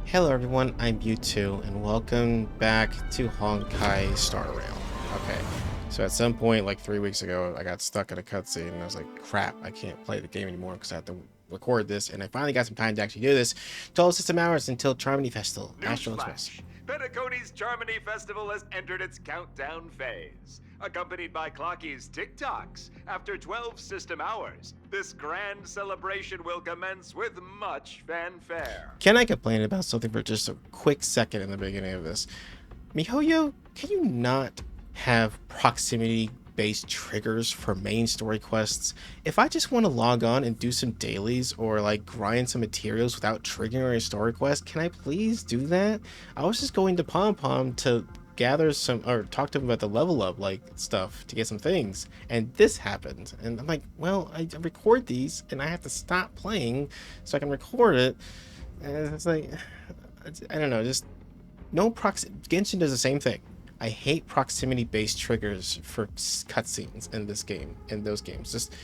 Hello everyone, I'm Mewtwo, and welcome back to Honkai Star Rail. Okay, so at some point, like 3 weeks ago, I got stuck in a cutscene, and I was like, crap, I can't play the game anymore because I have to record this, and I finally got some time to actually do this. 12 system hours until Charmony Festival, Astral Express. Penacony's Charmony Festival has entered its countdown phase. Accompanied by Clocky's TikToks, after 12 system hours, this grand celebration will commence with much fanfare. Can I complain about something for just a quick second in the beginning of this? MiHoYo, can you not have proximity-based triggers for main story quests? If I just want to log on and do some dailies or like grind some materials without triggering a story quest, can I please do that? I was just going to Pom Pom to gather some or talk to him about the level up like stuff to get some things, and this happened, and I'm like, well, I record these and I have to stop playing so I can record it, and it's like, I don't know, just no Genshin does the same thing. I hate proximity-based triggers for cutscenes in this game, in those games. Just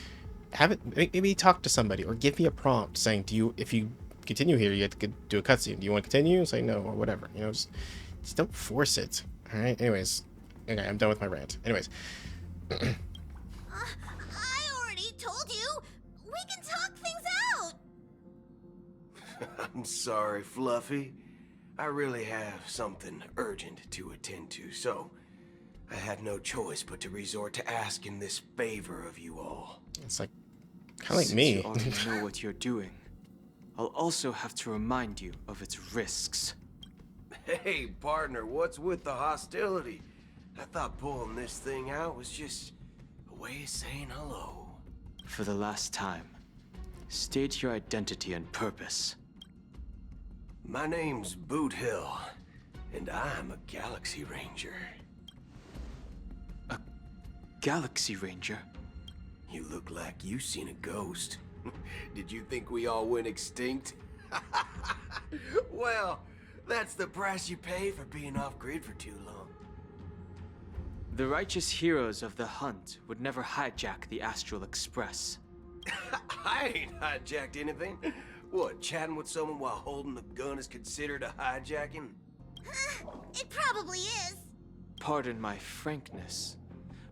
have it, maybe talk to somebody or give me a prompt saying, if you continue here, you have to do a cutscene. Do you want to continue? Say no or whatever. You know, just don't force it. All right. Anyways, okay, I'm done with my rant. Anyways. I already told you. We can talk things out. I'm sorry, Fluffy. I really have something urgent to attend to, so I had no choice but to resort to asking this favor of you all. It's like kind of like me. You already know what you're doing. I'll also have to remind you of its risks. Hey, partner, what's with the hostility? I thought pulling this thing out was just a way of saying hello. For the last time, state your identity and purpose. My name's Boot Hill, and I'm a Galaxy Ranger. A Galaxy Ranger? You look like you seen a ghost. Did you think we all went extinct? Well, that's the price you pay for being off-grid for too long. The righteous heroes of the hunt would never hijack the Astral Express. I ain't hijacked anything. What, chatting with someone while holding a gun is considered a hijacking? It probably is. Pardon my frankness,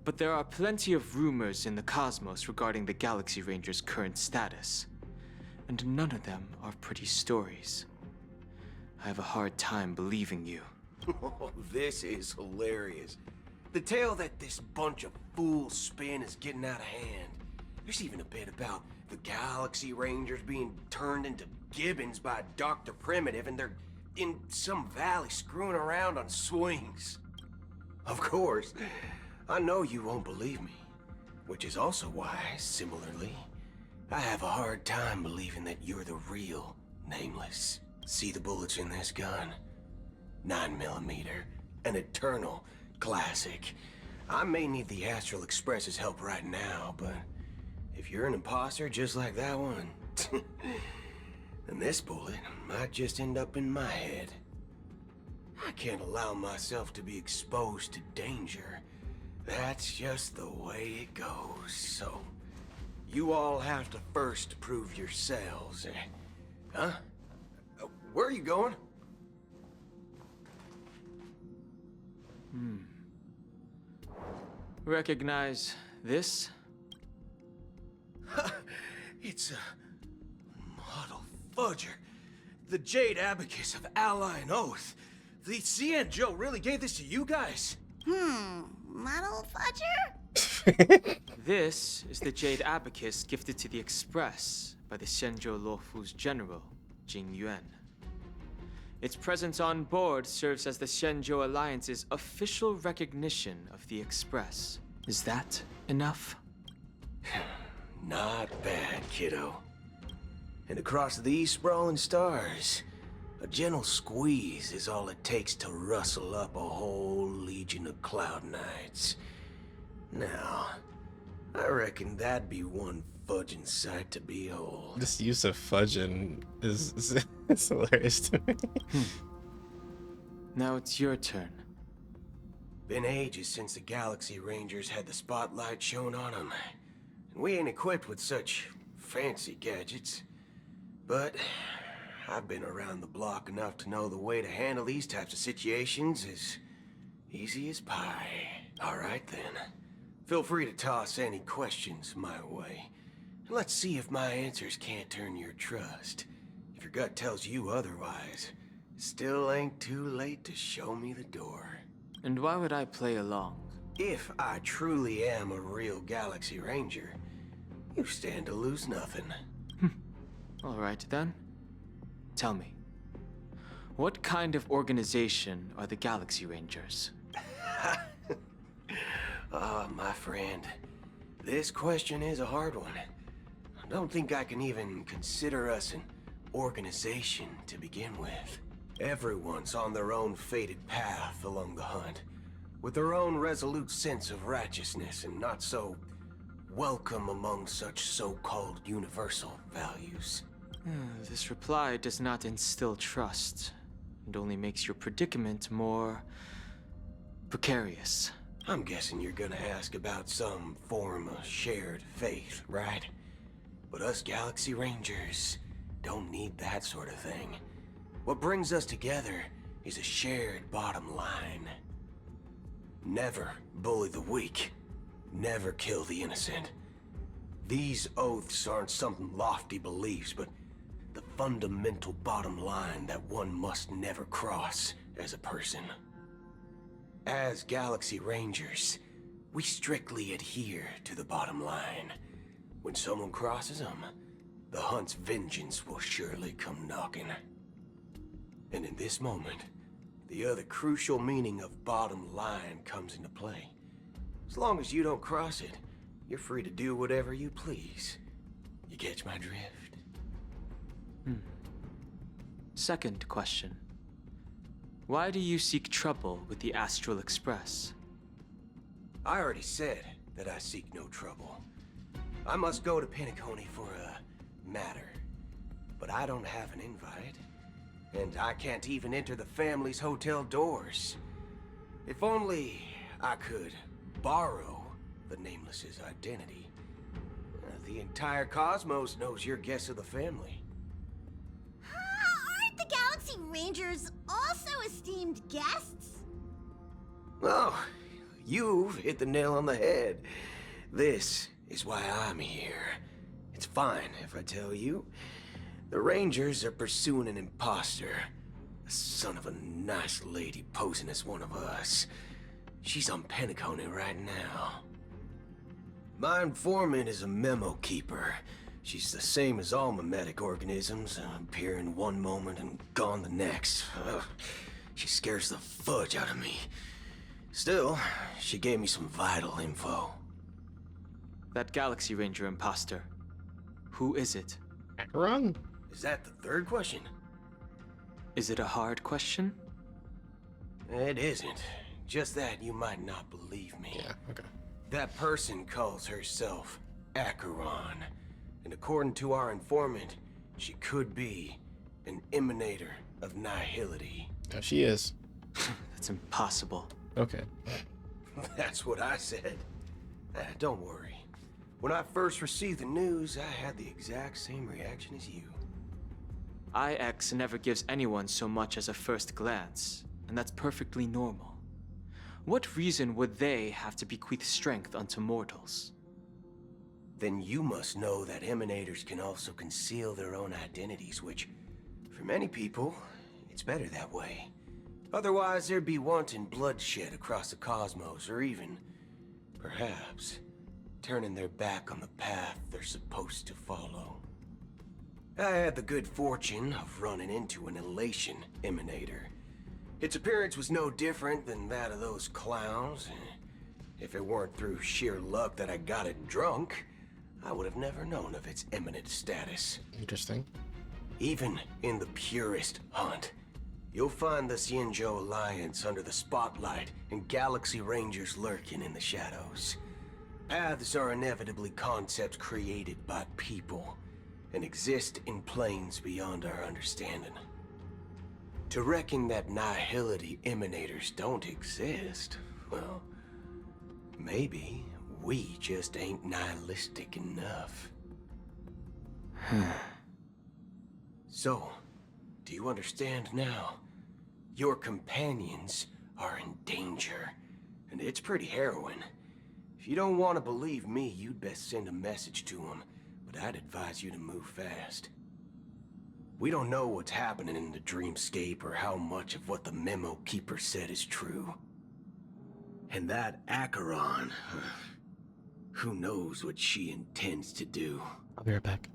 but there are plenty of rumors in the cosmos regarding the Galaxy Ranger's current status, and none of them are pretty stories. I have a hard time believing you. Oh, this is hilarious. The tale that this bunch of fools spin is getting out of hand. There's even a bit about the Galaxy Rangers being turned into gibbons by Dr. Primitive, and they're in some valley screwing around on swings. Of course, I know you won't believe me, which is also why, similarly, I have a hard time believing that you're the real Nameless. See the bullets in this gun? 9mm, an eternal classic. I may need the Astral Express's help right now, but if you're an imposter just like that one, then this bullet might just end up in my head. I can't allow myself to be exposed to danger. That's just the way it goes. So, you all have to first prove yourselves. Huh? Where are you going? Recognize this? It's a model fudger. The Jade Abacus of Ally and Oath. The CN Joe really gave this to you guys? Model fudger? This is the Jade Abacus gifted to the Express by the Shenzhou Luofu's general, Jing Yuan. Its presence on board serves as the Shenzhou Alliance's official recognition of the Express. Is that enough? Not bad, kiddo. And across these sprawling stars, a gentle squeeze is all it takes to rustle up a whole legion of Cloud Knights. Now, I reckon that'd be one fudging sight to behold. This use of fudging is it's hilarious to me. Now it's your turn. Been ages since the Galaxy Rangers had the spotlight shown on them. And we ain't equipped with such fancy gadgets. But I've been around the block enough to know the way to handle these types of situations is easy as pie. All right, then. Feel free to toss any questions my way. And let's see if my answers can't turn your trust. If your gut tells you otherwise, it still ain't too late to show me the door. And why would I play along? If I truly am a real Galaxy Ranger, you stand to lose nothing. All right, then. Tell me, what kind of organization are the Galaxy Rangers? My friend, this question is a hard one. I don't think I can even consider us an organization to begin with. Everyone's on their own fated path along the hunt, with their own resolute sense of righteousness and not so welcome among such so-called universal values. This reply does not instill trust. It only makes your predicament more precarious. I'm guessing you're gonna ask about some form of shared faith, right? But us Galaxy Rangers don't need that sort of thing. What brings us together is a shared bottom line. Never bully the weak. Never kill the innocent. These oaths aren't some lofty beliefs, but the fundamental bottom line that one must never cross as a person. As Galaxy Rangers, we strictly adhere to the bottom line. When someone crosses them, the hunt's vengeance will surely come knocking. And in this moment, the other crucial meaning of bottom line comes into play. As long as you don't cross it, you're free to do whatever you please. You catch my drift? Second question. Why do you seek trouble with the Astral Express? I already said that I seek no trouble. I must go to Penacony for a matter. But I don't have an invite. And I can't even enter the family's hotel doors. If only I could borrow the Nameless's identity. The entire cosmos knows you're guest of the family. Aren't the Galaxy Rangers also esteemed guests? Oh, you've hit the nail on the head. This is why I'm here. It's fine if I tell you. The Rangers are pursuing an imposter. A son of a nice lady posing as one of us. She's on Penacony right now. My informant is a memo keeper. She's the same as all mimetic organisms, appearing one moment and gone the next. She scares the fudge out of me. Still, she gave me some vital info. That Galaxy Ranger imposter. Who is it? Wrong. Is that the third question? Is it a hard question? It isn't. Just that you might not believe me. Yeah, okay. That person calls herself Acheron. And according to our informant, she could be an emanator of nihility. No, she is. That's impossible. Okay. That's what I said. Don't worry. When I first received the news, I had the exact same reaction as you. IX never gives anyone so much as a first glance, and that's perfectly normal. What reason would they have to bequeath strength unto mortals? Then you must know that emanators can also conceal their own identities, which, for many people, it's better that way. Otherwise, there'd be wanton bloodshed across the cosmos, or even, perhaps, turning their back on the path they're supposed to follow. I had the good fortune of running into an elation emanator. Its appearance was no different than that of those clowns. If it weren't through sheer luck that I got it drunk, I would have never known of its eminent status. Interesting. Even in the purest hunt, you'll find the Xianzhou Alliance under the spotlight and Galaxy Rangers lurking in the shadows. Paths are inevitably concepts created by people and exist in planes beyond our understanding. To reckon that nihility emanators don't exist, well, maybe we just ain't nihilistic enough. So, Do you understand now? Your companions are in danger, and it's pretty harrowing. If you don't want to believe me, you'd best send a message to them, but I'd advise you to move fast. We don't know what's happening in the dreamscape or how much of what the memo keeper said is true. And that Acheron, who knows what she intends to do. I'll be right back.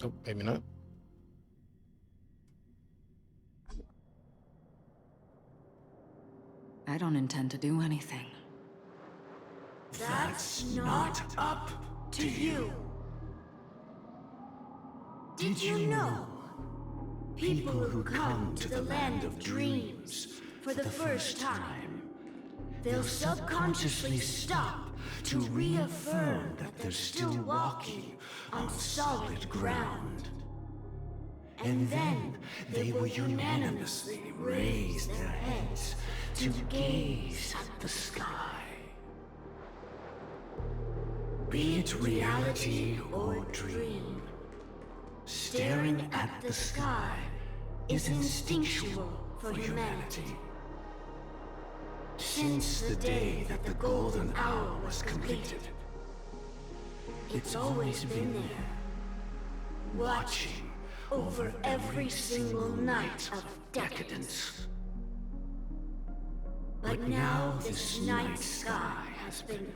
Oh, maybe not. I don't intend to do anything. That's not up to you. Did you know? People who come to the land of dreams for the first time, they'll subconsciously stop to reaffirm that they're still walking on solid ground. And then they will unanimously raise their heads to gaze at the sky. Be it reality or dream, staring at the sky is instinctual for humanity. Since the day that the golden hour was completed, it's always been there, watching over every single night of decadence. But now this night sky has been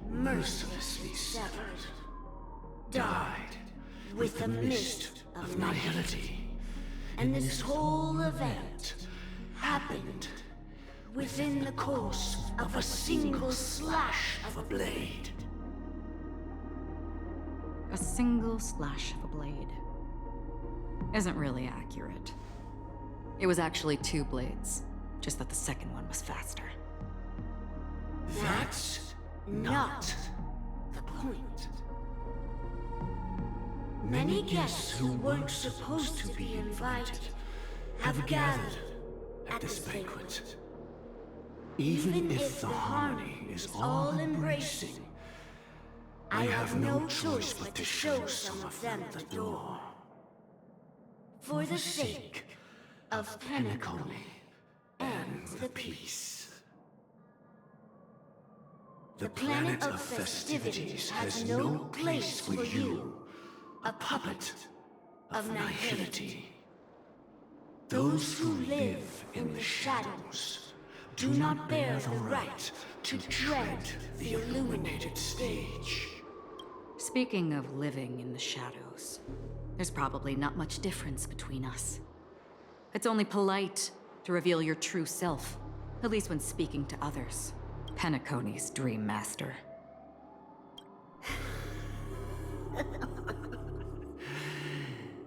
mercilessly severed, dyed with the mist of nihility. And this whole event happened within the course of a single slash of a blade. A single slash of a blade isn't really accurate. It was actually 2 blades, just that the second one was faster. That's not the point. Many guests who weren't supposed to be invited have gathered at this banquet. Even if the harmony is all-embracing, I have no choice but to show some of them the door. For the sake of Penacony and the peace. The planet of festivities has no place for you, a puppet of nihility. Those who live in the shadows do not bear the right to tread the illuminated stage. Speaking of living in the shadows, there's probably not much difference between us. It's only polite to reveal your true self, at least when speaking to others. Penacony's Dream Master.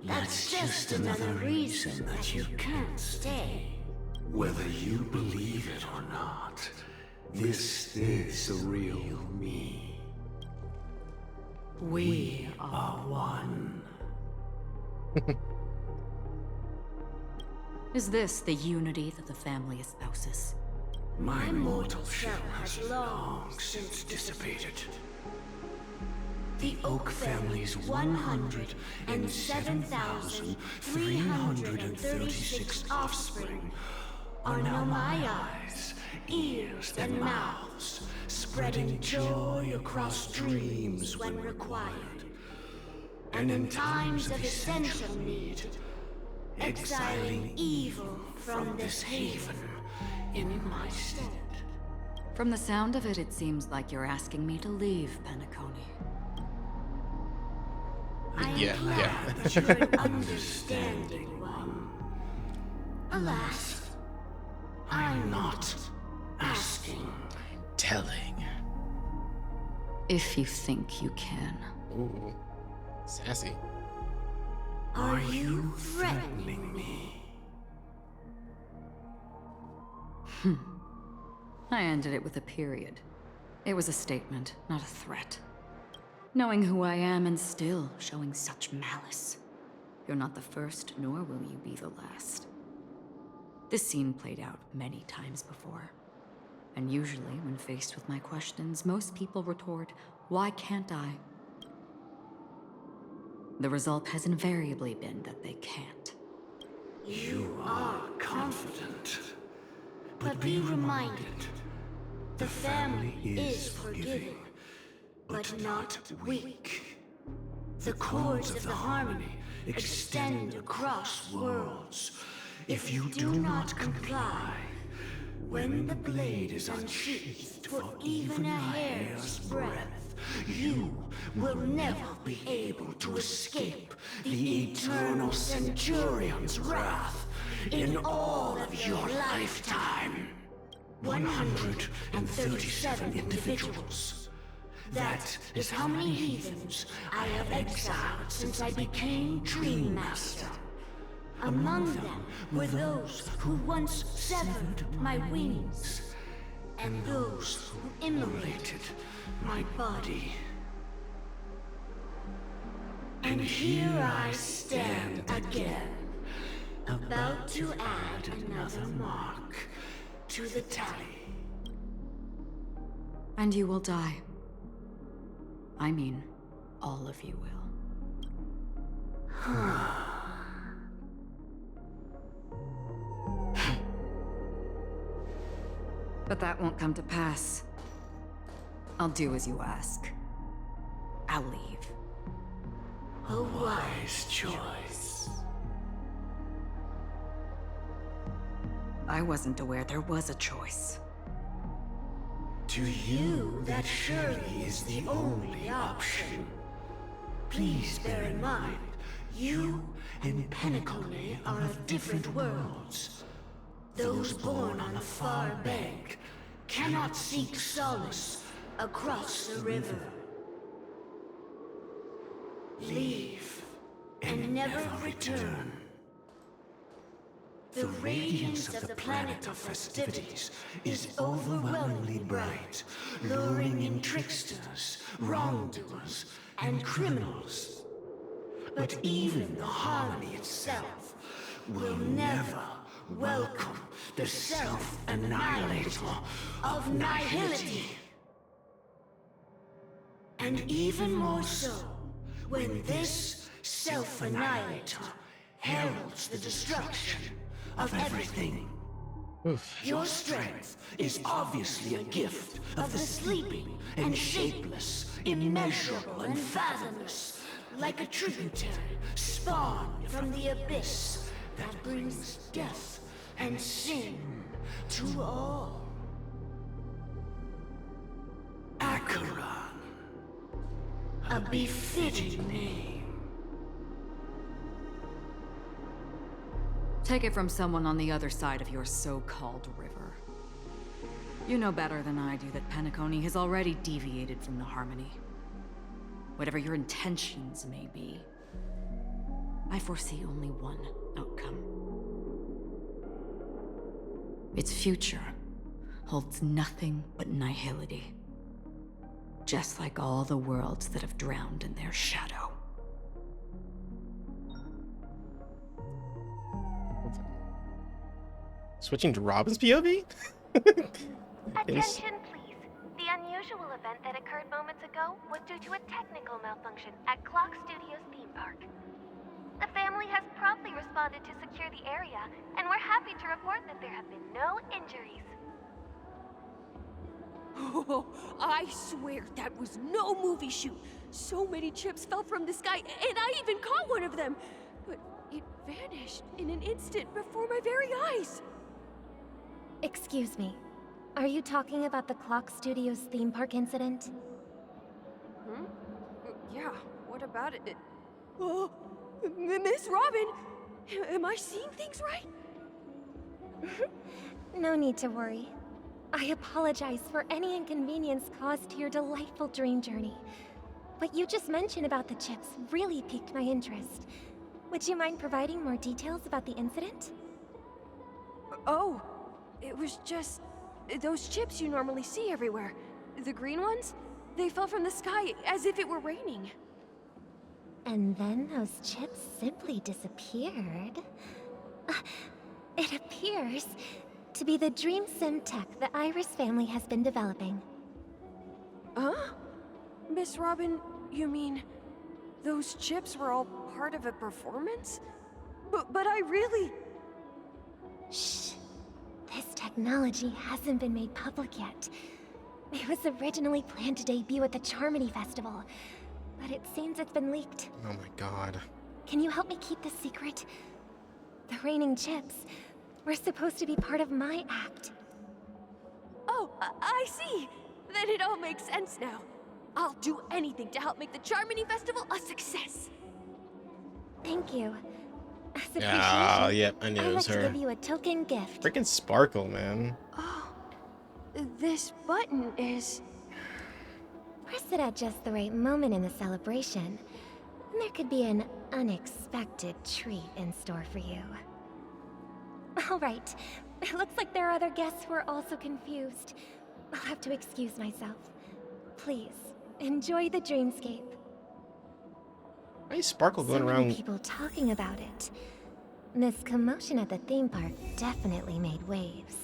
That's just another reason that you can't stay. Whether you believe it or not, this is the real me. We are one. Is this the unity that the family espouses? My mortal shell has long since dissipated. The Oak family's 107,336 offspring are now my eyes, ears, and mouths, spreading joy across dreams when required, and in times of essential need, exiling evil from this haven in my stead. From the sound of it, it seems like you're asking me to leave Penacony. I am Yeah. glad that you're an understanding one. Alas, I'm not asking. Telling. If you think you can. Ooh. Sassy. Are you threatening me? I ended it with a period. It was a statement, not a threat. Knowing who I am and still showing such malice. You're not the first, nor will you be the last. This scene played out many times before. And usually, when faced with my questions, most people retort, "Why can't I?" The result has invariably been that they can't. You are confident. But be reminded, the family is forgiving, but not weak. The cords of the harmony extend across worlds. If you do not comply, when the blade is unsheathed for even a hair's breadth, you will never be able to escape the eternal Centurion's wrath in all of your lifetime. 137 individuals. That is how many heathens I have exiled since I became Dream Master. Among them were those who once severed my wings, and those who immolated my body. And here I stand again, about to add another mark to the tally. And you will die. I mean, all of you will. But that won't come to pass. I'll do as you ask. I'll leave. A wise choice. I wasn't aware there was a choice. To you, that surely is the only option. Please bear in mind, you and Penacony are of different worlds. Those born on the far bank cannot seek solace across the river. Leave and never return. The radiance of the planet of festivities is overwhelmingly bright, luring in tricksters, wrongdoers, and criminals. But even the harmony itself will never welcome the self-annihilator of nihility. And even more so, when this self-annihilator heralds the destruction of everything. Your strength is obviously a gift of the sleeping and shapeless, immeasurable and fathomless, like a tributary spawned from the abyss that brings death and sin to all. Acheron, a befitting name. Take it from someone on the other side of your so-called river. You know better than I do that Penacony has already deviated from the harmony. Whatever your intentions may be, I foresee only one outcome. Its future holds nothing but nihility. Just like all the worlds that have drowned in their shadow. Switching to Robin's POV? Attention, please. The unusual event that occurred moments ago was due to a technical malfunction at Clock Studios theme park. The family has promptly responded to secure the area, and we're happy to report that there have been no injuries. Oh, I swear that was no movie shoot. So many chips fell from the sky, and I even caught one of them. But it vanished in an instant before my very eyes. Excuse me. Are you talking about the Clock Studios theme park incident? Yeah, what about it? Oh, Miss Robin! Am I seeing things right? No need to worry. I apologize for any inconvenience caused to your delightful dream journey. What you just mentioned about the chips really piqued my interest. Would you mind providing more details about the incident? Oh, it was just those chips you normally see everywhere. The green ones? They fell from the sky as if it were raining. And then those chips simply disappeared. It appears to be the Dream Sim tech the Iris family has been developing. Huh? Miss Robin, you mean those chips were all part of a performance? But I really... Shh. This technology hasn't been made public yet. It was originally planned to debut at the Charmony Festival, but it seems it's been leaked. Oh my god. Can you help me keep this secret? The raining chips were supposed to be part of my act. Oh, I see. Then it all makes sense now. I'll do anything to help make the Charmony Festival a success. Thank you. As Ah, appreciation, yep, I knew I'd it like was to her. give you a token gift. Freaking Sparkle, man. Oh, this button is... Press it at just the right moment in the celebration, and there could be an unexpected treat in store for you. All right. It looks like there are other guests who are also confused. I'll have to excuse myself. Please, enjoy the dreamscape. Why is Sparkle going So many around? people talking about it. This commotion at the theme park definitely made waves.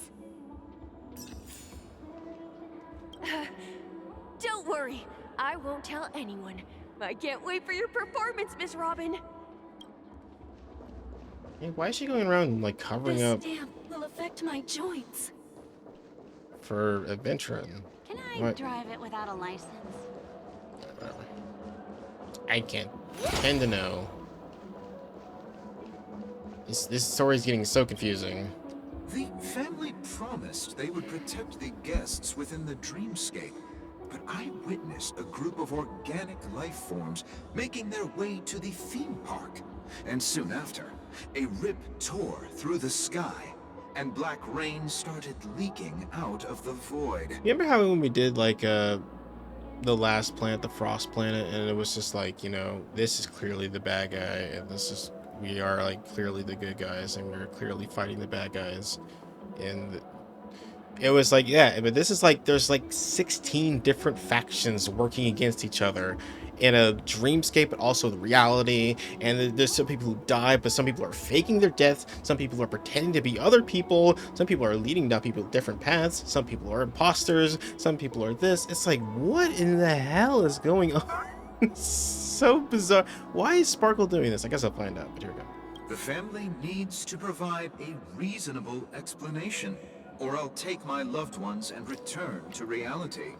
Don't worry, I won't tell anyone. I can't wait for your performance, Miss Robin. Hey, why is she going around like covering This up stamp will affect my joints. for adventuring? Can I What? drive it without a license? Whatever. I can't pretend to know. This story's getting so confusing. The family promised they would protect the guests within the dreamscape, but I witnessed a group of organic life forms making their way to the theme park. And soon after, a rip tore through the sky, and black rain started leaking out of the void. Remember how when we did like the last planet, the Frost Planet, and it was just like, you know, this is clearly the bad guy, and this is, we are like clearly the good guys, and we're clearly fighting the bad guys, and it was like, yeah, but this is like, there's like 16 different factions working against each other in a dreamscape, but also the reality. And there's some people who die, but some people are faking their death. Some people are pretending to be other people. Some people are leading down people different paths. Some people are imposters. Some people are this. It's like, what in the hell is going on? It's so bizarre. Why is Sparkle doing this? I guess I'll find out, but here we go. The family needs to provide a reasonable explanation, or I'll take my loved ones and return to reality.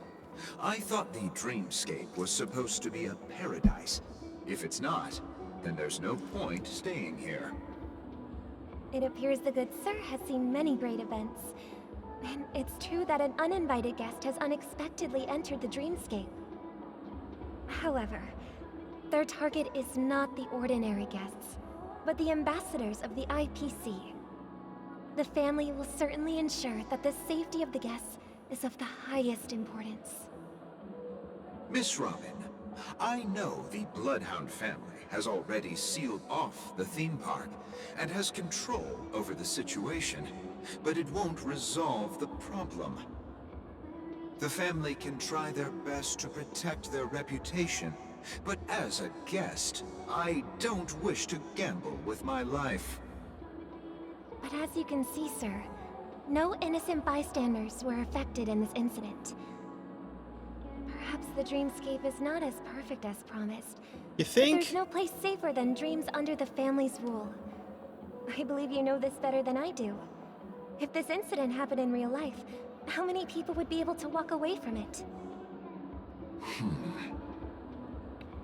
I thought the dreamscape was supposed to be a paradise. If it's not, then there's no point staying here. It appears the good sir has seen many great events. And it's true that an uninvited guest has unexpectedly entered the dreamscape. However, their target is not the ordinary guests, but the ambassadors of the IPC. The family will certainly ensure that the safety of the guests is of the highest importance. Miss Robin, I know the Bloodhound family has already sealed off the theme park and has control over the situation, but it won't resolve the problem. The family can try their best to protect their reputation, but as a guest, I don't wish to gamble with my life. But as you can see, sir, no innocent bystanders were affected in this incident. Perhaps the dreamscape is not as perfect as promised. You But think? there's no place safer than dreams under the family's rule. I believe you know this better than I do. If this incident happened in real life, how many people would be able to walk away from it?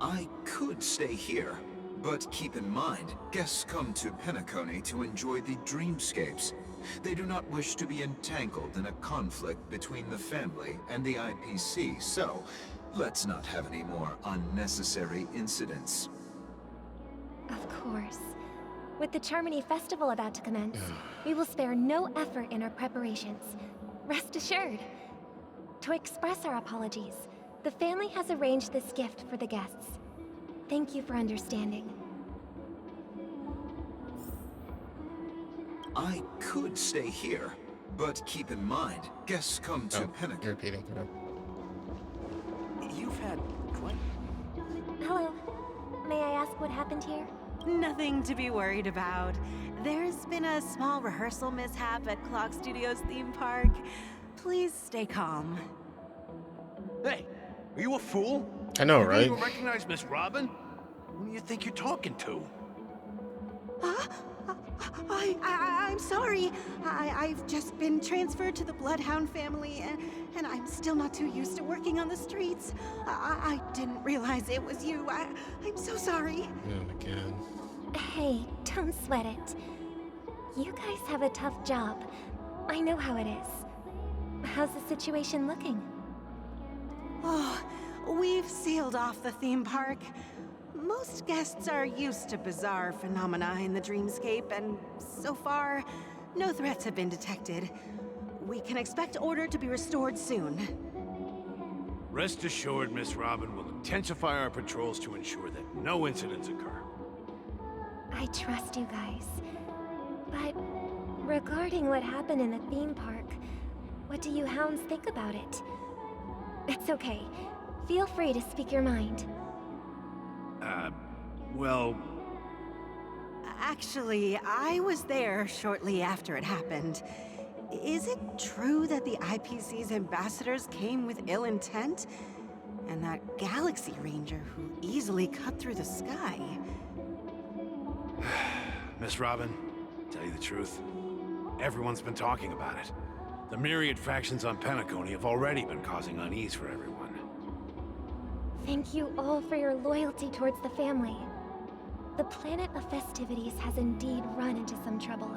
I could stay here, but keep in mind, guests come to Penacony to enjoy the dreamscapes. They do not wish to be entangled in a conflict between the family and the IPC, so let's not have any more unnecessary incidents. Of course. With the Charmony Festival about to commence, we will spare no effort in our preparations. Rest assured. To express our apologies, the family has arranged this gift for the guests. Thank you for understanding. I could stay here, but keep in mind, guests come to You're Penacony. repeating. Okay. You've had quite... Hello. May I ask what happened here? Nothing to be worried about. There's been a small rehearsal mishap at Clock Studios theme park. Please stay calm. Hey, are you a fool? I know, You right? don't even recognize Miss Robin? Who do you think you're talking to? I'm sorry. I've just been transferred to the Bloodhound family, and I'm still not too used to working on the streets. I didn't realize it was you. I'm so sorry. Oh my god. Hey, don't sweat it. You guys have a tough job. I know how it is. How's the situation looking? Oh, we've sealed off the theme park. Most guests are used to bizarre phenomena in the dreamscape, and so far, no threats have been detected. We can expect order to be restored soon. Rest assured, Miss Robin will intensify our patrols to ensure that no incidents occur. I trust you guys. But regarding what happened in the theme park, what do you hounds think about it? It's okay. Feel free to speak your mind. Well... Actually, I was there shortly after it happened. Is it true that the IPC's ambassadors came with ill intent? And that Galaxy Ranger who easily cut through the sky? Miss Robin, tell you the truth, everyone's been talking about it. The myriad factions on Penacony have already been causing unease for everyone. Thank you all for your loyalty towards the family. The planet of festivities has indeed run into some trouble.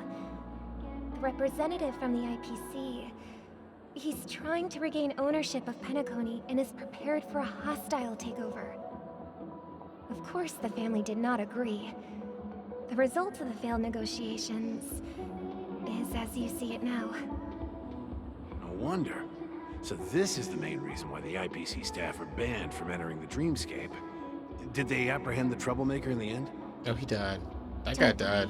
The representative from the IPC, he's trying to regain ownership of Penacony and is prepared for a hostile takeover. Of course, the family did not agree. The result of the failed negotiations is as you see it now. No wonder. So this is the main reason why the IPC staff are banned from entering the dreamscape. Did they apprehend the troublemaker in the end? Oh, he died. That guy died.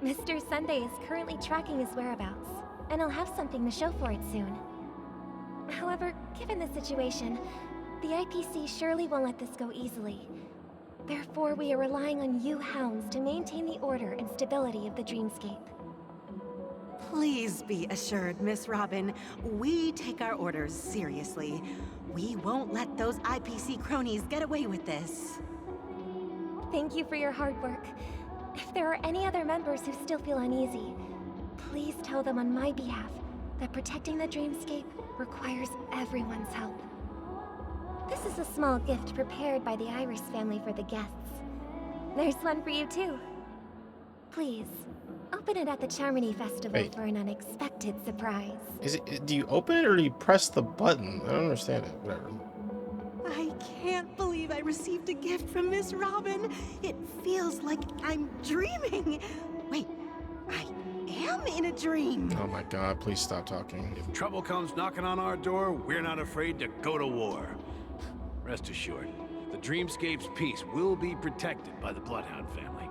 Mr. Sunday is currently tracking his whereabouts, and I'll have something to show for it soon. However, given the situation, the IPC surely won't let this go easily. Therefore, we are relying on you hounds to maintain the order and stability of the dreamscape. Please be assured, Miss Robin, we take our orders seriously. We won't let those IPC cronies get away with this. Thank you for your hard work. If there are any other members who still feel uneasy, please tell them on my behalf that protecting the dreamscape requires everyone's help. This is a small gift prepared by the Iris family for the guests. There's one for you too. Please, open it at the Charmony Festival for an unexpected surprise. Is it? Do you open it or do you press the button? I don't understand it. Whatever. I can't believe I received a gift from Miss Robin. It feels like I'm dreaming. Wait, I am in a dream. Oh my god, please stop talking. If trouble comes knocking on our door, we're not afraid to go to war. Rest assured, the dreamscape's peace will be protected by the Bloodhound family.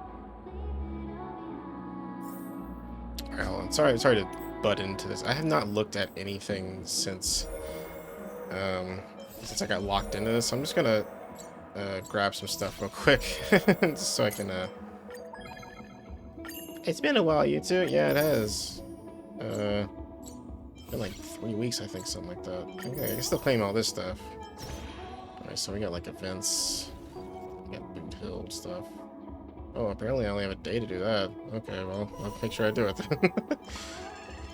Well, sorry to butt into this. I have not looked at anything since I got locked into this. I'm just gonna grab some stuff real quick just so I can It's been a while, you two. Yeah, it has. Been like 3 weeks, I think, something like that. Okay, I can still claim all this stuff. Alright, so we got like events. We got Boot Hill stuff. Oh, apparently I only have a day to do that. Okay, well, I'll make sure I do it.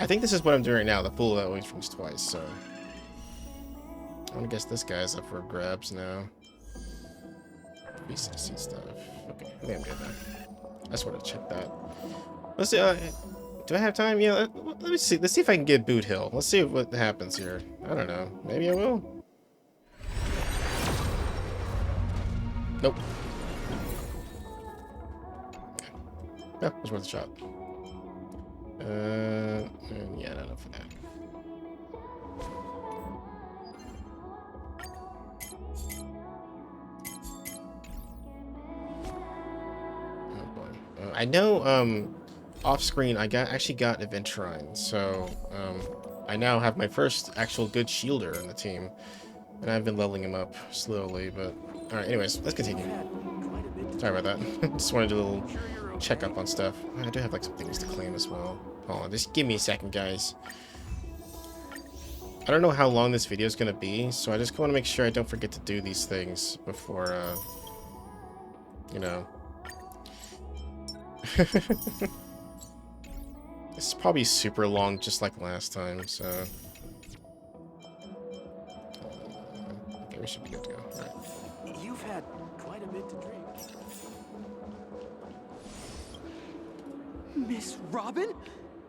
I think this is what I'm doing right now. The fool that always rings twice, so... I want to guess this guy's up for grabs now. BCC stuff. Okay, I think I'm good now. I just want to check that. Let's see, do I have time? Yeah, let me see. Let's see if I can get Boot Hill. Let's see what happens here. I don't know. Maybe I will. Nope. Okay. Yeah, it was worth a shot. And yeah, not enough for that. I know off screen I actually got Adventurine, so I now have my first actual good shielder in the team, and I've been leveling him up slowly. But all right, anyways, let's continue. Sorry about that. Just wanted to do a little checkup on stuff. I do have like some things to claim as well. Hold on, just give me a second, guys. I don't know how long this video is gonna be, so I just want to make sure I don't forget to do these things before you know. It's probably super long, just like last time, so. Okay, we should be good to go. All right. You've had quite a bit to drink. Miss Robin?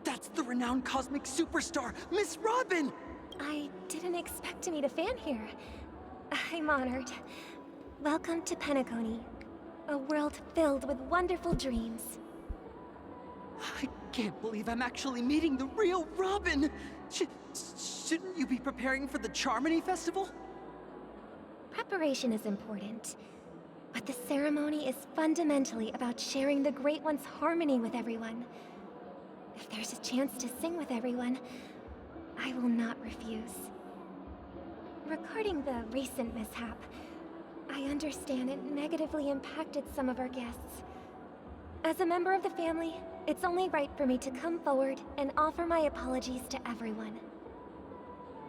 That's the renowned cosmic superstar, Miss Robin! I didn't expect to meet a fan here. I'm honored. Welcome to Penacony, a world filled with wonderful dreams. I can't believe I'm actually meeting the real Robin! Shouldn't you be preparing for the Charmony Festival? Preparation is important, but the ceremony is fundamentally about sharing the Great One's harmony with everyone. If there's a chance to sing with everyone, I will not refuse. Regarding the recent mishap, I understand it negatively impacted some of our guests. As a member of the family, it's only right for me to come forward and offer my apologies to everyone.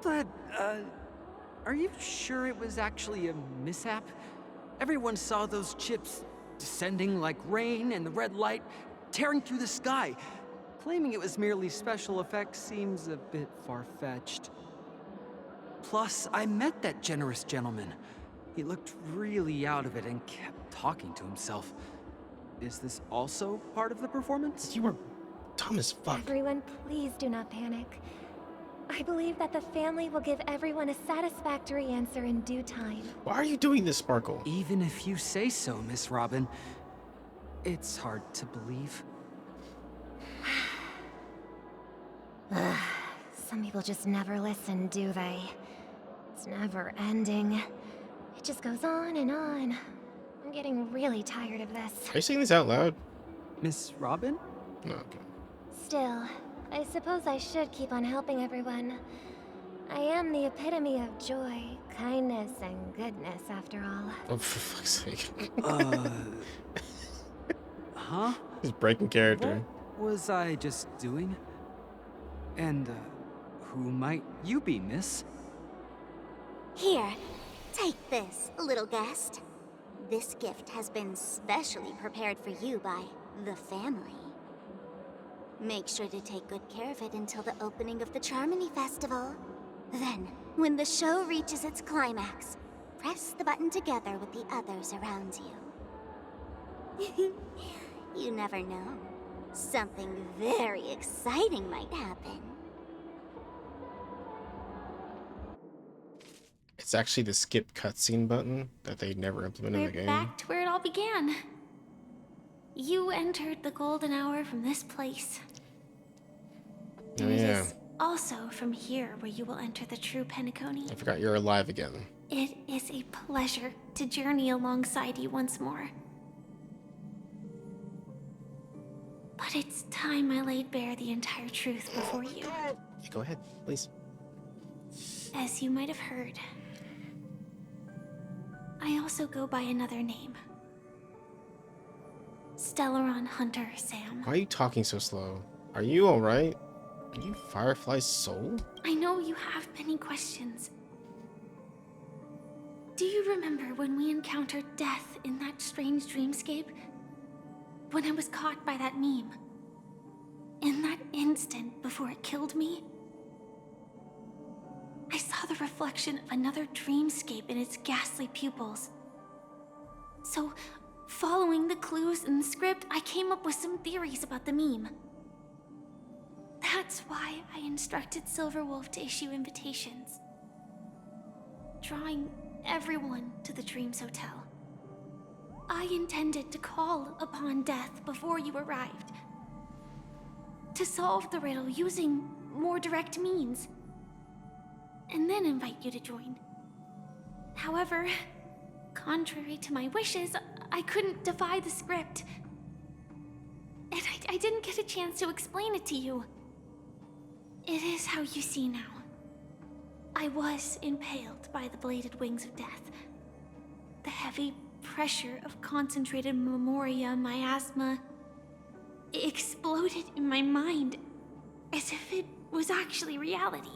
But, are you sure it was actually a mishap? Everyone saw those chips descending like rain and the red light tearing through the sky. Claiming it was merely special effects seems a bit far-fetched. Plus, I met that generous gentleman. He looked really out of it and kept talking to himself. Is this also part of the performance? You were dumb as fuck. Everyone, please do not panic. I believe that the family will give everyone a satisfactory answer in due time. Why are you doing this, Sparkle? Even if you say so, Miss Robin, it's hard to believe. Some people just never listen, do they? It's never ending. It just goes on and on. I'm getting really tired of this. Are you saying this out loud? Miss Robin? No, okay. Still, I suppose I should keep on helping everyone. I am the epitome of joy, kindness, and goodness, after all. Oh, for fuck's sake. Huh? He's breaking character. What was I just doing? And, who might you be, miss? Here, take this, little guest. This gift has been specially prepared for you by the family. Make sure to take good care of it until the opening of the Charmony Festival. Then, when the show reaches its climax, press the button together with the others around you. You never know. Something very exciting might happen. It's actually the skip cutscene button that they never implemented in the We're game. back to where it all began. You entered the golden hour from this place. Oh, And it yeah. is also from here where you will enter the true Penacony. I forgot you're alive again. It is a pleasure to journey alongside you once more. But it's time I laid bare the entire truth before you. Yeah, go ahead, please. As you might have heard, I also go by another name. Stellaron Hunter Sam. Why are you talking so slow? Are you alright? Are you Firefly's soul? I know you have many questions. Do you remember when we encountered death in that strange dreamscape? When I was caught by that meme? In that instant before it killed me? I saw the reflection of another dreamscape in its ghastly pupils. So, following the clues in the script, I came up with some theories about the meme. That's why I instructed Silverwolf to issue invitations, drawing everyone to the Dreams Hotel. I intended to call upon death before you arrived, to solve the riddle using more direct means, and then invite you to join. However, contrary to my wishes, I couldn't defy the script. And I didn't get a chance to explain it to you. It is how you see now. I was impaled by the bladed wings of death. The heavy pressure of concentrated memoria miasma exploded in my mind as if it was actually reality.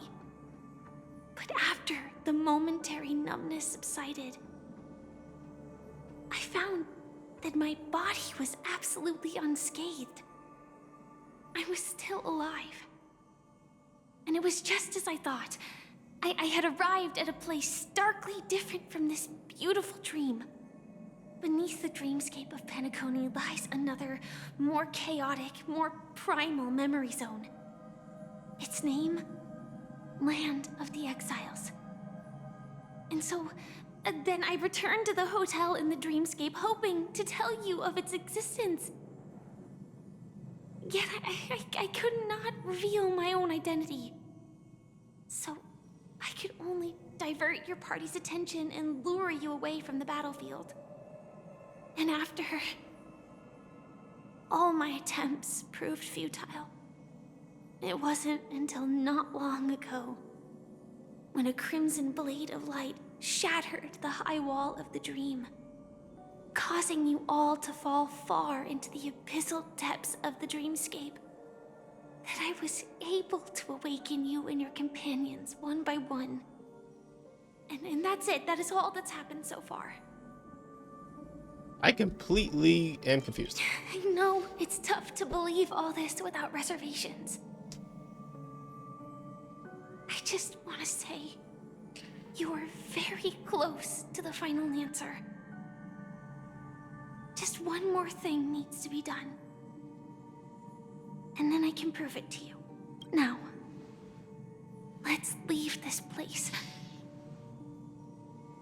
But after the momentary numbness subsided, I found that my body was absolutely unscathed. I was still alive. And it was just as I thought. I had arrived at a place starkly different from this beautiful dream. Beneath the dreamscape of Penacony lies another, more chaotic, more primal memory zone. Its name? Land of the Exiles. And so, then I returned to the hotel in the dreamscape, hoping to tell you of its existence. Yet I could not reveal my own identity. So, I could only divert your party's attention and lure you away from the battlefield. And after, all my attempts proved futile. It wasn't until not long ago when a crimson blade of light shattered the high wall of the dream, causing you all to fall far into the abyssal depths of the dreamscape, that I was able to awaken you and your companions one by one. And that's it. That is all that's happened so far. I completely am confused. I know it's tough to believe all this without reservations. I just want to say, you are very close to the final answer. Just one more thing needs to be done. And then I can prove it to you. Now, let's leave this place.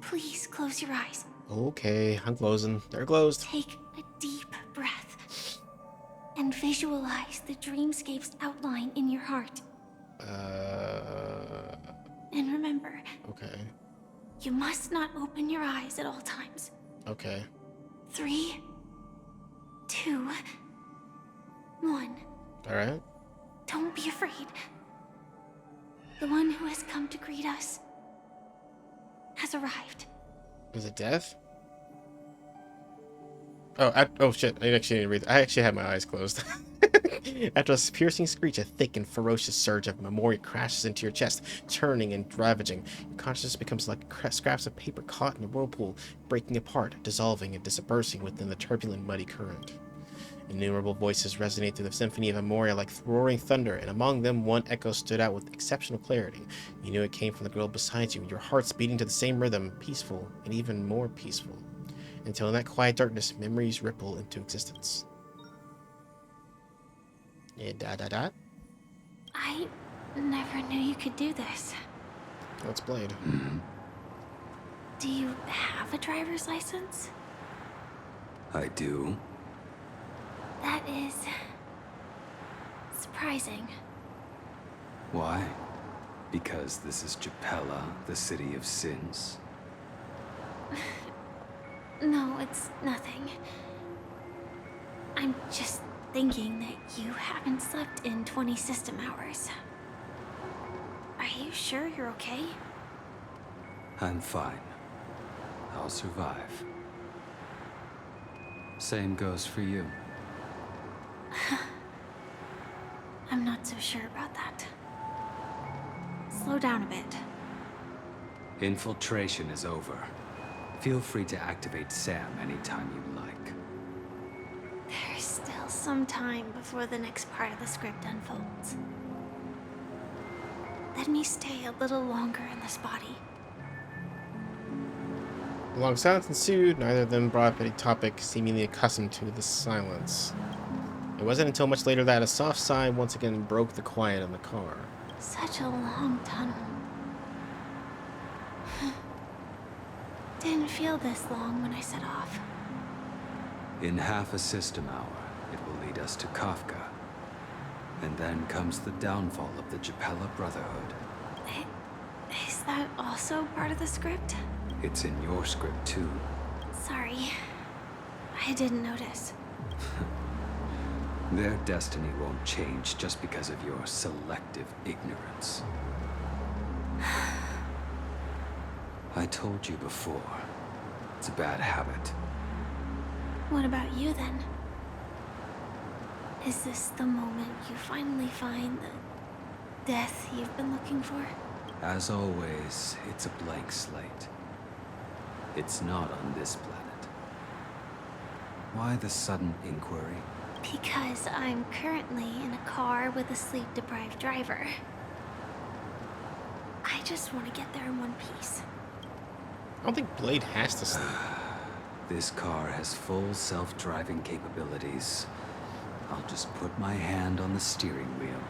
Please close your eyes. Okay, I'm closing. They're closed. Take a deep breath and visualize the dreamscape's outline in your heart. And remember, okay. You must not open your eyes at all times. Okay. 3, 2, 1. All right. Don't be afraid. The one who has come to greet us has arrived. Is it death? Oh shit! I actually didn't read. I actually had my eyes closed. After a piercing screech, a thick and ferocious surge of memory crashes into your chest, churning and ravaging. Your consciousness becomes like scraps of paper caught in a whirlpool, breaking apart, dissolving, and dispersing within the turbulent, muddy current. Innumerable voices resonate through the symphony of Memoria like roaring thunder, and among them one echo stood out with exceptional clarity. You knew it came from the girl beside you, your hearts beating to the same rhythm, peaceful and even more peaceful. Until in that quiet darkness, memories ripple into existence. Yeah, ... I never knew you could do this. Let's Blade. Do you have a driver's license? I do. That is surprising. Why? Because this is Japella, the city of sins? No, it's nothing. I'm just thinking that you haven't slept in 20 system hours. Are you sure you're okay? I'm fine. I'll survive. Same goes for you. I'm not so sure about that. Slow down a bit. Infiltration is over. Feel free to activate Sam anytime you like. There's still some time before the next part of the script unfolds. Let me stay a little longer in this body. A long silence ensued. Neither of them brought up any topic, seemingly accustomed to the silence. It wasn't until much later that a soft sigh once again broke the quiet in the car. Such a long tunnel. Didn't feel this long when I set off. In half a system hour, it will lead us to Kafka. And then comes the downfall of the Japella Brotherhood. Is that also part of the script? It's in your script too. Sorry. I didn't notice. Their destiny won't change just because of your selective ignorance. I told you before, it's a bad habit. What about you then? Is this the moment you finally find the death you've been looking for? As always, it's a blank slate. It's not on this planet. Why the sudden inquiry? Because I'm currently in a car with a sleep-deprived driver. I just want to get there in one piece. I don't think Blade has to sleep. This car has full self-driving capabilities. I'll just put my hand on the steering wheel.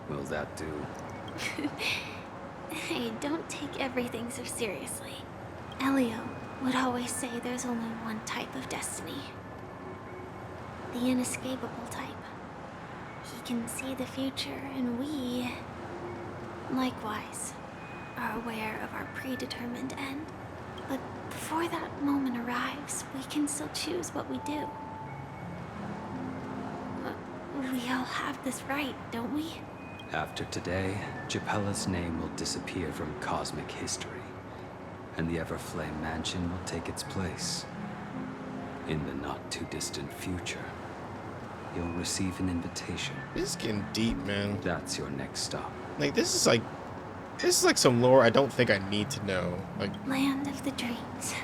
Will that do? Hey, don't take everything so seriously. Elio would always say there's only one type of destiny. The inescapable type. He can see the future, and we, likewise, are aware of our predetermined end. But before that moment arrives, we can still choose what we do. We all have this right, don't we? After today, Japella's name will disappear from cosmic history, and the Everflame Mansion will take its place. In the not-too-distant future, you'll receive an invitation. This is getting deep, man. That's your next stop. Like, this is like some lore I don't think I need to know. Like, Land of the Dreams.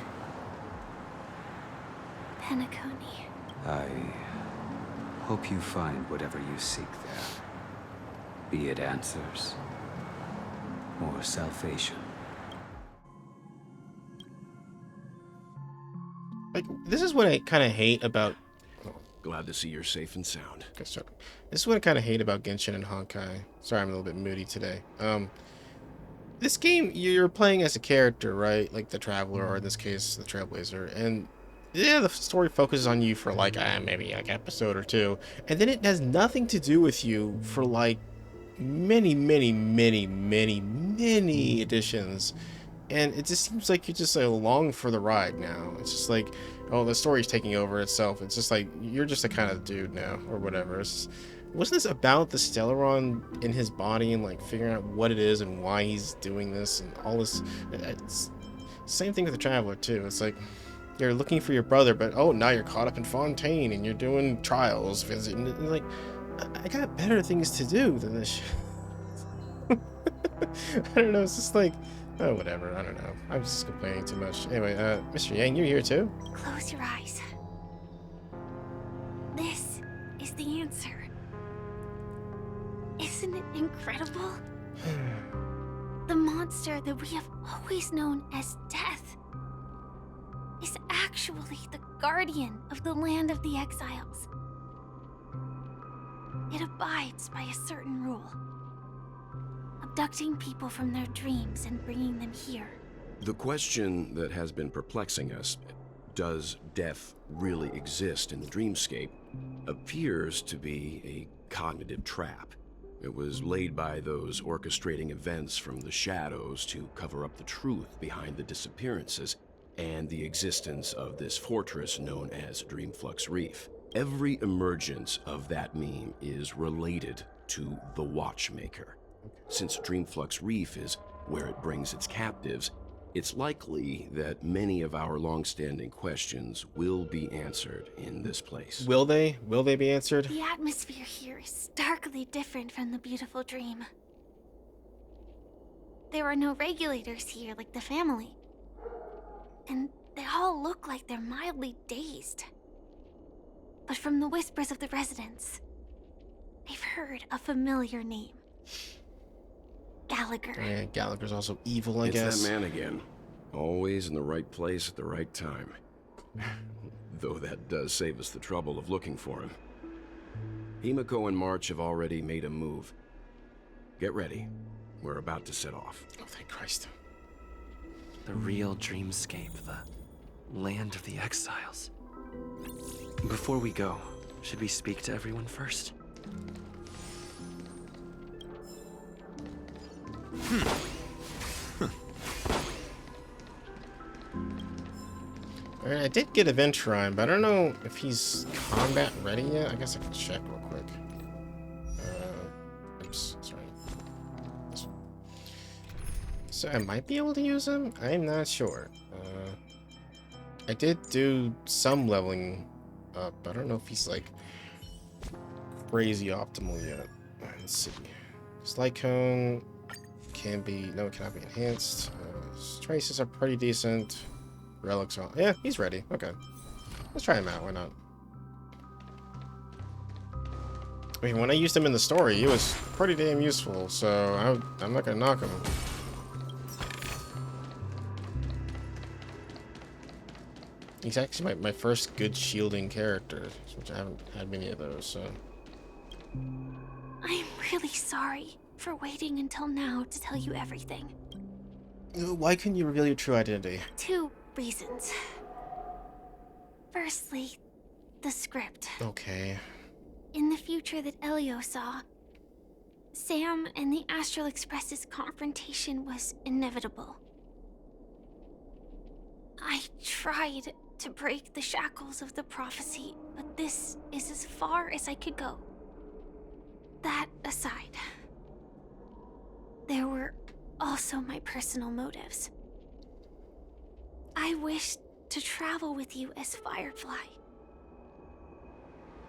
Penacony. I hope you find whatever you seek there. Be it answers or salvation. like this is what I kind of hate about. Glad to see you're safe and sound. This is what I kind of hate about Genshin and Honkai. Sorry, I'm a little bit moody today. This game, you're playing as a character, right? Like the Traveler, or in this case, the Trailblazer. And yeah, the story focuses on you for like maybe like episode or two, and then it has nothing to do with you for like many editions. And it just seems like you're just along for the ride now. It's just like, oh, the story's taking over itself. It's just like you're just a kind of dude now, or whatever. Wasn't this about the Stellaron in his body and like figuring out what it is and why he's doing this and all this? It's same thing with the Traveler too. It's like you're looking for your brother, but oh, now you're caught up in Fontaine and you're doing trials, visiting. And like, I got better things to do than this shit. I don't know. It's just like, oh, whatever. I don't know. I'm just complaining too much. Anyway, Mr. Yang, you're here too? Close your eyes. This is the answer. Isn't it incredible? The monster that we have always known as Death is actually the guardian of the land of the exiles. It abides by a certain rule. Abducting people from their dreams and bringing them here. The question that has been perplexing us, does death really exist in the dreamscape, appears to be a cognitive trap. It was laid by those orchestrating events from the shadows to cover up the truth behind the disappearances and the existence of this fortress known as Dreamflux Reef. Every emergence of that meme is related to the Watchmaker. Since Dreamflux Reef is where it brings its captives, it's likely that many of our long-standing questions will be answered in this place. Will they? Will they be answered? The atmosphere here is starkly different from the beautiful dream. There are no regulators here like the family. And they all look like they're mildly dazed. But from the whispers of the residents, they've heard a familiar name. Gallagher. Yeah, Gallagher's also evil, I guess. It's that man again. Always in the right place at the right time. Though that does save us the trouble of looking for him. Himiko and March have already made a move. Get ready. We're about to set off. Oh, thank Christ. The real dreamscape, the land of the exiles. Before we go, should we speak to everyone first? Alright, I did get Aventurine, but I don't know if he's combat ready yet. I guess I can check real quick. Oops, sorry. This one. So I might be able to use him? I'm not sure. I did do some leveling up, but I don't know if he's like crazy optimal yet. Let's see. Slight cone can be, no, it cannot be enhanced. Traces are pretty decent. Relics are, yeah, he's ready. Okay. Let's try him out. Why not? I mean, when I used him in the story, he was pretty damn useful, so I'm not gonna knock him. He's actually my first good shielding character, which I haven't had many of those, so. I'm really sorry for waiting until now to tell you everything. Why couldn't you reveal your true identity? 2 reasons. Firstly, the script. Okay. In the future that Elio saw, Sam and the Astral Express's confrontation was inevitable. I tried to break the shackles of the prophecy, but this is as far as I could go. That aside, there were also my personal motives. I wished to travel with you as Firefly,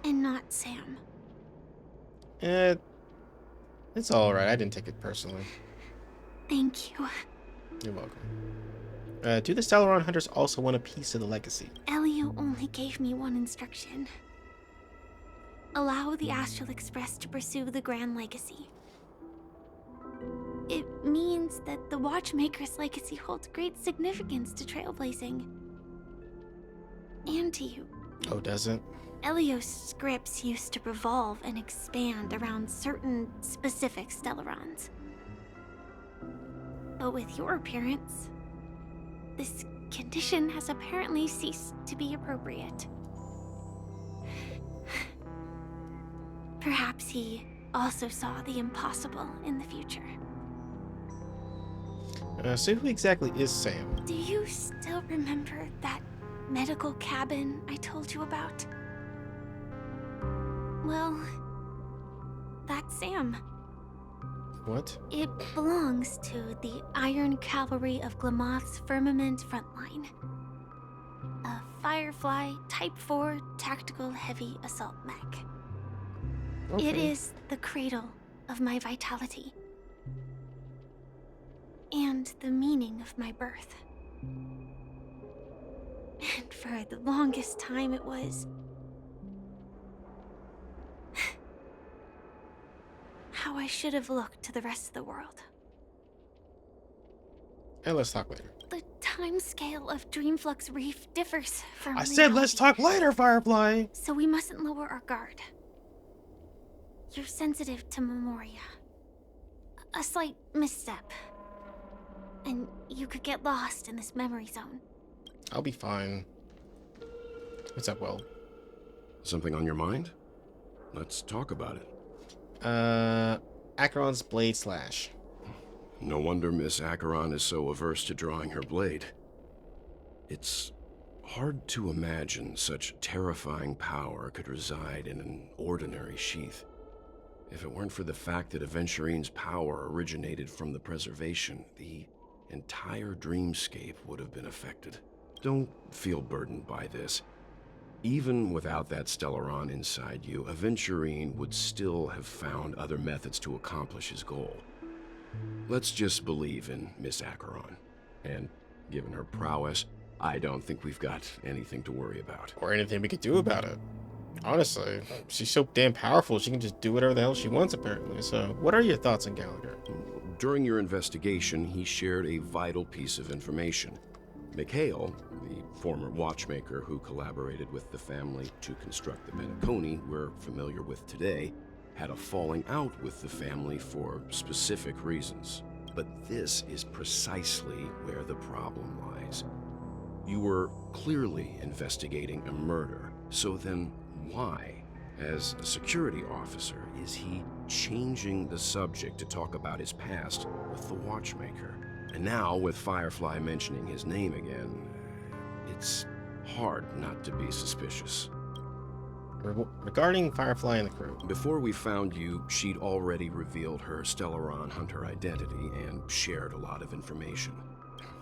and not Sam. It's alright. I didn't take it personally. Thank you. You're welcome. Do the Stellaron Hunters also want a piece of the legacy? Elio only gave me one instruction. Allow the Astral Express to pursue the Grand Legacy. It means that the Watchmaker's legacy holds great significance to trailblazing. And to you. Oh, does it? Elio's scripts used to revolve and expand around certain specific Stellarons. But with your appearance, this condition has apparently ceased to be appropriate. Perhaps he also saw the impossible in the future. So who exactly is Sam? Do you still remember that medical cabin I told you about? Well, that's Sam. What? It belongs to the Iron Cavalry of Glamoth's Firmament Frontline. A Firefly Type 4 Tactical Heavy Assault Mech. Okay. It is the cradle of my vitality. And the meaning of my birth. And for the longest time it was how I should have looked to the rest of the world. Hey, let's talk later. The timescale of Dreamflux Reef differs from I said let's talk later, Firefly! So we mustn't lower our guard. You're sensitive to Memoria. A slight misstep, and you could get lost in this memory zone. I'll be fine. What's up, Will? Something on your mind? Let's talk about it. Acheron's Blade Slash. No wonder Miss Acheron is so averse to drawing her blade. It's hard to imagine such terrifying power could reside in an ordinary sheath. If it weren't for the fact that Aventurine's power originated from the preservation, the entire dreamscape would have been affected. Don't feel burdened by this. Even without that Stellaron inside you, Aventurine would still have found other methods to accomplish his goal. Let's just believe in Miss Acheron. And given her prowess, I don't think we've got anything to worry about. Or anything we could do about it. Honestly, she's so damn powerful, she can just do whatever the hell she wants, apparently. So, what are your thoughts on Gallagher? During your investigation, he shared a vital piece of information. Mikhail, the former watchmaker who collaborated with the family to construct the Penacony we're familiar with today, had a falling out with the family for specific reasons. But this is precisely where the problem lies. You were clearly investigating a murder, so then why, as a security officer, is he changing the subject to talk about his past with the watchmaker? And now, with Firefly mentioning his name again, it's hard not to be suspicious. Regarding Firefly and the crew. Before we found you, she'd already revealed her Stellaron Hunter identity and shared a lot of information.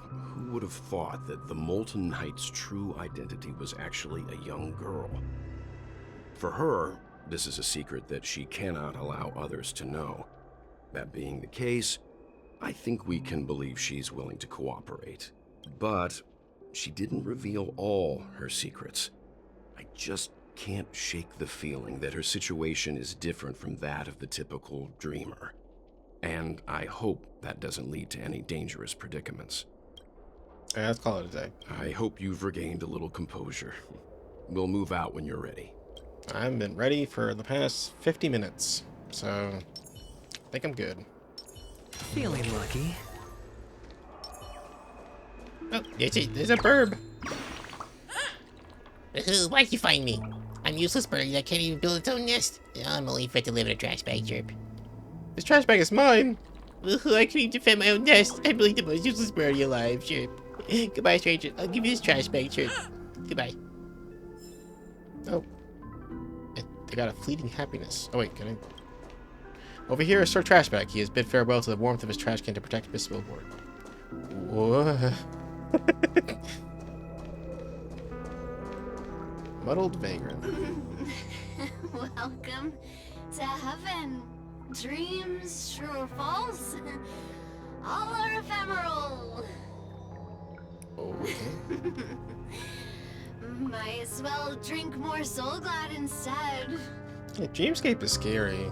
Who would have thought that the Molten Knight's true identity was actually a young girl? For her, this is a secret that she cannot allow others to know. That being the case, I think we can believe she's willing to cooperate. But she didn't reveal all her secrets. I just can't shake the feeling that her situation is different from that of the typical dreamer. And I hope that doesn't lead to any dangerous predicaments. Yeah, let's call it a day. I hope you've regained a little composure. We'll move out when you're ready. I've been ready for the past 50 minutes, so I think I'm good. Feeling lucky. Oh, there's a burb. Why'd you find me? I'm useless bird that can't even build its own nest. I'm only fit to live in a trash bag, Chirp. This trash bag is mine. I can't even defend my own nest. I'm really the most useless birdie alive, Chirp. Goodbye, stranger. I'll give you this trash bag, Chirp. Goodbye. Oh. They got a fleeting happiness. Oh, wait, can I? Over here is Sir Trashbag. He has bid farewell to the warmth of his trash can to protect Miss Billboard. What? Muddled vagrant. Welcome to heaven. Dreams, true or false, all are ephemeral. Okay. Might as well drink more Soul Glad instead. Yeah, Dreamscape is scary.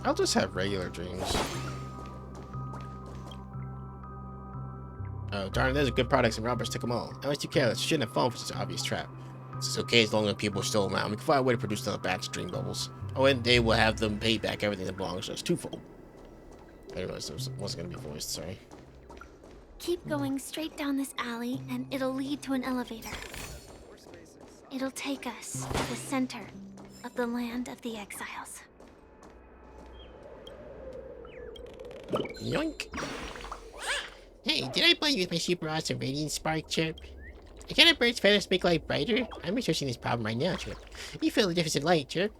I'll just have regular dreams. Oh, darn, there's good products and robbers took them all. I was too careless. Shouldn't have fallen for such an obvious trap. It's okay as long as people are still around. We can find a way to produce another batch of dream bubbles. Oh, and they will have them pay back everything that belongs to us twofold. I realized it wasn't going to be voiced, sorry. Keep going straight down this alley, and it'll lead to an elevator. It'll take us to the center of the land of the exiles. Yoink. Hey, did I blind you with my super awesome radiant spark, Chirp? Can a bird's feathers make light brighter? I'm researching this problem right now, Chirp. You feel the difference in light, Chirp.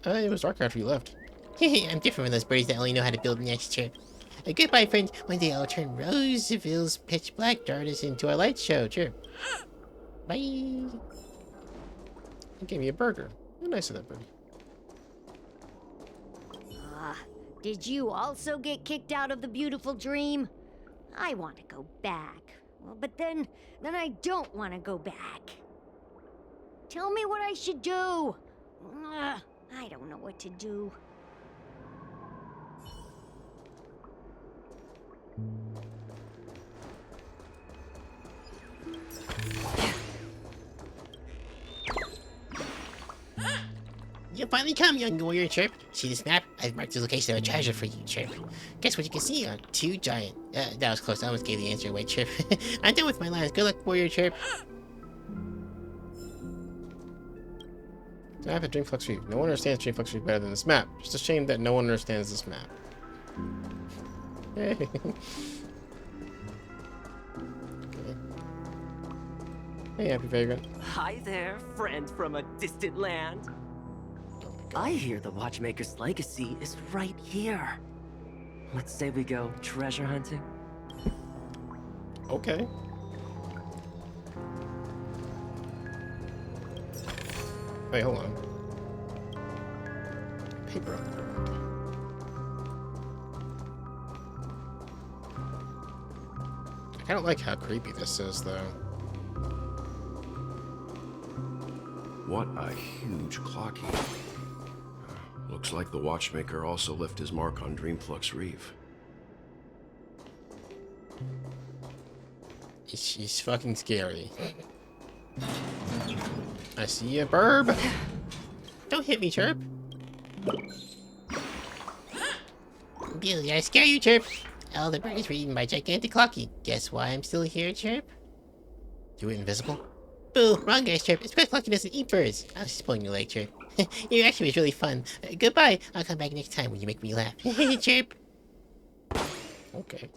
It was dark after you left. I'm different from those birds that only know how to build nests, Chirp. Goodbye, friends. One day I'll turn Roseville's pitch black darkness into a light show, Chirp. Bye. He gave me a burger. How nice of that birdie. Did you also get kicked out of the beautiful dream? I want to go back. Well, but then I don't want to go back. Tell me what I should do. I don't know what to do. You finally come, young warrior, Chirp. See this map? I've marked the location of a treasure for you, Chirp. Guess what you can see on two giant... that was close. I almost gave the answer away, Chirp. I'm done with my lines. Good luck, warrior, Chirp. I have a Dreamflux Reef. No one understands Dreamflux Reef better than this map. Just a shame that no one understands this map. Hey. Okay. Hey, Happy Vagrant. Hi there, friend from a distant land. I hear the Watchmaker's legacy is right here. Let's say we go treasure hunting. Okay. Wait, hold on. Paper on the ground. I kind of like how creepy this is, though. What a huge clocky. Looks like the Watchmaker also left his mark on Dreamflux Reef. She's fucking scary. I see a burb. Don't hit me, Chirp. Billy, I scare you, Chirp. Oh, the bird is eaten by gigantic clocky. Guess why I'm still here, Chirp? You invisible? Boo, wrong guys, Chirp. It's because Clocky doesn't eat birds. I was just pulling your leg, Chirp. Your action was really fun. Goodbye. I'll come back next time when you make me laugh. Chirp. Okay.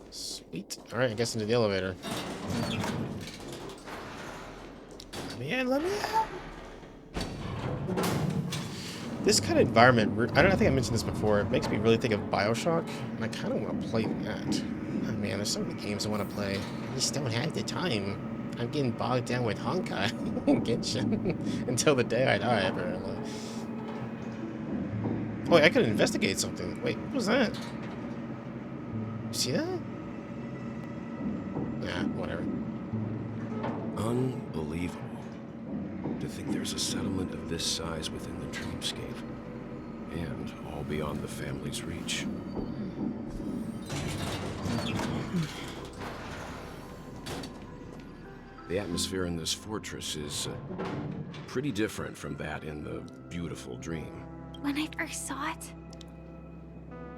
Sweet. Alright, I guess into the elevator. Let me in, let me in. This kind of environment, I think I mentioned this before, it makes me really think of BioShock, and I kind of want to play that. Oh man, there's so many games I want to play. I just don't have the time. I'm getting bogged down with Honkai and Genshin until the day I die, apparently. Oh, wait, I could investigate something. Wait, what was that? You see that? Nah, whatever. Unbelievable. To think there's a settlement of this size within the dreamscape. And all beyond the family's reach. The atmosphere in this fortress is pretty different from that in the beautiful dream. When I first saw it,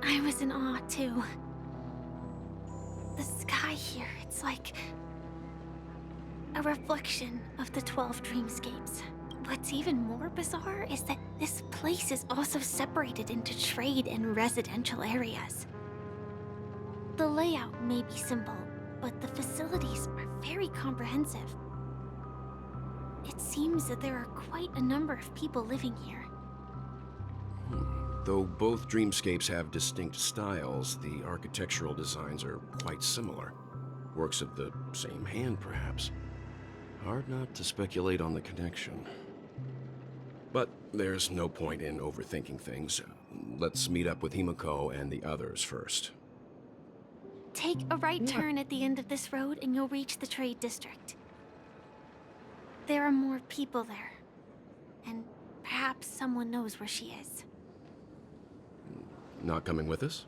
I was in awe too. The sky here, it's like a reflection of the 12 dreamscapes. What's even more bizarre is that this place is also separated into trade and residential areas. The layout may be simple, but the facilities are very comprehensive. It seems that there are quite a number of people living here. Though both dreamscapes have distinct styles, the architectural designs are quite similar. Works of the same hand, perhaps. Hard not to speculate on the connection. But there's no point in overthinking things. Let's meet up with Himiko and the others first. Take a right turn at the end of this road and you'll reach the trade district. There are more people there. And perhaps someone knows where she is. Not coming with us?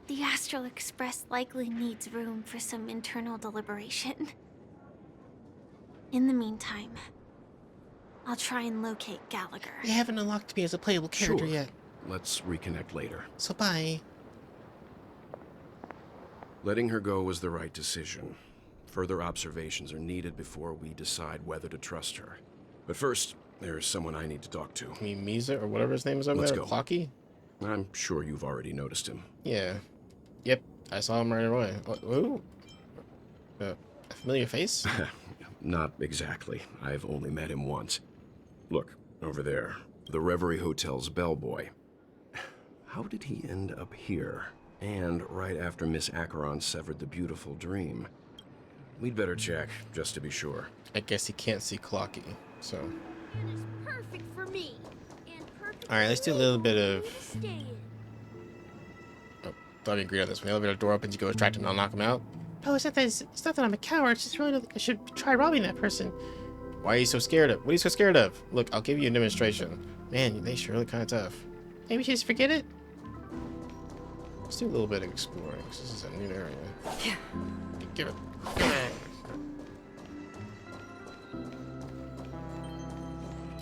The Astral Express likely needs room for some internal deliberation. In the meantime, I'll try and locate Gallagher. You haven't unlocked me as a playable character yet. Let's reconnect later. So bye. Letting her go was the right decision. Further observations are needed before we decide whether to trust her. But first, there's someone I need to talk to. I mean, Misa, or whatever his name is over Let's there, go. Clocky? I'm sure you've already noticed him. Yeah. Yep, I saw him right away. Ooh. A familiar face? Not exactly. I've only met him once. Look, over there. The Reverie Hotel's bellboy. How did he end up here? And right after Miss Acheron severed the beautiful dream. We'd better check, just to be sure. I guess he can't see Clocky, so... Perfect for me. Alright, let's do a little bit of... Oh, thought we agreed on this. When the elevator door opens, you go distract him and I'll knock him out. Oh, it's not that I'm a coward. It's just really not that I should try robbing that person. Why are you so scared of? What are you so scared of? Look, I'll give you a demonstration. Man, they sure look kind of tough. Maybe we should just forget it? Let's do a little bit of exploring. This is a new area. Give it.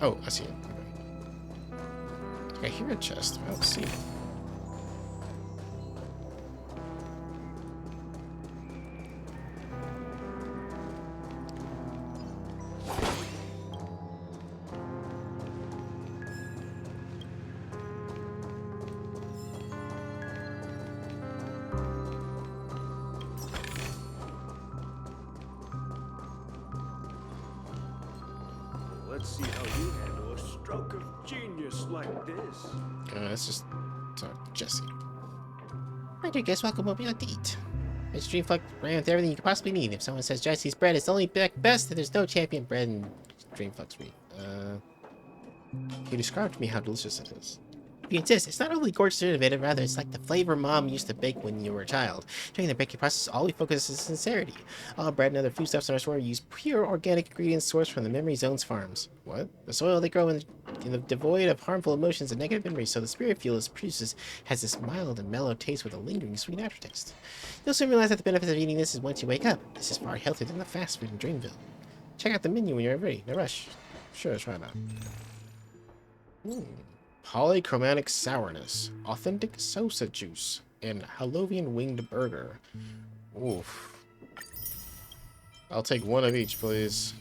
Oh, I see it. Okay. I hear a chest. I don't see it. Let's see how you handle a stroke of genius like this. Let's just talk to Jesse. My dear guest, welcome. What would you like to eat? It's Dreamfuck ran with everything you could possibly need. If someone says Jesse's bread is the only best, then there's no champion bread in Dreamfuck's meat. Can you describe to me how delicious it is? If you insist, it's not overly gorgeous or innovative, rather it's like the flavor Mom used to bake when you were a child. During the baking process, all we focus is sincerity. All bread and other foodstuffs in our store use pure organic ingredients sourced from the Memory Zone's farms. What? The soil they grow in the devoid of harmful emotions and negative memories, so the spirit fuel it produces has this mild and mellow taste with a lingering sweet aftertaste. You'll soon realize that the benefits of eating this is once you wake up. This is far healthier than the fast food in Dreamville. Check out the menu when you're ready. No rush. Sure, try that. Polychromatic sourness, authentic salsa juice, and Halloween winged burger. Oof. I'll take one of each, please.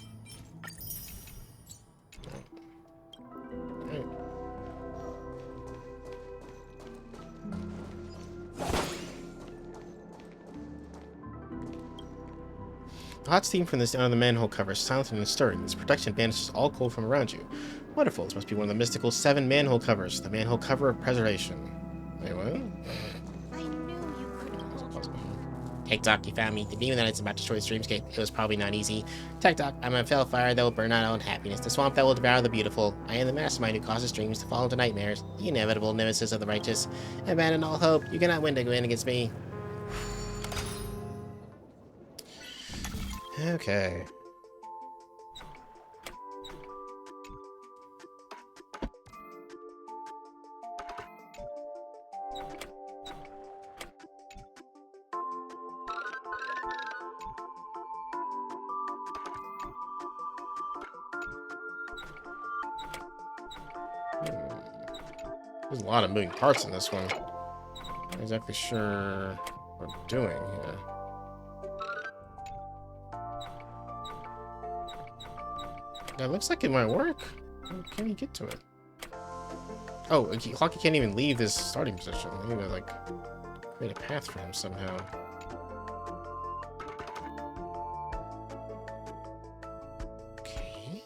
Alright. The hot steam from this down on the manhole cover is silent and unstirring. This protection banishes all cold from around you. Wonderful. This must be one of the mystical 7 manhole covers. The manhole cover of preservation. Wait, what? I knew you couldn't hold TikTok, you found me. The demon that is about to destroy the dreamscape. It was probably not easy. TikTok, I'm a fell fire that will burn out unhappiness. The swamp that will devour the beautiful. I am the mastermind who causes dreams to fall into nightmares. The inevitable nemesis of the righteous. Abandon all hope. You cannot win against me. Okay. There's a lot of moving parts in this one. Not exactly sure what I'm doing here. That looks like it might work. How can you get to it? Oh, Clocky can't even leave his starting position. I need to, like, create a path for him somehow. Okay.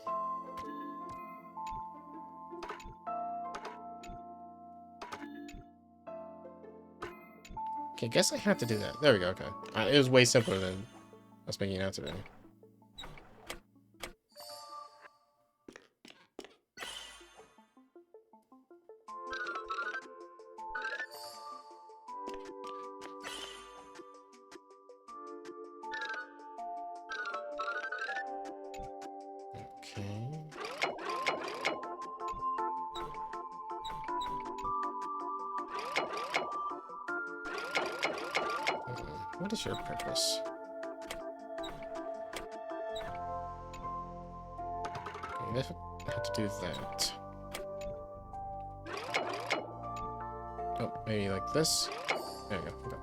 Okay, I guess I have to do that. There we go, okay. It was way simpler than I was making it out to be. What is your purpose? Okay, I have to do that. Oh, maybe like this? There we go. Okay.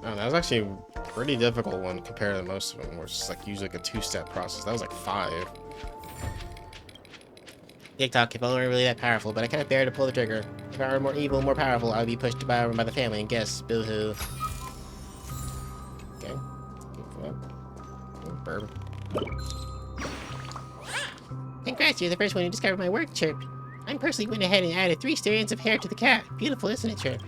Oh, that was actually a pretty difficult one compared to most of them, where it's just like usually like a two-step process. That was like 5. TikTok, if only really that powerful, but I cannot bear to pull the trigger. If I were more evil, more powerful, I would be pushed by the family and guests. Boo-hoo. Okay. Burb. Congrats, you're the first one who discovered my work, Chirp. I personally went ahead and added 3 strands of hair to the cat. Beautiful, isn't it, Chirp?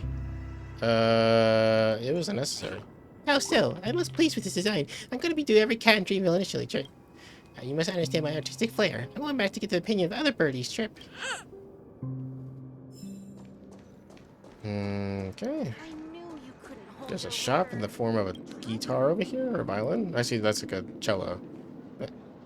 It was unnecessary. Oh, still, I'm most pleased with this design. I'm going to be doing every cat in Dreamville initially, Chirp. You must understand my artistic flair. I'm going back to get the opinion of other birdies, Chirp. Okay. There's a shop in the form of a guitar over here, or a violin. I see that's like a cello.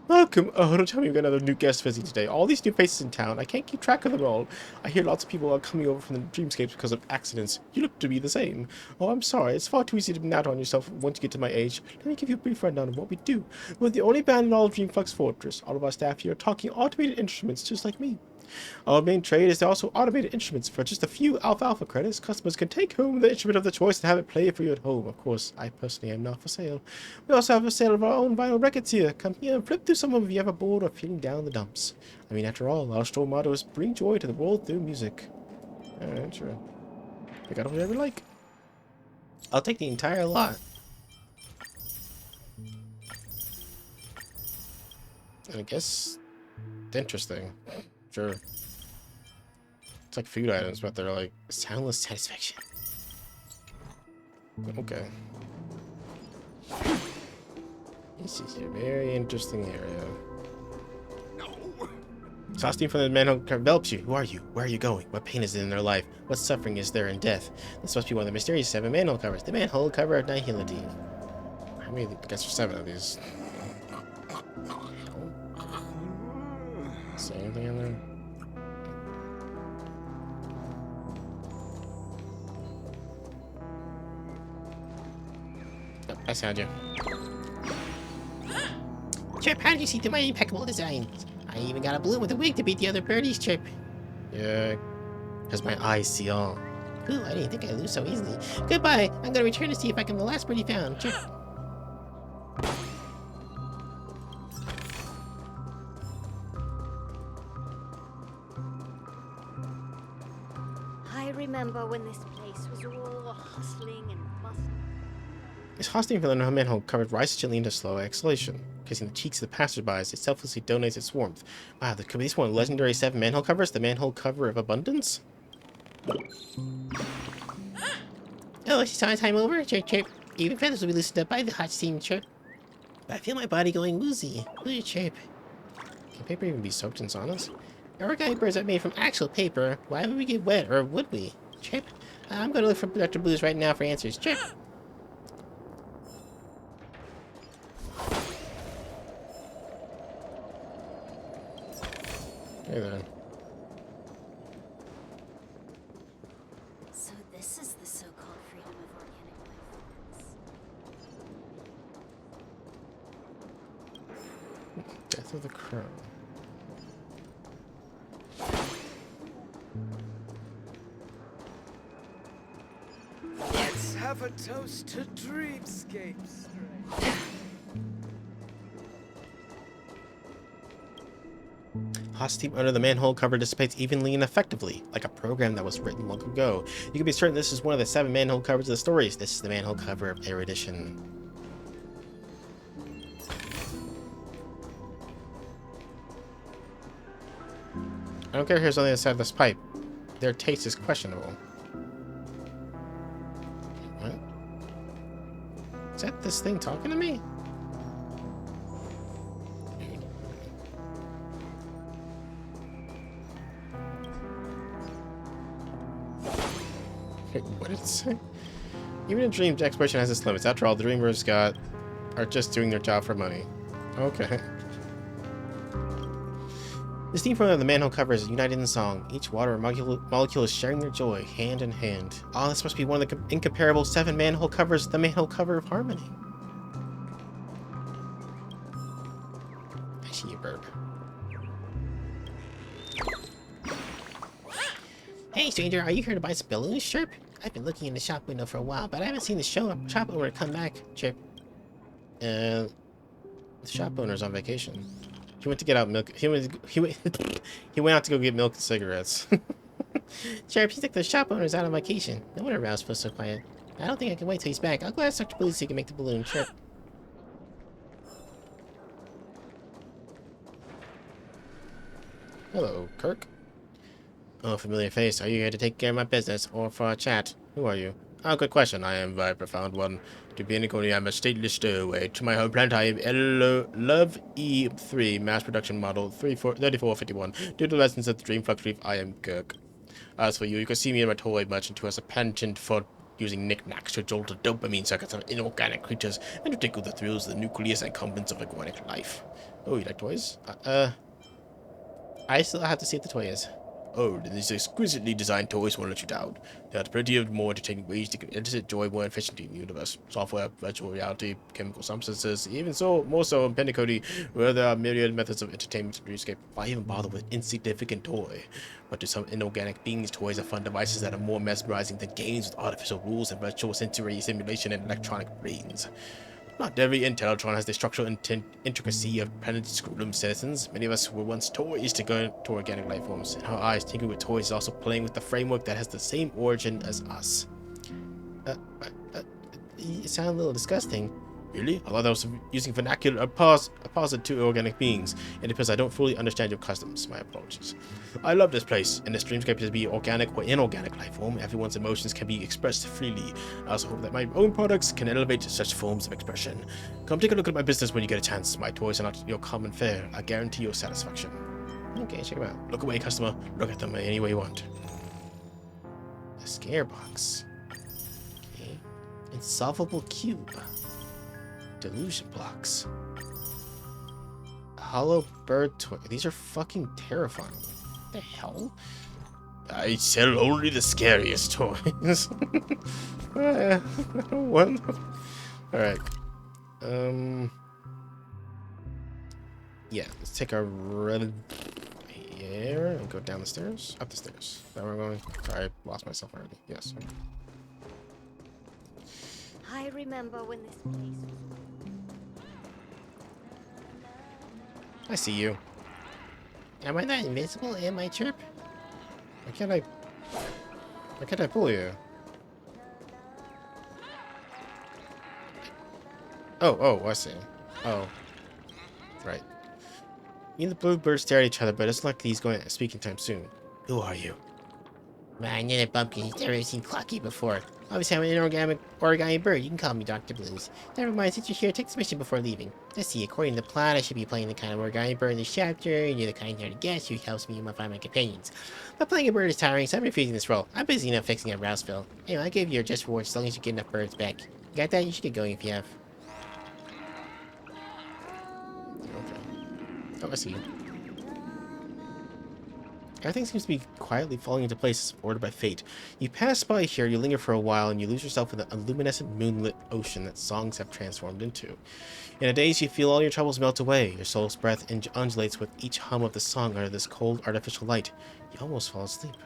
Welcome. Oh, don't tell me we've got another new guest visiting today. All these new faces in town. I can't keep track of them all. I hear lots of people are coming over from the dreamscapes because of accidents. You look to be the same. Oh, I'm sorry. It's far too easy to be out on yourself once you get to my age. Let me give you a brief rundown of what we do. We're the only band in all of Dreamflux Fortress. All of our staff here are talking automated instruments just like me. Our main trade is also automated instruments. For just a few alfalfa credits, customers can take home the instrument of the choice and have it play for you at home. Of course, I personally am not for sale. We also have a sale of our own vinyl records here. Come here and flip through some if you ever bored or feeling down the dumps. I mean, after all, our store motto is bring joy to the world through music. Alright, sure. Pick out whatever you like. I'll take the entire lot. And I guess it's interesting. Sure. It's like food items, but they're like soundless satisfaction. Okay. This is a very interesting area. Costume from the man who envelops you. Who are you? Where are you going? What pain is it in their life? What suffering is there in death? This must be one of the mysterious 7 manhole covers. The manhole cover of Nihility. How many? I guess there's 7 of these. Say anything in there? Oh, I found you. Chirp, how did you see through my impeccable designs? I even got a balloon with a wig to beat the other birdies, Chirp. Yeah, because my eyes see all. Ooh, I didn't think I'd lose so easily. Goodbye. I'm gonna return to see if I can the last birdie found. Chirp. I remember when this place was all hustling and bustling. This hosting for the manhole covered rises gently into slow exhalation, kissing the cheeks of the passersby as it selflessly donates its warmth. Wow, could be this one of the legendary 7 manhole covers, the manhole cover of abundance? Oh, it's time over, Chirp, Chirp. Even feathers will be loosened up by the hot steam, Chirp. But I feel my body going woozy. Ooh, Chirp. Can paper even be soaked in saunas? Origami birds are made from actual paper. Why would we get wet, or would we? Chirp. I'm gonna look for Dr. Blues right now for answers. Chirp. Hey there. the crow. Let's have a toast to dreamscapes. Hot steam under the manhole cover dissipates evenly and effectively, like a program that was written long ago. You can be certain this is one of the 7 manhole covers of the stories. This is the manhole cover of Erudition. I don't care who's on the other side of this pipe. Their taste is questionable. What? Is that this thing talking to me? What did it say? Even in dreams, exploration has its limits. After all, the dreamers are just doing their job for money. Okay. The steam from the manhole cover is united in song. Each water molecule is sharing their joy, hand in hand. Oh, this must be one of the incomparable 7 manhole covers, the manhole cover of harmony. I see you burp. Hey, stranger, are you here to buy some balloons, Chirp? I've been looking in the shop window for a while, but I haven't seen the shop owner come back, Chirp. The shop owner's on vacation. He went to get out milk. He went out to go get milk and cigarettes. Chirp, he's like the shop owner's out on vacation. No wonder around was so quiet. I don't think I can wait till he's back. I'll go ask Dr. Blue so he can make the balloon, Chirp. Hello, Kirk. Oh, familiar face. Are you here to take care of my business or for a chat? Who are you? Oh, good question. I am a very profound one. To Penacony, I am a stateless stowaway. To my home planet, I am Love E3 mass production model 3451. Due to lessons at the Dream Flux Reef, I am Kirk. As for you, you can see me in my toy merchant who has a penchant for using knickknacks to jolt the dopamine circuits of inorganic creatures and to tickle the thrills of the nucleus incumbents of aquatic life. Oh, you like toys? I still have to see what the toy is. Oh, these exquisitely designed toys won't let you down. There are plenty of more entertaining ways to elicit joy more efficiently in the universe. Software, virtual reality, chemical substances, even so, more so in Penacony, where there are myriad methods of entertainment and dreamscape. Why even bother with insignificant toy? But to some inorganic beings, toys are fun devices that are more mesmerizing than games with artificial rules and virtual sensory simulation and electronic brains. Not every Intellitron has the structural intricacy of planet scrotum citizens. Many of us were once toys to go to organic life forms. In our eyes, tinkering with toys is also playing with the framework that has the same origin as us. You sound a little disgusting. Really? I thought I was using vernacular opposite to organic beings, and because I don't fully understand your customs, my apologies. I love this place, and this dreamscape to be organic or inorganic life form. Everyone's emotions can be expressed freely. I also hope that my own products can elevate such forms of expression. Come take a look at my business when you get a chance. My toys are not your common fare. I guarantee your satisfaction. Okay, check them out. Look away, customer. Look at them any way you want. A scare box. Okay. Insolvable cube. Delusion blocks. Hollow bird toy. These are fucking terrifying. What the hell? I sell only the scariest toys. What? Alright. Yeah, let's take our red here and go down the stairs. Up the stairs. Is that where we're going? Sorry, I lost myself already. Yes. I remember when this place was... I see you. Am I not invincible? Am I, Chirp? Why can't I pull you? Oh, I see. Oh. Right. Me and the bluebirds stare at each other, but it's like he's going to speak in time soon. Who are you? Man, you're a bumpkin. You've never seen Clocky before. Obviously, I'm an origami bird. You can call me Dr. Blues. Never mind, since you're here, take this mission before leaving. Let's see, according to the plot, I should be playing the kind of origami bird in this chapter, and you're the kind-hearted guest who helps me find my companions. But playing a bird is tiring, so I'm refusing this role. I'm busy enough fixing up Rouseville. Anyway, I'll give you your just rewards as long as you get enough birds back. You got that? You should get going if you have. Okay. Oh, I see you. Everything seems to be quietly falling into place, ordered by fate. You pass by here, you linger for a while, and you lose yourself in the luminescent moonlit ocean that songs have transformed into. In a daze, you feel all your troubles melt away. Your soul's breath undulates with each hum of the song under this cold, artificial light. You almost fall asleep.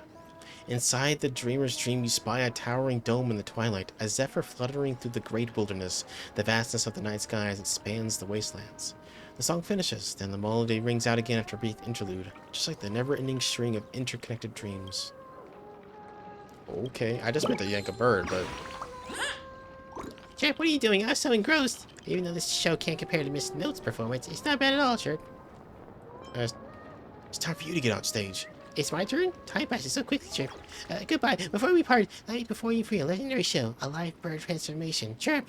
Inside the dreamer's dream, you spy a towering dome in the twilight, a zephyr fluttering through the great wilderness, the vastness of the night sky as it spans the wastelands. The song finishes, then the melody rings out again after a brief interlude, just like the never-ending string of interconnected dreams. Okay, I just meant to yank a bird, but... Chirp, what are you doing? I was so engrossed. Even though this show can't compare to Miss Note's performance, it's not bad at all, Chirp. It's time for you to get on stage. It's my turn? Time passes so quickly, Chirp. Goodbye. Before we part, let me perform you for a legendary show, a live bird transformation. Chirp!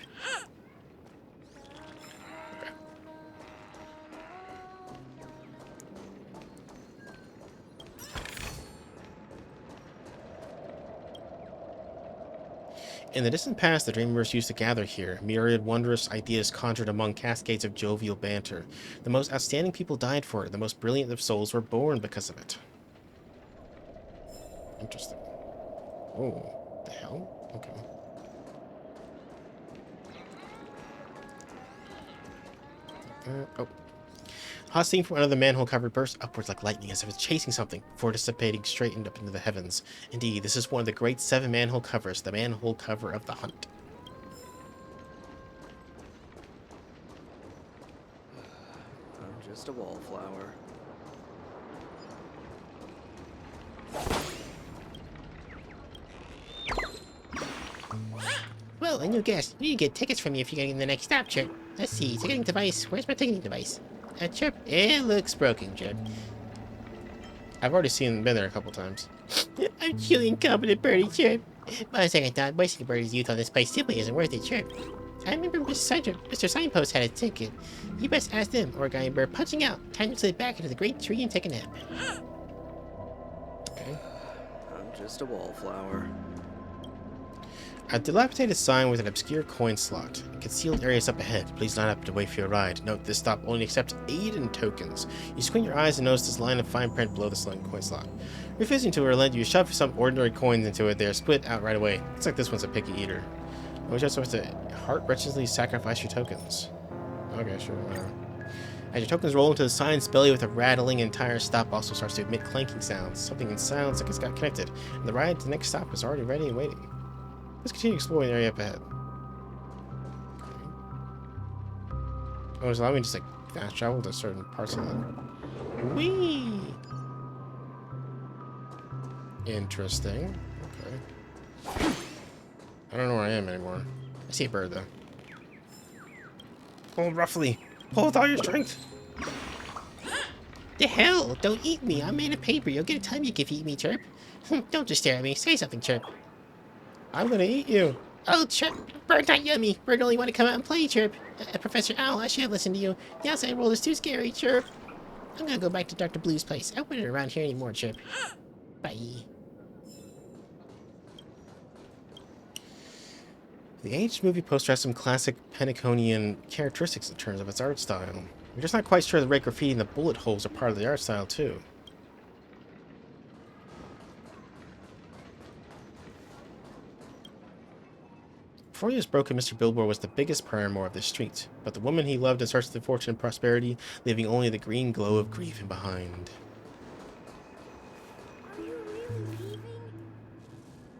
In the distant past, the Dreamers used to gather here, myriad wondrous ideas conjured among cascades of jovial banter. The most outstanding people died for it, the most brilliant of souls were born because of it. Interesting. Oh, the hell? Okay. Oh. Hot steam from another manhole cover bursts upwards like lightning as if it's chasing something, before dissipating straight up into the heavens. Indeed, this is one of the great 7 manhole covers, the manhole cover of the hunt. I'm just a wallflower. Well, a new guest. You need to get tickets from me if you're getting the next stop, Chirp. Let's see, ticketing device. Where's my ticketing device? Chirp. It looks broken, Chirp. I've already been there a couple times. I'm truly incompetent, Birdie, Chirp. By a second thought, wasting Birdie's youth on this place simply isn't worth it, Chirp. I remember Mr. Signpost had a ticket. You best ask them, or a guy in bird punching out. Time to slip back into the great tree and take a nap. Okay. I'm just a wallflower. A dilapidated sign with an obscure coin slot. Concealed areas up ahead. Please line up to wait for your ride. Note, this stop only accepts Aiden tokens. You squint your eyes and notice this line of fine print below the coin slot. Refusing to relent, you shove some ordinary coins into it. They are split out right away. Looks like this one's a picky eater. We're just supposed to heart-wrenchingly sacrifice your tokens. Okay, sure. As your tokens roll into the sign's belly with a rattling, entire stop also starts to emit clanking sounds. Something sounds like it's got connected, and the ride to the next stop is already ready and waiting. Let's continue exploring the area up ahead. Oh, does it allow me to just like fast travel to certain parts of the... Whee! Interesting. Okay. I don't know where I am anymore. I see a bird though. Hold roughly. Pull with all your strength. The hell? Don't eat me. I'm made of paper. You'll get a tummy if you eat me, Chirp. Don't just stare at me. Say something, Chirp. I'm gonna eat you. Oh, Chirp. Bird not yummy. Bird only want to come out and play, Chirp. Professor Owl, I should have listened to you. The outside world is too scary, Chirp. I'm gonna go back to Dr. Blue's place. I wouldn't around here anymore, Chirp. Bye. The aged movie poster has some classic Penaconian characteristics in terms of its art style. We're just not quite sure the red graffiti and the bullet holes are part of the art style, too. Before he was broken, Mr. Billboard was the biggest paramour of this street, but the woman he loved in search of fortune and prosperity, leaving only the green glow of grief behind.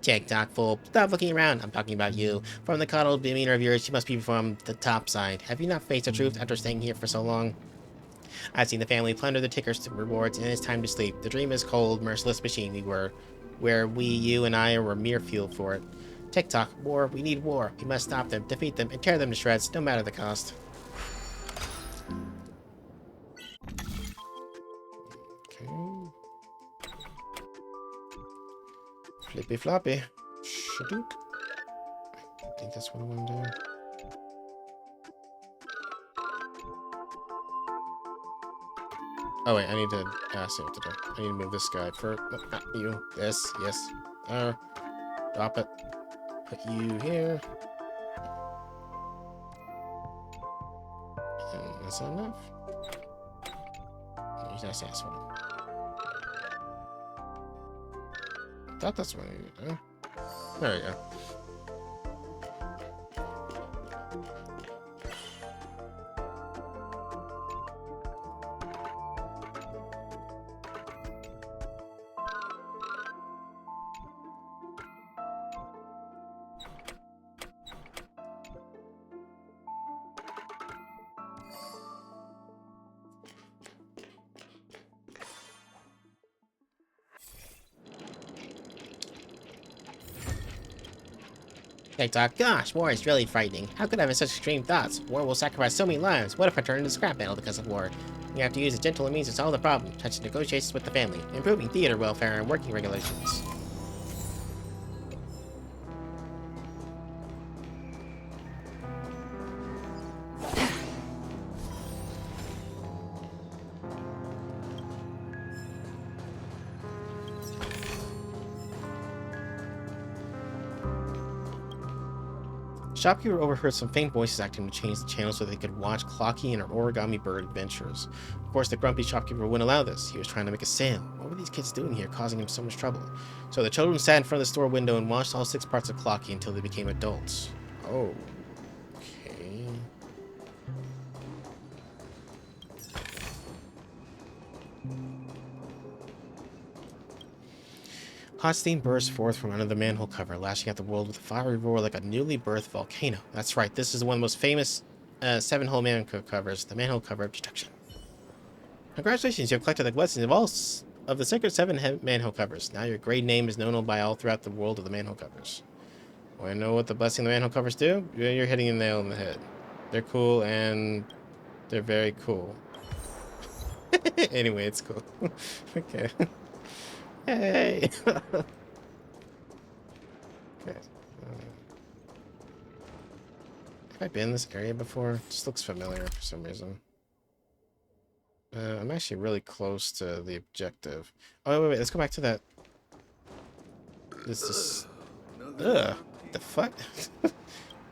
TikTok fool, stop looking around. I'm talking about you. From the cuddled demeanor of yours, you must be from the top side. Have you not faced the truth after staying here for so long? I've seen the family plunder the tickers to rewards, and it's time to sleep. The dream is cold, merciless machine we were, where we, you, and I were mere fuel for it. TikTok, war, we need war. We must stop them, defeat them, and tear them to shreds, no matter the cost. Okay. Flippy floppy. Shadook. I think that's what I want to do. Oh wait, I need to see what to do. I need to move this guy first. No, not you. This, yes. Drop it. Put you here. And is that enough? Use that asshole. thought that's what I needed to do. There we go. TikTok, gosh, war is really frightening. How could I have such extreme thoughts? War will sacrifice so many lives. What if I turn into scrap metal because of war? You have to use a gentler means to solve the problem, such as negotiations with the family, improving theater welfare, and working regulations. Shopkeeper overheard some faint voices acting to change the channel so they could watch Clocky and her origami bird adventures. Of course, the grumpy shopkeeper wouldn't allow this. He was trying to make a sale. What were these kids doing here, causing him so much trouble? So the children sat in front of the store window and watched all 6 parts of Clocky until they became adults. Oh, okay. Hot steam burst forth from under the manhole cover, lashing at the world with a fiery roar like a newly birthed volcano. That's right, this is one of the most famous 7-hole manhole covers, the manhole cover of destruction. Congratulations, you have collected the blessings of all of the sacred 7 manhole covers. Now your great name is known by all throughout the world of the manhole covers. Want to know what the blessing of the manhole covers do? You're hitting a nail on the head. They're cool and they're very cool. Anyway, it's cool. Okay. Hey! Okay. Have I been in this area before? It just looks familiar for some reason. I'm actually really close to the objective. Oh, wait, let's go back to that. This is... Ugh! What the fuck?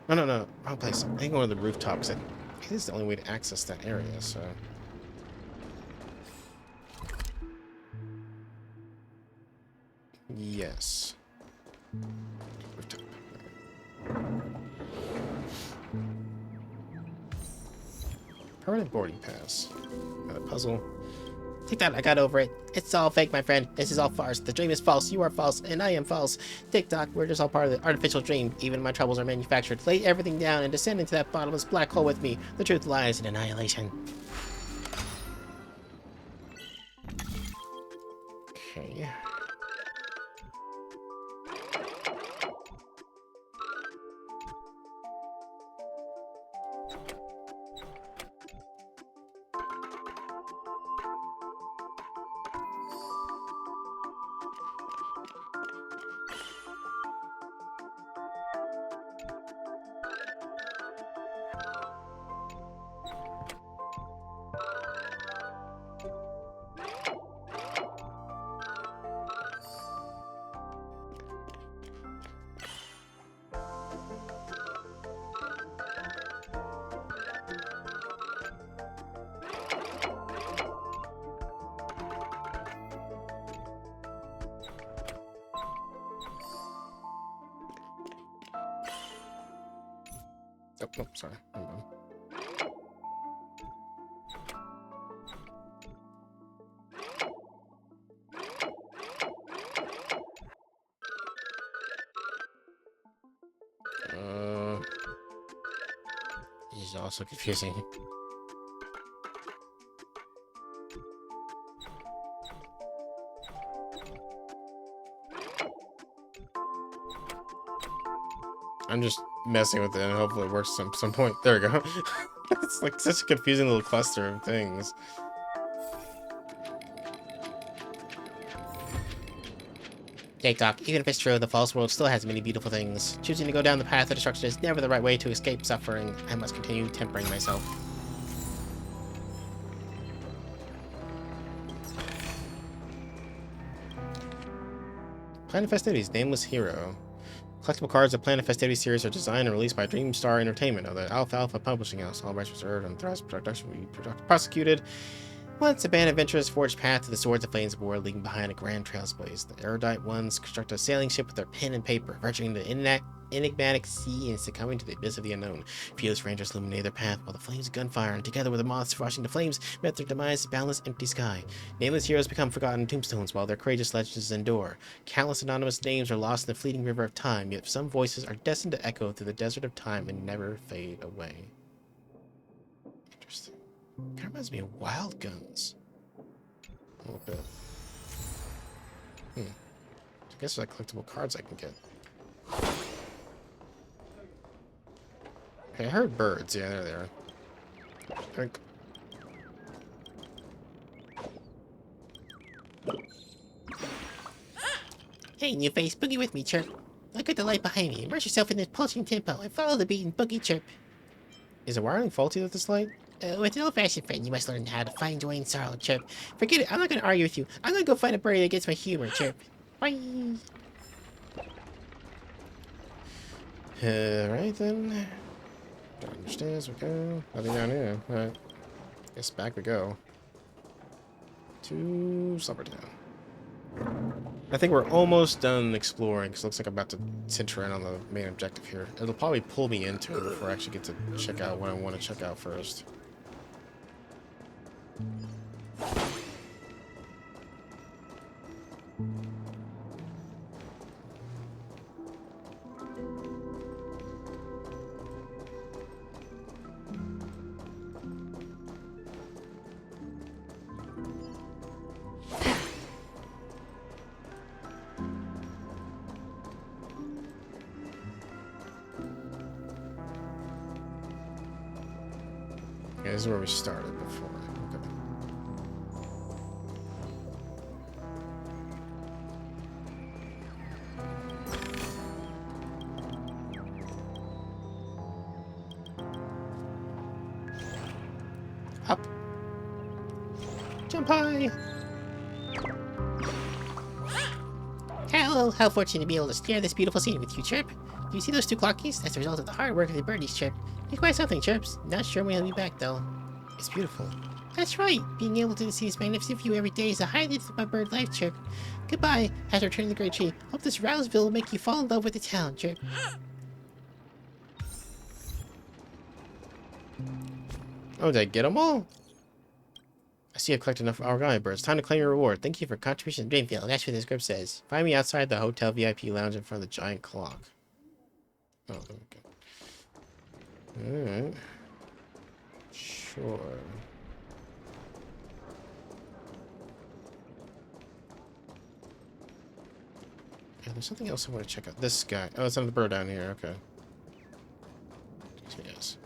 No. Wrong place. I can go to the rooftop, because it is the only way to access that area, so... Yes. Rooftop. Permanent boarding pass. Got a puzzle. Take that, I got over it. It's all fake, my friend. This is all farce. The dream is false, you are false, and I am false. TikTok, we're just all part of the artificial dream. Even my troubles are manufactured. Lay everything down and descend into that bottomless black hole with me. The truth lies in annihilation. Okay. Oh, sorry. Hold on. This is also confusing. I'm just messing with it and hopefully it works some point. There we go. It's like such a confusing little cluster of things. TikTok, even if it's true, the false world still has many beautiful things. Choosing to go down the path of destruction is never the right way to escape suffering. I must continue tempering myself. Planet Festivities, Nameless Hero. Collectible cards of Planet Festivities series are designed and released by Dreamstar Entertainment of the Alpha Publishing House. All rights reserved and thus production will be prosecuted. Once a band of adventurers forged path to the Swords of Flames war, leaving behind a grand trailblaze. The erudite ones construct a sailing ship with their pen and paper, venturing into the enigmatic sea and succumbing to the abyss of the unknown. Fearless rangers illuminate their path while the flames of gunfire, and together with the moths rushing to flames, met their demise in boundless empty sky. Nameless heroes become forgotten tombstones while their courageous legends endure. Countless anonymous names are lost in the fleeting river of time, yet some voices are destined to echo through the desert of time and never fade away. Interesting. Kind of reminds me of Wild Guns. A little bit. I guess there's like collectible cards I can get. Okay, I heard birds. Yeah, there they are. Drink. Hey, new face, boogie with me, Chirp. Look at the light behind me. Immerse yourself in this pulsing tempo and follow the beat and boogie, Chirp. Is the wiring faulty with this light? With an old-fashioned friend, you must learn how to find joy in sorrow, Chirp. Forget it. I'm not going to argue with you. I'm going to go find a birdie that gets my humor, Chirp. Bye. Alright then. Downstairs we go. Nothing down here. Alright. Guess back we go. To Slumbertown. I think we're almost done exploring, because it looks like I'm about to center in on the main objective here. It'll probably pull me into it before I actually get to check out what I want to check out first. Okay, this is where we started before. Okay. Up. Jump high. Hello, how fortunate to be able to share this beautiful scene with you, Chirp. Do you see those two clockies? That's the result of the hard work of the birdies, Chirp. It's quite something, Chirps. Not sure when he'll be back, though. It's beautiful. That's right. Being able to see this magnificent view every day is a highlight of my bird life, Chirp. Goodbye. As I return to the great tree, hope this Rouseville will make you fall in love with the town, Chirp. Oh, did I get them all? I see I've collected enough origami birds. Time to claim your reward. Thank you for contribution to Dreamfield. That's what this script says. Find me outside the hotel VIP lounge in front of the giant clock. Oh, there we go. Alright. Sure. Yeah, there's something else I want to check out. This guy. Oh, it's another bird down here. Okay. Yes.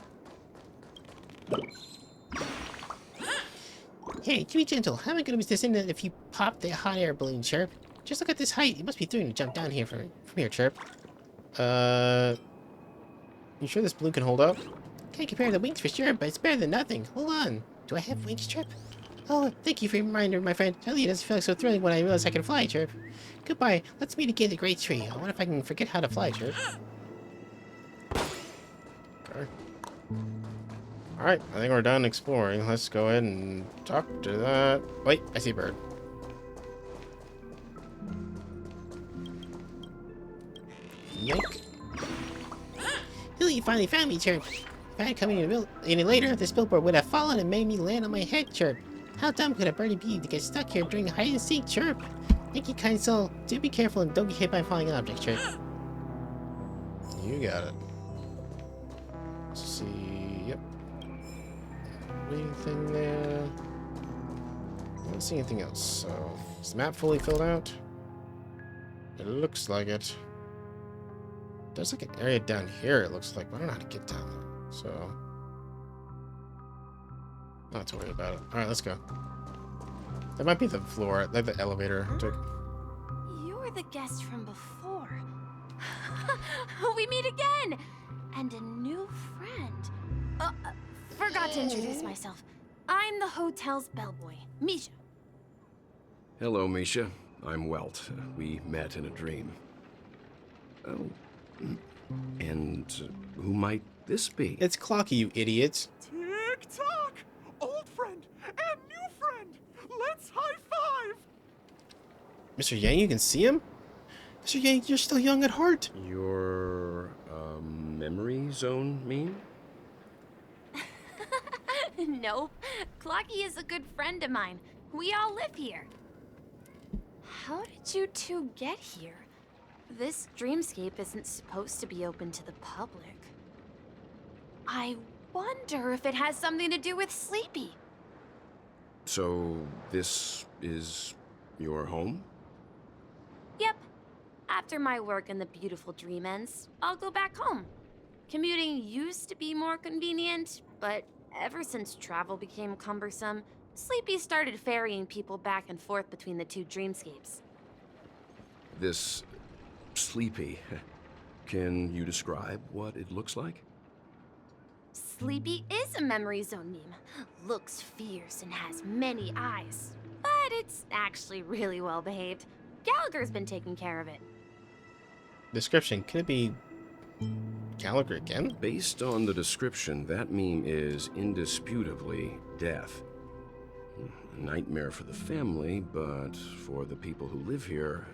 Hey, to be gentle, how am I going to be descendant if you pop the hot air balloon, Chirp? Just look at this height. It must be thrilling to jump down here from here, Chirp. You sure this balloon can hold up? Can't compare the wings for sure, but it's better than nothing. Hold on. Do I have wings, Chirp? Oh, thank you for your reminder, my friend. Suddenly it doesn't feel so thrilling when I realize I can fly, Chirp. Goodbye. Let's meet again at the Great Tree. I wonder if I can forget how to fly, Chirp. Okay. Alright, I think we're done exploring. Let's go ahead and talk to that. Wait, I see a bird. Yoink. Hilly, you finally found me, Chirp. If I had come any later, this billboard would have fallen and made me land on my head, Chirp. How dumb could a birdie be to get stuck here during hide and seek, Chirp? Thank you, kind soul. Do be careful and don't get hit by a falling object, Chirp. You got it. Let's see. Yep. Anything there? I don't see anything else. So, is the map fully filled out? It looks like it. There's like an area down here, it looks like, but I don't know how to get down there. So, not to worry about it. Alright, let's go. That might be the floor, like the elevator. You're the guest from before. We meet again! And a new friend. Forgot to introduce myself. I'm the hotel's bellboy, Misha. Hello, Misha. I'm Welt. We met in a dream. Oh. And who might this be? It's Clocky, you idiots. Tick-tock! Old friend and new friend! Mr. Yang, you can see him? Mr. Yang, you're still young at heart. Your, memory zone, mean? Nope. Clocky is a good friend of mine. We all live here. How did you two get here? This dreamscape isn't supposed to be open to the public. I wonder if it has something to do with Sleepy. So, this is your home? Yep. After my work in the beautiful dream ends, I'll go back home. Commuting used to be more convenient, but ever since travel became cumbersome, Sleepy started ferrying people back and forth between the two dreamscapes. This Sleepy. Can you describe what it looks like? Sleepy is a memory zone meme. Looks fierce and has many eyes. But it's actually really well behaved. Gallagher's been taking care of it. Description. Can it be Gallagher again? Based on the description, that meme is indisputably death. A nightmare for the family, but for the people who live here,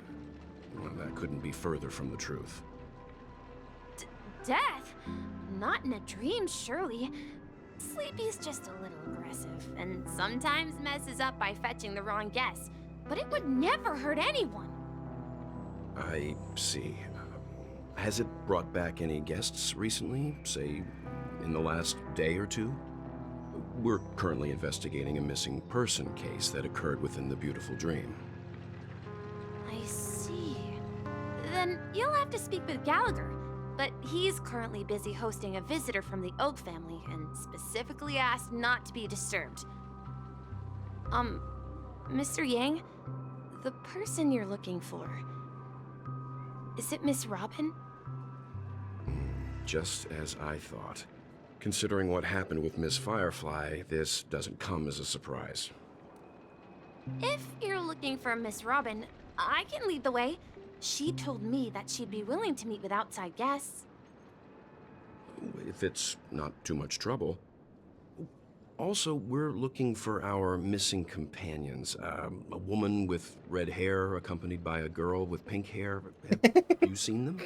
well, that couldn't be further from the truth. Death? Not in a dream, surely. Sleepy's just a little aggressive, and sometimes messes up by fetching the wrong guess. But it would never hurt anyone. I see. Has it brought back any guests recently, say, in the last day or two? We're currently investigating a missing person case that occurred within the beautiful dream. I see. Then you'll have to speak with Gallagher. But he's currently busy hosting a visitor from the Oak family and specifically asked not to be disturbed. Mr. Yang, the person you're looking for, is it Miss Robin? Just as I thought. Considering what happened with Miss Firefly, this doesn't come as a surprise. If you're looking for Miss Robin, I can lead the way. She told me that she'd be willing to meet with outside guests. If it's not too much trouble. Also, we're looking for our missing companions. A woman with red hair accompanied by a girl with pink hair. Have you seen them?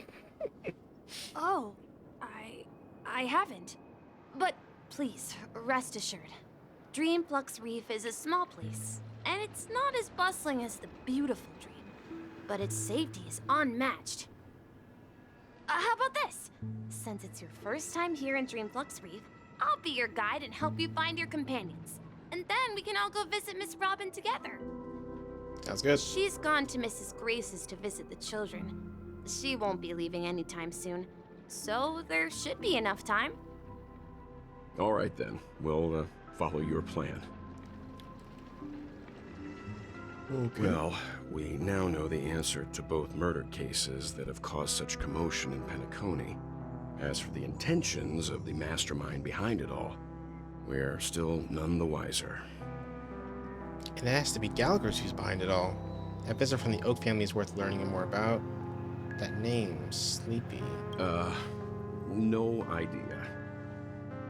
Oh, I haven't. But please, rest assured. Dreamflux Reef is a small place, and it's not as bustling as the beautiful dream. But its safety is unmatched. How about this? Since it's your first time here in Dreamflux Reef, I'll be your guide and help you find your companions. And then we can all go visit Miss Robin together. Sounds good. She's gone to Mrs. Grace's to visit the children. She won't be leaving anytime soon, so there should be enough time. All right then, we'll follow your plan. Okay. Well, we now know the answer to both murder cases that have caused such commotion in Penacony. As for the intentions of the mastermind behind it all, we're still none the wiser. And it has to be Gallagher's who's behind it all. That visitor from the Oak family is worth learning more about. That name, Sleepy. No idea.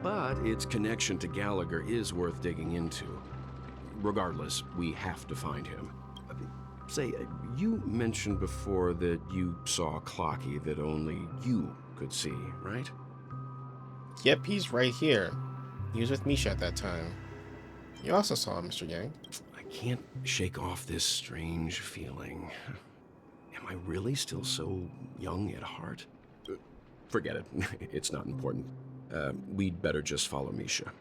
But its connection to Gallagher is worth digging into. Regardless, we have to find him. Say, you mentioned before that you saw Clocky that only you could see, right? Yep, he's right here. He was with Misha at that time. You also saw him, Mr. Yang. I can't shake off this strange feeling. Am I really still so young at heart? Forget it. It's not important. We'd better just follow Misha.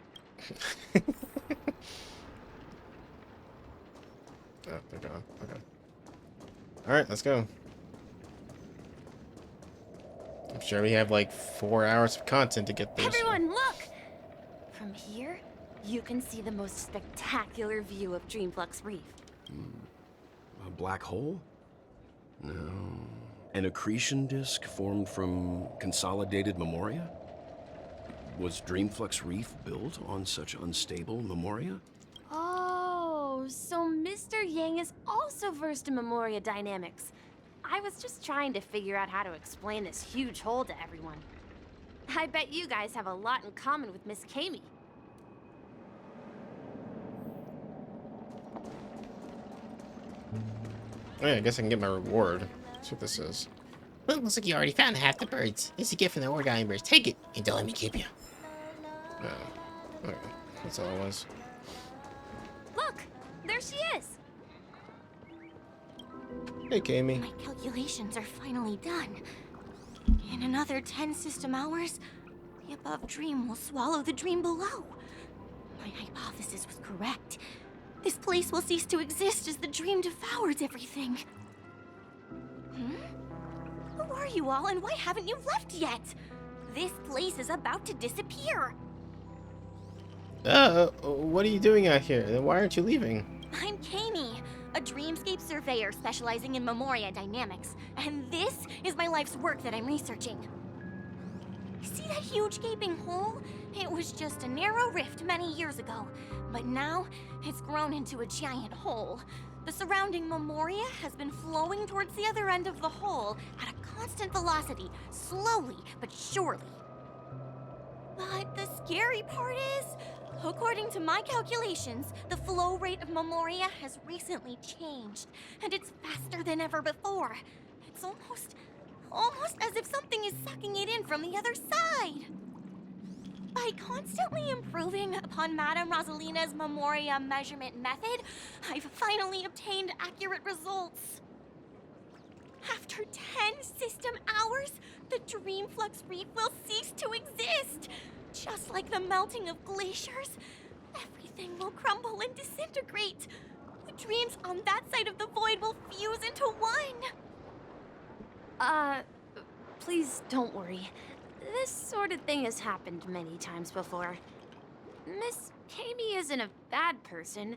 Oh, they're gone. Okay. Alright, let's go. I'm sure we have like 4 hours of content to get through. Everyone, look! From here, you can see the most spectacular view of Dreamflux Reef. A black hole? No. An accretion disk formed from consolidated memoria? Was Dreamflux Reef built on such unstable memoria? Oh, so Mr. Yang is also versed in memoria dynamics. I was just trying to figure out how to explain this huge hole to everyone. I bet you guys have a lot in common with Miss Kami. Oh, yeah, I guess I can get my reward. That's what this is. Well, looks like you already found half the birds. It's a gift from the Orgine birds. Take it, and don't let me keep you. Oh. Okay. That's all it was. Look! There she is! Hey, Kami. My calculations are finally done. In another 10 system hours, the above dream will swallow the dream below. My hypothesis was correct. This place will cease to exist as the dream devours everything. Who are you all, and why haven't you left yet? This place is about to disappear. What are you doing out here? Then why aren't you leaving? I'm Kami, a dreamscape surveyor specializing in Memoria dynamics, and this is my life's work that I'm researching. See that huge gaping hole? It was just a narrow rift many years ago, but now it's grown into a giant hole. The surrounding Memoria has been flowing towards the other end of the hole at a constant velocity, slowly but surely. But the scary part is, according to my calculations, the flow rate of Memoria has recently changed, and it's faster than ever before. It's almost as if something is sucking it in from the other side. By constantly improving upon Madame Rosalina's Memoria measurement method, I've finally obtained accurate results. After 10 system hours, the Dream Flux Reef will cease to exist. Just like the melting of glaciers, everything will crumble and disintegrate. The dreams on that side of the void will fuse into one. Please don't worry. This sort of thing has happened many times before. Miss Kami isn't a bad person.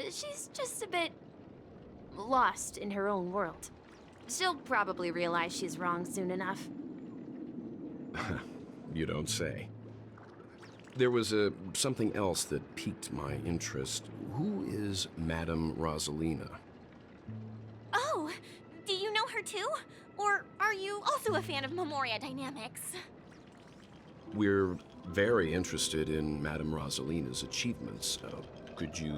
She's just a bit lost in her own world. She'll probably realize she's wrong soon enough. You don't say. There was something else that piqued my interest. Who is Madame Rosalina? Oh, do you know her too? Or are you also a fan of Memoria dynamics? We're very interested in Madame Rosalina's achievements. Could you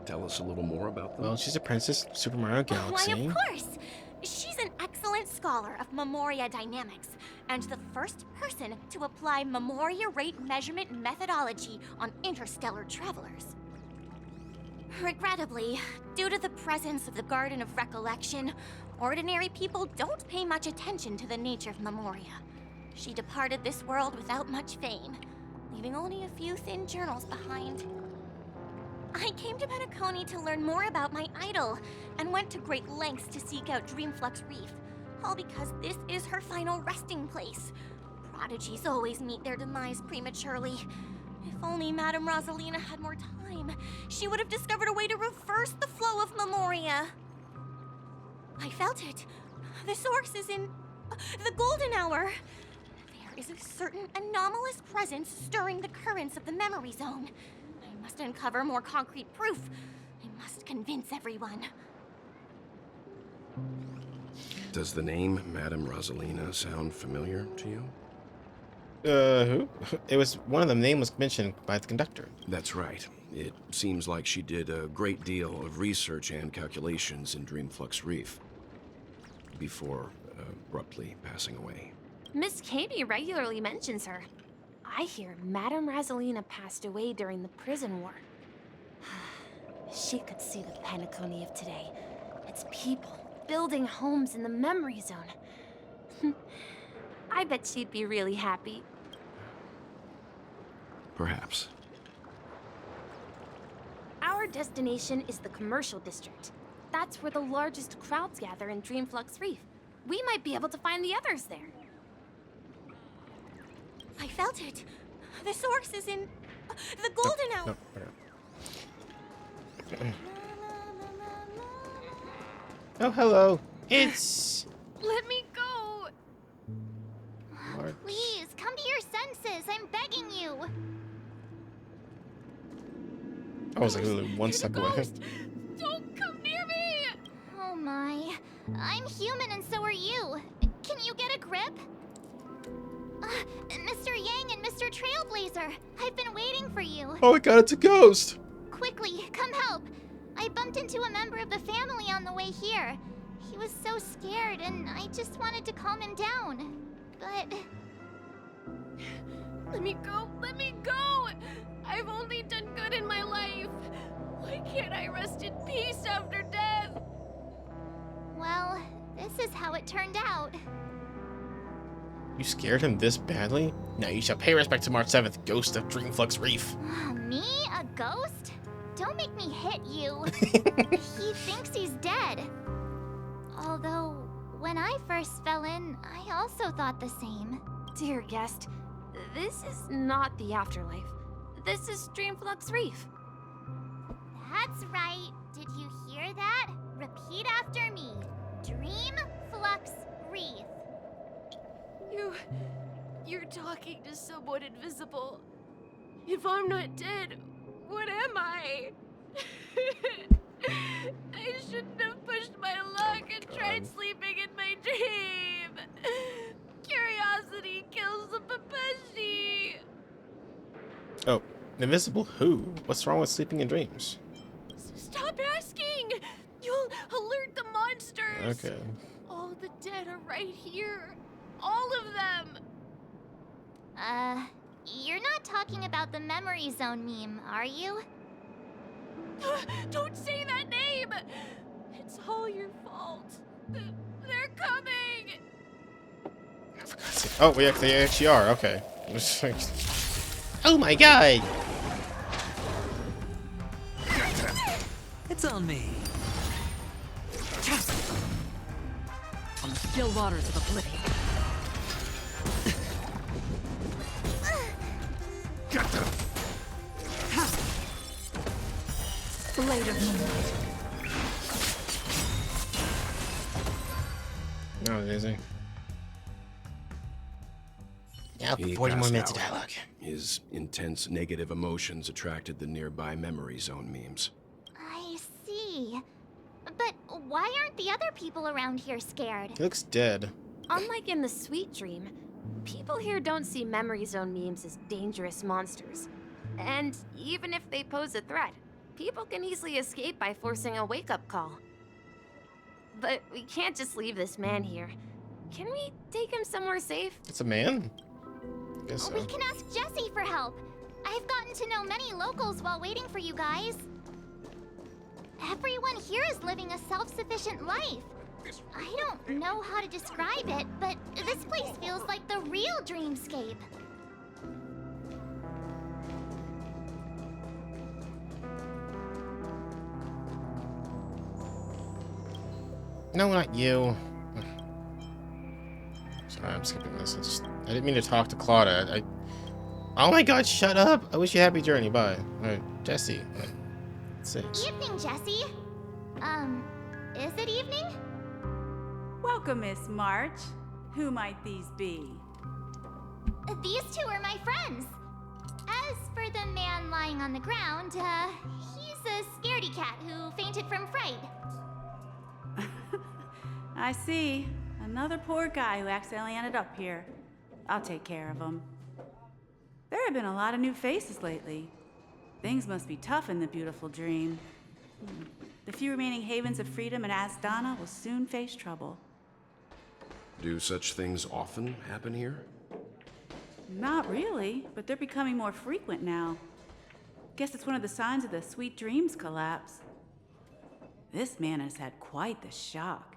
tell us a little more about them? Well, she's a princess, Super Mario Galaxy. Why, of course! She's an excellent scholar of Memoria dynamics, and the first person to apply Memoria rate measurement methodology on interstellar travelers. Regrettably, due to the presence of the Garden of Recollection, ordinary people don't pay much attention to the nature of Memoria. She departed this world without much fame, leaving only a few thin journals behind. I came to Penacony to learn more about my idol, and went to great lengths to seek out Dreamflux Reef, all because this is her final resting place. Prodigies always meet their demise prematurely. If only Madame Rosalina had more time, she would have discovered a way to reverse the flow of Memoria. I felt it. The source is in the golden hour. There is a certain anomalous presence stirring the currents of the memory zone. I must uncover more concrete proof. I must convince everyone. Does the name Madame Rosalina sound familiar to you? Who? It was one of the names was mentioned by the conductor. That's right. It seems like she did a great deal of research and calculations in Dreamflux Reef before abruptly passing away. Miss Kami regularly mentions her. I hear Madame Rosalina passed away during the prison war. She could see the Penacony of today. Its people building homes in the memory zone. I bet she'd be really happy. Perhaps. Our destination is the commercial district. That's where the largest crowds gather in Dreamflux Reef. We might be able to find the others there. I felt it. The source is in the golden hour. Oh, hello. It's... Let me go. March. Please, come to your senses. I'm begging you. I was like literally one step away. Don't come near me! Oh my. I'm human and so are you. Can you get a grip? Mr. Yang and Mr. Trailblazer, I've been waiting for you. Oh my god, it's a ghost! Quickly, come help. I bumped into a member of the family on the way here. was so scared and I just wanted to calm him down. But... Let me go! Let me go! I've only done good in my life. Why can't I rest in peace after death? Well, this is how it turned out. You scared him this badly? Now you shall pay respect to March 7th, Ghost of Dreamflux Reef. Me? A ghost? Don't make me hit you. He thinks he's dead. Although, when I first fell in, I also thought the same. Dear guest, this is not the afterlife. This is Dreamflux Reef. That's right. Did you hear that? Repeat after me. Dreamflux Reef. You're talking to someone invisible. If I'm not dead, what am I? I shouldn't have pushed my luck and tried sleeping in my dream. Curiosity kills the Papeshi. Oh, invisible who? What's wrong with sleeping in dreams? Stop asking! You'll alert the monsters! Okay. All the dead are right here. All of them! You're not talking about the memory zone meme, are you? Don't say that name! It's all your fault. They're coming! Oh, they actually are. Okay. Oh my god! It's on me. On the still waters of oblivion. Blade of moonlight. No, it isn't. Now, for 40 more minutes of out. dialogue. His intense negative emotions attracted the nearby memory zone memes. I see. But why aren't the other people around here scared? He looks dead. Unlike in the Sweet Dream, people here don't see memory zone memes as dangerous monsters. And even if they pose a threat, people can easily escape by forcing a wake-up call. But we can't just leave this man here. Can we take him somewhere safe? It's a man? I guess so. We can ask Jesse for help. I've gotten to know many locals while waiting for you guys. Everyone here is living a self-sufficient life. I don't know how to describe it, but this place feels like the real dreamscape. No, not you. Sorry, I'm skipping this. I didn't mean to talk to Claudia. Oh my god, shut up! I wish you a happy journey. Bye. Alright, Jesse. Let's see. Evening, Jesse. Is it evening? Welcome, Miss March. Who might these be? These two are my friends. As for the man lying on the ground, he's a scaredy cat who fainted from fright. I see. Another poor guy who accidentally ended up here. I'll take care of him. There have been a lot of new faces lately. Things must be tough in the beautiful dream. The few remaining havens of freedom in Asdana will soon face trouble. Do such things often happen here? Not really, but they're becoming more frequent now. Guess it's one of the signs of the Sweet Dreams collapse. This man has had quite the shock.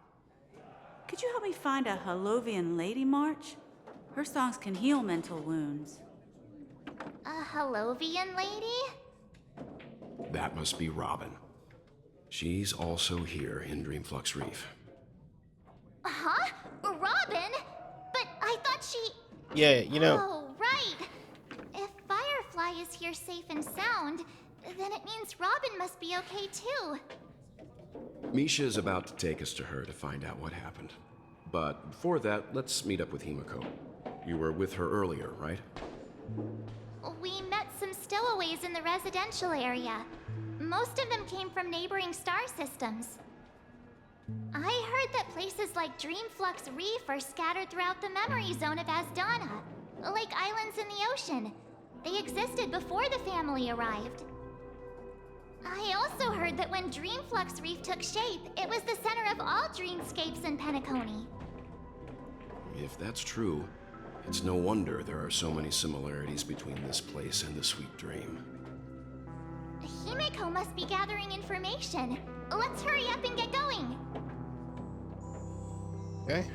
Could you help me find a Halovian lady, March? Her songs can heal mental wounds. A Halovian lady? That must be Robin. She's also here in Dreamflux Reef. Huh? Robin? But I thought she... Yeah, you know... Oh, right. If Firefly is here safe and sound, then it means Robin must be okay too. Misha's about to take us to her to find out what happened. But before that, let's meet up with Himiko. You were with her earlier, right? We met some stowaways in the residential area. Most of them came from neighboring star systems. I heard that places like Dreamflux Reef are scattered throughout the memory zone of Asdana, like islands in the ocean. They existed before the family arrived. I also heard that when Dreamflux Reef took shape, it was the center of all dreamscapes in Penacony. If that's true, it's no wonder there are so many similarities between this place and the Sweet Dream. Himeko must be gathering information. Let's hurry up and get going. Okay.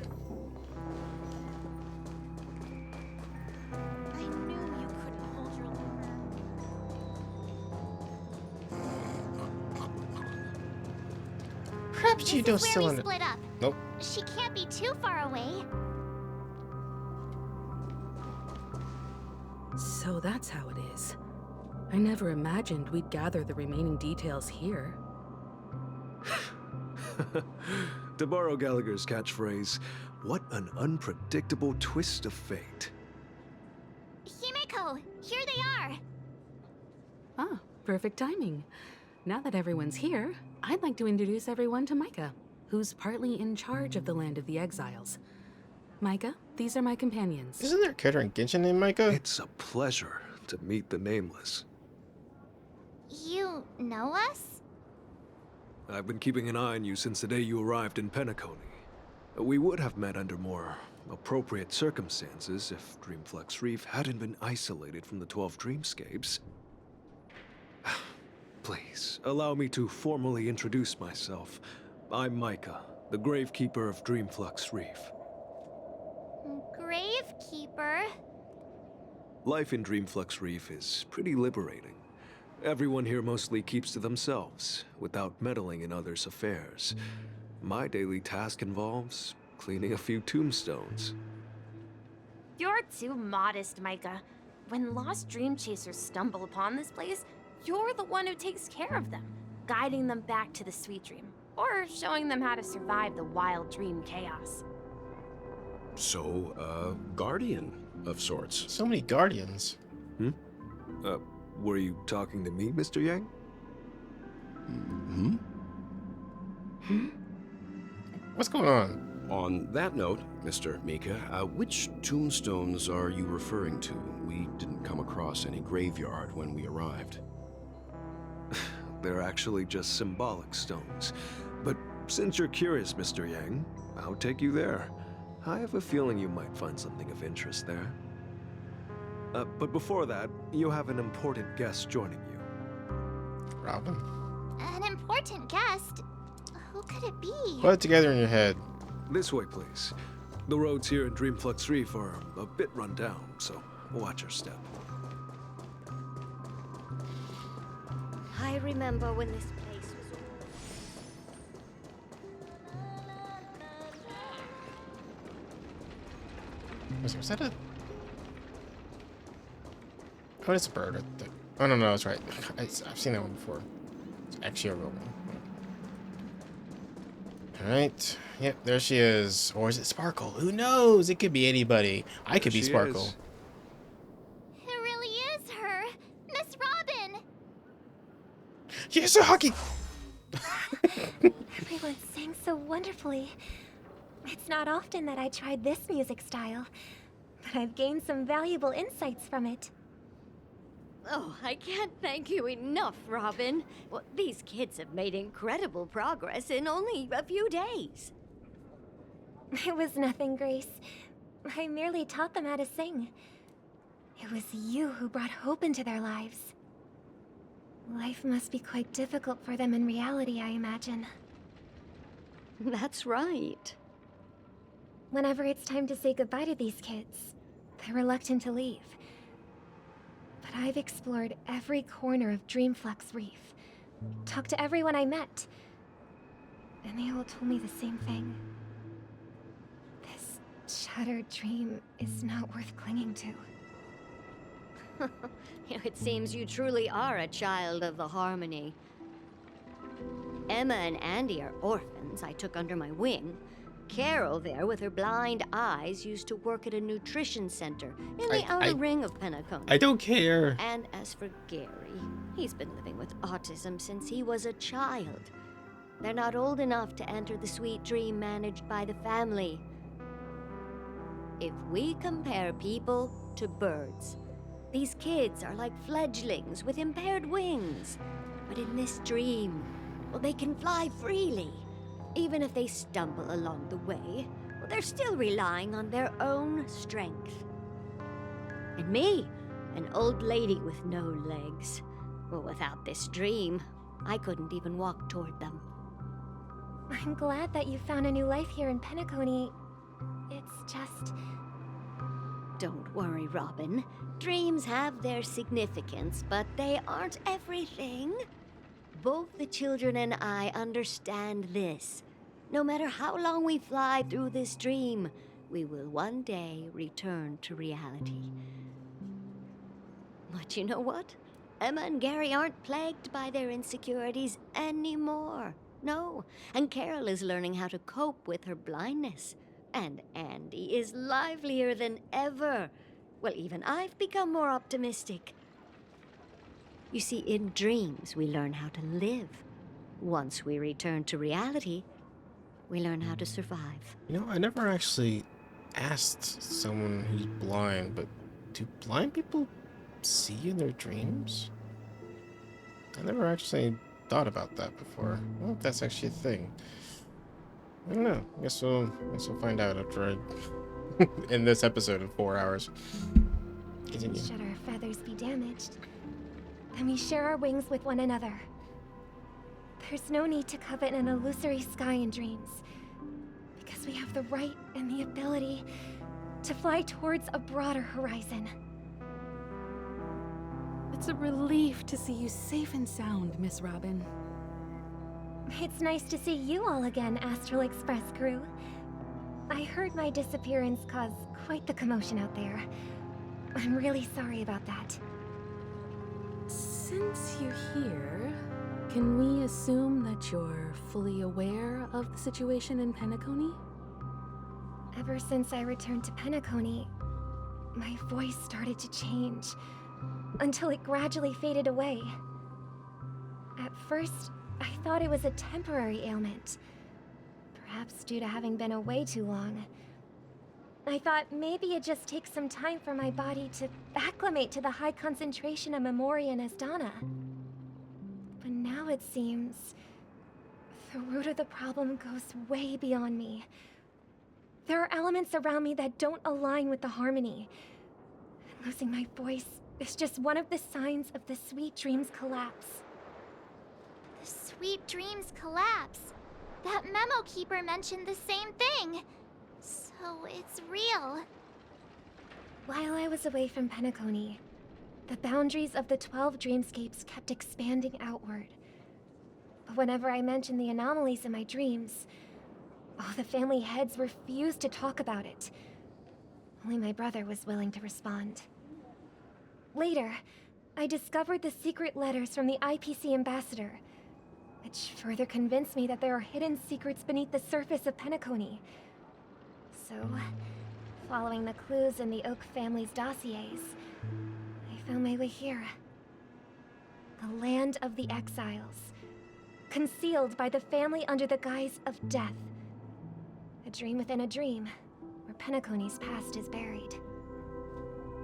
I knew you couldn't hold your liquor. Perhaps you don't This is still where we under. split up. Nope. She can't be too far away. So that's how it is. I never imagined we'd gather the remaining details here. To borrow Gallagher's catchphrase, what an unpredictable twist of fate. Himeko, here they are. Ah, perfect timing. Now that everyone's here, I'd like to introduce everyone to Micah, who's partly in charge of the Land of the Exiles. Micah, these are my companions. Isn't there a character in Genshin named Micah? It's a pleasure to meet the Nameless. You know us? I've been keeping an eye on you since the day you arrived in Penacony. We would have met under more appropriate circumstances if Dreamflux Reef hadn't been isolated from the 12 dreamscapes. Please, allow me to formally introduce myself. I'm Micah, the Gravekeeper of Dreamflux Reef. Gravekeeper? Life in Dreamflux Reef is pretty liberating. Everyone here mostly keeps to themselves, without meddling in others' affairs. My daily task involves cleaning a few tombstones. You're too modest, Micah. When lost dream chasers stumble upon this place, you're the one who takes care of them, guiding them back to the Sweet Dream, or showing them how to survive the wild dream chaos. So, guardian of sorts. So many guardians. Were you talking to me, Mr. Yang? What's going on? On that note, Mr. Mika, which tombstones are you referring to? We didn't come across any graveyard when we arrived. They're actually just symbolic stones. But since you're curious, Mr. Yang, I'll take you there. I have a feeling you might find something of interest there. But before that, you have an important guest joining you. Robin? An important guest? Who could it be? Put it together in your head. This way, please. The roads here in Dreamflux Reef are a bit run down, so watch your step. I remember when this place was Was that a... Oh, it's a bird. Oh, no, that's right. I've seen that one before. It's actually a real one. Alright. Yep, there she is. Or is it Sparkle? Who knows? It could be anybody. I could be Sparkle. It really is her. Miss Robin! Yes, a hockey! Everyone sang so wonderfully. It's not often that I tried this music style, but I've gained some valuable insights from it. Oh, I can't thank you enough, Robin. Well, these kids have made incredible progress in only a few days. It was nothing, Grace. I merely taught them how to sing. It was you who brought hope into their lives. Life must be quite difficult for them in reality, I imagine. That's right. Whenever it's time to say goodbye to these kids, they're reluctant to leave. But I've explored every corner of Dreamflux Reef, talked to everyone I met, and they all told me the same thing. This shattered dream is not worth clinging to. It seems you truly are a child of the Harmony. Emma and Andy are orphans I took under my wing. Carol there, with her blind eyes, used to work at a nutrition center in the outer ring of Penacony. I don't care. And as for Gary, he's been living with autism since he was a child. They're not old enough to enter the Sweet Dream managed by the family. If we compare people to birds, these kids are like fledglings with impaired wings. But in this dream, well, they can fly freely. Even if they stumble along the way, well, they're still relying on their own strength. And me, an old lady with no legs. Well, without this dream, I couldn't even walk toward them. I'm glad that you found a new life here in Penacony. It's just... Don't worry, Robin. Dreams have their significance, but they aren't everything. Both the children and I understand this. No matter how long we fly through this dream, we will one day return to reality. But you know what? Emma and Gary aren't plagued by their insecurities anymore. No, and Carol is learning how to cope with her blindness. And Andy is livelier than ever. Well, even I've become more optimistic. You see, in dreams, we learn how to live. Once we return to reality, we learn how to survive. You know, I never actually asked someone who's blind, but do blind people see in their dreams? I never actually thought about that before. I wonder if that's actually a thing. I don't know. I guess we'll find out after I in this episode of 4 hours. Continue. Should our feathers be damaged, then we share our wings with one another. There's no need to covet an illusory sky in dreams, because we have the right and the ability to fly towards a broader horizon. It's a relief to see you safe and sound, Miss Robin. It's nice to see you all again, Astral Express crew. I heard my disappearance caused quite the commotion out there. I'm really sorry about that. Since you're here, can we assume that you're fully aware of the situation in Penacony? Ever since I returned to Penacony, my voice started to change, until it gradually faded away. At first, I thought it was a temporary ailment, perhaps due to having been away too long. I thought maybe it just takes some time for my body to acclimate to the high concentration of Memoria and Asdana. But now it seems the root of the problem goes way beyond me. There are elements around me that don't align with the harmony. And losing my voice is just one of the signs of the Sweet Dreams collapse. The Sweet Dreams collapse. That memo keeper mentioned the same thing. So it's real. While I was away from Penacony, the boundaries of the 12 dreamscapes kept expanding outward. But whenever I mentioned the anomalies in my dreams, the family heads refused to talk about it. Only my brother was willing to respond. Later, I discovered the secret letters from the IPC ambassador, which further convinced me that there are hidden secrets beneath the surface of Penacony. So, following the clues in the Oak family's dossiers, I found my way here. The land of the exiles, concealed by the family under the guise of death. A dream within a dream, where Penacony's past is buried.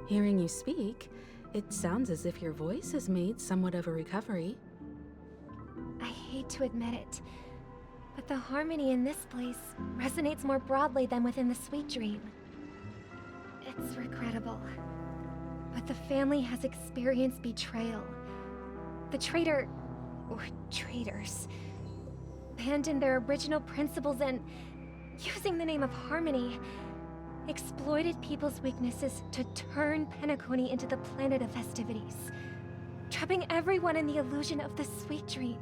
Hearing you speak, it sounds as if your voice has made somewhat of a recovery. I hate to admit it, but the harmony in this place resonates more broadly than within the Sweet Dream. It's regrettable, but the family has experienced betrayal. The traitor, or traitors, abandoned their original principles and, using the name of harmony, exploited people's weaknesses to turn Penacony into the planet of festivities, trapping everyone in the illusion of the Sweet Dream.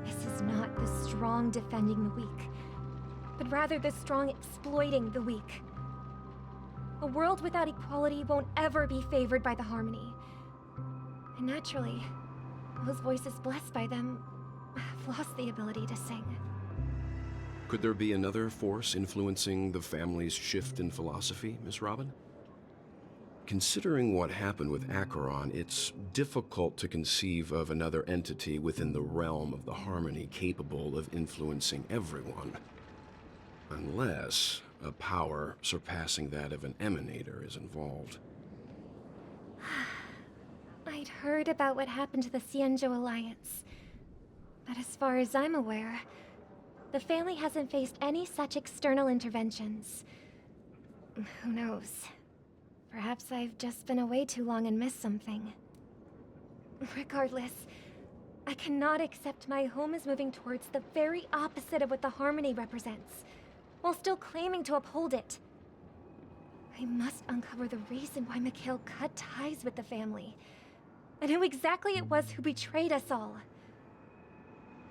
This is not the strong defending the weak, but rather the strong exploiting the weak. A world without equality won't ever be favored by the harmony. And naturally, those voices blessed by them have lost the ability to sing. Could there be another force influencing the family's shift in philosophy, Miss Robin? Considering what happened with Acheron, it's difficult to conceive of another entity within the realm of the harmony capable of influencing everyone. Unless a power surpassing that of an emanator is involved. I I'd heard about what happened to the Cienjo Alliance. But as far as I'm aware, the family hasn't faced any such external interventions. Who knows? Perhaps I've just been away too long and missed something. Regardless, I cannot accept my home is moving towards the very opposite of what the Harmony represents, while still claiming to uphold it. I must uncover the reason why Mikhail cut ties with the family, and who exactly it was who betrayed us all.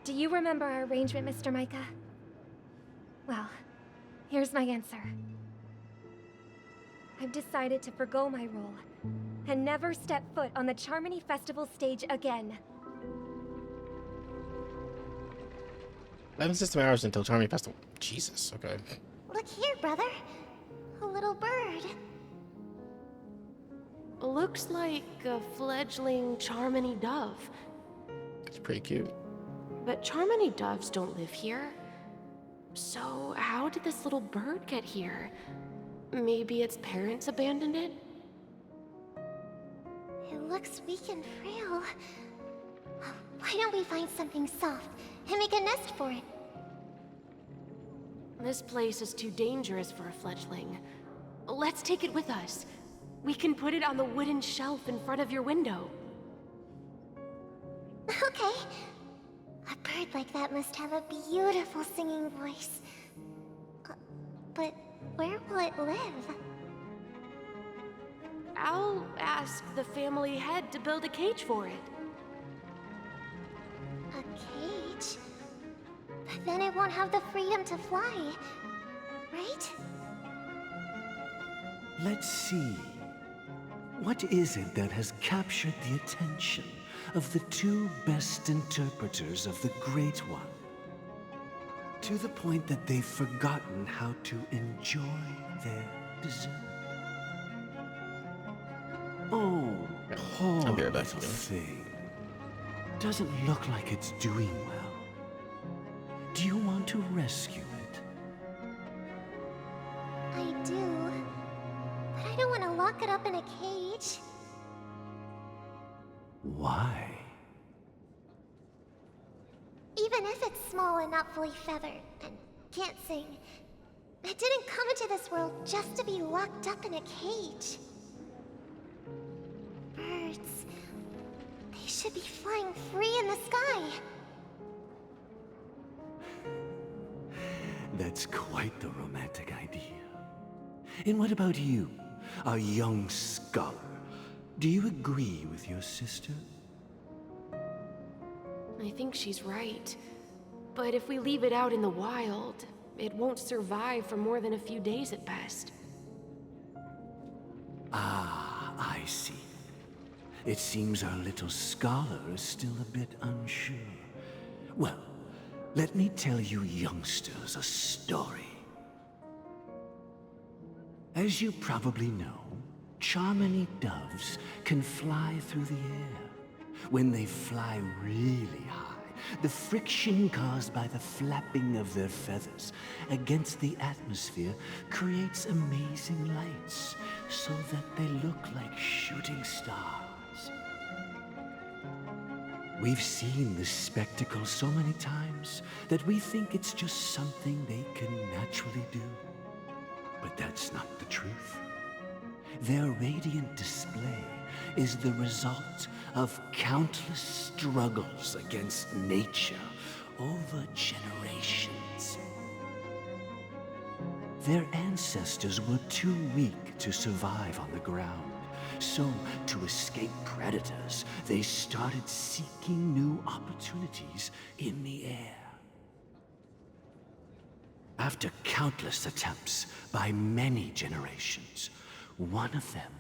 Do you remember our arrangement, Mr. Micah? Well, here's my answer. I've decided to forgo my role, and never step foot on the Charmony Festival stage again. 11 system hours until Charming Festival. Jesus, okay. Look here, brother. A little bird. Looks like a fledgling Charmony dove. It's pretty cute. But Charmony doves don't live here. So how did this little bird get here? Maybe its parents abandoned it? It looks weak and frail. Why don't we find something soft and make a nest for it? This place is too dangerous for a fledgling. Let's take it with us. We can put it on the wooden shelf in front of your window. Okay. A bird like that must have a beautiful singing voice. But where will it live? I'll ask the family head to build a cage for it. A cage? But then it won't have the freedom to fly, right? Let's see. What is it that has captured the attention of the two best interpreters of the Great One? To the point that they've forgotten how to enjoy their dessert. Oh, poor little thing. Doesn't look like it's doing well. Do you want to rescue it? I do. But I don't want to lock it up in a cage. Why? Even if it's small and not fully feathered, and can't sing, it didn't come into this world just to be locked up in a cage. Birds, they should be flying free in the sky. That's quite the romantic idea. And what about you, a young scholar? Do you agree with your sister? I think she's right. But if we leave it out in the wild, it won't survive for more than a few days at best. Ah, I see. It seems our little scholar is still a bit unsure. Well, let me tell you youngsters a story. As you probably know, Charmony doves can fly through the air. When they fly really high, the friction caused by the flapping of their feathers against the atmosphere creates amazing lights, so that they look like shooting stars. We've seen this spectacle so many times that we think it's just something they can naturally do. But that's not the truth. Their radiant display is the result of countless struggles against nature over generations. Their ancestors were too weak to survive on the ground, so to escape predators, they started seeking new opportunities in the air. After countless attempts by many generations, one of them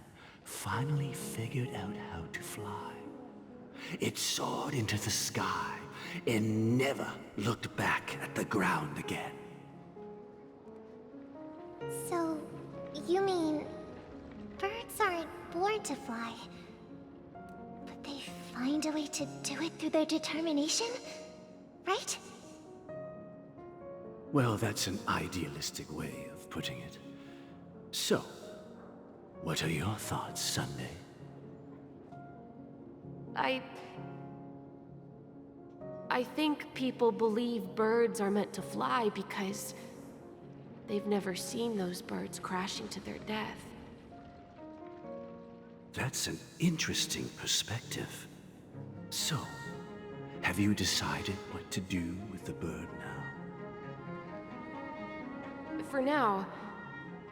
finally figured out how to fly. It soared into the sky and never looked back at the ground again. So, you mean birds aren't born to fly, but they find a way to do it through their determination, right? Well, that's an idealistic way of putting it. So, what are your thoughts, Sunday? I think people believe birds are meant to fly because they've never seen those birds crashing to their death. That's an interesting perspective. So, have you decided what to do with the bird now? For now,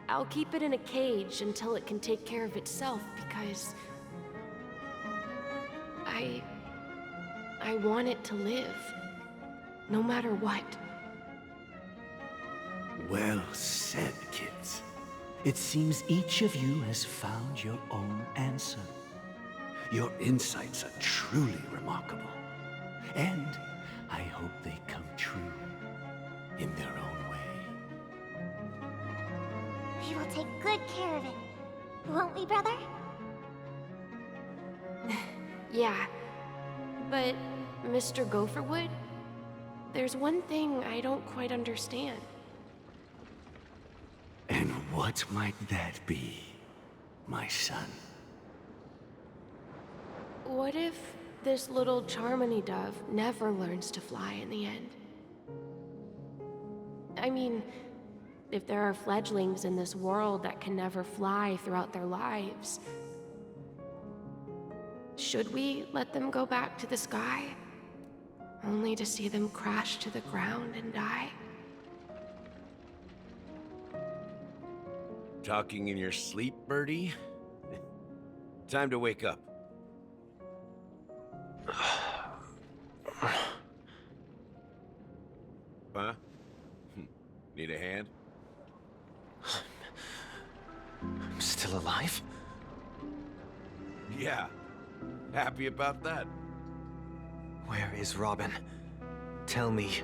I'll keep it in a cage until it can take care of itself because I want it to live, no matter what. Well said, kids. It seems each of you has found your own answer. Your insights are truly remarkable. And I hope they come true in their own way. We will take good care of it. Won't we, brother? Yeah, but Mr. Gopherwood, there's one thing I don't quite understand. And what might that be, my son? What if this little Charmony dove never learns to fly in the end? I mean, if there are fledglings in this world that can never fly throughout their lives, should we let them go back to the sky, only to see them crash to the ground and die? Talking in your sleep, Birdie? Time to wake up. Huh? Need a hand? I'm still alive? Yeah. Happy about that? Where is Robin? Tell me.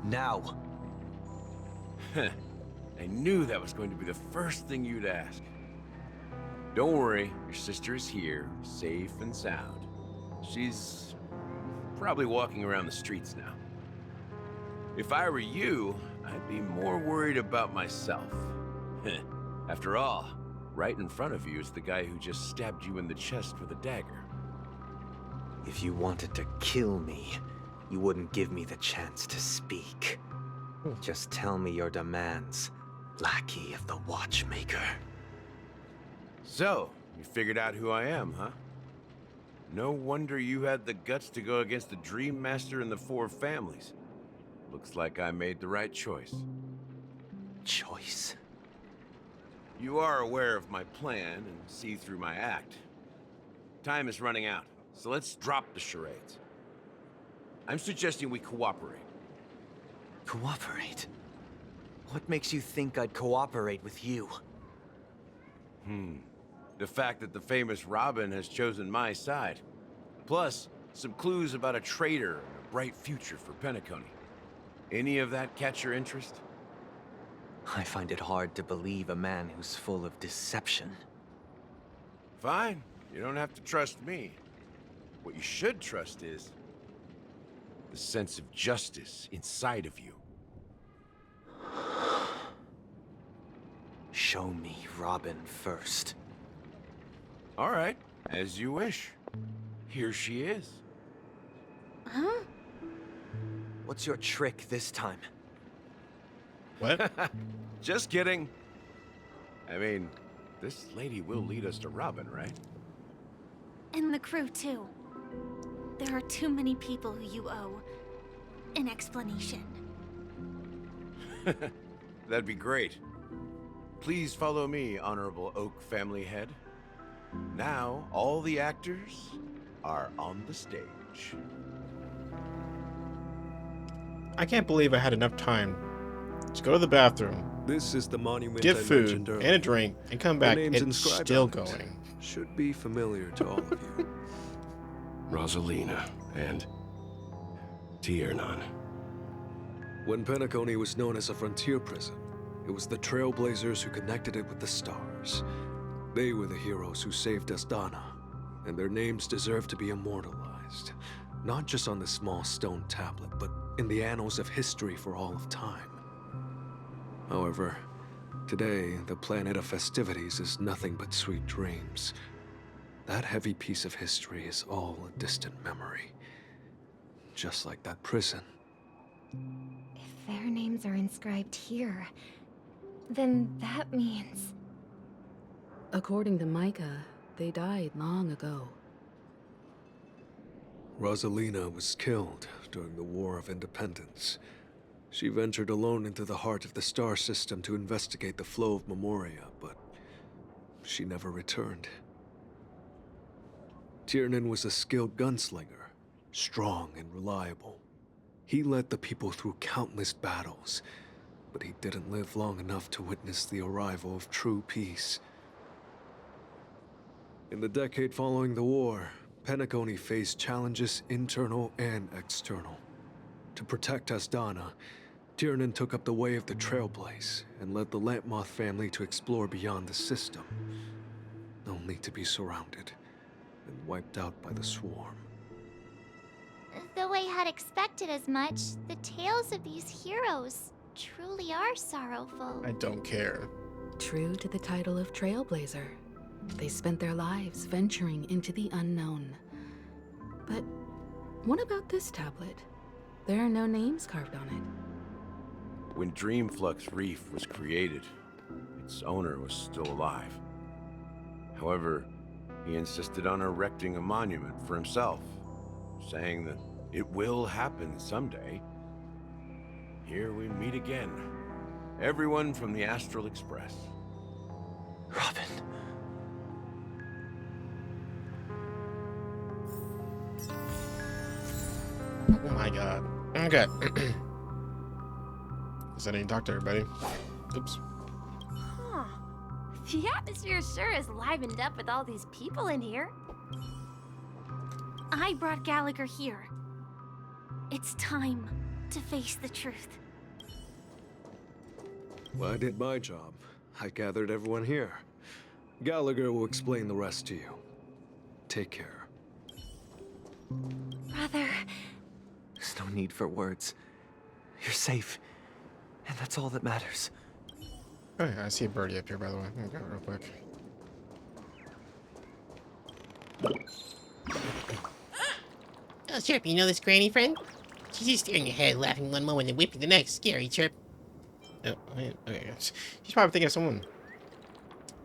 Now. I knew that was going to be the first thing you'd ask. Don't worry, your sister is here, safe and sound. She's probably walking around the streets now. If I were you, I'd be more worried about myself. After all, right in front of you is the guy who just stabbed you in the chest with a dagger. If you wanted to kill me, you wouldn't give me the chance to speak. Just tell me your demands, lackey of the Watchmaker. So, you figured out who I am, huh? No wonder you had the guts to go against the Dream Master and the Four Families. Looks like I made the right choice. Choice? You are aware of my plan and see through my act. Time is running out, so let's drop the charades. I'm suggesting we cooperate. Cooperate? What makes you think I'd cooperate with you? The fact that the famous Robin has chosen my side. Plus, some clues about a traitor and a bright future for Penacony. Any of that catch your interest? I find it hard to believe a man who's full of deception. Fine. You don't have to trust me. What you should trust is the sense of justice inside of you. Show me Robin first. All right, as you wish. Here she is. Huh? What's your trick this time? What? Just kidding. I mean, this lady will lead us to Robin, right? And the crew, too. There are too many people who you owe an explanation. That'd be great. Please follow me, Honorable Oak Family Head. Now, all the actors are on the stage. I can't believe I had enough time to go to the bathroom, This is the monument get I food mentioned and earlier. a drink, and come The back name's and inscribed still on it. going. Should be familiar to all of you. Rosalina and Tiernan. When Penacony was known as a frontier prison, it was the Trailblazers who connected it with the stars. They were the heroes who saved Asdana, and their names deserve to be immortalized, not just on this small stone tablet, but in the annals of history for all of time. However, today, the planet of festivities is nothing but sweet dreams. That heavy piece of history is all a distant memory. Just like that prison. If their names are inscribed here, then that means... According to Micah, they died long ago. Rosalina was killed during the War of Independence. She ventured alone into the heart of the star system to investigate the flow of Memoria, but she never returned. Tiernan was a skilled gunslinger, strong and reliable. He led the people through countless battles, but he didn't live long enough to witness the arrival of true peace. In the decade following the war, Penacony faced challenges internal and external. To protect Asdana, Tiernan took up the way of the Trailblaze and led the Lampmoth family to explore beyond the system, only to be surrounded and wiped out by the Swarm. Though I had expected as much, the tales of these heroes truly are sorrowful. I don't care. True to the title of Trailblazer, they spent their lives venturing into the unknown. But what about this tablet? There are no names carved on it. When Dreamflux Reef was created, its owner was still alive. However, he insisted on erecting a monument for himself, saying that it will happen someday. Here we meet again. Everyone from the Astral Express. Robin. Oh my god. Okay. Is that any talk to everybody? Oops. Huh. The atmosphere sure is livened up with all these people in here. I brought Gallagher here. It's time to face the truth. Well, I did my job. I gathered everyone here. Gallagher will explain the rest to you. Take care. Brother. There's no need for words. You're safe. And that's all that matters. Oh yeah, I see a birdie up here, by the way. I'm gonna go real quick. Oh, Chirp, you know this granny friend? She's just staring ahead, laughing one moment and whipping the next. Scary, Chirp. Oh, wait, okay. She's probably thinking of someone.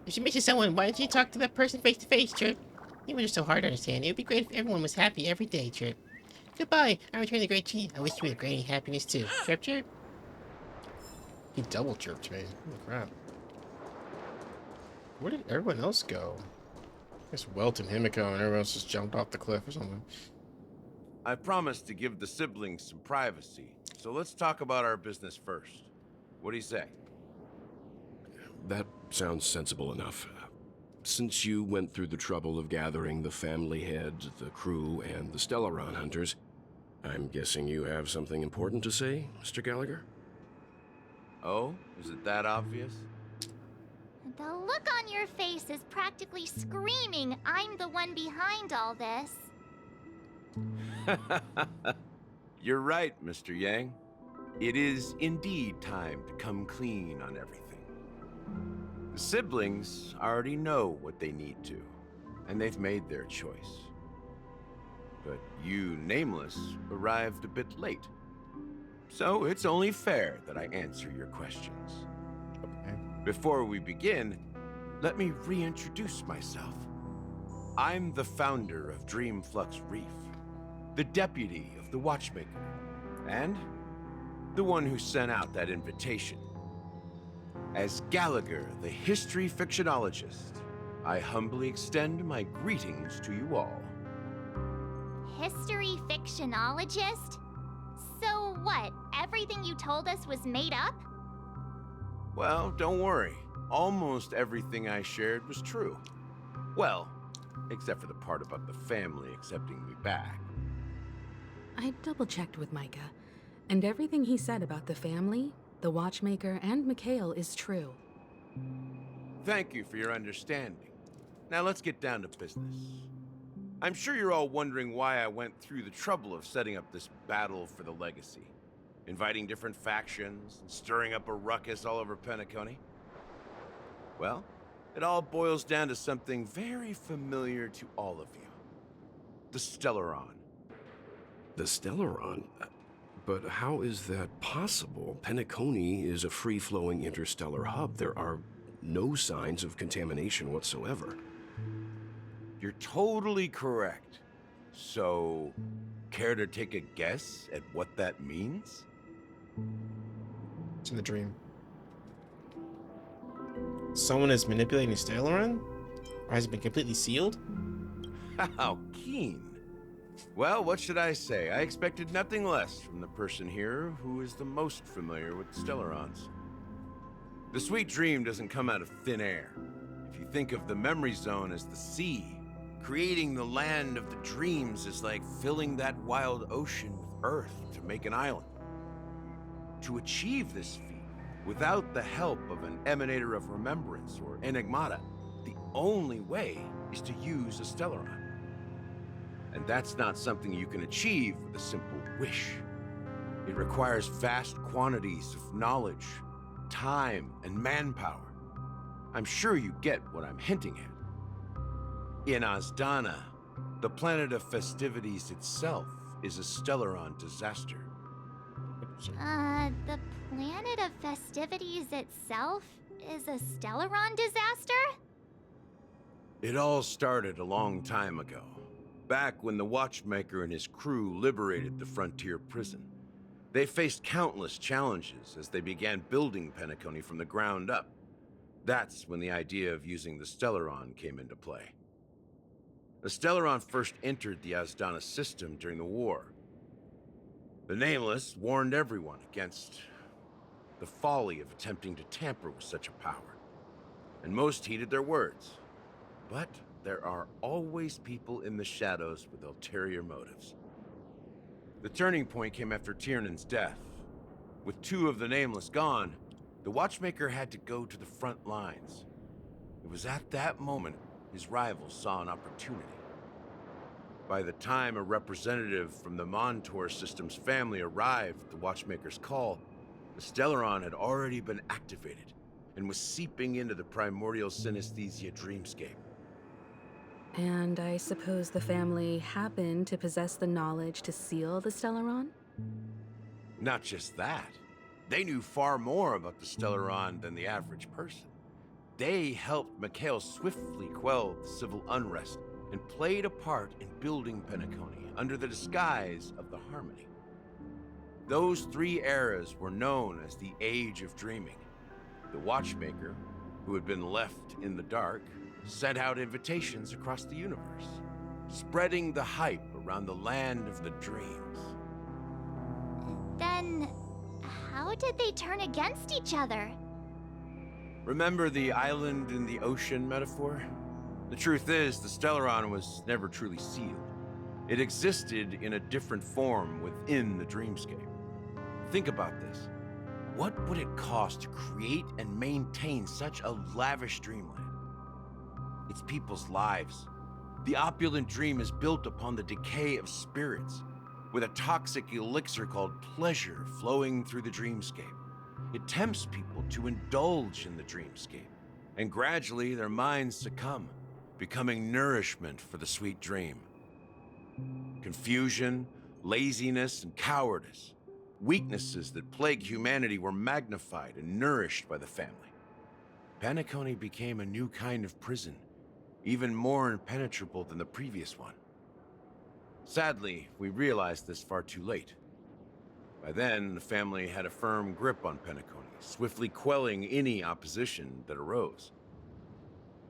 If you mention someone, why don't you talk to that person face to face, Chirp? Humans are so hard to understand. It would be great if everyone was happy every day, Chirp. Goodbye. I return the great tea. I wish you had granny happiness too. Chirp, chirp. He double chirped me. Holy crap. Where did everyone else go? I guess Welt and Himiko and everyone else just jumped off the cliff or something. I promised to give the siblings some privacy, so let's talk about our business first. What do you say? That sounds sensible enough. Since you went through the trouble of gathering the family head, the crew, and the Stellaron hunters, I'm guessing you have something important to say, Mr. Gallagher? Oh? Is it that obvious? The look on your face is practically screaming, I'm the one behind all this. You're right, Mr. Yang. It is indeed time to come clean on everything. The siblings already know what they need to, and they've made their choice. But you, Nameless, arrived a bit late. So it's only fair that I answer your questions. Okay. Before we begin, let me reintroduce myself. I'm the founder of Dreamflux Reef, the deputy of the Watchmaker, and the one who sent out that invitation. As Gallagher, the history fictionologist, I humbly extend my greetings to you all. History fictionologist? So what, everything you told us was made up? Well, don't worry. Almost everything I shared was true. Well, except for the part about the family accepting me back. I double-checked with Micah, and everything he said about the family, the Watchmaker, and Mikhail is true. Thank you for your understanding. Now let's get down to business. I'm sure you're all wondering why I went through the trouble of setting up this battle for the legacy, inviting different factions, and stirring up a ruckus all over Penacony. Well, It all boils down to something very familiar to all of you. The Stellaron. The Stellaron? But how is that possible? Penacony is a free-flowing interstellar hub. There are no signs of contamination whatsoever. You're totally correct. So, care to take a guess at what that means? It's in the dream. Someone is manipulating the Stellaron? Or has it been completely sealed? How keen. Well, what should I say? I expected nothing less from the person here who is the most familiar with Stellarons. The sweet dream doesn't come out of thin air. If you think of the memory zone as the sea, creating the land of the dreams is like filling that wild ocean with earth to make an island. To achieve this feat, without the help of an emanator of remembrance or enigmata, the only way is to use a Stellaron. And that's not something you can achieve with a simple wish. It requires vast quantities of knowledge, time, and manpower. I'm sure you get what I'm hinting at. In Azdana, the planet of festivities itself is a Stellaron disaster. The planet of festivities itself is a Stellaron disaster? It all started a long time ago, back when the Watchmaker and his crew liberated the frontier prison. They faced countless challenges as they began building Penacony from the ground up. That's when the idea of using the Stellaron came into play. The Stellaron first entered the Azdana system during the war. The Nameless warned everyone against the folly of attempting to tamper with such a power, and most heeded their words. But there are always people in the shadows with ulterior motives. The turning point came after Tiernan's death. With two of the Nameless gone, the Watchmaker had to go to the front lines. It was at that moment his rivals saw an opportunity. By the time a representative from the Montour Systems family arrived at the Watchmaker's call, the Stellaron had already been activated and was seeping into the primordial synesthesia dreamscape. And I suppose the family happened to possess the knowledge to seal the Stellaron? Not just that. They knew far more about the Stellaron than the average person. They helped Mikhail swiftly quell the civil unrest and played a part in building Penacony under the disguise of the Harmony. Those three eras were known as the Age of Dreaming. The Watchmaker, who had been left in the dark, sent out invitations across the universe, spreading the hype around the land of the dreams. Then, how did they turn against each other? Remember the island in the ocean metaphor? The truth is, the Stellaron was never truly sealed. It existed in a different form within the dreamscape. Think about this. What would it cost to create and maintain such a lavish dreamland? It's people's lives. The opulent dream is built upon the decay of spirits, with a toxic elixir called pleasure flowing through the dreamscape. It tempts people to indulge in the dreamscape, and gradually their minds succumb, becoming nourishment for the sweet dream. Confusion, laziness, and cowardice, weaknesses that plague humanity, were magnified and nourished by the family. Penacony became a new kind of prison, even more impenetrable than the previous one. Sadly, we realized this far too late. By then, the family had a firm grip on Penacony, swiftly quelling any opposition that arose.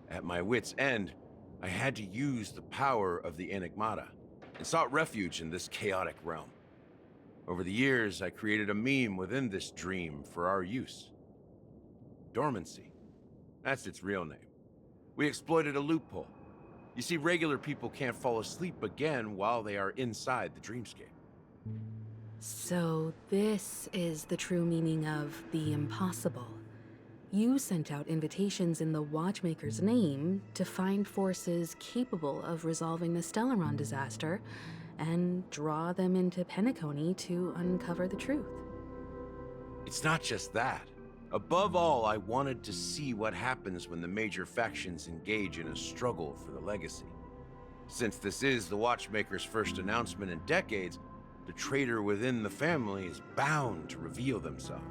At my wit's end, I had to use the power of the Enigmata, and sought refuge in this chaotic realm. Over the years, I created a meme within this dream for our use. Dormancy. That's its real name. We exploited a loophole. You see, regular people can't fall asleep again while they are inside the dreamscape. So this is the true meaning of the impossible. You sent out invitations in the Watchmaker's name to find forces capable of resolving the Stellaron disaster and draw them into Penacony to uncover the truth. It's not just that. Above all, I wanted to see what happens when the major factions engage in a struggle for the legacy. Since this is the Watchmaker's first announcement in decades, the traitor within the family is bound to reveal themselves.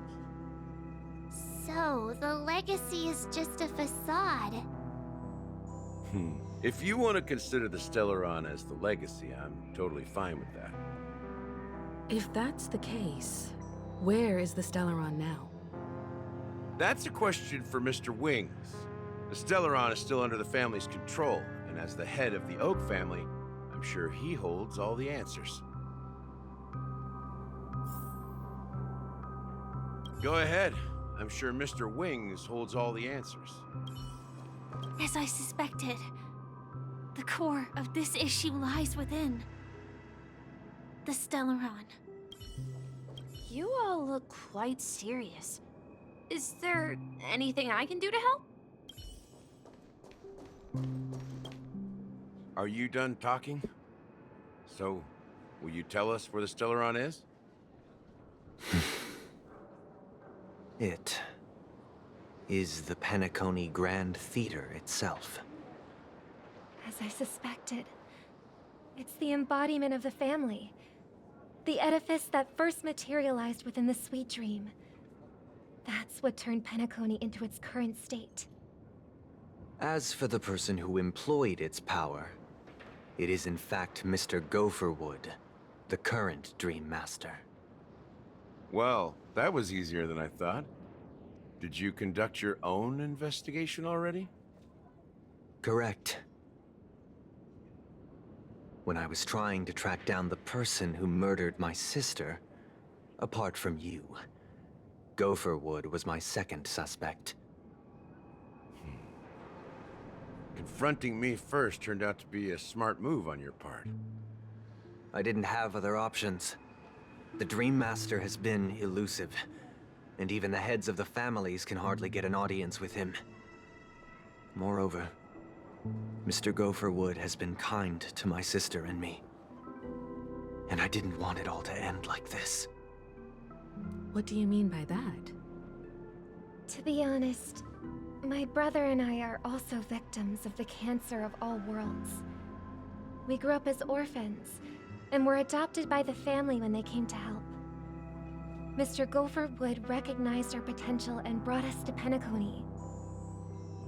So, the legacy is just a facade. If you want to consider the Stellaron as the legacy, I'm totally fine with that. If that's the case, where is the Stellaron now? That's a question for Mr. Wings. The Stellaron is still under the family's control, and as the head of the Oak family, I'm sure he holds all the answers. Go ahead. I'm sure Mr. Wings holds all the answers. As I suspected, the core of this issue lies within the Stellaron. You all look quite serious. Is there anything I can do to help? Are you done talking? So, will you tell us where the Stellaron is? It is the Penacony Grand Theater itself. As I suspected, it's the embodiment of the family. The edifice that first materialized within the Sweet Dream. That's what turned Penacony into its current state. As for the person who employed its power, it is in fact Mr. Gopherwood, the current Dream Master. Well, that was easier than I thought. Did you conduct your own investigation already? Correct. When I was trying to track down the person who murdered my sister, apart from you, Gopherwood was my second suspect. Confronting me first turned out to be a smart move on your part. I didn't have other options. The Dream Master has been elusive, and even the heads of the families can hardly get an audience with him. Moreover, Mr. Gopherwood has been kind to my sister and me. And I didn't want it all to end like this. What do you mean by that? To be honest, my brother and I are also victims of the cancer of all worlds. We grew up as orphans, and were adopted by the family when they came to help. Mr. Gopherwood recognized our potential and brought us to Penacony.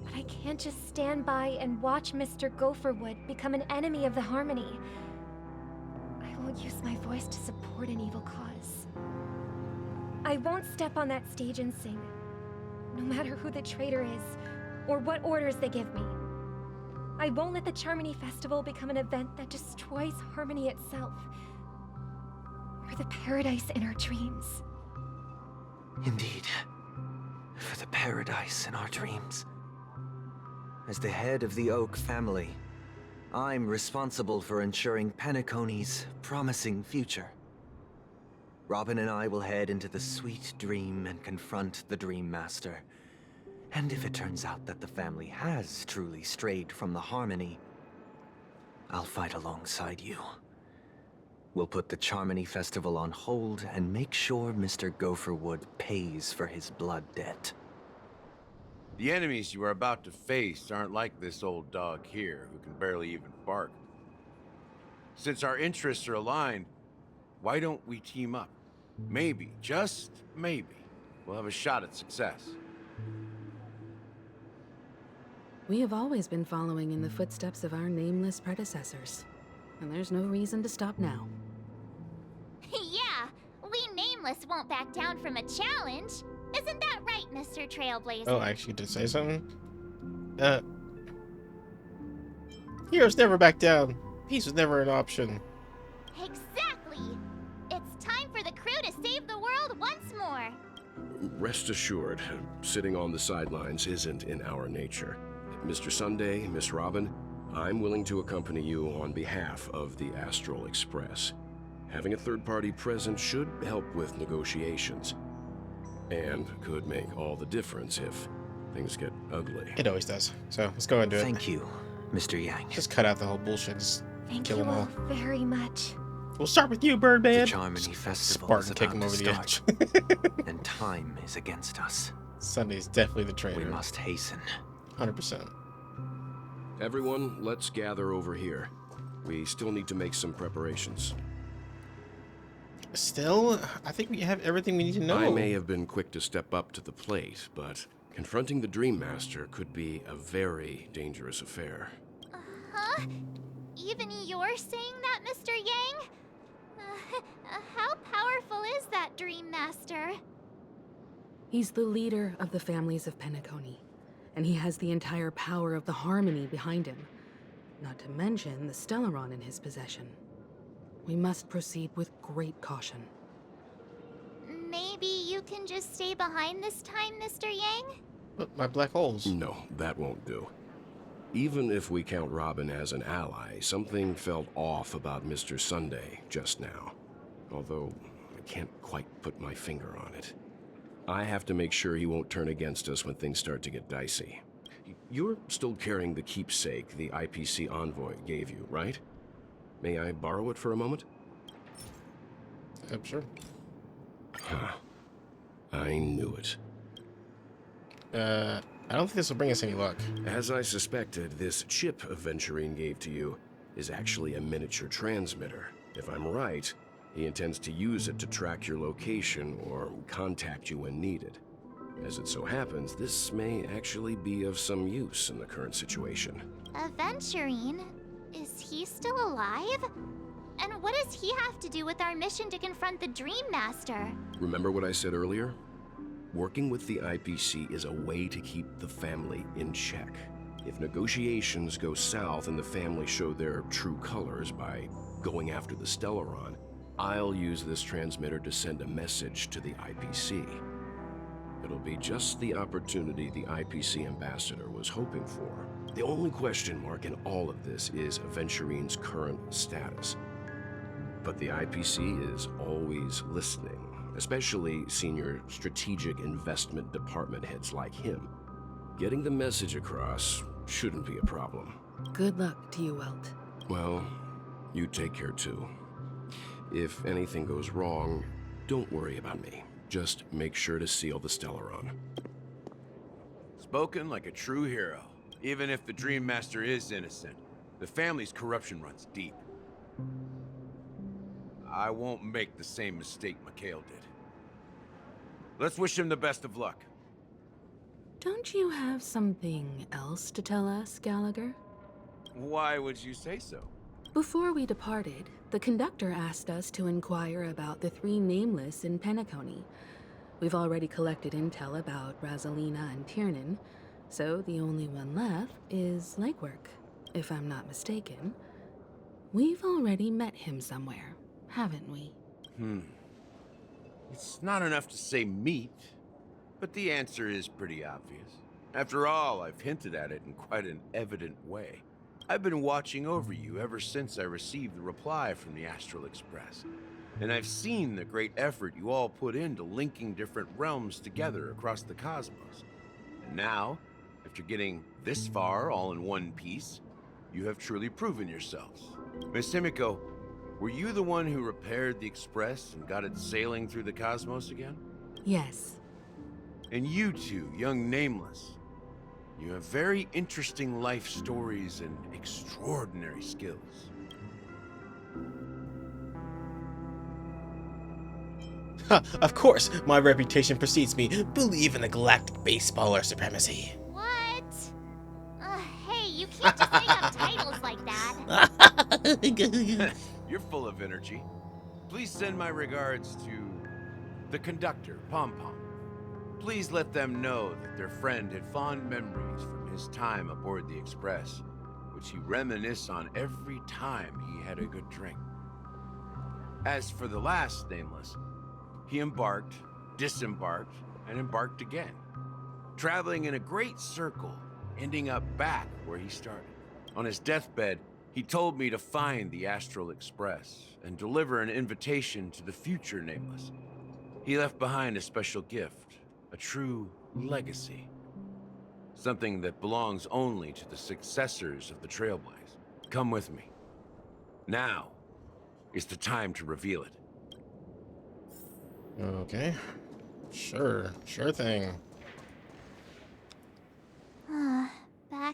But I can't just stand by and watch Mr. Gopherwood become an enemy of the Harmony. I won't use my voice to support an evil cause. I won't step on that stage and sing, no matter who the traitor is, or what orders they give me. I won't let the Charmony Festival become an event that destroys Harmony itself, or the paradise in our dreams. Indeed. For the paradise in our dreams. As the head of the Oak family, I'm responsible for ensuring Penacony's promising future. Robin and I will head into the Sweet Dream and confront the Dream Master. And if it turns out that the family has truly strayed from the Harmony, I'll fight alongside you. We'll put the Charmony Festival on hold and make sure Mr. Gopherwood pays for his blood debt. The enemies you are about to face aren't like this old dog here, who can barely even bark. Since our interests are aligned, why don't we team up? Maybe, just maybe, we'll have a shot at success. We have always been following in the footsteps of our nameless predecessors, and there's no reason to stop now. Yeah, we Nameless won't back down from a challenge. Isn't that right, Mr. Trailblazer? Oh, I actually did say something. Heroes never back down. Peace was never an option. Exactly. It's time for the crew to save the world once more. Rest assured, sitting on the sidelines isn't in our nature. Mr. Sunday, Miss Robin, I'm willing to accompany you on behalf of the Astral Express. Having a third party present should help with negotiations. And could make all the difference if things get ugly. It always does. So let's go ahead and do it. Thank you, Mr. Yang. Just cut out the whole bullshit. Just Thank kill you them all. all very much. We'll start with you, Birdman. The Charmony Festival Spartan is kick about him to over the start, edge. and time is against us. Sunday's definitely the traitor. We must hasten. 100%. Everyone, let's gather over here. We still need to make some preparations. Still, I think we have everything we need to know. I may have been quick to step up to the plate, but confronting the Dream Master could be a very dangerous affair. Huh? Even you're saying that, Mr. Yang? How powerful is that Dream Master? He's the leader of the families of Penacony, and he has the entire power of the Harmony behind him. Not to mention the Stellaron in his possession. We must proceed with great caution. Maybe you can just stay behind this time, Mr. Yang? But my black holes. No, that won't do. Even if we count Robin as an ally, something felt off about Mr. Sunday just now. Although, I can't quite put my finger on it. I have to make sure he won't turn against us when things start to get dicey. You're still carrying the keepsake the IPC envoy gave you, right? May I borrow it for a moment? Sure. Huh. I knew it. I don't think this will bring us any luck. As I suspected, this chip Aventurine gave to you is actually a miniature transmitter. If I'm right, he intends to use it to track your location or contact you when needed. As it so happens, this may actually be of some use in the current situation. Aventurine? Is he still alive? And what does he have to do with our mission to confront the Dream Master? Remember what I said earlier? Working with the IPC is a way to keep the family in check. If negotiations go south and the family show their true colors by going after the Stellaron, I'll use this transmitter to send a message to the IPC. It'll be just the opportunity the IPC ambassador was hoping for. The only question mark in all of this is Aventurine's current status. But the IPC is always listening, especially senior strategic investment department heads like him. Getting the message across shouldn't be a problem. Good luck to you, Welt. Well, you take care too. If anything goes wrong, don't worry about me. Just make sure to seal the Stellaron. Spoken like a true hero. Even if the Dream Master is innocent, the family's corruption runs deep. I won't make the same mistake Mikhail did. Let's wish him the best of luck. Don't you have something else to tell us, Gallagher? Why would you say so? Before we departed, the conductor asked us to inquire about the 3 nameless in Penacony. We've already collected intel about Razelina and Tiernan, so the only one left is Legwork, if I'm not mistaken. We've already met him somewhere, haven't we? It's not enough to say meet, but the answer is pretty obvious. After all, I've hinted at it in quite an evident way. I've been watching over you ever since I received the reply from the Astral Express. And I've seen the great effort you all put into linking different realms together across the cosmos. And now, after getting this far all in one piece, you have truly proven yourselves. Miss Himiko, were you the one who repaired the Express and got it sailing through the cosmos again? Yes. And you two, young Nameless, you have very interesting life stories and extraordinary skills. Of course, my reputation precedes me. Believe in the galactic baseballer supremacy. What? Hey, you can't just make up titles like that. You're full of energy. Please send my regards to the conductor, Pom Pom. Please let them know that their friend had fond memories from his time aboard the Express, which he reminisced on every time he had a good drink. As for the last Nameless, he embarked, disembarked, and embarked again, traveling in a great circle, ending up back where he started. On his deathbed, he told me to find the Astral Express and deliver an invitation to the future Nameless. He left behind a special gift, a true legacy. Something that belongs only to the successors of the Trailblaze. Come with me. Now is the time to reveal it. Okay. Sure thing.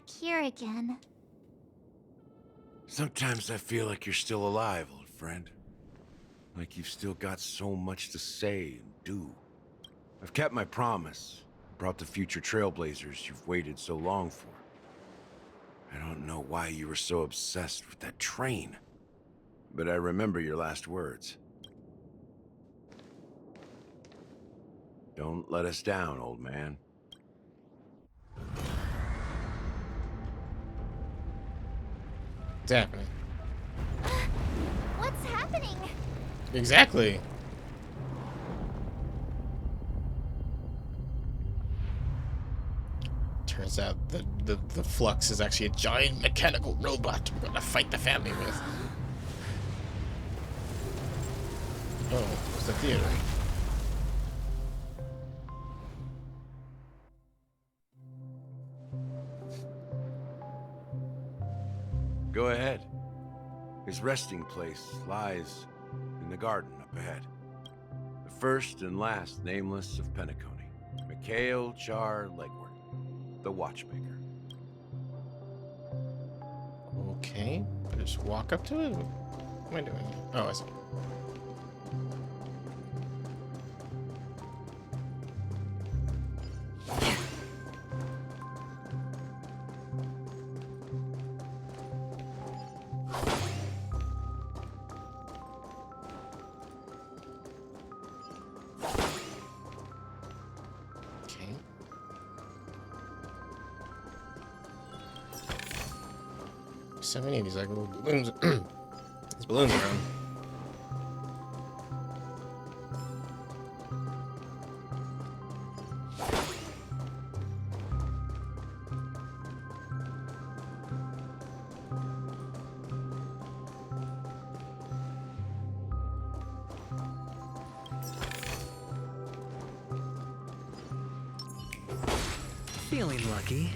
back here again. Sometimes I feel like you're still alive, old friend. Like you've still got so much to say and do. I've kept my promise. Brought the future trailblazers you've waited so long for. I don't know why you were so obsessed with that train. But I remember your last words. Don't let us down, old man. What's happening? What's happening? Exactly. Turns out the Flux is actually a giant mechanical robot we're gonna fight the family with. Oh, it's the theater. Go ahead. His resting place lies in the garden up ahead. The first and last nameless of Penacony. Mikhail Char Legward, the Watchmaker. Okay, I just walk up to it? What am I doing? Oh, I see. So many of these like little balloons. These balloons around. Feeling lucky.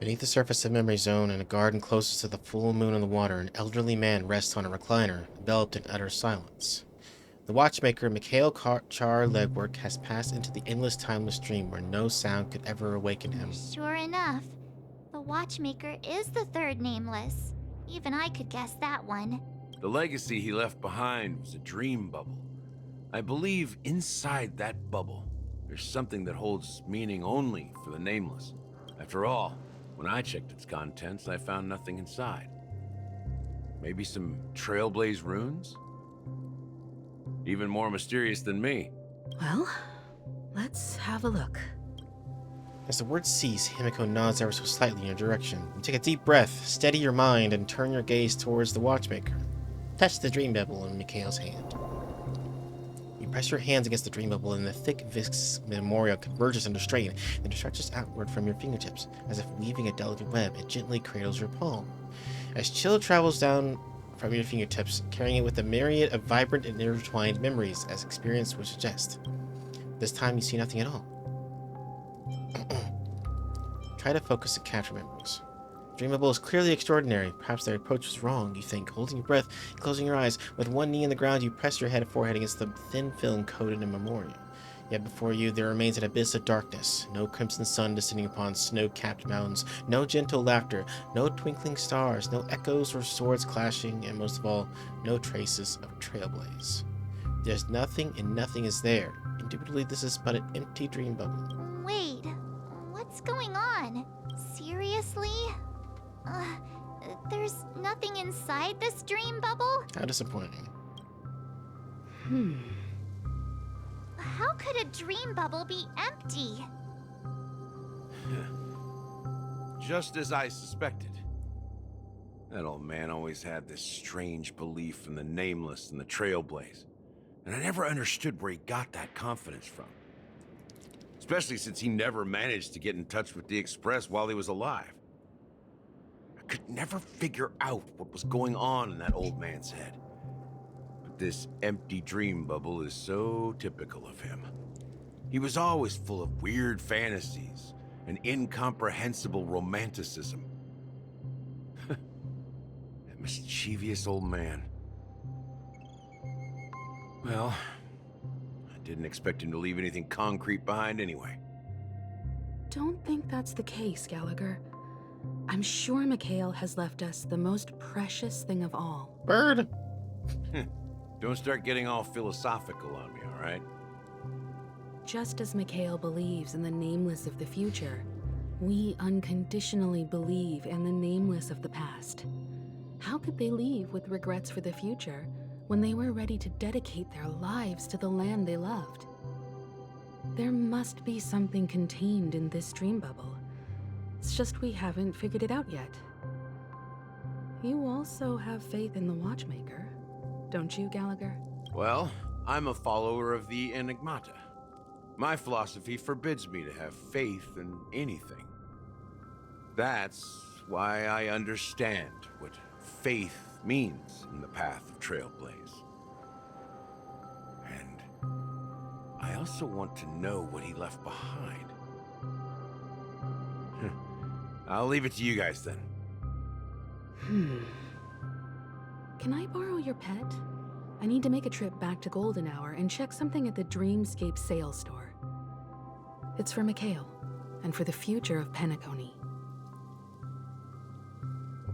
Beneath the surface of Memory Zone, in a garden closest to the full moon on the water, an elderly man rests on a recliner, enveloped in utter silence. The watchmaker, Mikhail Char Legwork, has passed into the endless timeless dream where no sound could ever awaken him. Sure enough, the Watchmaker is the third nameless. Even I could guess that one. The legacy he left behind was a dream bubble. I believe inside that bubble, there's something that holds meaning only for the nameless. After all, when I checked its contents, I found nothing inside. Maybe some Trailblaze runes? Even more mysterious than me. Well, let's have a look. As the words cease, Himiko nods ever so slightly in your direction. You take a deep breath, steady your mind, and turn your gaze towards the watchmaker. Touch the dream bubble in Mikhail's hand. You press your hands against the dream bubble, and the thick, viscous memorial converges under strain, then stretches outward from your fingertips, as if weaving a delicate web. It gently cradles your palm. As chill travels down from your fingertips, carrying it with a myriad of vibrant and intertwined memories, as experience would suggest. This time you see nothing at all. Try to focus and capture memories. Dreamable is clearly extraordinary. Perhaps their approach was wrong, you think. Holding your breath, closing your eyes, with one knee in the ground, you press your head and forehead against the thin film coated in memorial. Yet before you, there remains an abyss of darkness. No crimson sun descending upon snow-capped mountains. No gentle laughter. No twinkling stars. No echoes or swords clashing. And most of all, no traces of Trailblaze. There's nothing and nothing is there. Indubitably, this is but an empty dream bubble. Wait, what's going on? Seriously? There's nothing inside this dream bubble? How disappointing. How could a dream bubble be empty? Just as I suspected. That old man always had this strange belief in the nameless and the Trailblaze. And I never understood where he got that confidence from. Especially since he never managed to get in touch with the Express while he was alive. I could never figure out what was going on in that old man's head. But this empty dream bubble is so typical of him. He was always full of weird fantasies An incomprehensible romanticism. That mischievous old man. Well, I didn't expect him to leave anything concrete behind anyway. Don't think that's the case, Gallagher. I'm sure Mikhail has left us the most precious thing of all. Bird! Don't start getting all philosophical on me, all right? Just as Mikhail believes in the nameless of the future, we unconditionally believe in the nameless of the past. How could they leave with regrets for the future when they were ready to dedicate their lives to the land they loved? There must be something contained in this dream bubble. It's just we haven't figured it out yet. You also have faith in the Watchmaker, don't you, Gallagher? Well, I'm a follower of the Enigmata. My philosophy forbids me to have faith in anything. That's why I understand what faith means in the path of Trailblaze. And I also want to know what he left behind. I'll leave it to you guys then. Can I borrow your pet? I need to make a trip back to Golden Hour and check something at the Dreamscape sales store. It's for Mikhail, and for the future of Penacony.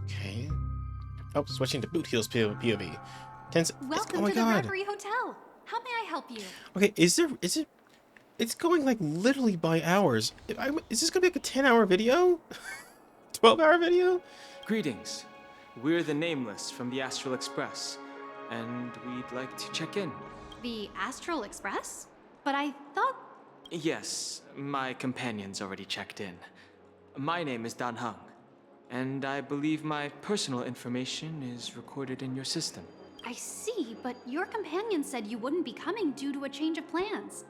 Okay. Oh, switching to Boot Heel's POV. Welcome oh my to the God. Robbery Hotel. How may I help you? Okay, is it? It's going like literally by hours. Is this gonna be like a 10-hour video? 12-hour video? Greetings. We're the Nameless from the Astral Express, and we'd like to check in. The Astral Express? But I thought... Yes, my companion's already checked in. My name is Dan Hung, and I believe my personal information is recorded in your system. I see, but your companion said you wouldn't be coming due to a change of plans.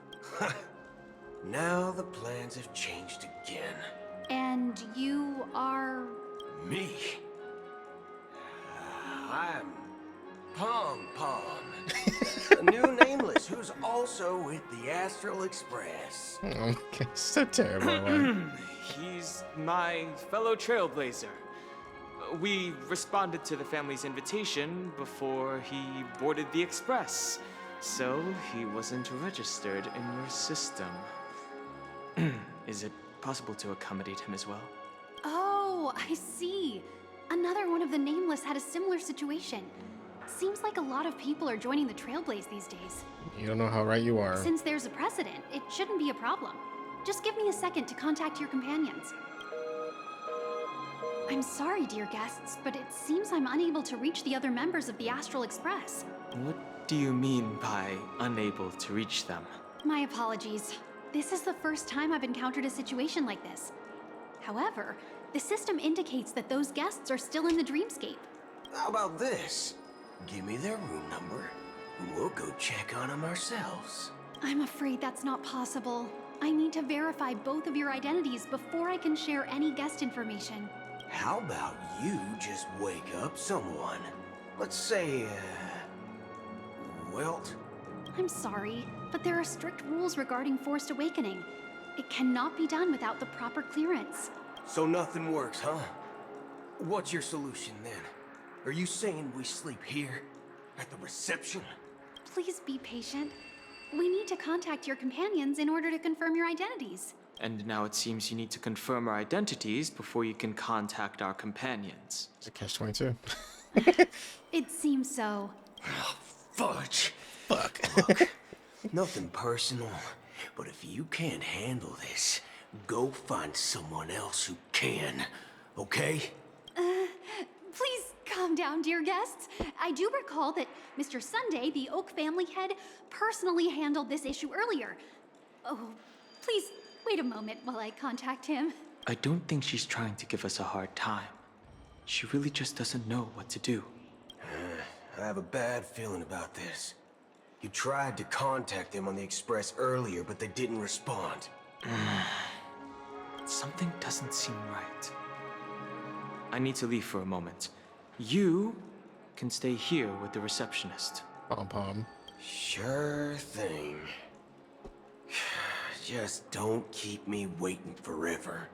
Now the plans have changed again. And you are... Me? I'm Pom Pom, a new nameless who's also with the Astral Express. Okay, so terrible. He's my fellow trailblazer. We responded to the family's invitation before he boarded the express, so he wasn't registered in your system. Is it possible to accommodate him as well? Oh, I see. Another one of the Nameless had a similar situation. Seems like a lot of people are joining the Trailblaze these days. You don't know how right you are. Since there's a precedent, it shouldn't be a problem. Just give me a second to contact your companions. I'm sorry, dear guests, but it seems I'm unable to reach the other members of the Astral Express. What do you mean by unable to reach them? My apologies. This is the first time I've encountered a situation like this. However, the system indicates that those guests are still in the dreamscape. How about this? Give me their room number, and we'll go check on them ourselves. I'm afraid that's not possible. I need to verify both of your identities before I can share any guest information. How about you just wake up someone? Let's say, Welt? I'm sorry, but there are strict rules regarding forced awakening. It cannot be done without the proper clearance. So nothing works, huh? What's your solution then? Are you saying we sleep here? At the reception? Please be patient. We need to contact your companions in order to confirm your identities. And now it seems you need to confirm our identities before you can contact our companions. It's a catch-22. It seems so. Fudge. Fuck. Look, nothing personal, but if you can't handle this, go find someone else who can, okay? Please calm down, dear guests. I do recall that Mr. Sunday, the Oak family head, personally handled this issue earlier. Oh, please wait a moment while I contact him. I don't think she's trying to give us a hard time. She really just doesn't know what to do. I have a bad feeling about this. You tried to contact them on the Express earlier, but they didn't respond. Something doesn't seem right. I need to leave for a moment. You can stay here with the receptionist. Pom-pom. Sure thing. Just don't keep me waiting forever.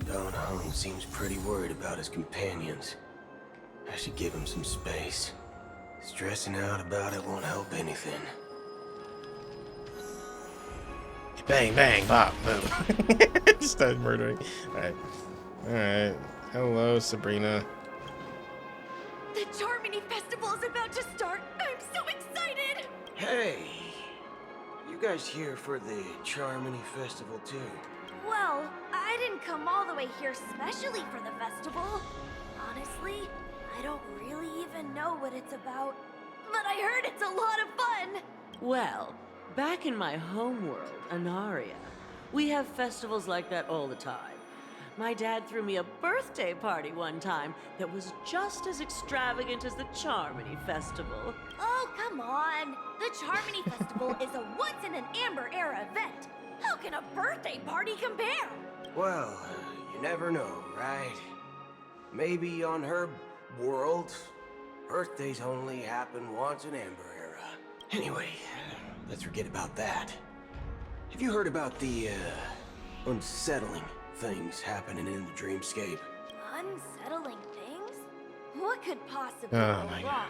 Don Hung seems pretty worried about his companions. I should give him some space. Stressing out about it won't help anything. Bang, bang, bop, boom. Started murdering. Alright. Alright. Hello, Sabrina. The Charmony Festival is about to start. I'm so excited! Hey! You guys here for the Charmony Festival too? Well, I didn't come all the way here specially for the festival. Honestly, I don't really even know what it's about. But I heard it's a lot of fun! Well, back in my homeworld, Anaria, we have festivals like that all the time. My dad threw me a birthday party one time that was just as extravagant as the Charmony Festival. Oh, come on! The Charmony Festival is a once-in-an-Amber-era event. How can a birthday party compare? Well, you never know, right? Maybe on her world, birthdays only happen once in Amber Era. Anyway, let's forget about that. Have you heard about the, unsettling things happening in the dreamscape? Unsettling things? What could possibly Oh go my wrong?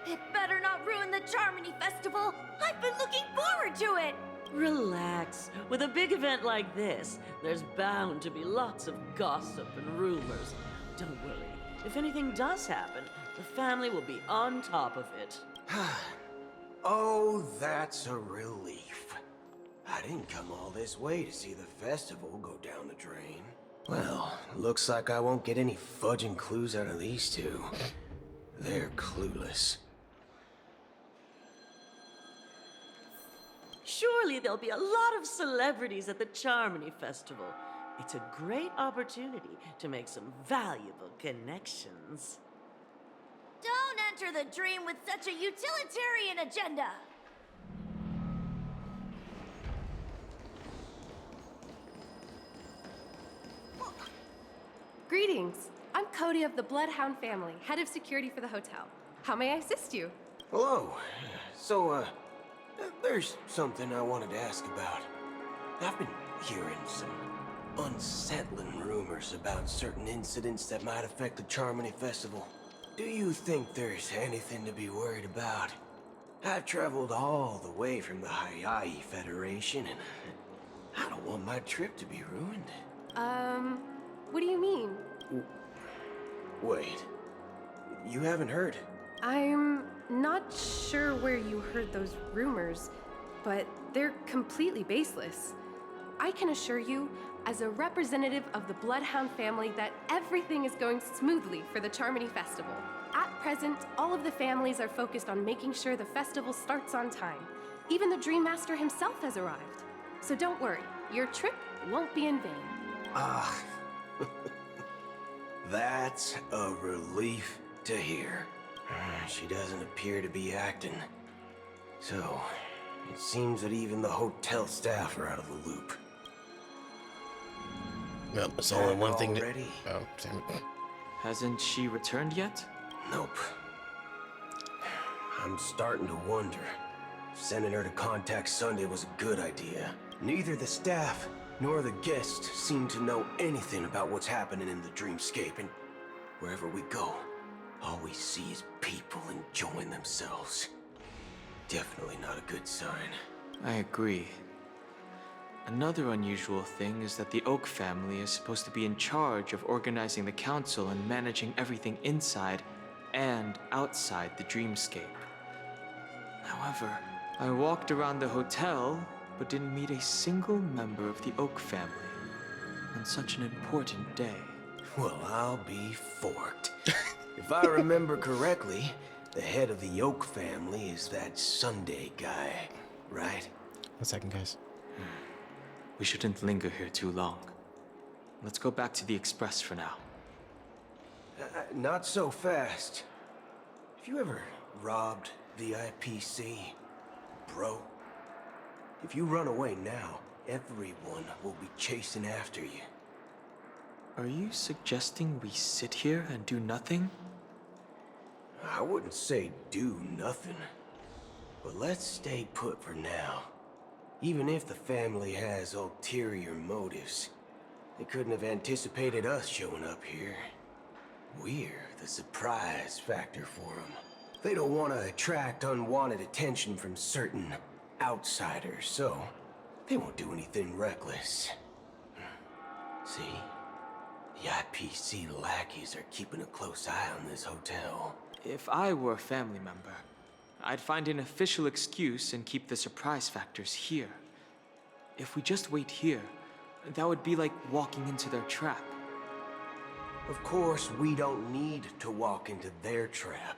It better not ruin the Charmony Festival! I've been looking forward to it! Relax. With a big event like this, there's bound to be lots of gossip and rumors. Don't worry. If anything does happen, the family will be on top of it. Oh, that's a relief. I didn't come all this way to see the festival go down the drain. Well, looks like I won't get any fudging clues out of these two. They're clueless. Surely there'll be a lot of celebrities at the Charmony Festival. It's a great opportunity to make some valuable connections. Don't enter the dream with such a utilitarian agenda! Greetings. I'm Cody of the Bloodhound family, head of security for the hotel. How may I assist you? Hello. So, there's something I wanted to ask about. I've been hearing some unsettling rumors about certain incidents that might affect the Charmony Festival. Do you think there's anything to be worried about? I've traveled all the way from the Hayaii Federation, and I don't want my trip to be ruined. What do you mean? Wait. You haven't heard? I'm not sure where you heard those rumors, but they're completely baseless. I can assure you, as a representative of the Bloodhound family, that everything is going smoothly for the Charmony Festival. At present, all of the families are focused on making sure the festival starts on time. Even the Dream Master himself has arrived. So don't worry, your trip won't be in vain. Ah. That's a relief to hear. She doesn't appear to be acting. So, it seems that even the hotel staff are out of the loop. Well, it's only one thing to... Already? Oh, damn it. Hasn't she returned yet? Nope. I'm starting to wonder. Sending her to contact Sunday was a good idea. Neither the staff nor the guests seem to know anything about what's happening in the dreamscape, and wherever we go, all we see is people enjoying themselves. Definitely not a good sign. I agree. Another unusual thing is that the Oak family is supposed to be in charge of organizing the council and managing everything inside and outside the dreamscape. However, I walked around the hotel but didn't meet a single member of the Oak family on such an important day. Well, I'll be forked. If I remember correctly, the head of the Oak family is that Sunday guy, right? 1 second, guys. We shouldn't linger here too long. Let's go back to the Express for now. Not so fast. Have you ever robbed the IPC, bro? If you run away now, everyone will be chasing after you. Are you suggesting we sit here and do nothing? I wouldn't say do nothing. But let's stay put for now. Even if the family has ulterior motives, they couldn't have anticipated us showing up here. We're the surprise factor for them. They don't want to attract unwanted attention from certain outsiders, so they won't do anything reckless. See? The IPC lackeys are keeping a close eye on this hotel. If I were a family member, I'd find an official excuse and keep the surprise factors here. If we just wait here, that would be like walking into their trap. Of course, we don't need to walk into their trap.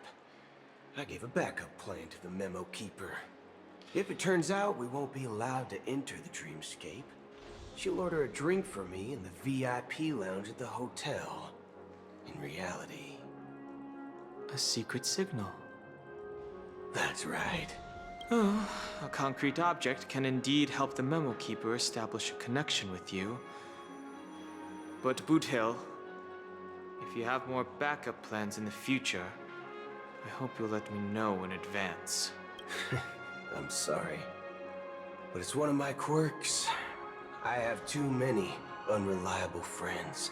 I gave a backup plan to the memo keeper. If it turns out we won't be allowed to enter the dreamscape, she'll order a drink for me in the VIP lounge at the hotel. In reality... a secret signal. That's right. Oh, a concrete object can indeed help the memo keeper establish a connection with you. But Boot Hill, if you have more backup plans in the future, I hope you'll let me know in advance. I'm sorry, but it's one of my quirks. I have too many unreliable friends.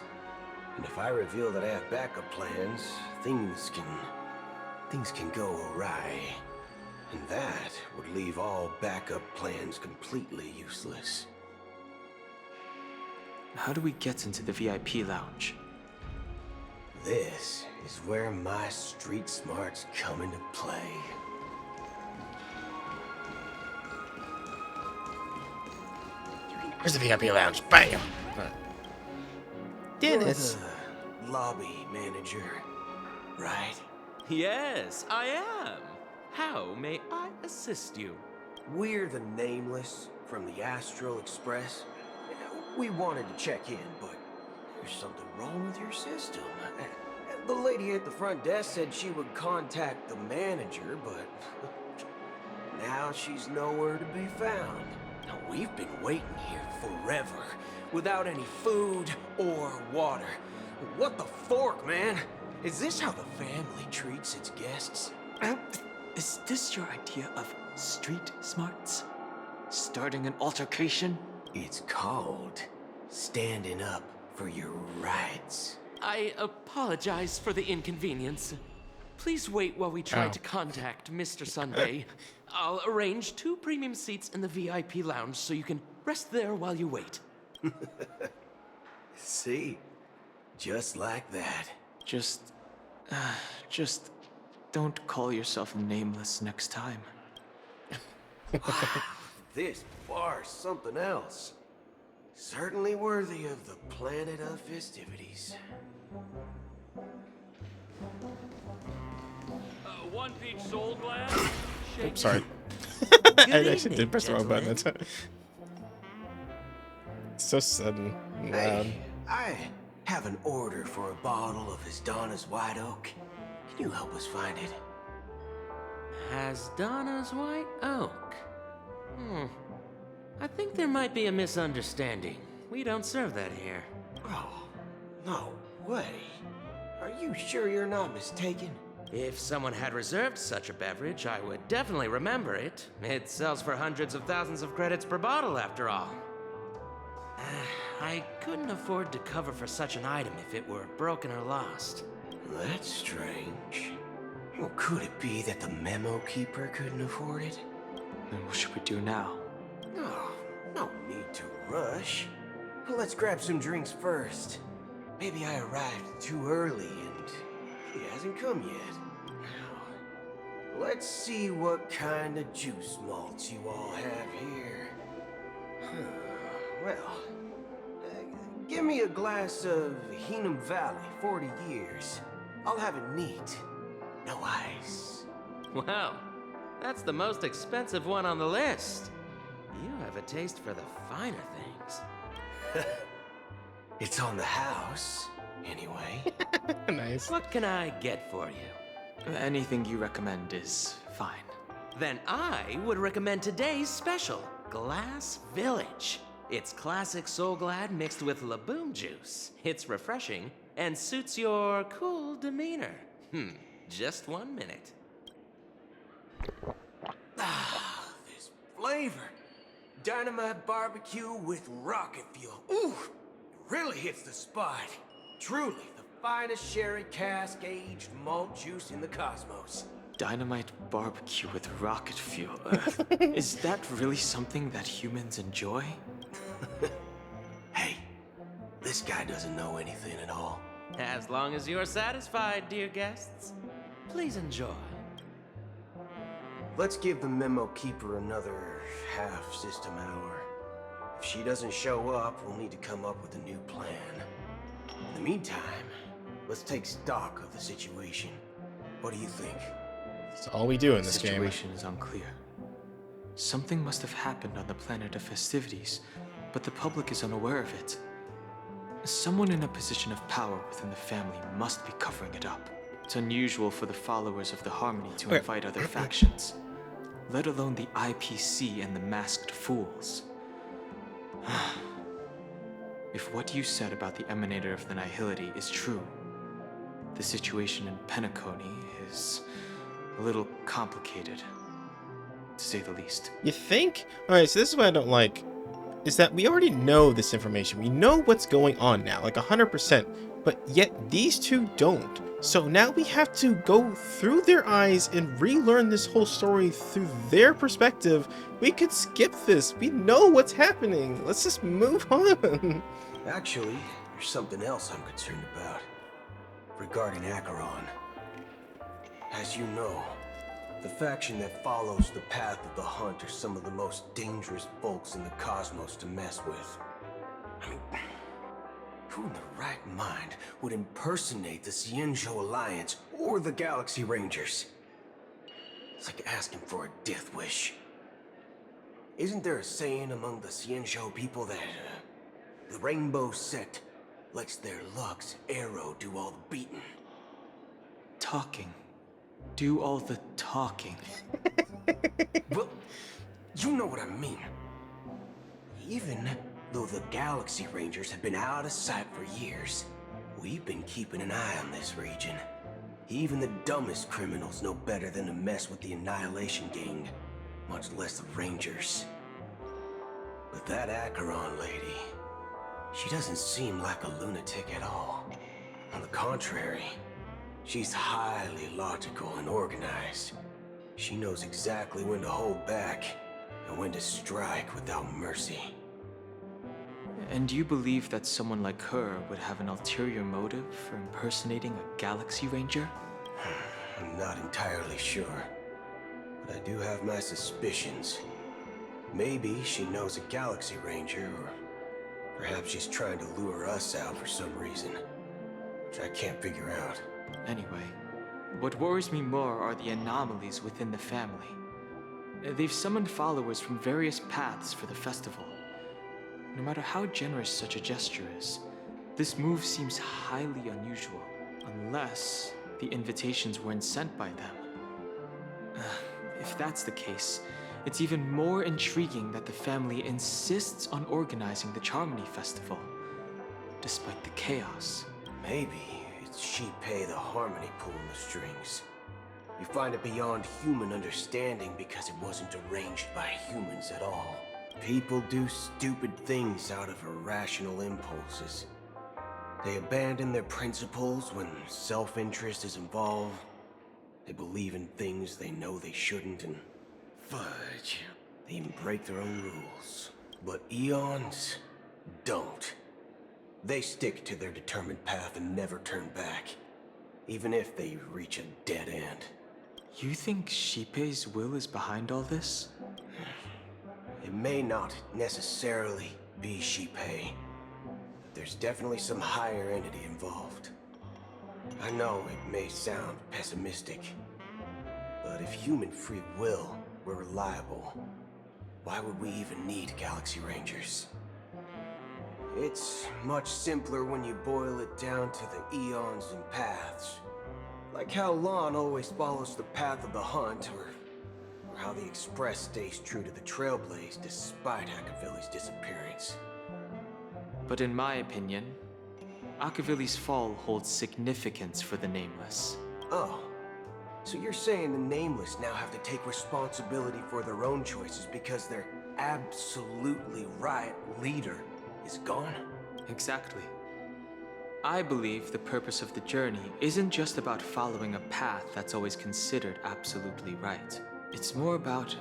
And if I reveal that I have backup plans, things can go awry. And that would leave all backup plans completely useless. How do we get into the VIP lounge? This is where my street smarts come into play. Where's the VIP lounge? Bam! Dennis. You're the lobby manager, right? Yes, I am. How may I assist you? We're the Nameless from the Astral Express. We wanted to check in, but there's something wrong with your system. The lady at the front desk said she would contact the manager, but now she's nowhere to be found. Now, we've been waiting here forever, without any food or water. What the fork, man? Is this how the family treats its guests? Is this your idea of street smarts? Starting an altercation? It's called standing up for your rights. I apologize for the inconvenience. Please wait while we try to contact Mr. Sunday. I'll arrange 2 premium seats in the VIP lounge so you can rest there while you wait. See? Just like that. Just don't call yourself Nameless next time. Wow, this bar's something else. Certainly worthy of the planet of festivities. 1 peach soul glass. Oops, sorry. I actually did press the wrong button that time. So sudden. Hey, I have an order for a bottle of Hasdana's White Oak. Can you help us find it? Hasdana's White Oak. I think there might be a misunderstanding. We don't serve that here. Oh, no way. Are you sure you're not mistaken? If someone had reserved such a beverage, I would definitely remember it. It sells for hundreds of thousands of credits per bottle, after all. I couldn't afford to cover for such an item if it were broken or lost. That's strange. Well, could it be that the memo keeper couldn't afford it? Then what should we do now? Oh, no need to rush. Let's grab some drinks first. Maybe I arrived too early and he hasn't come yet. Now, let's see what kind of juice malts you all have here. Well, give me a glass of Heenum Valley, 40 years. I'll have it neat. No ice. Wow, that's the most expensive one on the list. You have a taste for the finer things. It's on the house, anyway. Nice. What can I get for you? Anything you recommend is fine. Then I would recommend today's special, Glass Village. It's classic Soul Glad mixed with Laboon juice. It's refreshing and suits your cool demeanor. Just 1 minute. flavor. Dynamite barbecue with rocket fuel. Ooh, it really hits the spot. Truly, the finest sherry cask-aged malt juice in the cosmos. Dynamite barbecue with rocket fuel. Is that really something that humans enjoy? Hey, this guy doesn't know anything at all. As long as you are satisfied, dear guests, please enjoy. Let's give the memo keeper another half-system hour. If she doesn't show up, we'll need to come up with a new plan. In the meantime, let's take stock of the situation. What do you think? That's all we do in this The game. situation is unclear. Something must have happened on the planet of festivities, but the public is unaware of it. Someone in a position of power within the family must be covering it up. It's unusual for the followers of the Harmony to invite other factions, let alone the IPC and the Masked Fools. If what you said about the Emanator of the Nihility is true, the situation in Penacony is a little complicated, to say the least. You think? Alright, so this is what I don't like, is that we already know this information. We know what's going on now, like 100%, but yet these two don't. So now we have to go through their eyes and relearn this whole story through their perspective. We could skip this. We know what's happening. Let's just move on. Actually, there's something else I'm concerned about. Regarding Acheron. As you know, the faction that follows the path of the hunt are some of the most dangerous folks in the cosmos to mess with. I mean, who in the right mind would impersonate the Xianzhou Alliance or the Galaxy Rangers? It's like asking for a death wish. Isn't there a saying among the Xianzhou people that the Rainbow Sect lets their Lux arrow do all the beating? Talking. Do all the talking. Well, you know what I mean. Even though the Galaxy Rangers have been out of sight for years, we've been keeping an eye on this region. Even the dumbest criminals know better than to mess with the Annihilation Gang, much less the Rangers. But that Acheron lady, she doesn't seem like a lunatic at all. On the contrary, she's highly logical and organized. She knows exactly when to hold back and when to strike without mercy. And you believe that someone like her would have an ulterior motive for impersonating a Galaxy Ranger? I'm not entirely sure, but I do have my suspicions. Maybe she knows a Galaxy Ranger, or perhaps she's trying to lure us out for some reason, which I can't figure out. Anyway, what worries me more are the anomalies within the family. They've summoned followers from various paths for the festival. No matter how generous such a gesture is, this move seems highly unusual, unless the invitations weren't sent by them. If that's the case, it's even more intriguing that the family insists on organizing the Charmony Festival, despite the chaos. Maybe it's Shipei the Harmony pulling the strings. You find it beyond human understanding because it wasn't arranged by humans at all. People do stupid things out of irrational impulses. They abandon their principles when self-interest is involved. They believe in things they know they shouldn't, and fudge, they even break their own rules. But Eons don't. They stick to their determined path and never turn back, even if they reach a dead end. You think Shipei's will is behind all this? It may not necessarily be Shipei. There's definitely some higher entity involved. I know it may sound pessimistic, but if human free will were reliable, why would we even need Galaxy Rangers? It's much simpler when you boil it down to the eons and paths. Like how Lon always follows the path of the hunt, or how the Express stays true to the Trailblaze despite Akavili's disappearance. But in my opinion, Akavili's fall holds significance for the Nameless. Oh, So you're saying the Nameless now have to take responsibility for their own choices because their absolutely right leader is gone? Exactly. I believe the purpose of the journey isn't just about following a path that's always considered absolutely right. It's more about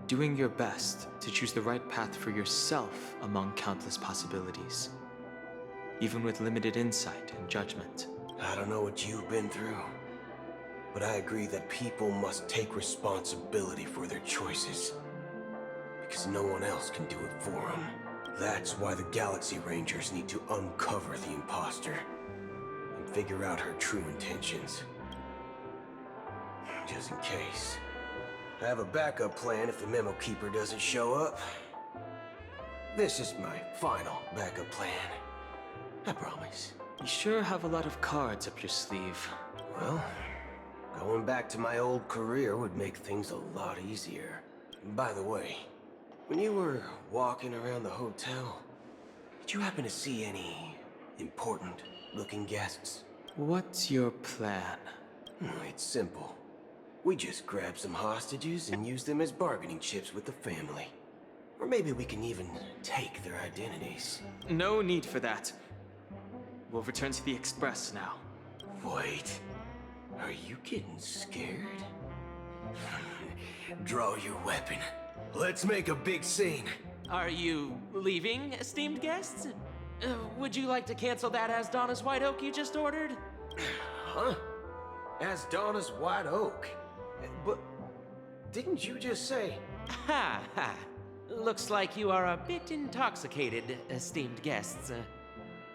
doing your best to choose the right path for yourself among countless possibilities, even with limited insight and judgment. I don't know what you've been through, but I agree that people must take responsibility for their choices, because no one else can do it for them. That's why the Galaxy Rangers need to uncover the imposter and figure out her true intentions. Just in case. I have a backup plan if the Memo Keeper doesn't show up. This is my final backup plan. I promise. You sure have a lot of cards up your sleeve. Well, going back to my old career would make things a lot easier. By the way, when you were walking around the hotel, did you happen to see any important-looking guests? What's your plan? It's simple. We just grab some hostages and use them as bargaining chips with the family. Or maybe we can even take their identities. No need for that. We'll return to the Express now. Wait. Are you getting scared? Draw your weapon. Let's make a big scene. Are you leaving, esteemed guests? Would you like to cancel that As Donna's White Oak you just ordered? Huh? As Donna's White Oak? But didn't you just say... Ha ha. Looks like you are a bit intoxicated, esteemed guests.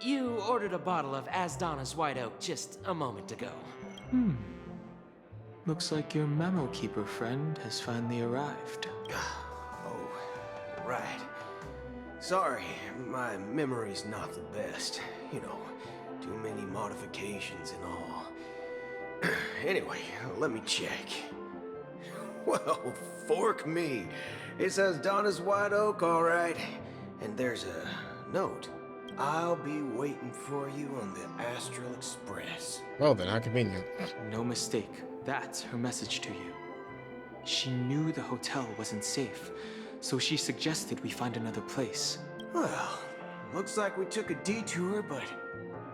You ordered a bottle of As Donna's White Oak just a moment ago. Looks like your Memo Keeper friend has finally arrived. Oh, right. Sorry, my memory's not the best. You know, too many modifications and all. Anyway, let me check. Well, fork me. It says Donna's White Oak, all right. And there's a note. I'll be waiting for you on the Astral Express. Well then, how convenient. No mistake. That's her message to you. She knew the hotel wasn't safe, so she suggested we find another place. Well, looks like we took a detour, but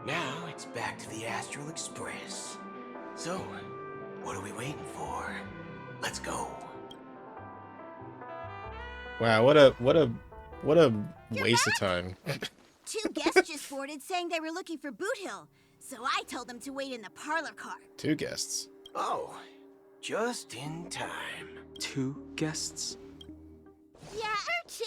now it's back to the Astral Express. So, what are we waiting for? Let's go. Wow, what a waste of time. Two guests just boarded saying they were looking for Boot Hill, so I told them to wait in the parlor car. 2 guests. Oh, just in time. 2 guests? Yeah, or 2.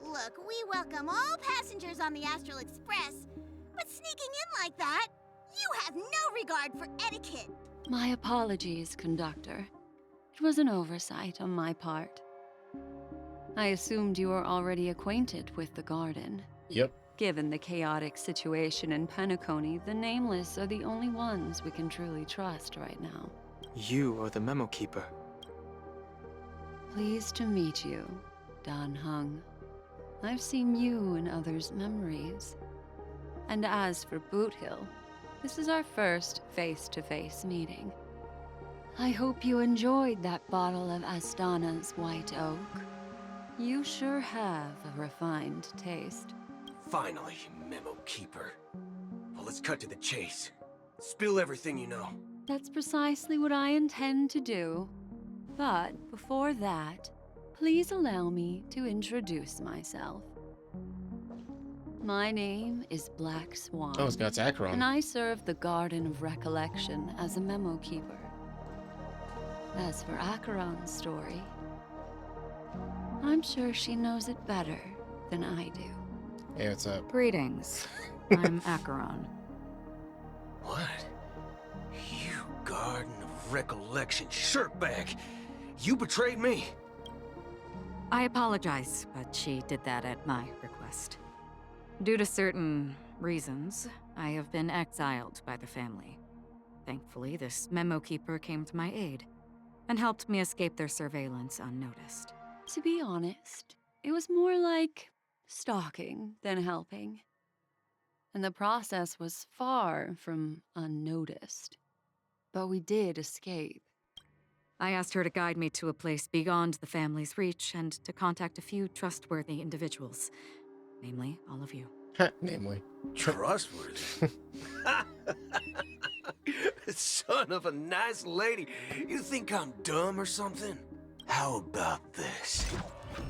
Look, we welcome all passengers on the Astral Express, but sneaking in like that, you have no regard for etiquette. My apologies, conductor. It was an oversight on my part. I assumed you were already acquainted with the garden. Yep. Given the chaotic situation in Penacony, the Nameless are the only ones we can truly trust right now. You are the Memo Keeper. Pleased to meet you, Dan Hung. I've seen you in others' memories. And as for Boot Hill, this is our first face-to-face meeting. I hope you enjoyed that bottle of Astana's White Oak. You sure have a refined taste. Finally, Memo Keeper. Well, let's cut to the chase. Spill everything you know. That's precisely what I intend to do. But before that, please allow me to introduce myself. My name is Black Swan. Oh, it's got Acheron. And I serve the Garden of Recollection as a Memo Keeper. As for Acheron's story, I'm sure she knows it better than I do. Hey, what's up? Greetings. I'm Acheron. What? You Garden of Recollection shirtbag! You betrayed me! I apologize, but she did that at my request. Due to certain reasons, I have been exiled by the family. Thankfully, this Memo Keeper came to my aid and helped me escape their surveillance unnoticed. To be honest, it was more like stalking than helping. And the process was far from unnoticed. But we did escape. I asked her to guide me to a place beyond the family's reach and to contact a few trustworthy individuals. Namely, all of you. Namely. Trustworthy? Son of a nice lady. You think I'm dumb or something? How about this?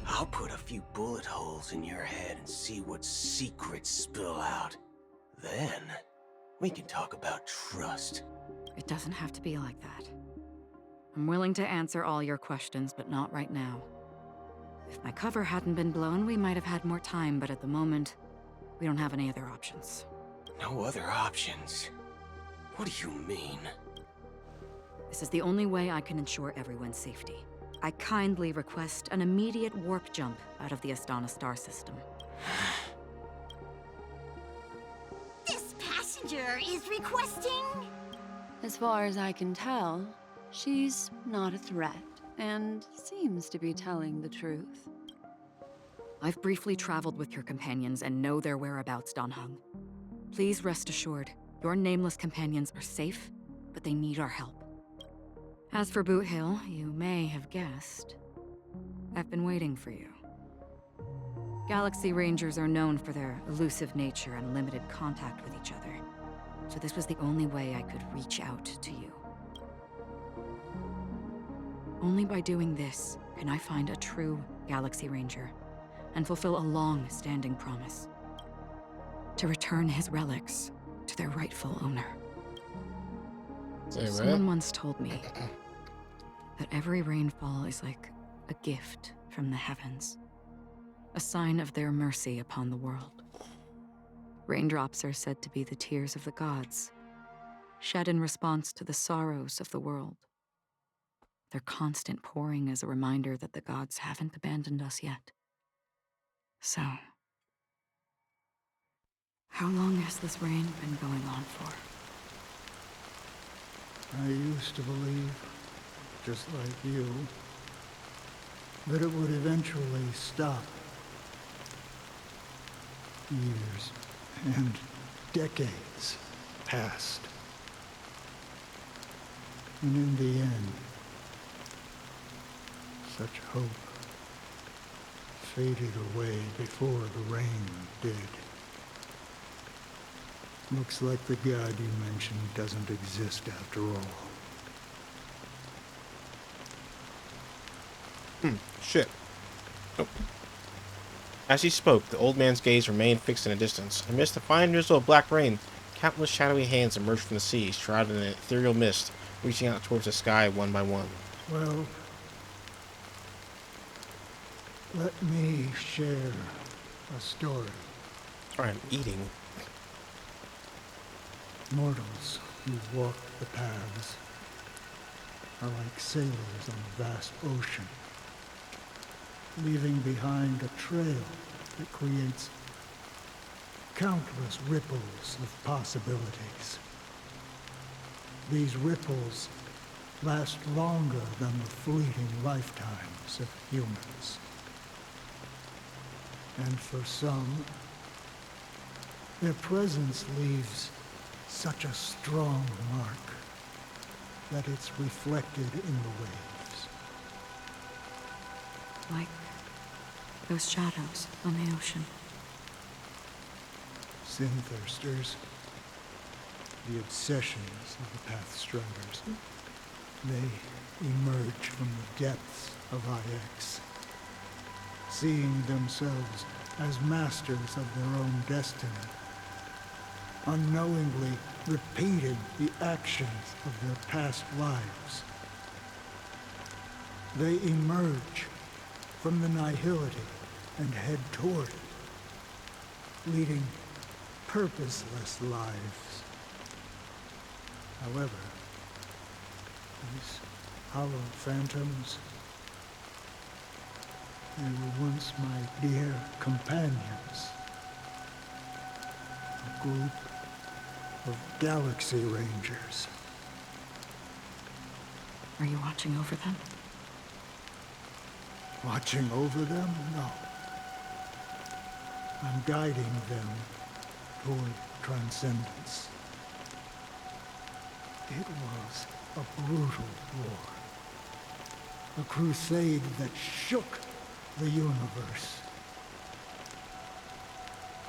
I'll put a few bullet holes in your head and see what secrets spill out. Then, we can talk about trust. It doesn't have to be like that. I'm willing to answer all your questions, but not right now. If my cover hadn't been blown, we might have had more time, but at the moment, we don't have any other options. No other options? What do you mean? This is the only way I can ensure everyone's safety. I kindly request an immediate warp jump out of the Astana star system. This passenger is requesting... As far as I can tell, she's not a threat and seems to be telling the truth. I've briefly traveled with your companions and know their whereabouts, Dan Heng. Please rest assured, your nameless companions are safe, but they need our help. As for Boot Hill, you may have guessed. I've been waiting for you. Galaxy Rangers are known for their elusive nature and limited contact with each other, so this was the only way I could reach out to you. Only by doing this can I find a true Galaxy Ranger and fulfill a long-standing promise. To return his relics to their rightful owner. Someone once told me that every rainfall is like a gift from the heavens, a sign of their mercy upon the world. Raindrops are said to be the tears of the gods, shed in response to the sorrows of the world. Their constant pouring is a reminder that the gods haven't abandoned us yet. So, how long has this rain been going on for? I used to believe, just like you, that it would eventually stop. Years and decades passed. And in the end, such hope faded away before the rain did. Looks like the god you mentioned doesn't exist after all. Shit. Nope. As he spoke, the old man's gaze remained fixed in the distance. Amidst the fine drizzle of black rain, countless shadowy hands emerged from the sea, shrouded in an ethereal mist, reaching out towards the sky one by one. Well, let me share a story. Alright, I'm eating. Mortals who walk the paths are like sailors on a vast ocean, leaving behind a trail that creates countless ripples of possibilities. These ripples last longer than the fleeting lifetimes of humans. And for some, their presence leaves such a strong mark that it's reflected in the waves. Like those shadows on the ocean. Sin-thirsters, the obsessions of the Pathstriders, they emerge from the depths of IX, seeing themselves as masters of their own destiny, unknowingly repeating the actions of their past lives. They emerge from the nihility and head toward it, leading purposeless lives. However, these hollow phantoms, they were once my dear companions. A group of Galaxy Rangers. Are you watching over them? Watching over them? No. I'm guiding them toward transcendence. It was a brutal war. A crusade that shook the universe.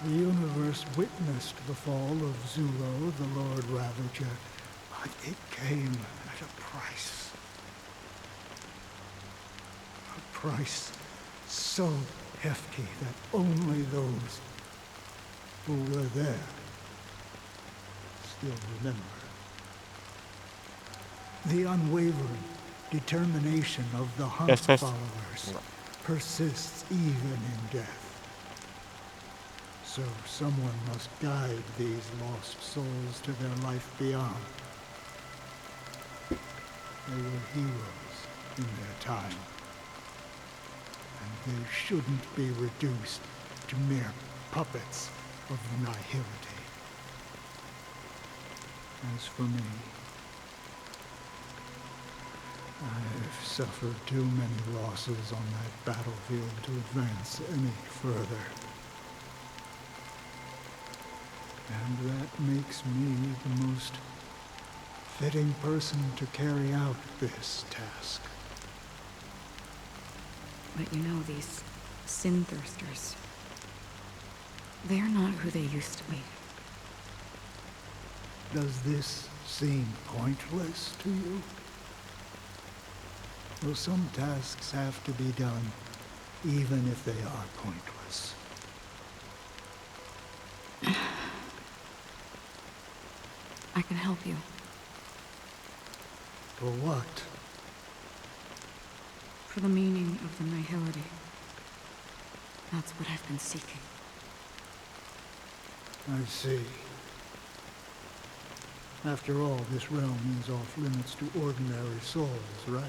The universe witnessed the fall of Zulo, the Lord Ravager, but it came at a price. A price so hefty that only those who were there still remember. The unwavering determination of the Hunt followers persists even in death. So someone must guide these lost souls to their life beyond. They were heroes in their time, and they shouldn't be reduced to mere puppets of the nihility. As for me, I've suffered too many losses on that battlefield to advance any further. And that makes me the most fitting person to carry out this task. But you know, these sin thirsters, they're not who they used to be. Does this seem pointless to you? Well, some tasks have to be done, even if they are pointless. I can help you. For what? For the meaning of the nihility. That's what I've been seeking. I see. After all, this realm is off limits to ordinary souls, right?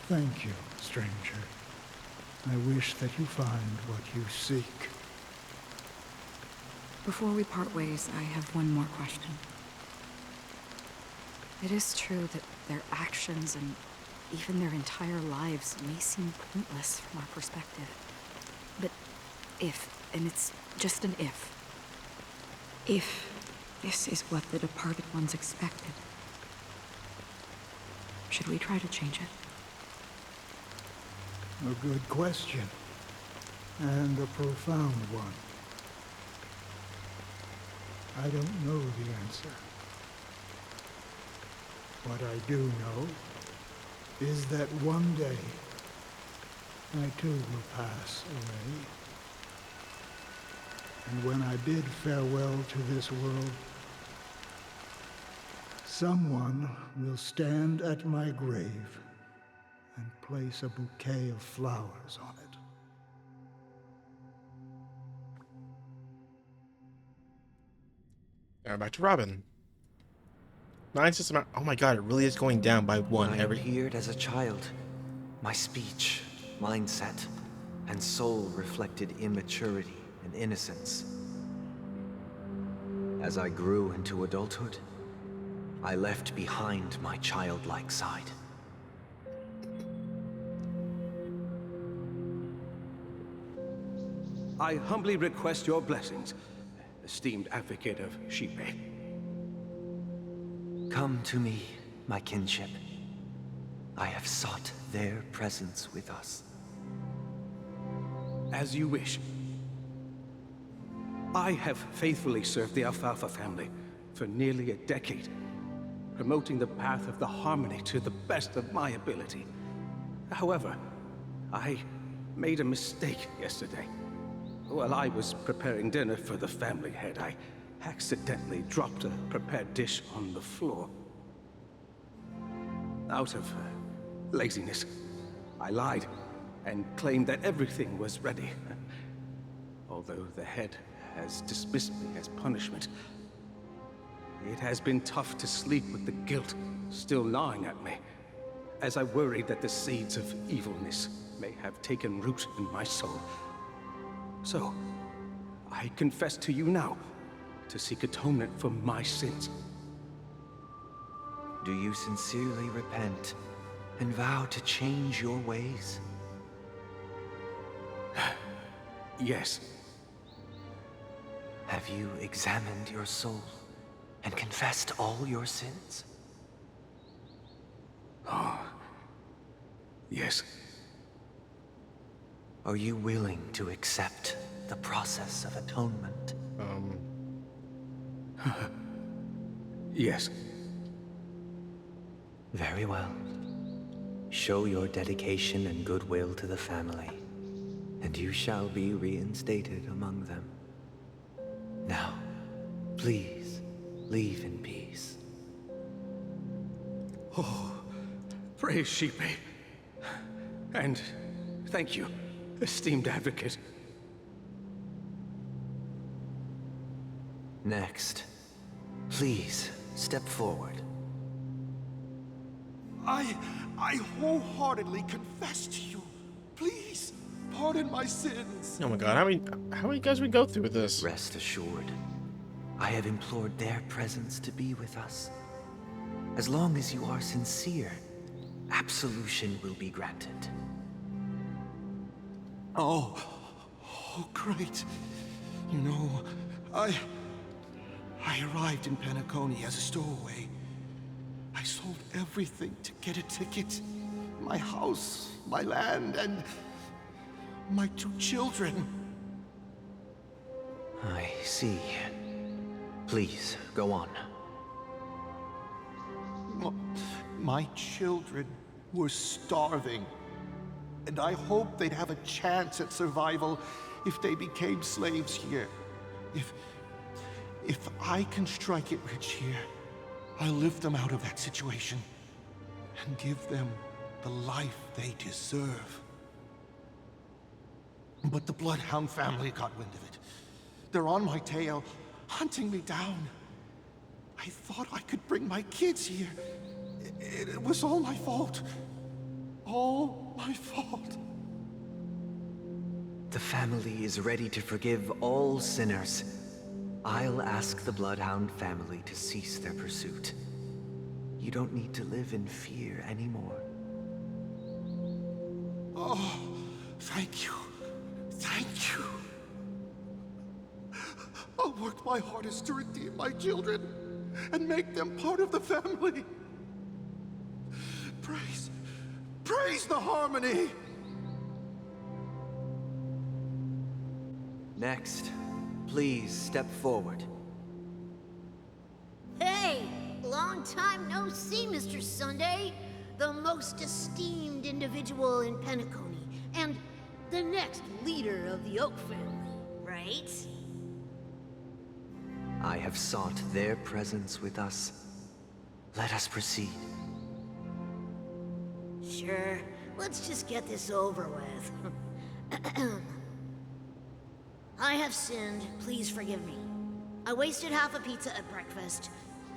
Thank you, stranger. I wish that you find what you seek. Before we part ways, I have one more question. It is true that their actions and even their entire lives may seem pointless from our perspective. But if, and it's just an if this is what the departed ones expected, should we try to change it? A good question. And a profound one. I don't know the answer. What I do know is that one day I too will pass away. And when I bid farewell to this world, someone will stand at my grave and place a bouquet of flowers on it. Now back to Robin. 9 system. Oh my god, it really is going down by one I every. appeared as a child. My speech, mindset, and soul reflected immaturity and innocence. As I grew into adulthood, I left behind my childlike side. I humbly request your blessings, esteemed advocate of Shipe. Come to me, my kinship. I have sought their presence with us. As you wish. I have faithfully served the Alfalfa family for nearly a decade, promoting the path of the harmony to the best of my ability. However, I made a mistake yesterday. While I was preparing dinner for the family head, I accidentally dropped a prepared dish on the floor. Out of laziness, I lied and claimed that everything was ready. Although the head has dismissed me as punishment, it has been tough to sleep with the guilt still gnawing at me, as I worried that the seeds of evilness may have taken root in my soul. So, I confess to you now, to seek atonement for my sins. Do you sincerely repent and vow to change your ways? Yes. Have you examined your soul? and confessed all your sins? Oh, yes. Are you willing to accept the process of atonement? Yes. Very well. Show your dedication and goodwill to the family, and you shall be reinstated among them. Now, please, leave in peace. Oh, praise Sheepy. And thank you, esteemed advocate. Next, please step forward. I wholeheartedly confess to you. Please, pardon my sins. Oh my god, how many guys we go through with this? Rest assured, I have implored their presence to be with us. As long as you are sincere, absolution will be granted. Oh, great. You know, I arrived in Penacony as a stowaway. I sold everything to get a ticket. My house, my land, and my 2 children. I see. Please, go on. My children were starving, and I hoped they'd have a chance at survival if they became slaves here. If I can strike it rich here, I'll lift them out of that situation and give them the life they deserve. But the Bloodhound family got wind of it. They're on my tail, hunting me down. I thought I could bring my kids here. It was all my fault. All my fault. The family is ready to forgive all sinners. I'll ask the Bloodhound family to cease their pursuit. You don't need to live in fear anymore. Oh, thank you. Thank you. I'll work my hardest to redeem my children and make them part of the family. Praise the harmony! Next, please step forward. Hey! Long time no see, Mr. Sunday. The most esteemed individual in Penacony, and the next leader of the Oak family, right? I have sought their presence with us. Let us proceed. Sure. Let's just get this over with. I have sinned. Please forgive me. I wasted half a pizza at breakfast,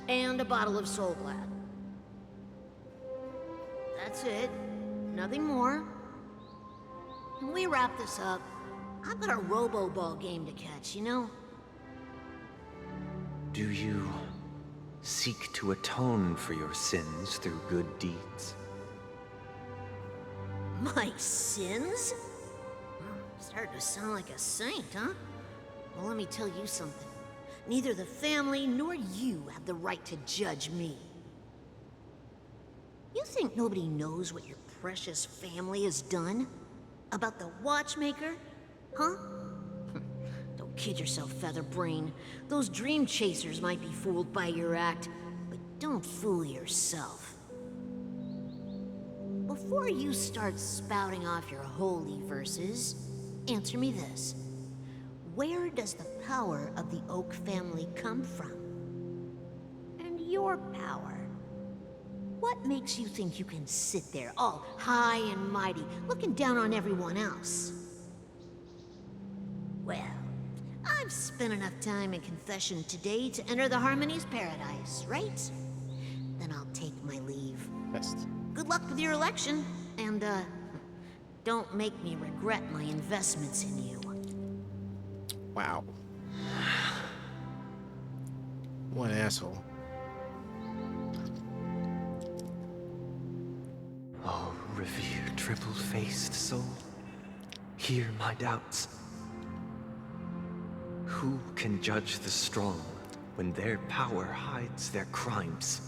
and a bottle of Soul Glad. That's it. Nothing more. When we wrap this up, I've got a robo-ball game to catch, you know? Do you seek to atone for your sins through good deeds? My sins? Starting to sound like a saint, huh? Well, let me tell you something. Neither the family nor you have the right to judge me. You think nobody knows what your precious family has done? About the watchmaker? Huh? Don't kid yourself, Featherbrain. Those dream chasers might be fooled by your act, but don't fool yourself. Before you start spouting off your holy verses, answer me this. Where does the power of the Oak family come from? And your power? What makes you think you can sit there all high and mighty, looking down on everyone else? Well, I've spent enough time in confession today to enter the Harmony's paradise, right? Then I'll take my leave. Best. Good luck with your election, and, don't make me regret my investments in you. Wow. What an asshole. Oh, revered triple-faced soul, hear my doubts. Who can judge the strong when their power hides their crimes?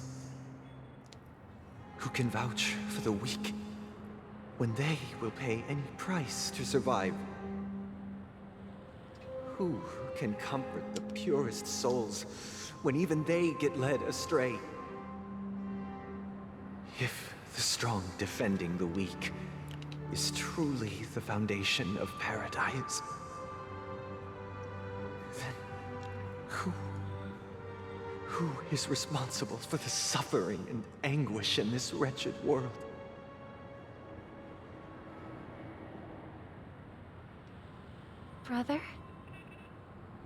Who can vouch for the weak when they will pay any price to survive? Who can comfort the purest souls when even they get led astray? If the strong defending the weak is truly the foundation of paradise, then who is responsible for the suffering and anguish in this wretched world? Brother?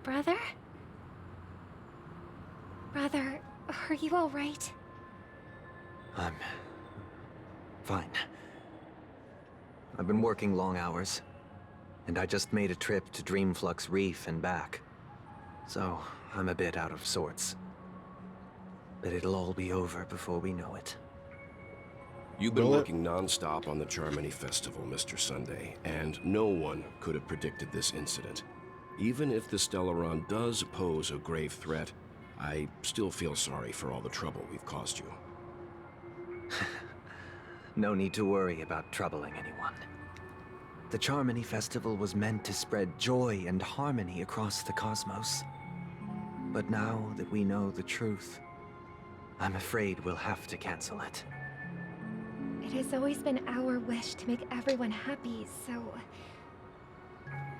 Brother? Brother, are you all right? I'm fine. I've been working long hours, and I just made a trip to Dreamflux Reef and back. So, I'm a bit out of sorts. But it'll all be over before we know it. You've been working non-stop on the Charmony Festival, Mr. Sunday, and no one could have predicted this incident. Even if the Stellaron does pose a grave threat, I still feel sorry for all the trouble we've caused you. No need to worry about troubling anyone. The Charmony Festival was meant to spread joy and harmony across the cosmos. But now that we know the truth, I'm afraid we'll have to cancel it. It has always been our wish to make everyone happy, so...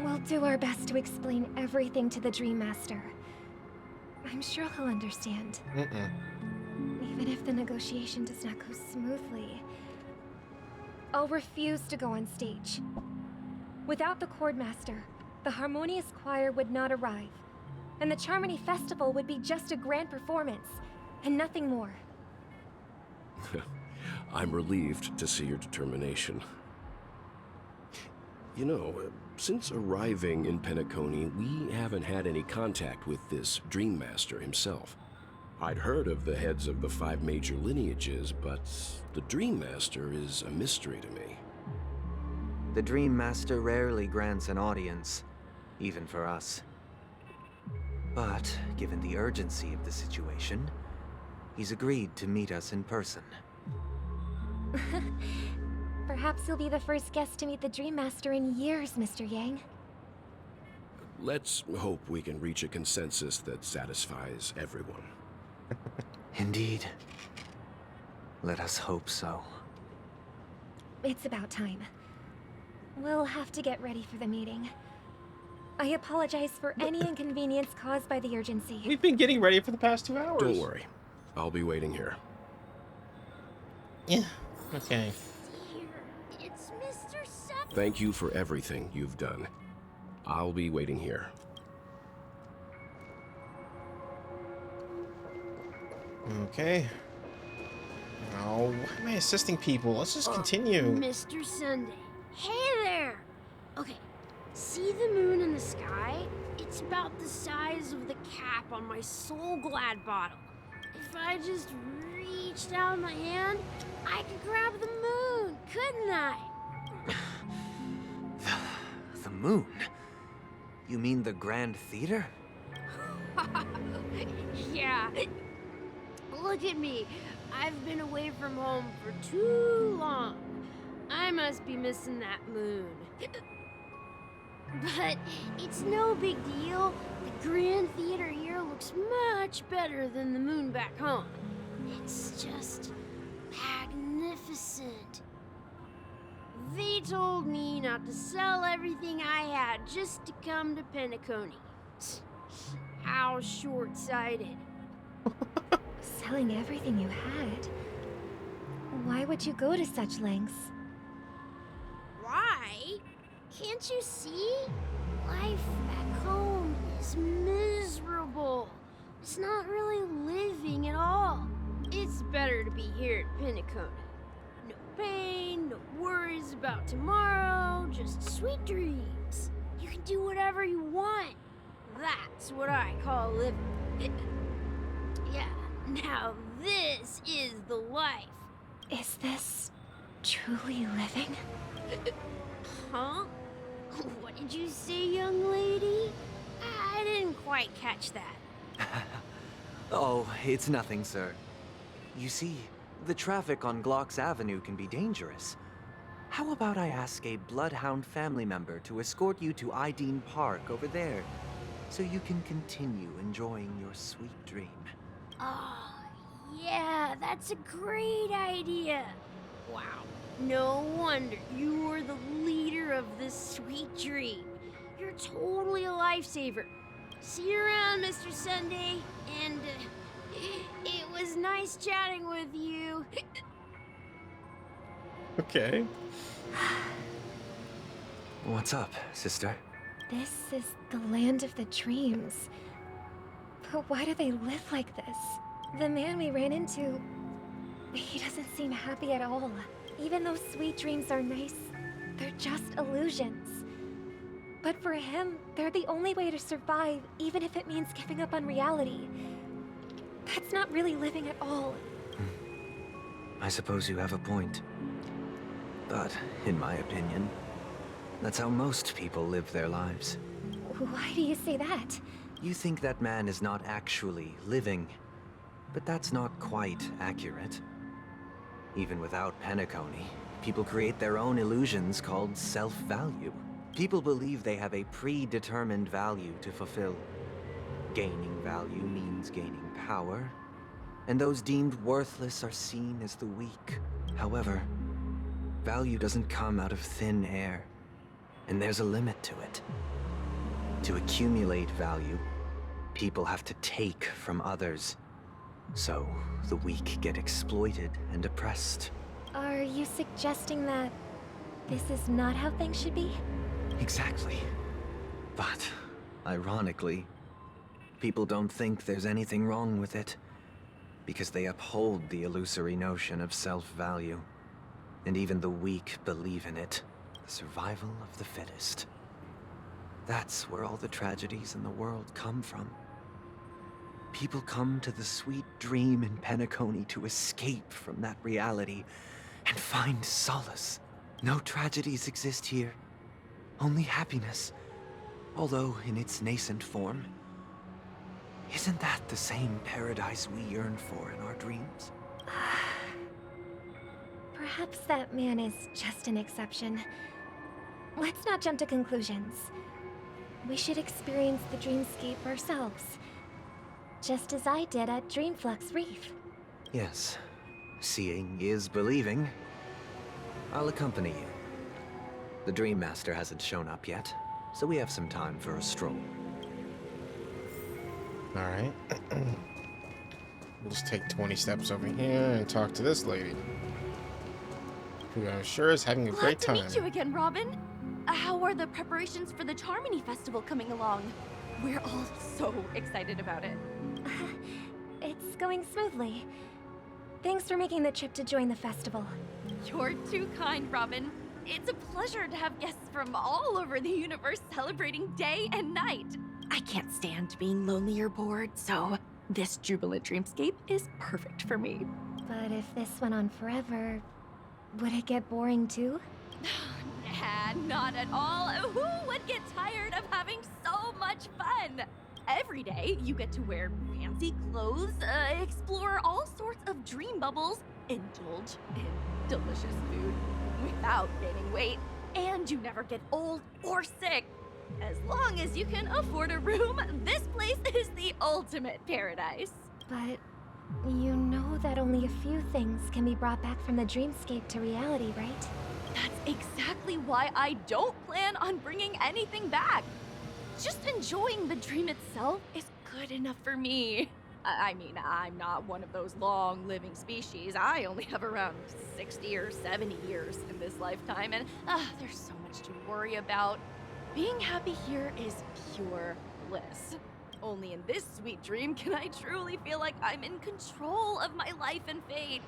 we'll do our best to explain everything to the Dream Master. I'm sure he'll understand. Even if the negotiation does not go smoothly, I'll refuse to go on stage. Without the Chord Master, the Harmonious Choir would not arrive, and the Charmony Festival would be just a grand performance, and nothing more. I'm relieved to see your determination. You know, since arriving in Penacony, we haven't had any contact with this Dream Master himself. I'd heard of the heads of the 5 major lineages, but the Dream Master is a mystery to me. The Dream Master rarely grants an audience, even for us. But, given the urgency of the situation, he's agreed to meet us in person. Perhaps you'll be the first guest to meet the Dream Master in years, Mr. Yang. Let's hope we can reach a consensus that satisfies everyone. Indeed. Let us hope so. It's about time. We'll have to get ready for the meeting. I apologize for any inconvenience caused by the urgency. We've been getting ready for the past 2 hours. Don't worry. I'll be waiting here. Yeah, okay. It's Mr. Sunday. Thank you for everything you've done. I'll be waiting here. Okay. Oh, why am I assisting people? Let's just continue. Mr. Sunday. Hey there! Okay, see the moon in the sky? It's about the size of the cap on my Soul Glad bottle. If I just reached out my hand, I could grab the moon, couldn't I? The moon? You mean the Grand Theater? Yeah. Look at me. I've been away from home for too long. I must be missing that moon. But it's no big deal. The Grand Theater here looks much better than the moon back home. It's just magnificent. They told me not to sell everything I had just to come to Penacony. How short-sighted. Selling everything you had? Why would you go to such lengths? Why? Can't you see? Life back home is miserable. It's not really living at all. It's better to be here at Penacony. No pain, no worries about tomorrow, just sweet dreams. You can do whatever you want. That's what I call living. Yeah, now this is the life. Is this truly living? Huh? What did you say, young lady? I didn't quite catch that. Oh, it's nothing, sir. You see, the traffic on Glocks Avenue can be dangerous. How about I ask a Bloodhound family member to escort you to Ideen Park over there, so you can continue enjoying your sweet dream? Oh, yeah, that's a great idea. Wow. No wonder you were the leader of this sweet dream. You're totally a lifesaver. See you around, Mr. Sunday. And it was nice chatting with you. Okay. What's up, sister? This is the land of the dreams. But why do they live like this? The man we ran into, he doesn't seem happy at all. Even though sweet dreams are nice, they're just illusions. But for him, they're the only way to survive, even if it means giving up on reality. That's not really living at all. I suppose you have a point. But, in my opinion, that's how most people live their lives. Why do you say that? You think that man is not actually living, but that's not quite accurate. Even without Penacony, people create their own illusions called self-value. People believe they have a predetermined value to fulfill. Gaining value means gaining power, and those deemed worthless are seen as the weak. However, value doesn't come out of thin air, and there's a limit to it. To accumulate value, people have to take from others. So, the weak get exploited and oppressed. Are you suggesting that this is not how things should be? Exactly. But, ironically, people don't think there's anything wrong with it, because they uphold the illusory notion of self-value. And even the weak believe in it, the survival of the fittest. That's where all the tragedies in the world come from. People come to the sweet dream in Penacony to escape from that reality and find solace. No tragedies exist here, only happiness, although in its nascent form. Isn't that the same paradise we yearn for in our dreams? Perhaps that man is just an exception. Let's not jump to conclusions. We should experience the dreamscape ourselves. Just as I did at Dreamflux Reef. Yes, seeing is believing. I'll accompany you. The Dream Master hasn't shown up yet, so we have some time for a stroll. Alright. We'll just take 20 steps over here and talk to this lady, who I'm sure is having a great time. Glad to meet you again, Robin. How are the preparations for the Charmony Festival coming along? We're all so excited about it. It's going smoothly. Thanks for making the trip to join the festival. You're too kind, Robin. It's a pleasure to have guests from all over the universe celebrating day and night. I can't stand being lonely or bored, so this jubilant dreamscape is perfect for me. But if this went on forever, would it get boring too? Nah, not at all. Who would get tired of having so much fun? Every day, you get to wear fancy clothes, explore all sorts of dream bubbles, indulge in delicious food without gaining weight, and you never get old or sick. As long as you can afford a room, this place is the ultimate paradise. But you know that only a few things can be brought back from the dreamscape to reality, right? That's exactly why I don't plan on bringing anything back. Just enjoying the dream itself is good enough for me. I mean, I'm not one of those long-living species. I only have around 60 or 70 years in this lifetime, and there's so much to worry about. Being happy here is pure bliss. Only in this sweet dream can I truly feel like I'm in control of my life and fate.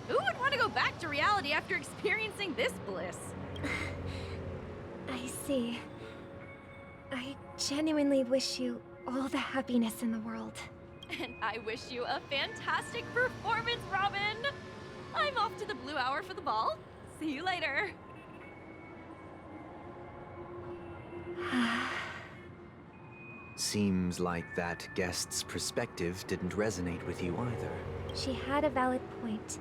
Who would want to go back to reality after experiencing this bliss? I see. I genuinely wish you all the happiness in the world. And I wish you a fantastic performance, Robin! I'm off to the Blue Hour for the ball. See you later. Seems like that guest's perspective didn't resonate with you either. She had a valid point.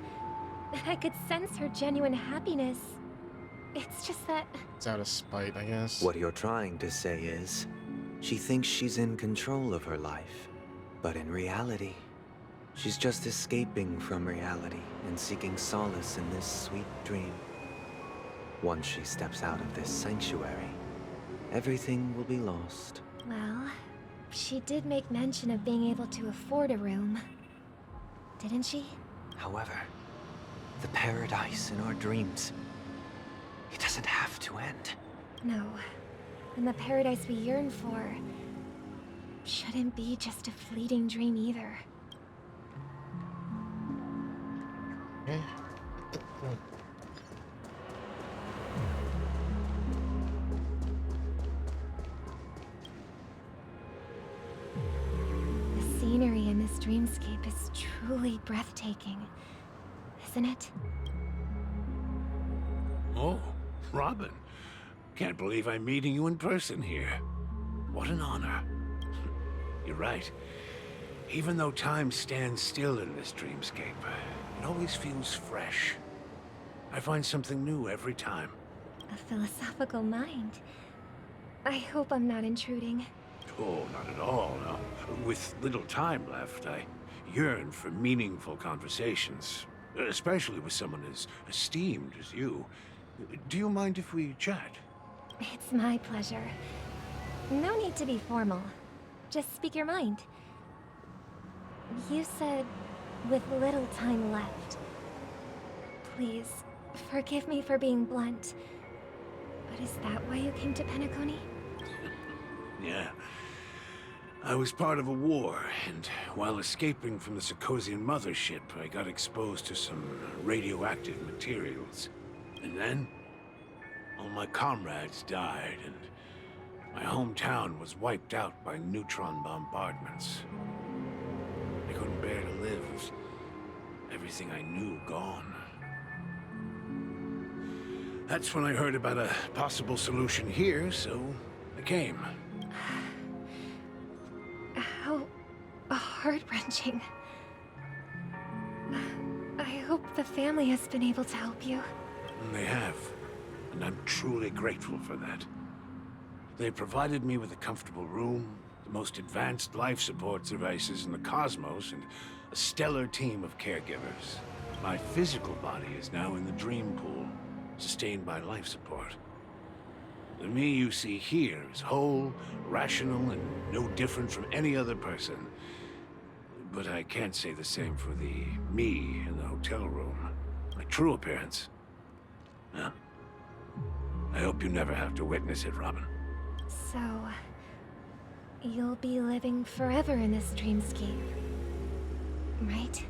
I could sense her genuine happiness. It's just that... It's out of spite, I guess. What you're trying to say is, she thinks she's in control of her life. But in reality, she's just escaping from reality and seeking solace in this sweet dream. Once she steps out of this sanctuary, everything will be lost. Well, she did make mention of being able to afford a room. Didn't she? However, the paradise in our dreams, it doesn't have to end. No. And the paradise we yearn for shouldn't be just a fleeting dream either. The scenery in this dreamscape is truly breathtaking, isn't it? Oh, Robin. Can't believe I'm meeting you in person here. What an honor. You're right. Even though time stands still in this dreamscape, it always feels fresh. I find something new every time. A philosophical mind. I hope I'm not intruding. Oh, not at all, no. With little time left, I yearn for meaningful conversations, especially with someone as esteemed as you. Do you mind if we chat? It's my pleasure. No need to be formal. Just speak your mind. You said, with little time left. Please, forgive me for being blunt. But is that why you came to Penacony? Yeah. I was part of a war, and while escaping from the Sarkosian mothership, I got exposed to some radioactive materials. And then, all my comrades died, and my hometown was wiped out by neutron bombardments. I couldn't bear to live with everything I knew gone. That's when I heard about a possible solution here, so I came. How heart-wrenching. I hope the family has been able to help you. They have, and I'm truly grateful for that. They provided me with a comfortable room, the most advanced life support devices in the cosmos, and a stellar team of caregivers. My physical body is now in the dream pool, sustained by life support. The me you see here is whole, rational, and no different from any other person. But I can't say the same for the me in the hotel room. My true appearance. Well, I hope you never have to witness it, Robin. So, you'll be living forever in this dreamscape, right?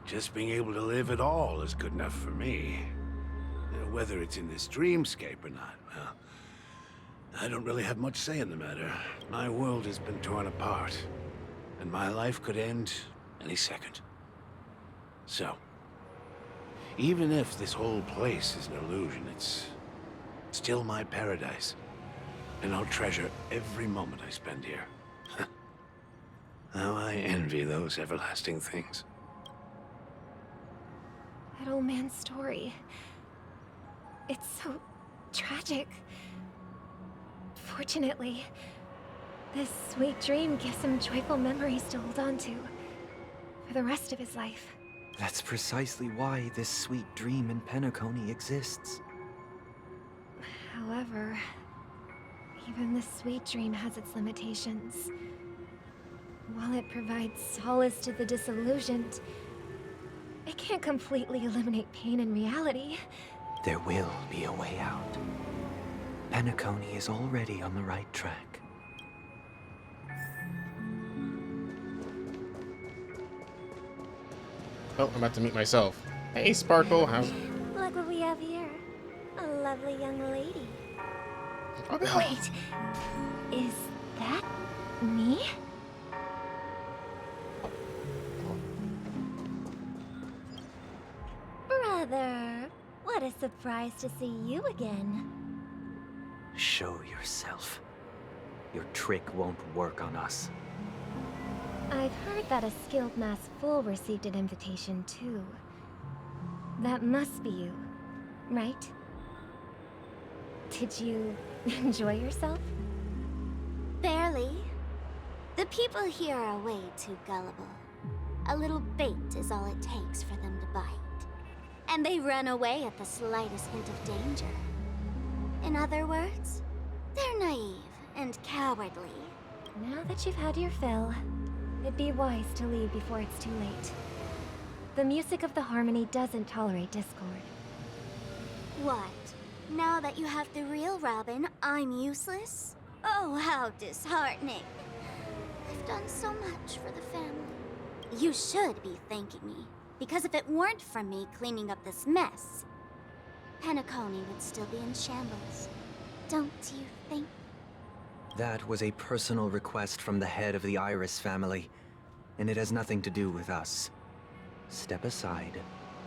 Just being able to live at all is good enough for me. Whether it's in this dreamscape or not, well, I don't really have much say in the matter. My world has been torn apart, and my life could end any second. So, even if this whole place is an illusion, it's still my paradise. And I'll treasure every moment I spend here. How I envy those everlasting things. That old man's story. It's so tragic. Fortunately, this sweet dream gives him joyful memories to hold on to for the rest of his life. That's precisely why this sweet dream in Penacony exists. However, even the sweet dream has its limitations. While it provides solace to the disillusioned, it can't completely eliminate pain in reality. There will be a way out. Penacony is already on the right track. Oh, I'm about to meet myself. Hey, Sparkle. How's... Look what we have here. A lovely young lady. Wait, is that me? Brother, what a surprise to see you again. Show yourself. your trick won't work on us. I've heard that a skilled mass fool received an invitation too. That must be you, right? Did you enjoy yourself? Barely. The people here are way too gullible. A little bait is all it takes for them to bite. And they run away at the slightest hint of danger. In other words, they're naive and cowardly. Now that you've had your fill, it'd be wise to leave before it's too late. The music of the harmony doesn't tolerate discord. What? Now that you have the real Robin, I'm useless? Oh, how disheartening. I've done so much for the family. You should be thanking me, because if it weren't for me cleaning up this mess, Penacony would still be in shambles. Don't you think? That was a personal request from the head of the Iris family, and it has nothing to do with us. Step aside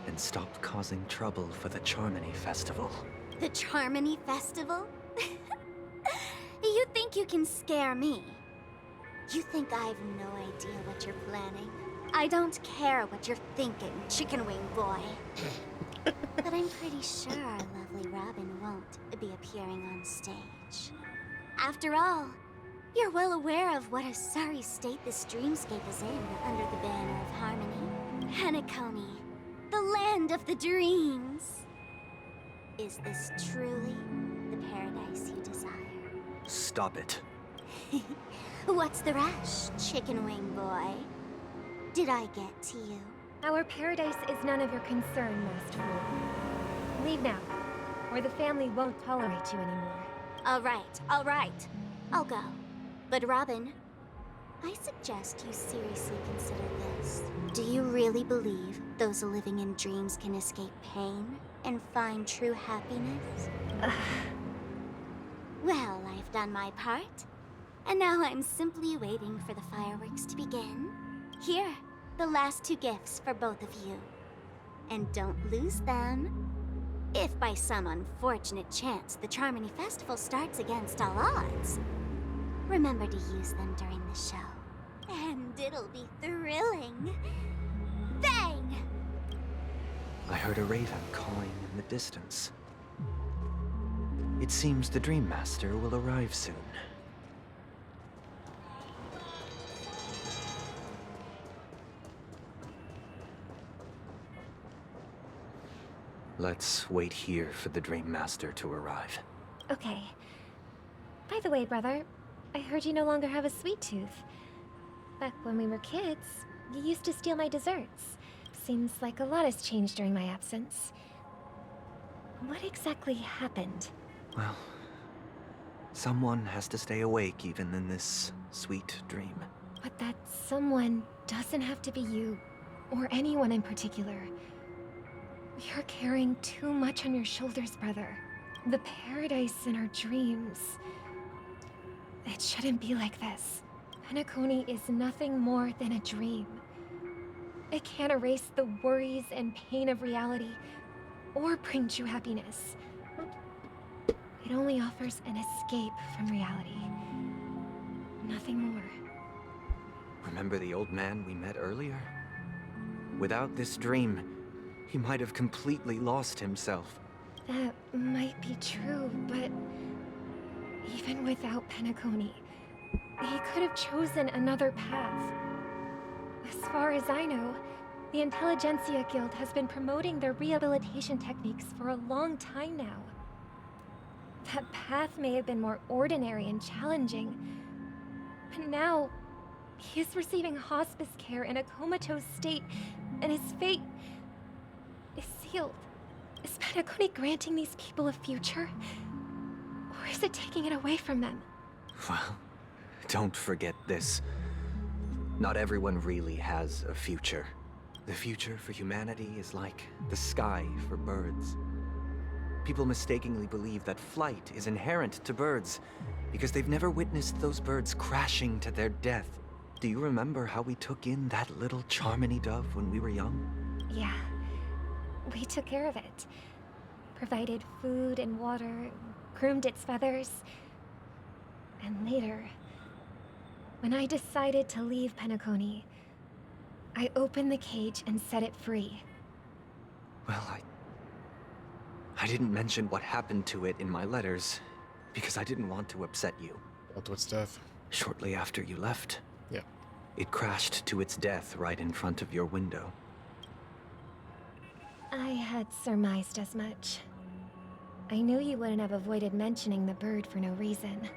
and stop causing trouble for the Charmony Festival. The Charmony Festival? You think you can scare me? You think I have no idea what you're planning? I don't care what you're thinking, chicken wing boy. But I'm pretty sure our lovely Robin won't be appearing on stage. After all, you're well aware of what a sorry state this dreamscape is in under the banner of harmony. Penacony, the land of the dreams. Is this truly the paradise you desire? Stop it. What's the rush, chicken wing boy? Did I get to you? Our paradise is none of your concern, Masked Fool. Leave now, or the family won't tolerate you anymore. All right. I'll go. But Robin, I suggest you seriously consider this. Do you really believe those living in dreams can escape pain and find true happiness? Well, I've done my part. And now I'm simply waiting for the fireworks to begin. Here, the last 2 gifts for both of you. And don't lose them. If by some unfortunate chance the Charmony Festival starts against all odds, remember to use them during the show. And it'll be thrilling. Bang! I heard a raven calling in the distance. It seems the Dream Master will arrive soon. Let's wait here for the Dream Master to arrive. Okay. By the way, brother, I heard you no longer have a sweet tooth. Back when we were kids, you used to steal my desserts. Seems like a lot has changed during my absence. What exactly happened? Well, someone has to stay awake even in this sweet dream. But that someone doesn't have to be you, or anyone in particular. You're carrying too much on your shoulders, brother. The paradise in our dreams. It shouldn't be like this. Penacony is nothing more than a dream. It can't erase the worries and pain of reality, or bring true happiness. It only offers an escape from reality. Nothing more. Remember the old man we met earlier? Without this dream, he might have completely lost himself. That might be true, but even without Penacony, he could have chosen another path. As far as I know, the Intelligentsia Guild has been promoting their rehabilitation techniques for a long time now. That path may have been more ordinary and challenging, but now he is receiving hospice care in a comatose state, and his fate is sealed. Is Penacony granting these people a future? Or is it taking it away from them? Well, don't forget this. Not everyone really has a future. The future for humanity is like the sky for birds. People mistakenly believe that flight is inherent to birds because they've never witnessed those birds crashing to their death. Do you remember how we took in that little Charmony dove when we were young? Yeah. We took care of it. Provided food and water, groomed its feathers. And later, when I decided to leave Penacony, I opened the cage and set it free. Well, I didn't mention what happened to it in my letters because I didn't want to upset you. What's death? Shortly after you left. Yeah. It crashed to its death right in front of your window. I had surmised as much. I knew you wouldn't have avoided mentioning the bird for no reason.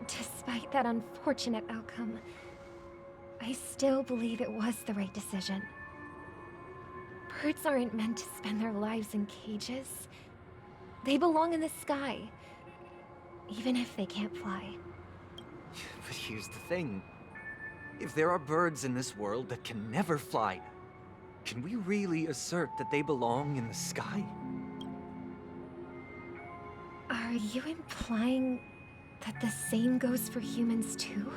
Despite that unfortunate outcome, I still believe it was the right decision. Birds aren't meant to spend their lives in cages. They belong in the sky, even if they can't fly. But here's the thing. If there are birds in this world that can never fly, can we really assert that they belong in the sky? Are you implying that the same goes for humans too?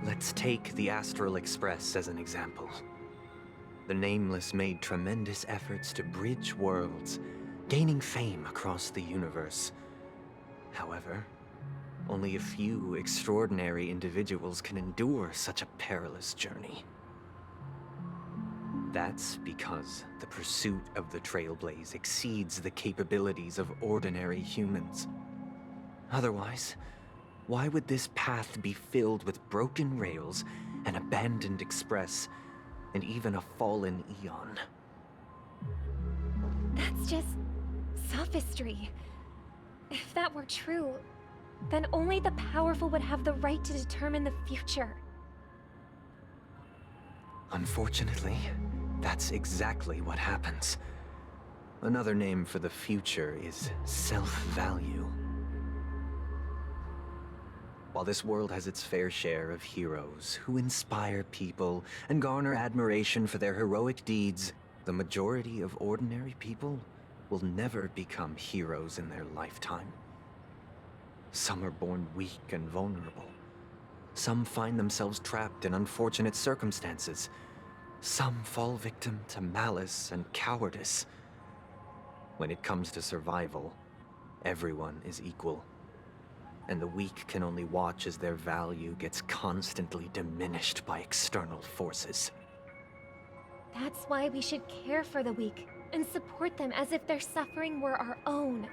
Let's take the Astral Express as an example. The Nameless made tremendous efforts to bridge worlds, gaining fame across the universe. However, only a few extraordinary individuals can endure such a perilous journey. That's because the pursuit of the Trailblaze exceeds the capabilities of ordinary humans. Otherwise, why would this path be filled with broken rails, an abandoned express, and even a fallen Eon? That's just sophistry. If that were true, then only the powerful would have the right to determine the future. Unfortunately, that's exactly what happens. Another name for the future is self-value. While this world has its fair share of heroes who inspire people and garner admiration for their heroic deeds, the majority of ordinary people will never become heroes in their lifetime. Some are born weak and vulnerable. Some find themselves trapped in unfortunate circumstances. Some fall victim to malice and cowardice. When it comes to survival, everyone is equal. And the weak can only watch as their value gets constantly diminished by external forces. That's why we should care for the weak and support them as if their suffering were our own.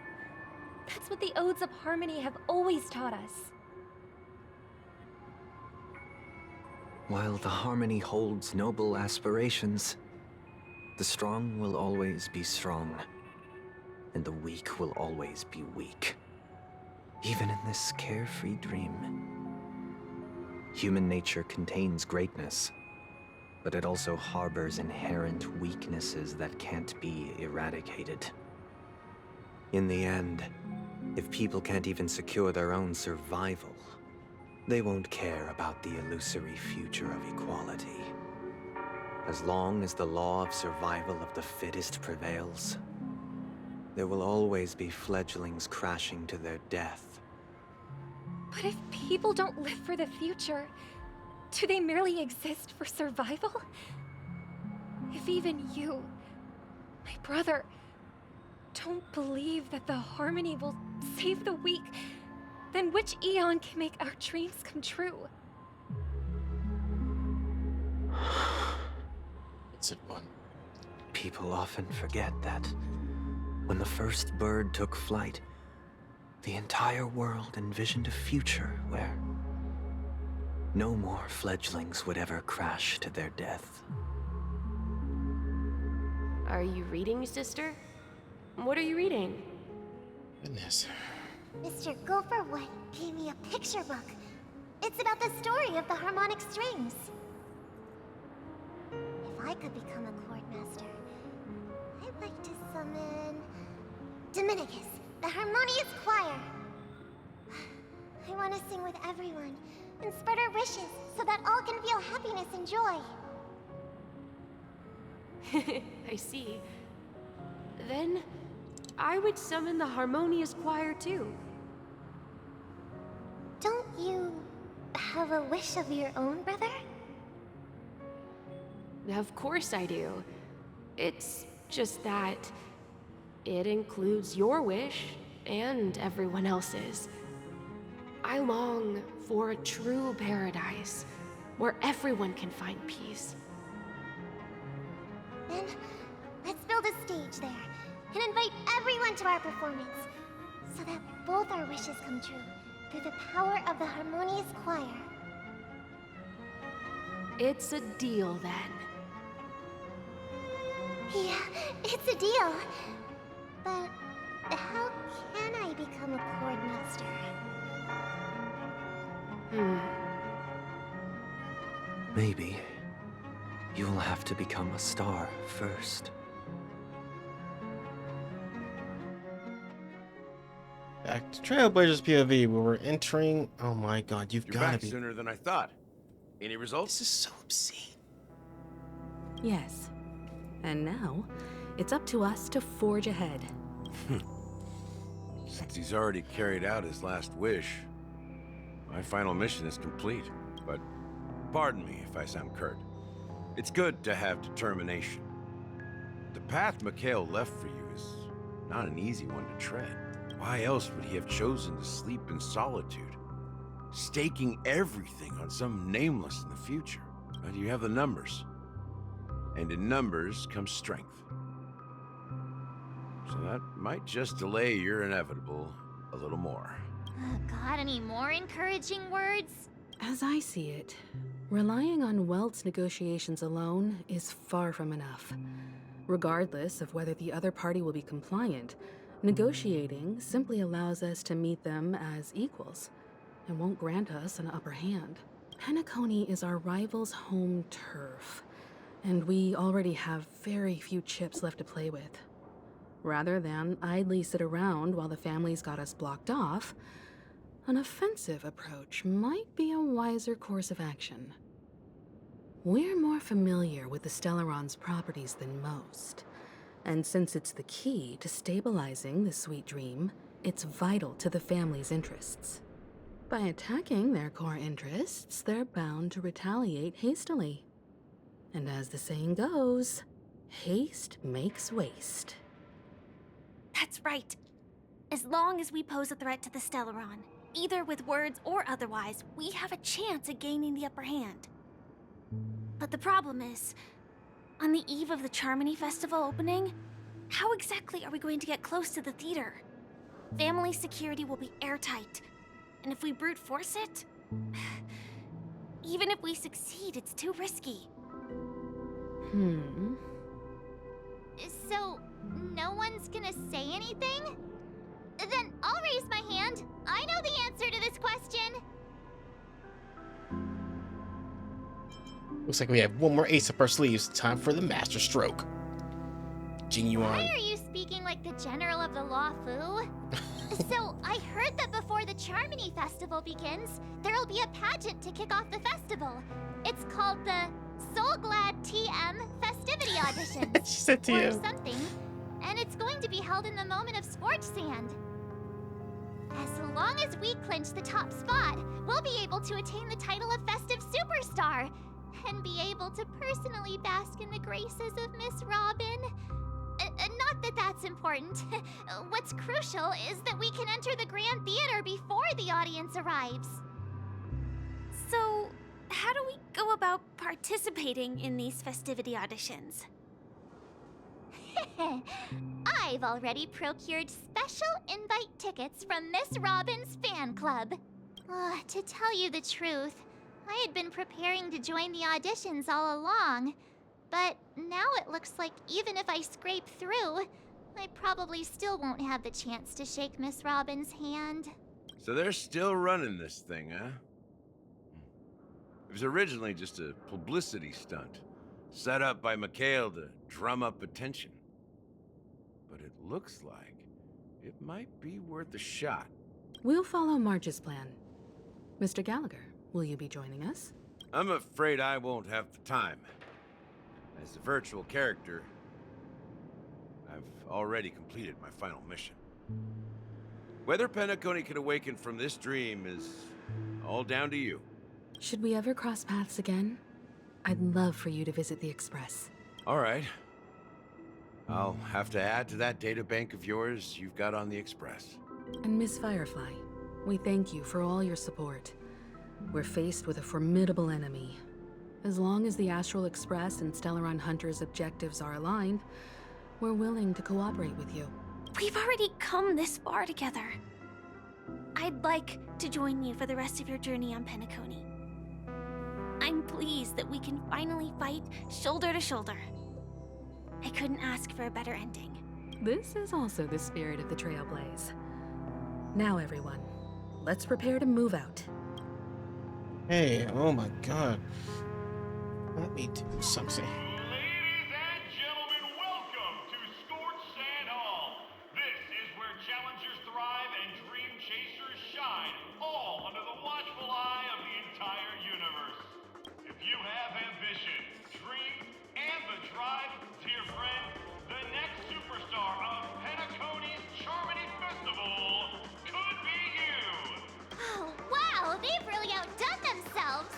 That's what the Odes of Harmony have always taught us. While the Harmony holds noble aspirations, the strong will always be strong, and the weak will always be weak. Even in this carefree dream. Human nature contains greatness, but it also harbors inherent weaknesses that can't be eradicated. In the end, if people can't even secure their own survival, they won't care about the illusory future of equality. As long as the law of survival of the fittest prevails, there will always be fledglings crashing to their death. But if people don't live for the future, do they merely exist for survival? If even you, my brother, don't believe that the Harmony will save the weak, then which Eon can make our dreams come true? It's it one. People often forget that when the first bird took flight, the entire world envisioned a future where no more fledglings would ever crash to their death. Are you reading, sister? What are you reading? Goodness. Mr. Gopherwood gave me a picture book. It's about the story of the harmonic strings. If I could become a chord master, I'd like to summon Dominicus, the harmonious choir. I want to sing with everyone and spread our wishes so that all can feel happiness and joy. I see. Then, I would summon the harmonious choir too. Don't you have a wish of your own, brother? Of course I do. It's just that it includes your wish and everyone else's. I long for a true paradise where everyone can find peace. Then, let's build a stage there and invite everyone to our performance so that both our wishes come true through the power of the harmonious choir. It's a deal then. Yeah, it's a deal. But how can I become a chord master? Maybe you'll have to become a star first. Back to Trailblazers POV, where we're entering. Oh my god, you're gotta back be sooner than I thought. Any results? This is so obscene. Yes. And now, it's up to us to forge ahead. Since he's already carried out his last wish, my final mission is complete. But pardon me if I sound curt. It's good to have determination. The path Mikhail left for you is not an easy one to tread. Why else would he have chosen to sleep in solitude, staking everything on some nameless in the future? But you have the numbers, and in numbers comes strength. So that might just delay your inevitable a little more. Got any more encouraging words? As I see it, relying on Welt's negotiations alone is far from enough. Regardless of whether the other party will be compliant, negotiating simply allows us to meet them as equals and won't grant us an upper hand. Penacony is our rival's home turf, and we already have very few chips left to play with. Rather than idly sit around while the family's got us blocked off, an offensive approach might be a wiser course of action. We're more familiar with the Stellaron's properties than most, and since it's the key to stabilizing the sweet dream, it's vital to the family's interests. By attacking their core interests, they're bound to retaliate hastily. And as the saying goes, haste makes waste. That's right. As long as we pose a threat to the Stellaron, either with words or otherwise, we have a chance at gaining the upper hand. But the problem is, on the eve of the Charmony Festival opening, how exactly are we going to get close to the theater? Family security will be airtight, and if we brute force it, even if we succeed, it's too risky. So, no one's gonna say anything? Then I'll raise my hand. I know the answer to this question. Looks like we have one more ace up our sleeves. Time for the master stroke. Genuine. Why are you speaking like the general of the Law Fu? So, I heard that before the Charmony Festival begins, there'll be a pageant to kick off the festival. It's called the Soul Glad TM Festivity Auditions. She said TM. Or something. And it's going to be held in the moment of scorched sand. As long as we clinch the top spot, we'll be able to attain the title of Festive Superstar and be able to personally bask in the graces of Miss Robin. Not that that's important. What's crucial is that we can enter the Grand Theater before the audience arrives. So, how do we go about participating in these festivity auditions? I've already procured special invite tickets from Miss Robin's fan club. To tell you the truth, I had been preparing to join the auditions all along. But now it looks like even if I scrape through, I probably still won't have the chance to shake Miss Robin's hand. So they're still running this thing, huh? It was originally just a publicity stunt, set up by Mikhail to drum up attention. But it looks like it might be worth a shot. We'll follow March's plan. Mr. Gallagher, will you be joining us? I'm afraid I won't have the time. As a virtual character, I've already completed my final mission. Whether Penacony can awaken from this dream is all down to you. Should we ever cross paths again? I'd love for you to visit the Express. All right. I'll have to add to that data bank of yours you've got on the Express. And Miss Firefly, we thank you for all your support. We're faced with a formidable enemy. As long as the Astral Express and Stellaron Hunter's objectives are aligned, we're willing to cooperate with you. We've already come this far together. I'd like to join you for the rest of your journey on Penacony. I'm pleased that we can finally fight shoulder to shoulder. I couldn't ask for a better ending. This is also the spirit of the Trailblaze. Now, everyone, let's prepare to move out. Hey, oh my god. Let me do something. Ladies and gentlemen, welcome to Scorched Sand Hall. This is where challengers thrive and dream chasers shine, all under the watchful eye of the entire universe. If you have ambition, dream, and the drive, dear friend, the next superstar of Penacony's Charmony Festival could be you. Oh, wow, they've really outdone themselves.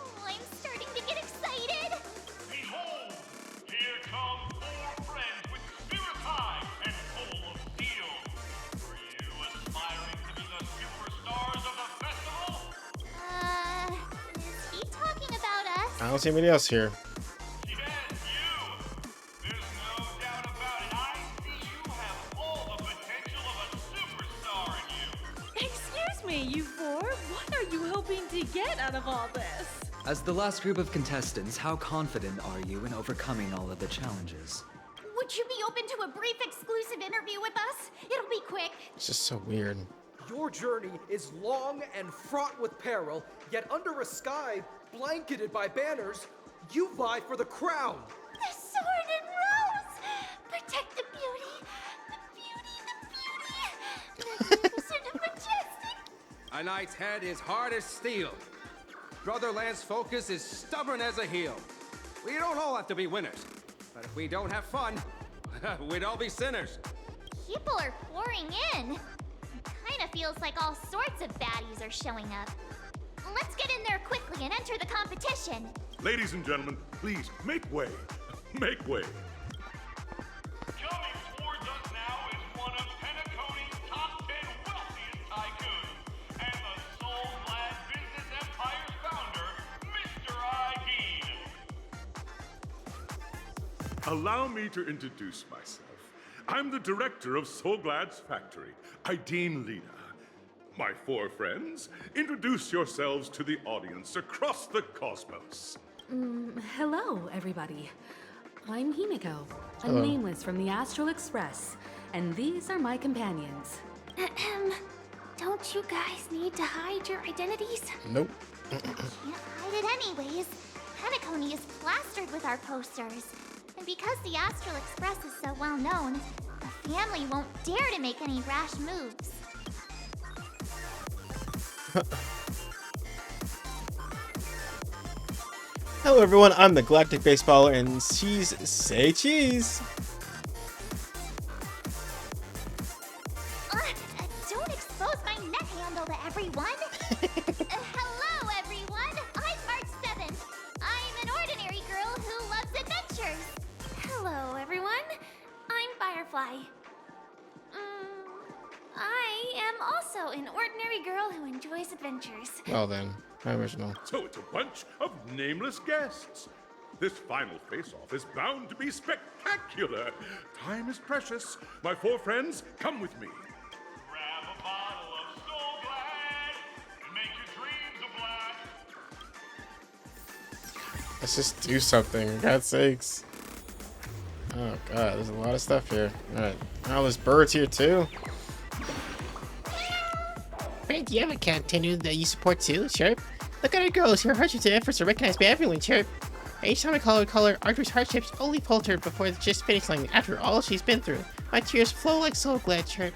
Oh, I'm starting to get excited. Behold, here come 4 friends with spirits high and full of steel. Were you aspiring to be the superstars of the festival? Is he talking about us? I don't see anybody else here. Yes, you. There's no doubt about it. I see you have all the potential of a superstar in you. Excuse me, you 4. What are you hoping to get out of all this? As the last group of contestants, how confident are you in overcoming all of the challenges? Would you be open to a brief exclusive interview with us? It'll be quick. It's just so weird. Your journey is long and fraught with peril, yet under a sky blanketed by banners, you vie for the crown. The sword and rose! Protect the beauty! The magnificent and majestic! A knight's head is hard as steel. Brotherland's focus is stubborn as a heel. We don't all have to be winners, but if we don't have fun, we'd all be sinners. People are pouring in. It kind of feels like all sorts of baddies are showing up. Let's get in there quickly and enter the competition. Ladies and gentlemen, please make way. Make way. Coming towards us now is one of Penacony's top 10 wealthiest tycoons and the soul-glad business empire's founder, Mr. Ideen. Allow me to introduce myself. I'm the director of Soulglad's factory, Ideen Lena. My 4 friends, introduce yourselves to the audience across the cosmos. Hello, everybody. I'm Himiko, a Hello. nameless from the Astral Express, and these are my companions. Don't you guys need to hide your identities? Nope. Can't hide it anyways. Penacony is plastered with our posters. And because the Astral Express is so well known, the family won't dare to make any rash moves. Hello everyone, I'm the Galactic Baseballer and cheese, say cheese! Don't expose my net handle to everyone! Hello everyone, I'm March 7th. I'm an ordinary girl who loves adventures. Hello, everyone. I'm Firefly. I am also an ordinary girl who enjoys adventures. Well then, original. So it's a bunch of nameless guests. This final face-off is bound to be spectacular. Time is precious. My 4 friends, come with me. Grab a bottle of Soulglad and make your dreams a blast. Let's just do something, for God's sakes. Oh god, there's a lot of stuff here. Alright. Oh, there's birds here too. Friend, do you have a cartoon that you support too, Chirp? Look at our girls, her hardships and efforts are recognized by everyone, Chirp. Each time I call her, Archer's hardships only falter before the just finish line after all she's been through. My tears flow like Soulglad, Chirp.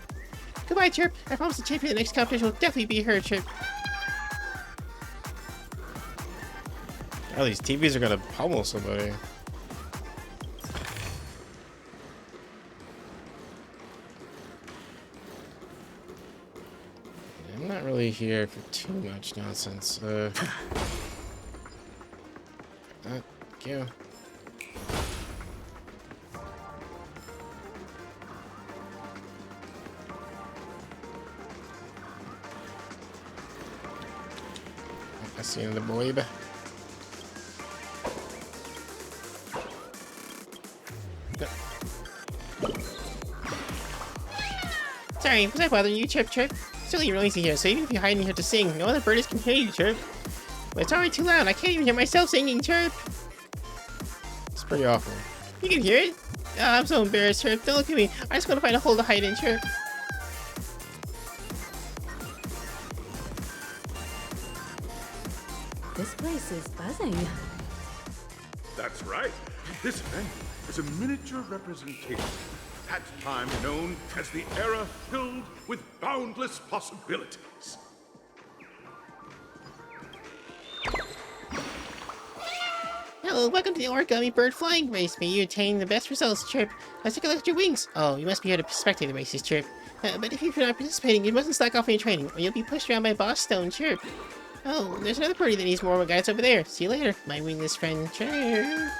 Goodbye, Chirp. I promise the champion of the next competition will definitely be her, Chirp. Oh, these TVs are gonna pummel somebody. I'm not really here for too much nonsense. Thank you. I see another boy. Sorry, was I bothering you, Chirp Chirp? It's really noisy here, so even if you're hiding here to sing, no other birds can hear you, Chirp. But it's already too loud. I can't even hear myself singing, Chirp. It's pretty awful. You can hear it? Oh, I'm so embarrassed, Chirp. Don't look at me. I just want to find a hole to hide in, Chirp. This place is buzzing. That's right. This venue is a miniature representation of that time known as the era filled with boundless possibilities. Hello, welcome to the Origami Bird Flying Race. May you attain the best results, Chirp. Let's take a look at your wings. Oh, you must be here to spectate the races, Chirp. But if you're not participating, you mustn't slack off on your training, or you'll be pushed around by Boss Stone, Chirp. Oh, there's another birdie that needs more guides over there. See you later, my wingless friend, Chirp.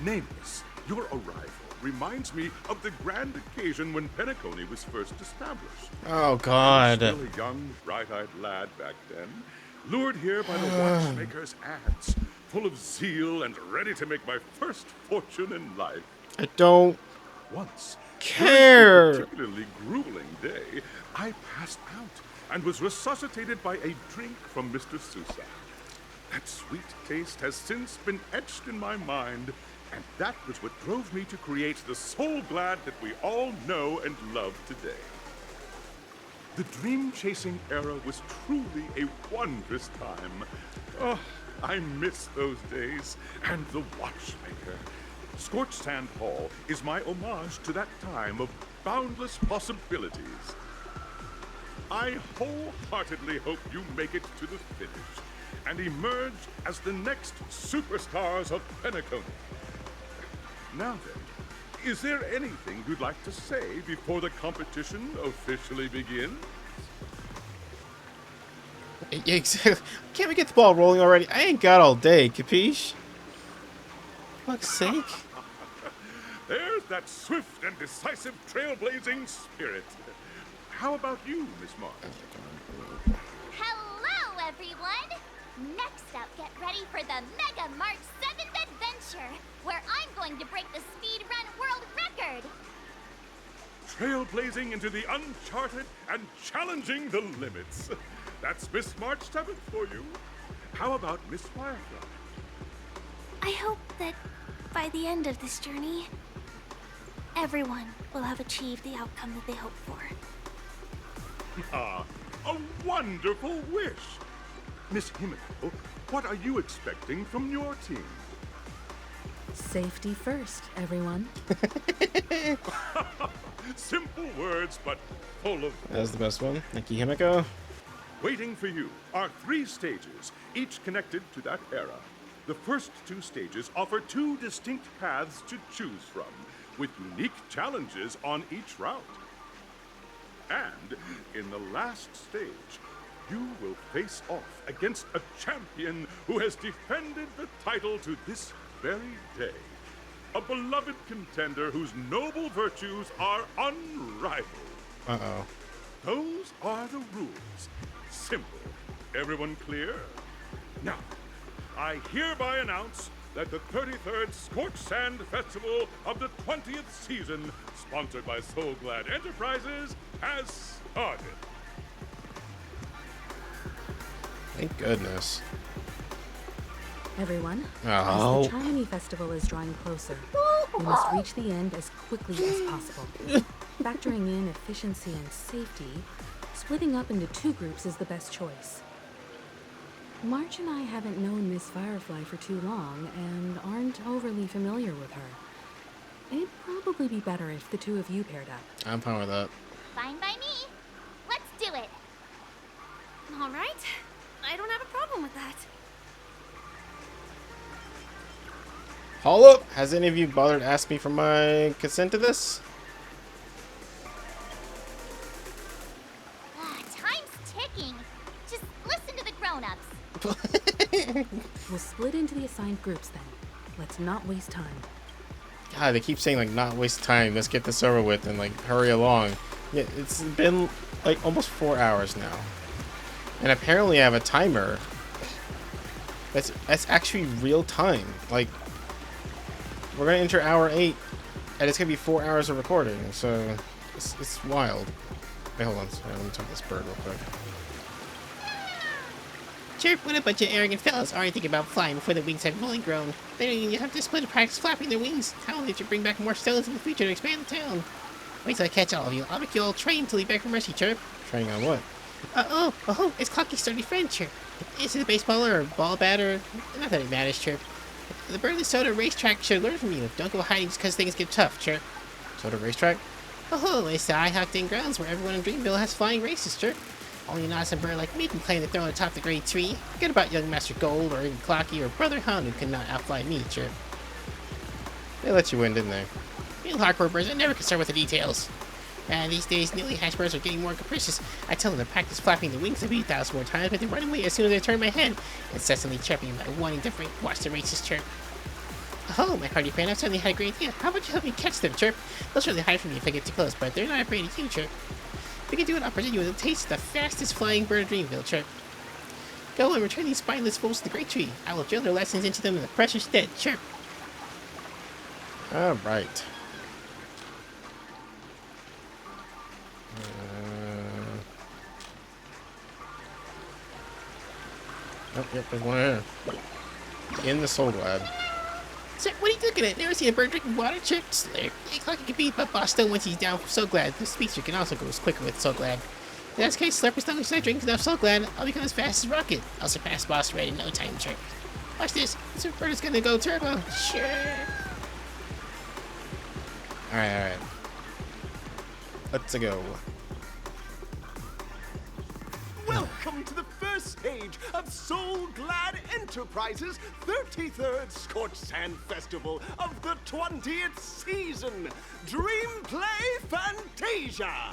Nameless, your arrival reminds me of the grand occasion when Penacony was first established. Oh, God. I was still a young, bright-eyed lad back then, lured here by the watchmaker's ads, full of zeal and ready to make my first fortune in life. I don't Once, care. during a particularly grueling day, I passed out and was resuscitated by a drink from Mr. Sousa. That sweet taste has since been etched in my mind, and that was what drove me to create the Soul Glad that we all know and love today. The dream-chasing era was truly a wondrous time. Oh, I miss those days, and the watchmaker. Scorched Sand Hall is my homage to that time of boundless possibilities. I wholeheartedly hope you make it to the finish and emerge as the next superstars of Penacony. Now then, is there anything you'd like to say before the competition officially begins? Exactly. Can't we get the ball rolling already? I ain't got all day, capiche? For fuck's sake. There's that swift and decisive trailblazing spirit. How about you, Miss Martin? Hello, everyone! Next up, get ready for the Mega March 7th adventure, where I'm going to break the speedrun world record! Trailblazing into the uncharted and challenging the limits. That's Miss March 7th for you. How about Miss Firefly? I hope that by the end of this journey, everyone will have achieved the outcome that they hoped for. Ah, a wonderful wish! Miss Himiko, what are you expecting from your team? Safety first, everyone. Simple words, but full of... That was the best one. Thank you, Himiko. Waiting for you are 3 stages, each connected to that era. The first 2 stages offer 2 distinct paths to choose from, with unique challenges on each route. And in the last stage, you will face off against a champion who has defended the title to this very day. A beloved contender whose noble virtues are unrivaled. Uh-oh. Those are the rules. Simple. Everyone clear? Now, I hereby announce that the 33rd Scorched Sand Festival of the 20th season, sponsored by Soul Glad Enterprises, has started. Thank goodness. Everyone, Oh. as the Charmony Festival is drawing closer, we must reach the end as quickly as possible. Factoring in efficiency and safety, splitting up into 2 groups is the best choice. March and I haven't known Miss Firefly for too long and aren't overly familiar with her. It'd probably be better if the 2 of you paired up. I'm fine with that. Fine by me. Let's do it. All right. I don't have a problem with that. Hold up! Has any of you bothered to ask me for my consent to this? Time's ticking. Just listen to the grown-ups. We'll split into the assigned groups then. Let's not waste time. God, they keep saying like not waste time. Let's get this over with and like hurry along. Yeah, it's been like almost 4 hours now, and apparently I have a timer. That's actually real time. Like we're gonna enter hour 8, and it's gonna be 4 hours of recording. So it's wild. Wait, hold on. Sorry, let me talk to this bird real quick. Chirp, what a bunch of arrogant fellows aren't thinking about flying before their wings have fully grown. They don't even have to split to practice flapping their wings. How they should bring back more stones in the future to expand the town. Wait till I catch all of you. I'll make you all train till you beg for mercy, Chirp. Training on what? Oh, it's Clocky's sturdy friend, Chirp. Is it a baseballer or ball batter? Not that it matters, Chirp. The Burley Soda racetrack should learn from you. Don't go hiding just because things get tough, Chirp. Soda racetrack? It's the high-octane grounds where everyone in Dreamville has flying races, Chirp. Only an awesome bird like me can claim the throne atop the great tree. Forget about young Master Gold or even Clocky or Brother Hound who could not outfly me, Chirp. They let you win, didn't they? Real hardcore birds are never concerned with the details. These days, newly hatched birds are getting more capricious. I tell them to practice flapping the wings 1,000 more times, but they run away as soon as I turn my head, incessantly chirping about wanting to watch the races, Chirp. Oh, my hardy friend, I've suddenly had a great idea. How about you help me catch them, Chirp? They'll surely hide from me if I get too close, but they're not afraid of you, Chirp. If you can do it, I'll present you with a taste of the fastest flying bird of Dreamville, Chirp. Go and return these spineless fools to the great tree. I will drill their lessons into them in the precious dead, Chirp. Alright. Oh, yep, there's one here. In the Soul Lab. Sir, what are you looking at? Never seen a bird drinking water, Chirp? Clocky can beat up Boss Stone once he's down from So Glad. The speedster can also go quicker with So Glad. In that case, Slurp as long as I drink enough So Glad, I'll become as fast as Rocket. I'll surpass Boss Red in no time, Chirp. Watch this. This bird is gonna go turbo. Sure. Alright. Let's go. Welcome to the first stage of Soul Glad Enterprises' 33rd Scorched Sand Festival of the 20th season, Dream Play Fantasia.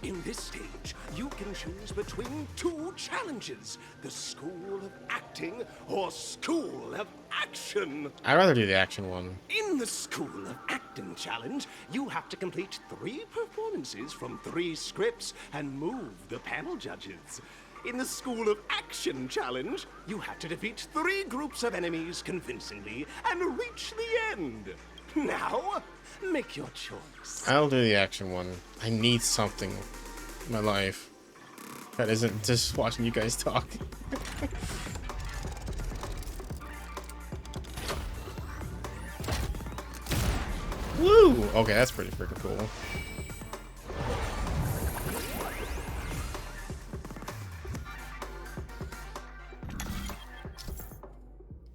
In this stage, you can choose between 2 challenges, the School of Acting or School of Action. I'd rather do the action one. In the School of Acting challenge, you have to complete 3 performances from 3 scripts and move the panel judges. In the School of Action challenge, you have to defeat 3 groups of enemies convincingly and reach the end. Now, make your choice. I'll do the action one. I need something in my life that isn't just watching you guys talk. Woo! Okay, that's pretty freaking cool.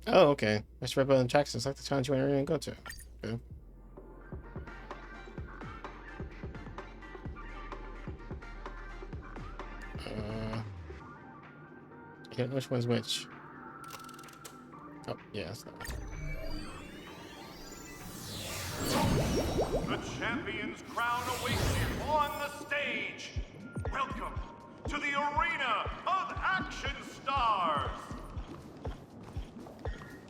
Oh, okay. Mr. Red Button Jackson, select the challenge you want to go to. Okay. Okay, which one's which? Oh, yeah, that's that one. The champion's crown awaits you on the stage. Welcome to the Arena of Action Stars.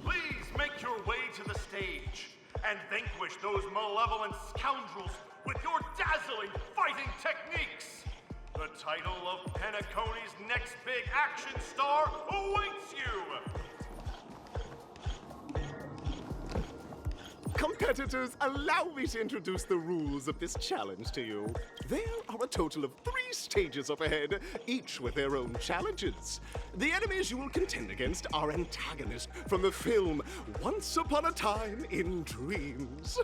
Please make your way to the stage and vanquish those malevolent scoundrels with your dazzling fighting techniques. The title of Penacony's next big action star awaits you. Competitors, allow me to introduce the rules of this challenge to you. There are a total of 3 stages up ahead, each with their own challenges. The enemies you will contend against are antagonists from the film Once Upon a Time in Dreams.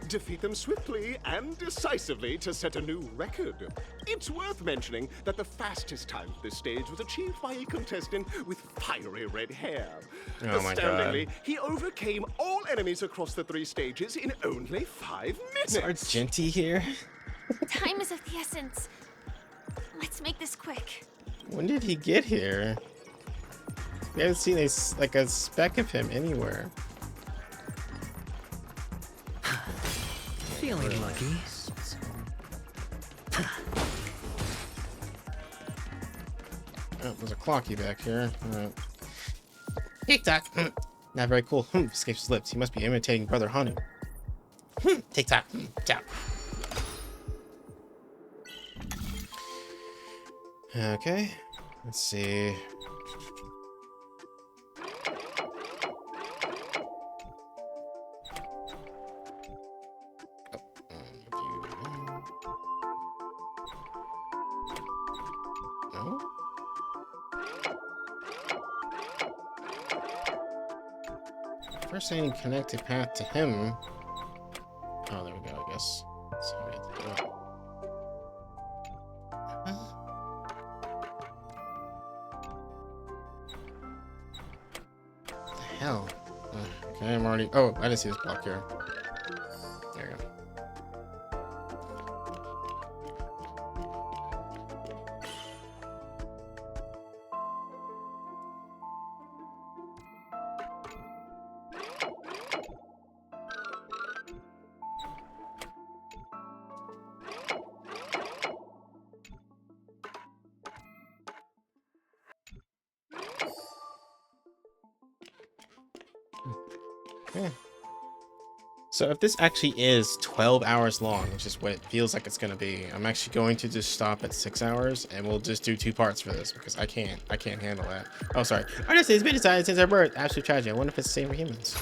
Defeat them swiftly and decisively to set a new record. It's worth mentioning that the fastest time for this stage was achieved by a contestant with fiery red hair. Oh my Astoundingly, God. he overcame all enemies across the 3 stages in only 5 minutes. Argenti here? Time is of the essence. Let's make this quick. When did he get here? We haven't seen a speck of him anywhere. Feeling lucky. Oh, there's a clocky back here. Alright. TikTok. Not very cool. Escapes his lips. He must be imitating Brother Hanu. TikTok. Ciao. Okay. Let's see. No? First any connected path to him. Oh, there we go, I guess. So we have to do it. What the hell? Okay, I'm already. Oh, I didn't see this block here. There you go. Yeah. So if this actually is 12 hours long, which is what it feels like it's gonna be, I'm actually going to just stop at 6 hours and we'll just do 2 parts for this because I can't handle that. Oh, sorry. Honestly, it's been decided since our birth. Absolute tragedy. I wonder if it's the same for humans.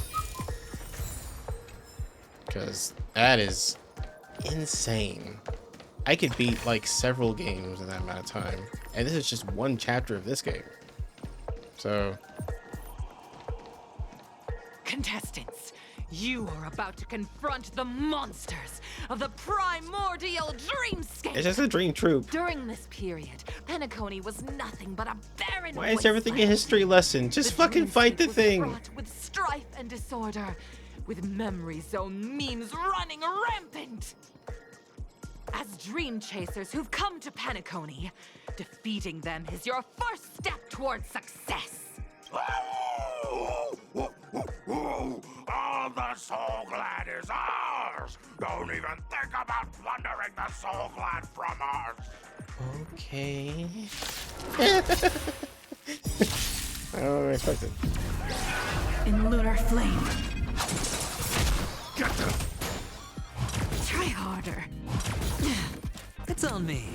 Because that is insane. I could beat like several games in that amount of time. And this is just one chapter of this game. So contestants, you are about to confront the monsters of the primordial dreamscape. it's just a dream troop. During this period, Penacony was nothing but a barren Why is everything a wasteland. history lesson? Just The fucking fight the dreamscape was thing. fraught with strife and disorder, with memory zone memes running rampant. As dream chasers who've come to Penacony, defeating them is your first step towards success. All the Soul Glad is ours! Don't even think about plundering the Soul Glad from us! Okay. Oh, I expected. In lunar flame. Try harder. It's on me.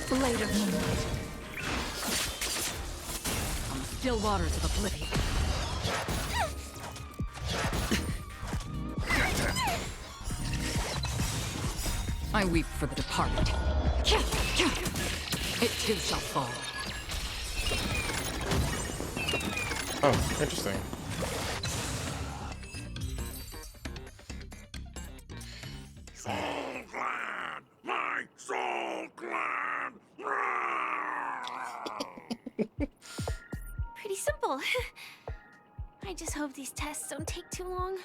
Blade of moonlight. On the still waters of oblivion. I weep for the departed. It too shall fall. Oh, interesting. Soul Glad! My Soul Glad! Pretty simple. I just hope these tests don't take too long.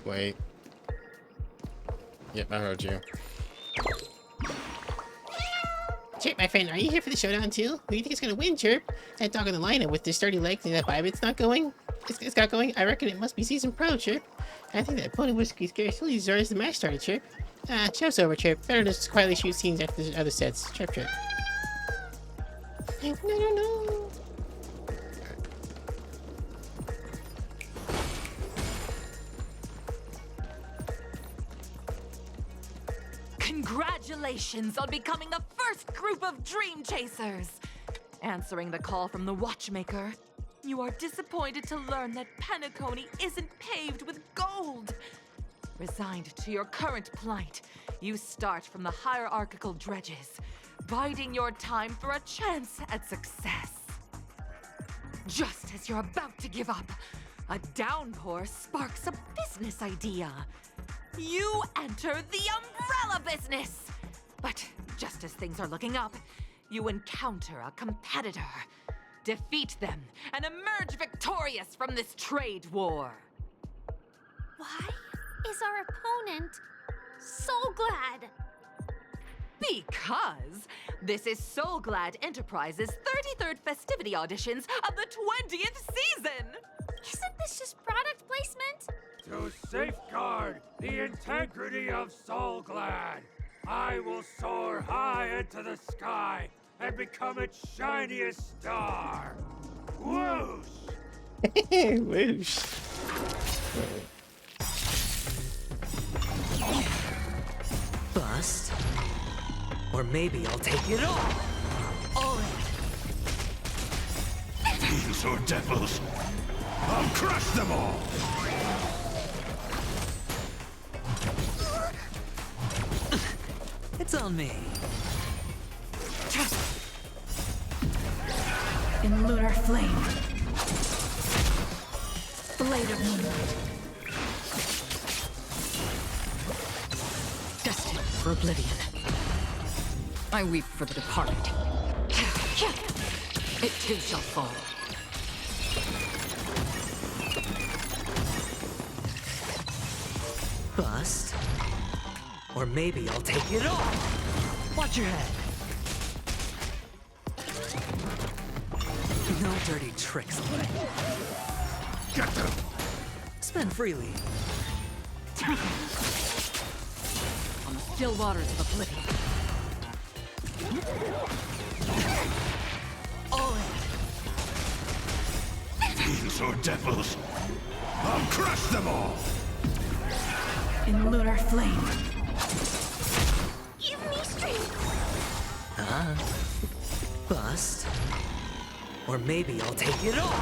Wait. Yep, I heard you. Chirp, my friend, are you here for the showdown too? Who do you think is gonna win, Chirp? That dog in the lineup with the sturdy legs and that vibe it's not going? It's got going? I reckon it must be seasoned pro, Chirp. I think that pony whiskey scarcely deserves the match started, Chirp. Show's over, Chirp. Better just quietly shoot scenes after the other sets. Chirp, Chirp. No. Congratulations on becoming the first group of dream chasers! Answering the call from the watchmaker, you are disappointed to learn that Penacony isn't paved with gold. Resigned to your current plight, you start from the hierarchical dredges, biding your time for a chance at success. Just as you're about to give up, a downpour sparks a business idea. You enter the umbrella business! But just as things are looking up, you encounter a competitor. Defeat them and emerge victorious from this trade war. Why is our opponent so glad? Because this is Soulglad Enterprises' 33rd festivity auditions of the 20th season! Isn't this just product placement? To safeguard the integrity of Soulglad, I will soar high into the sky and become its shiniest star. Whoosh! Whoosh. Bust. Or maybe I'll take it all. All in. Fiends or devils, I'll crush them all! It's on me. In lunar flame. Blade of moonlight. Destined for oblivion. I weep for the departed. It too shall fall. Bust. Or maybe I'll take it all. Watch your head. No dirty tricks, buddy. Get them! Spend freely. On the still waters of oblivion. All in. Fiends or devils, I'll crush them all! In lunar flame. Give me strength! Bust. Or maybe I'll take it all.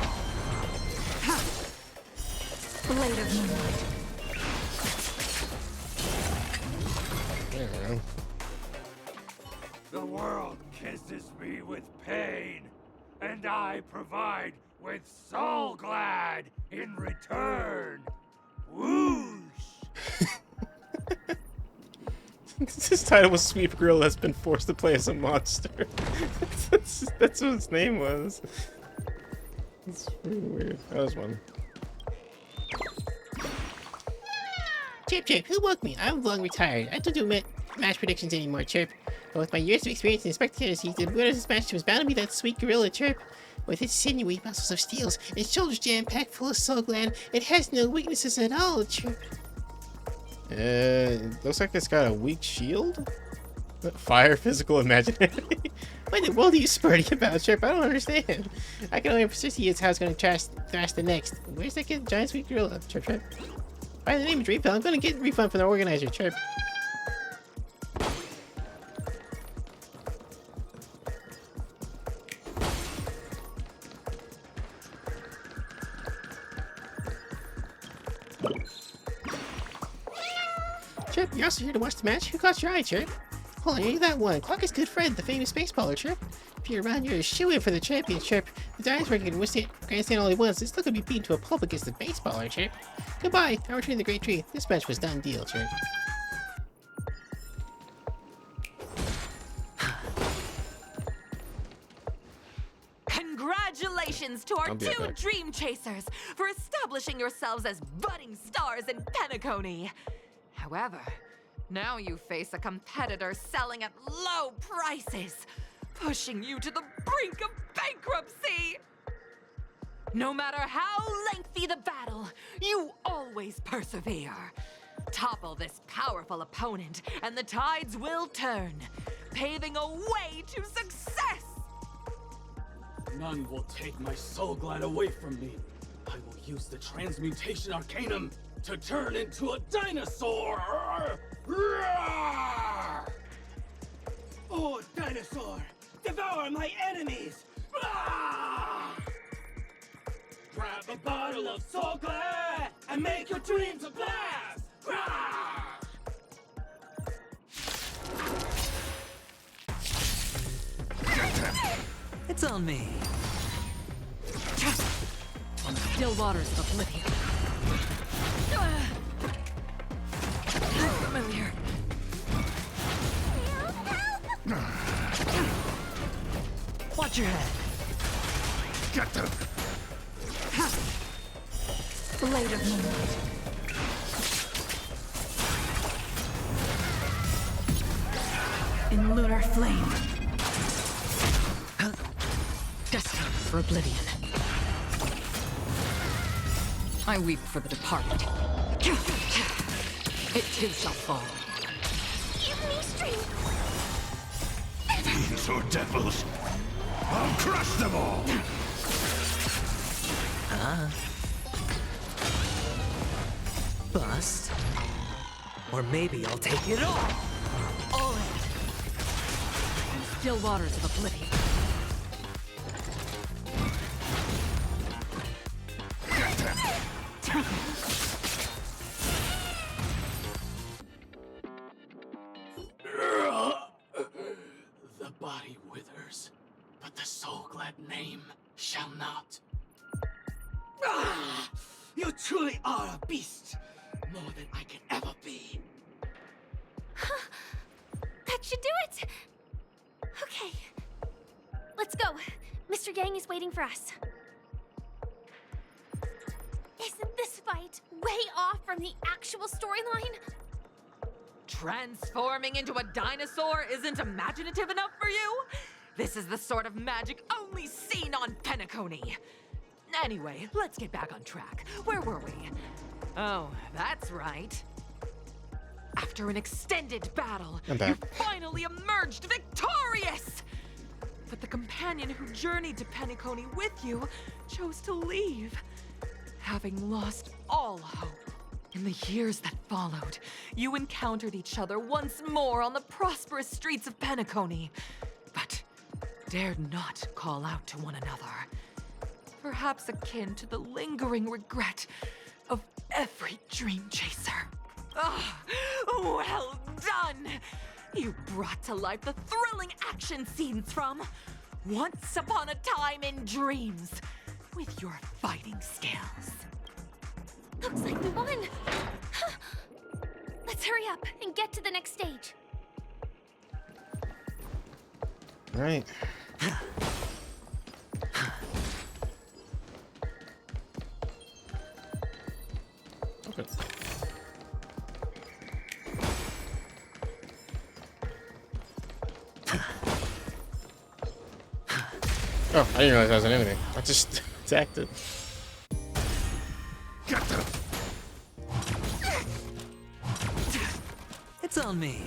Blade of moonlight. There. The world kisses me with pain, and I provide with Soulglad in return. Whoosh! His title was Sweet Girl has been forced to play as a monster. that's what his name was. It's really weird. That was one. Chirp, Chirp, who woke me? I'm long retired. I don't do match predictions anymore, Chirp. But with my years of experience in spectators, the winner of this match was bound to be that sweet gorilla, Chirp. With its sinewy muscles of steel, its shoulders jam-packed full of soul gland, it has no weaknesses at all, Chirp. Looks like it's got a weak shield? Fire, physical, imaginary? What in the world are you spurting about, Chirp? I don't understand. I can only foresee it's how it's going to thrash the next. Where's that giant sweet gorilla, Chirp, Chirp? By the name of Dreamfell, I'm going to get a refund from the organizer, Chirp. Chirp, you're also here to watch the match? Who caught your eye, Chirp? Hold on, you're that one. Clock is good friend, the famous baseballer, Chirp. If you're around, you're a shoo-in for the champion, Chirp. The dinosaur can grandstand all he wants. It's still gonna be beaten to a pulp against the baseballer, Chirp. Goodbye. I'm returning the great tree. This match was done deal, Chirp. Congratulations to our I'll be two right back. Dream Chasers for establishing yourselves as budding stars in Penacony. However, now you face a competitor selling at low prices, pushing you to the brink of bankruptcy. No matter how lengthy the battle, you always persevere. Topple this powerful opponent, and the tides will turn, paving a way to success. None will take my Soulglad away from me. I will use the transmutation arcanum to turn into a dinosaur! Oh, dinosaur! Devour my enemies! Grab a bottle of Soulglad and make your dreams a blast! It's on me. On the still waters of oblivion. Familiar. Watch your head. Get them! Blade of moonlight. In lunar flame. Destined for oblivion. I weep for the departed. It too shall fall. Give me strength! Fiends or devils, I'll crush them all! Bust. Or maybe I'll take it all. All in. Still waters of oblivion. The body withers, but the soul-glad name shall not. Ah! You truly are a beast, more than I can ever be. That should do it! Okay. Let's go. Mr. Yang is waiting for us. Isn't this fight way off from the actual storyline? Transforming into a dinosaur isn't imaginative enough for you? This is the sort of magic only seen on Penacony. Anyway, let's get back on track. Where were we? Oh, that's right. After an extended battle, you finally emerged victorious! But the companion who journeyed to Penacony with you chose to leave, having lost all hope. In the years that followed, you encountered each other once more on the prosperous streets of Penacony, but dared not call out to one another. Perhaps akin to the lingering regret of every dream chaser. Ah, well done! You brought to life the thrilling action scenes from Once Upon a Time in Dreams with your fighting skills. Looks like we won! Let's hurry up and get to the next stage. Right. Okay. Oh, I didn't realize that was an enemy. I just attacked it. It's on me.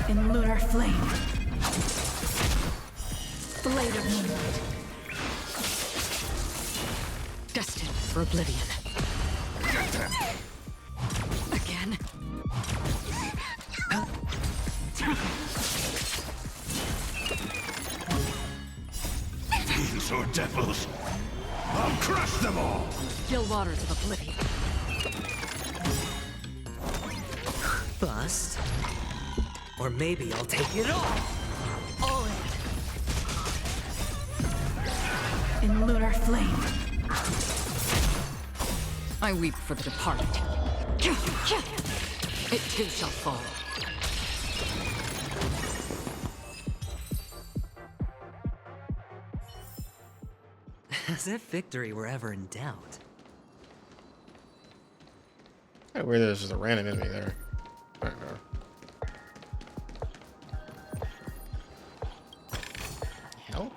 In lunar flame. Blade of moonlight. Destined for oblivion. Again. Fiends or devils, I'll crush them all! Still waters of oblivion. Bust. Or maybe I'll take it all. All in. In lunar flame. I weep for the departed. It too shall fall. As if victory were ever in doubt. Hey, where there's just a random enemy there. I don't know. Hell?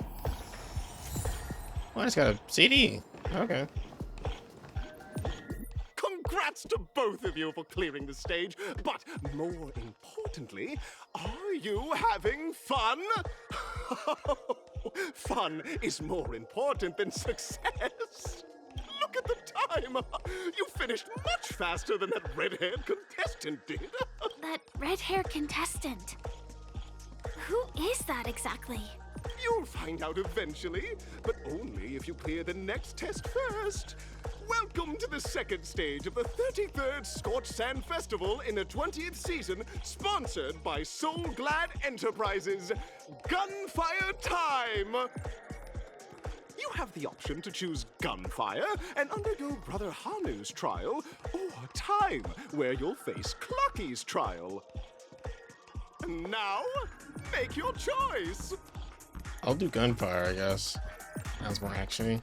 Oh, I just got a CD. Okay. Congrats to both of you for clearing the stage, but more importantly, are you having fun? Fun is more important than success. Look at the time! You finished much faster than that red-haired contestant did. That red-haired contestant? Who is that exactly? You'll find out eventually, but only if you clear the next test first. Welcome to the second stage of the 33rd Scorched Sand Festival in the 20th season, sponsored by Soul Glad Enterprises. Gunfire time! You have the option to choose gunfire and undergo Brother Hanu's trial, or time, where you'll face Clucky's trial. Now, make your choice! I'll do gunfire, I guess. Sounds more actiony.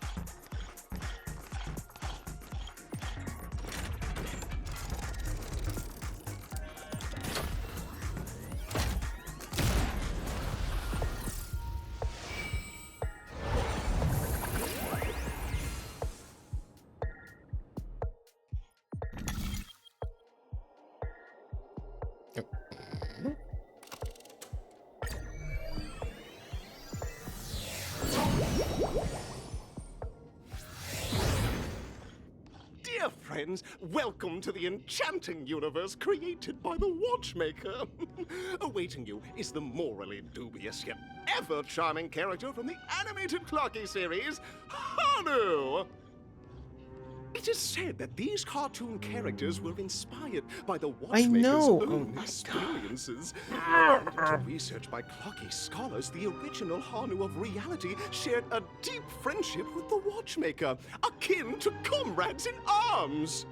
friends. Welcome to the enchanting universe created by the Watchmaker. Awaiting you is the morally dubious yet ever-charming character from the animated Clocky series, Hanu! It is said that these cartoon characters were inspired by the Watchmaker's own experiences. According to research by Clocky scholars, the original Hanu of reality shared a deep friendship with the Watchmaker, akin to comrades in arms.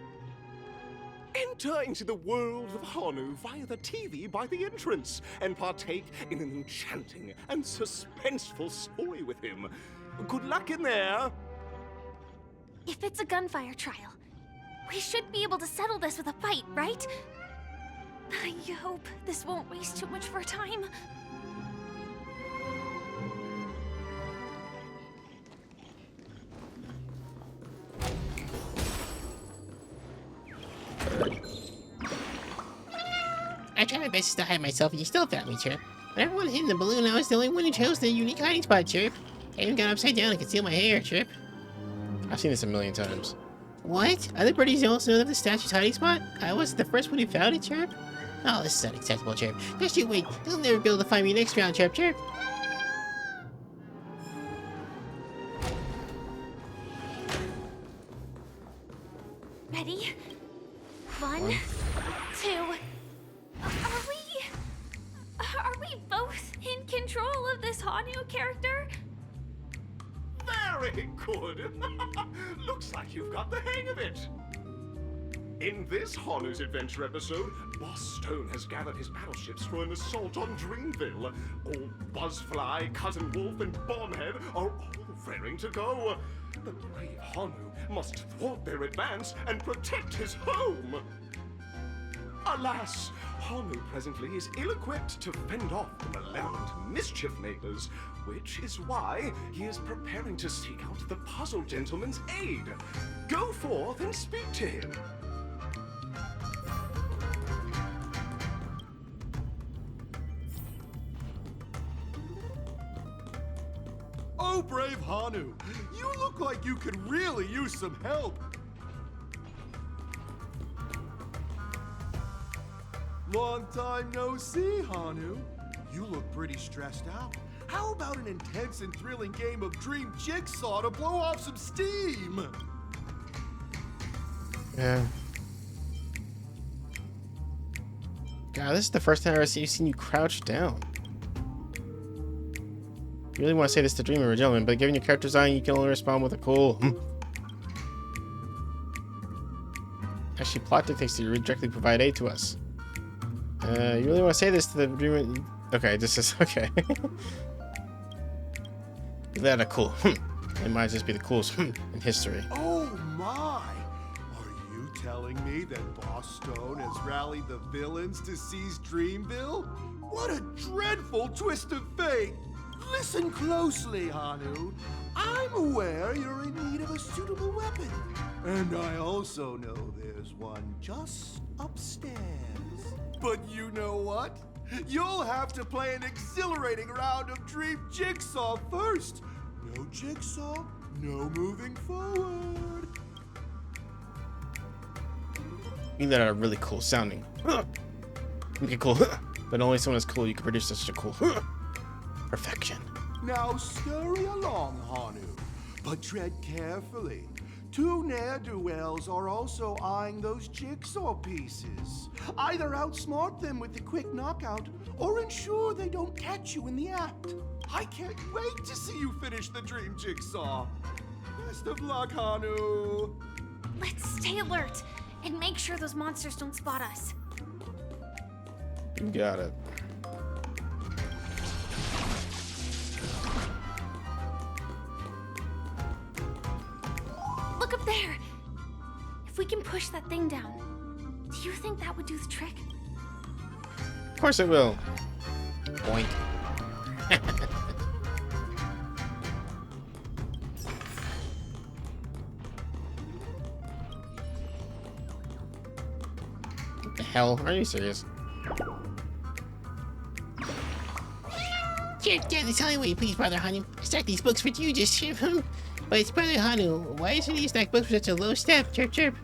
Enter into the world of Hanu via the TV by the entrance and partake in an enchanting and suspenseful story with him. Good luck in there! If it's a gunfire trial, we should be able to settle this with a fight, right? I hope this won't waste too much of our time. I tried my best to hide myself and you still found me, Chirp. When everyone hid in the balloon, I was the only one who chose the unique hiding spot, Chirp. I even got upside down to conceal my hair, Chirp. I've seen this a million times. What? Other birdies also know of the statue's hiding spot? I wasn't the first one who found it, Chirp? Oh, this is unacceptable, Chirp. Just you wait. You'll never be able to find me next round, Chirp, Chirp. Ready? 1, 2... Are we both in control of this Hanu character? Very good! Looks like you've got the hang of it! In this Hanu's Adventure episode, Boss Stone has gathered his battleships for an assault on Dreamville. Old Buzzfly, Cousin Wolf, and Bombhead are all raring to go. The brave Hanu must thwart their advance and protect his home! Alas, Hanu presently is ill-equipped to fend off the malevolent mischief makers, which is why he is preparing to seek out the Puzzle Gentleman's aid. Go forth and speak to him. Oh, brave Hanu, you look like you could really use some help. Long time no see, Hanu. You look pretty stressed out. How about an intense and thrilling game of Dream Jigsaw to blow off some steam? Yeah. God, this is the first time I've ever seen you crouch down. You really want to say this to Dreamer or Gentleman, but given your character design, you can only respond with a cool Actually, plot dictates that you directly provide aid to us. You really want to say this to the Dreamer? Okay, this is okay. That a cool. It might just be the coolest in history. Oh my! Are you telling me that Boss Stone has rallied the villains to seize Dreamville? What a dreadful twist of fate! Listen closely, Hanu. I'm aware you're in need of a suitable weapon. And I also know there's one just upstairs. But you know what? You'll have to play an exhilarating round of Dream Jigsaw first. No Jigsaw, no moving forward. You that are really cool sounding. Okay, cool. But only someone as cool you can produce such a cool perfection. Now scurry along, Hanu, but tread carefully. Two ne'er-do-wells are also eyeing those jigsaw pieces. Either outsmart them with the quick knockout, or ensure they don't catch you in the act. I can't wait to see you finish the dream jigsaw. Best of luck, Hanu. Let's stay alert and make sure those monsters don't spot us. You got it. Look up there! If we can push that thing down, do you think that would do the trick? Of course it will. Boink. What the hell? Are you serious? Chirp, Dad, tell me what you please, Brother Hanu. I stacked these books for you, just chirp. But it's Brother Hanu. Why isn't he stack books for such a low step? Chirp, chirp.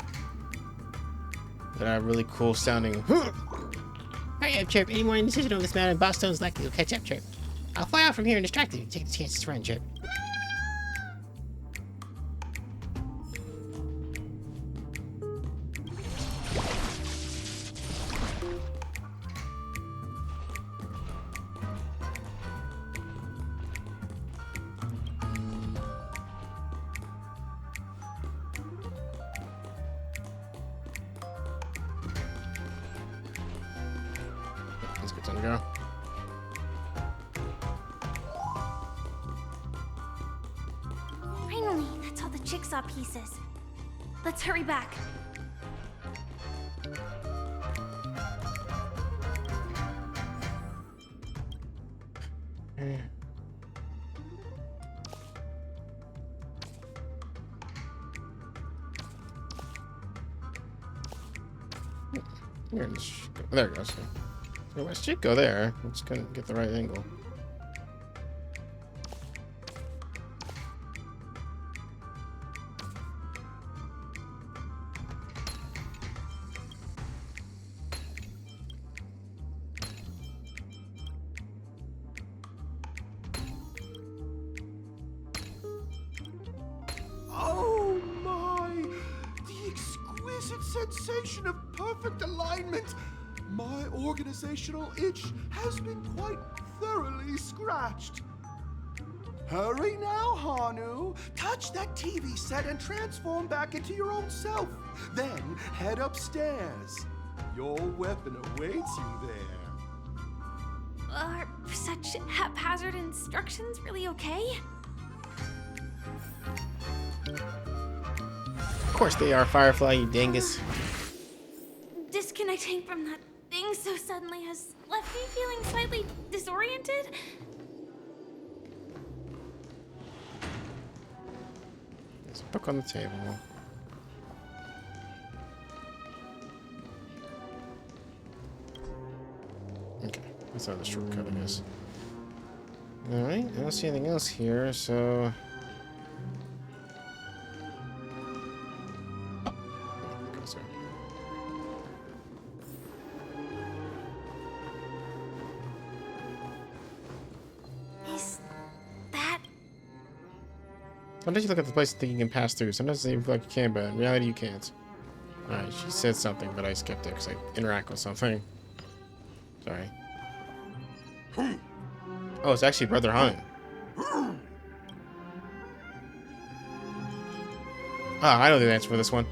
That really cool sounding. Hurry up, Chirp. Any more indecision on this matter, and Boston's likely to catch up, Chirp. I'll fly out from here and distract you. Take the chances to run, Chirp. Let's get time to go. Finally, that's all the jigsaw pieces. Let's hurry back. Here, there it goes. So I should go there. I just couldn't get the right angle. Oh my! The exquisite sensation of perfect alignment! My organizational itch has been quite thoroughly scratched. Hurry now, Hanu! Touch that TV set and transform back into your own self. Then head upstairs. Your weapon awaits you there. Are such haphazard instructions really okay? Of course they are, Firefly, you dingus. Disconnecting from that thing so suddenly has left me feeling slightly disoriented. There's a book on the table. Okay, that's how the shortcut it is. Alright, I don't see anything else here, so... Sometimes you look at the place and think you can pass through. Sometimes you feel like you can, but in reality you can't. Alright, she said something, but I skipped it because I interact with something. Sorry. Oh, it's actually Brother Hun. Ah, I know the answer for this one.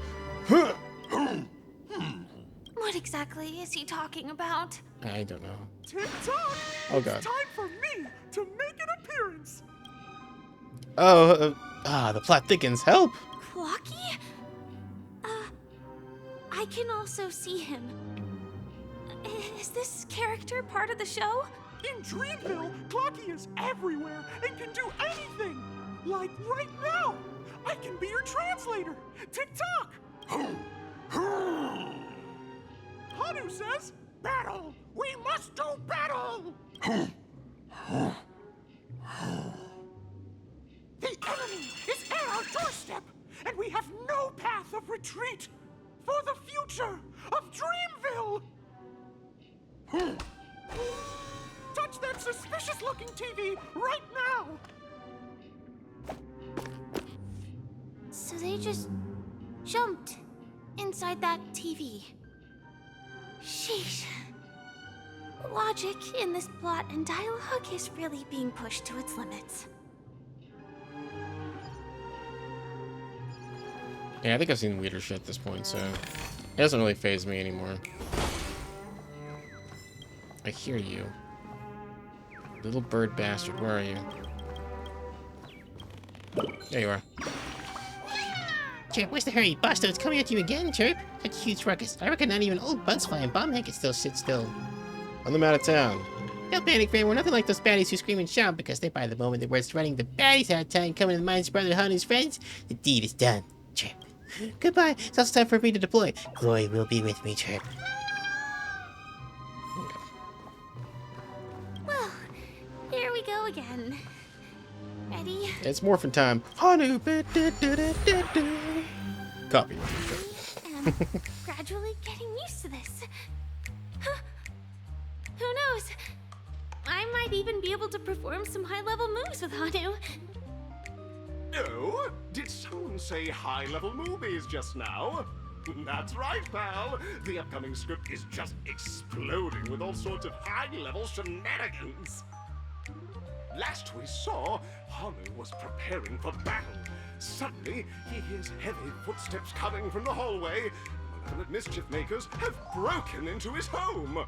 What exactly is he talking about? I don't know. Tick-tock! Oh god. It's time for me to make an appearance! Oh, the plot thickens. Help! Clocky? I can also see him. Is this character part of the show? In Dreamville, Clocky is everywhere and can do anything! Like right now! I can be your translator! Tick-tock! Hanu says, battle! We must do battle! The enemy is at our doorstep, and we have no path of retreat for the future of Dreamville! Touch that suspicious-looking TV right now! So they just jumped inside that TV. Sheesh. Logic in this plot and dialogue is really being pushed to its limits. Yeah, I think I've seen weirder shit at this point, so it doesn't really faze me anymore. I hear you. Little bird bastard, where are you? There you are. Chirp, what's the hurry? Boston's coming at you again, Chirp. Such a huge ruckus. I reckon not even old Buzzfly and Bombhead can still sit still. On the out of town. Don't panic, friend. We're nothing like those baddies who scream and shout, because they by the moment the words running the baddies out of town coming to the minds of Brother Hanu's friends, the deed is done, Chirp. Goodbye. It's also time for me to deploy. Glory will be with me, Chirp. Well, here we go again. Ready? It's morphin' time. Hanu! Copy. And gradually getting used to this. Huh. Who knows? I might even be able to perform some high-level moves with Hanu. Oh, did someone say high-level movies just now? That's right, pal. The upcoming script is just exploding with all sorts of high-level shenanigans. Last we saw, Hanu was preparing for battle. Suddenly, he hears heavy footsteps coming from the hallway. Malevolent mischief makers have broken into his home.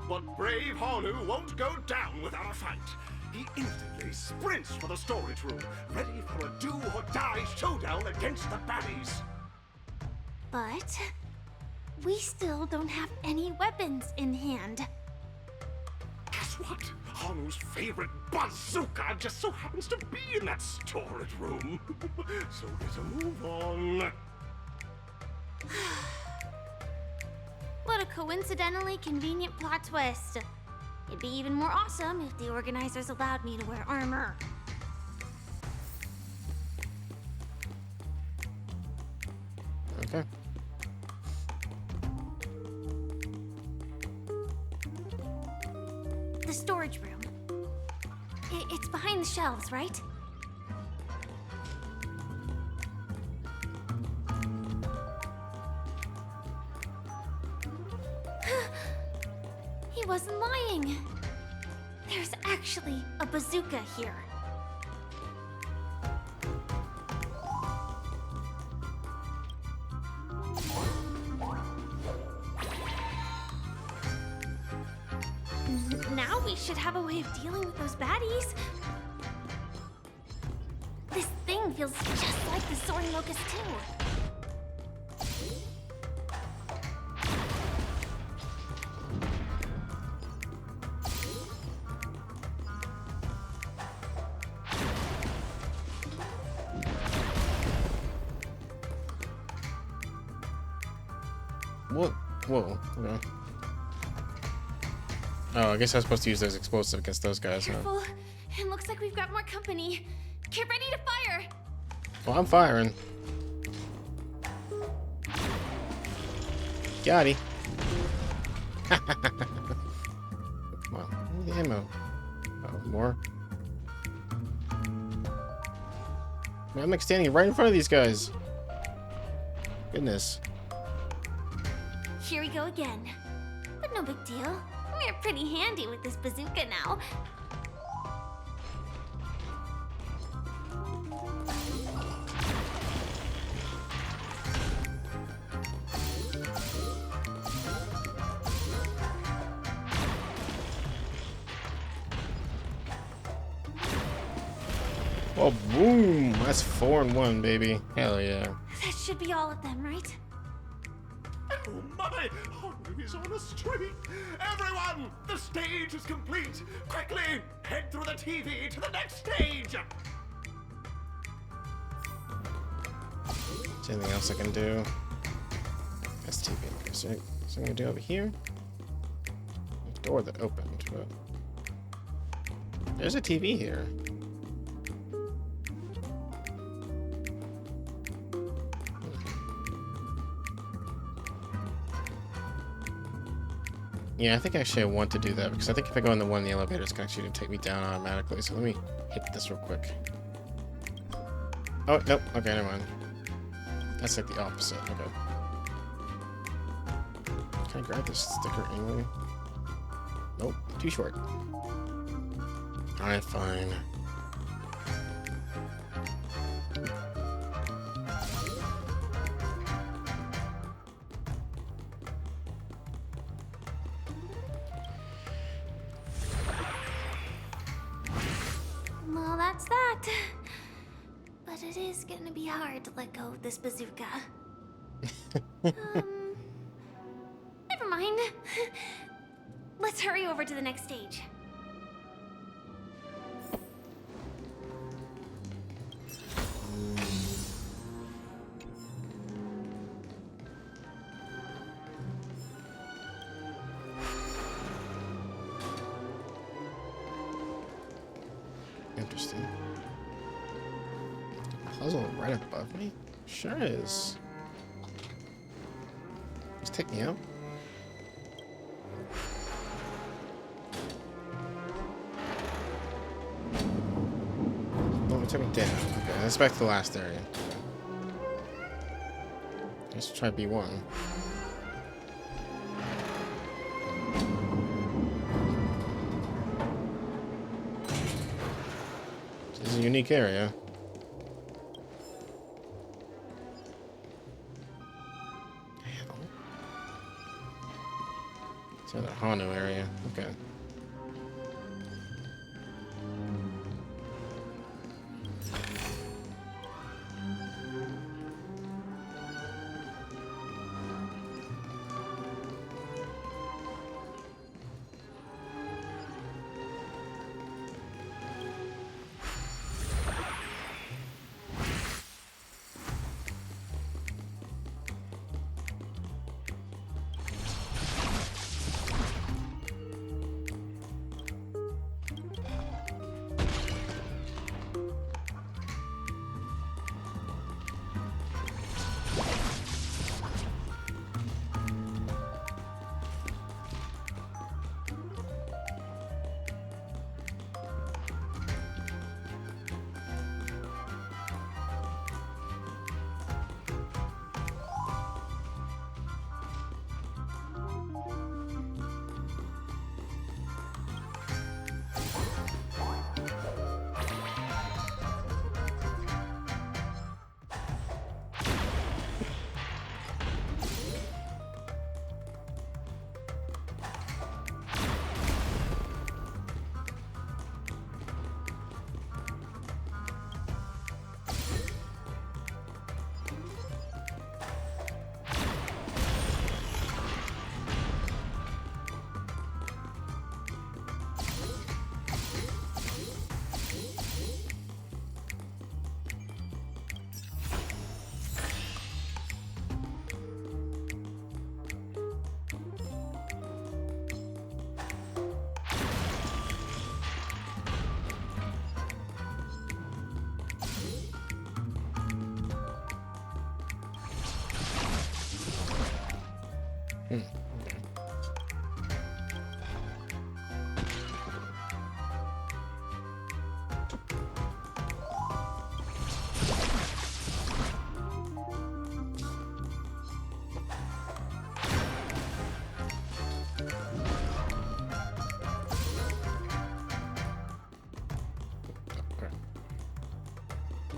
But brave Hanu won't go down without a fight. He instantly sprints for the storage room, ready for a do-or-die showdown against the baddies. But we still don't have any weapons in hand. Guess what? Hanu's favorite bazooka just so happens to be in that storage room. So let's move on. What a coincidentally convenient plot twist. It'd be even more awesome if the organizers allowed me to wear armor. Okay. The storage room. It's behind the shelves, right? He wasn't lying. There's actually a bazooka here. Now we should have a way of dealing with those baddies. This thing feels just like the Soaring Locust too. What? Whoa. Okay. Oh, I guess I was supposed to use those explosives against those guys, huh? Careful. It looks like we've got more company. Get ready to fire. Well, I'm firing. Got him. Well, the ammo. Oh, more. Man, I'm like standing right in front of these guys. Goodness. Here we go again. But no big deal. We're pretty handy with this bazooka now. Oh, boom! That's 4 in 1, baby. Hell yeah. That should be all of them, right? Oh my! Hanu is on a streak! Everyone! The stage is complete! Quickly! Head through the TV to the next stage! Is there anything else I can do? That's TV. Okay, so I'm gonna do over here. There's a door that opened, but there's a TV here. Yeah, I think actually I want to do that because I think if I go in the one in the elevator, it's actually going to take me down automatically. So let me hit this real quick. Oh, nope. Okay, never mind. That's like the opposite. Okay. Can I grab this sticker anyway? Nope. Too short. Alright, fine. Well, that's that. But it is gonna be hard to let go of this bazooka. Never mind. Let's hurry over to the next stage. Interesting. Puzzle right above me? Sure is. Take me out. Oh, it took me down. Okay, let's back to the last area. Let's try B1. This is a unique area. It's another Hano area. Okay.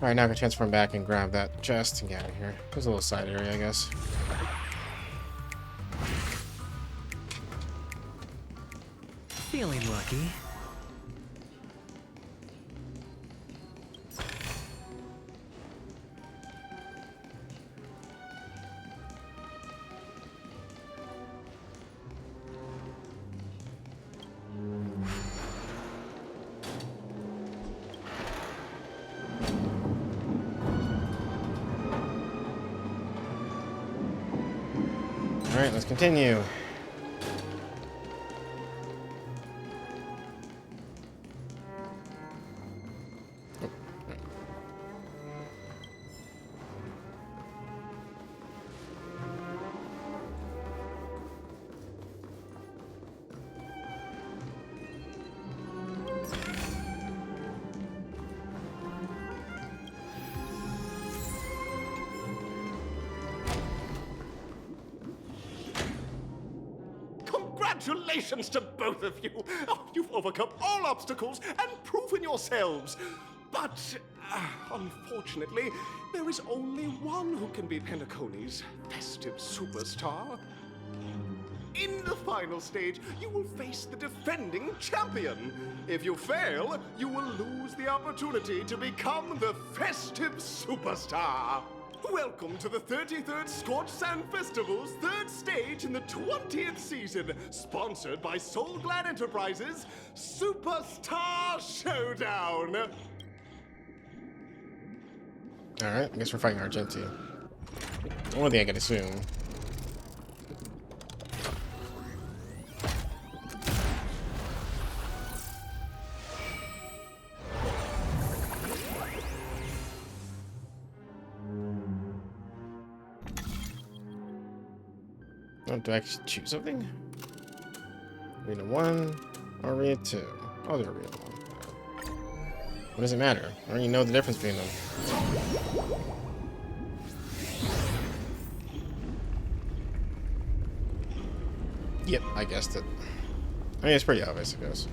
Alright, now I can transform back and grab that chest and get out of here. There's a little side area, I guess. Feeling lucky. Alright, let's continue. Congratulations to both of you! Oh, you've overcome all obstacles and proven yourselves. But, unfortunately, there is only one who can be Penacony's festive superstar. In the final stage, you will face the defending champion. If you fail, you will lose the opportunity to become the festive superstar. Welcome to the 33rd Scorched Sand Festival's third stage in the 20th season, sponsored by Soulglad Enterprises, Superstar Showdown! Alright, I guess we're fighting Argenti. Only thing I can assume. Do I actually choose something? Arena 1 or Arena 2? Oh, they're Arena 1. What does it matter? I already know the difference between them. Yep, I guessed it. I mean, it's pretty obvious, I guess.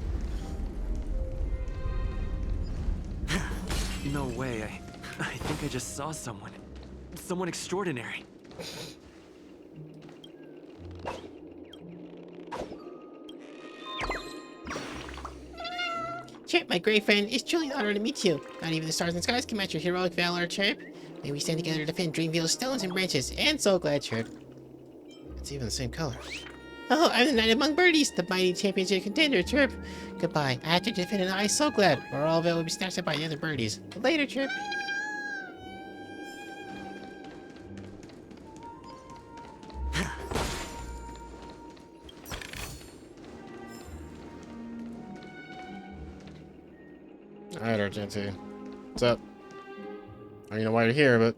No way. I think I just saw someone. Someone extraordinary. Chirp, my great friend, it's truly an honor to meet you. Not even the stars and skies can match your heroic valor, Chirp. May we stand together to defend Dreamville's stones and branches, and so glad, Chirp. It's even the same color. Oh, I'm the knight among birdies, the mighty championship contender, Chirp. Goodbye. I have to defend an eye, so glad, or all of it will be snatched up by the other birdies. Later, Chirp. Alright, Argenti. What's up? I don't know why you're here, but...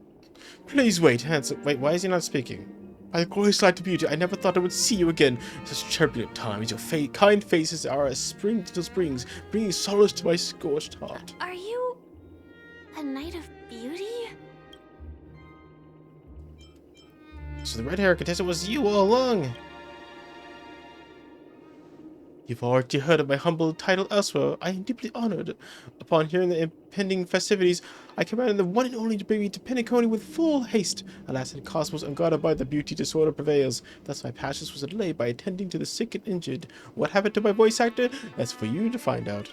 Please wait, handsome. Wait, why is he not speaking? By the glorious light of beauty, I never thought I would see you again. Such turbulent times, your kind faces are as spring to springs, bringing solace to my scorched heart. Are you a knight of beauty? So the red-haired contestant was you all along. You've already heard of my humble title elsewhere. I am deeply honored. Upon hearing the impending festivities, I commanded the one and only to bring me to Penacony with full haste. Alas, in cosmos unguarded by the beauty disorder prevails. Thus my passions was delayed by attending to the sick and injured. What happened to my voice actor? That's for you to find out.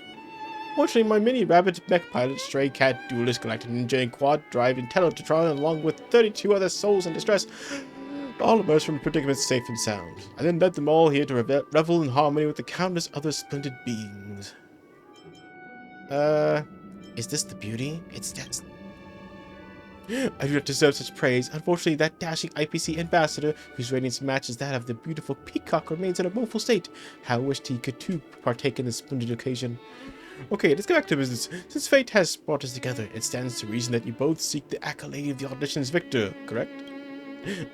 Fortunately, my mini rabbit mech pilot, stray cat, duelist, galactic ninja, and quad drive Intellatron, along with 32 other souls in distress, all emerged from predicaments safe and sound. I then led them all here to revel in harmony with the countless other splendid beings. Is this the beauty? It's that... I do not deserve such praise. Unfortunately, that dashing IPC ambassador, whose radiance matches that of the beautiful peacock, remains in a woeful state. How I wished he could too partake in this splendid occasion. Okay, let's get back to business. Since fate has brought us together, it stands to reason that you both seek the accolade of the audition's victor, correct?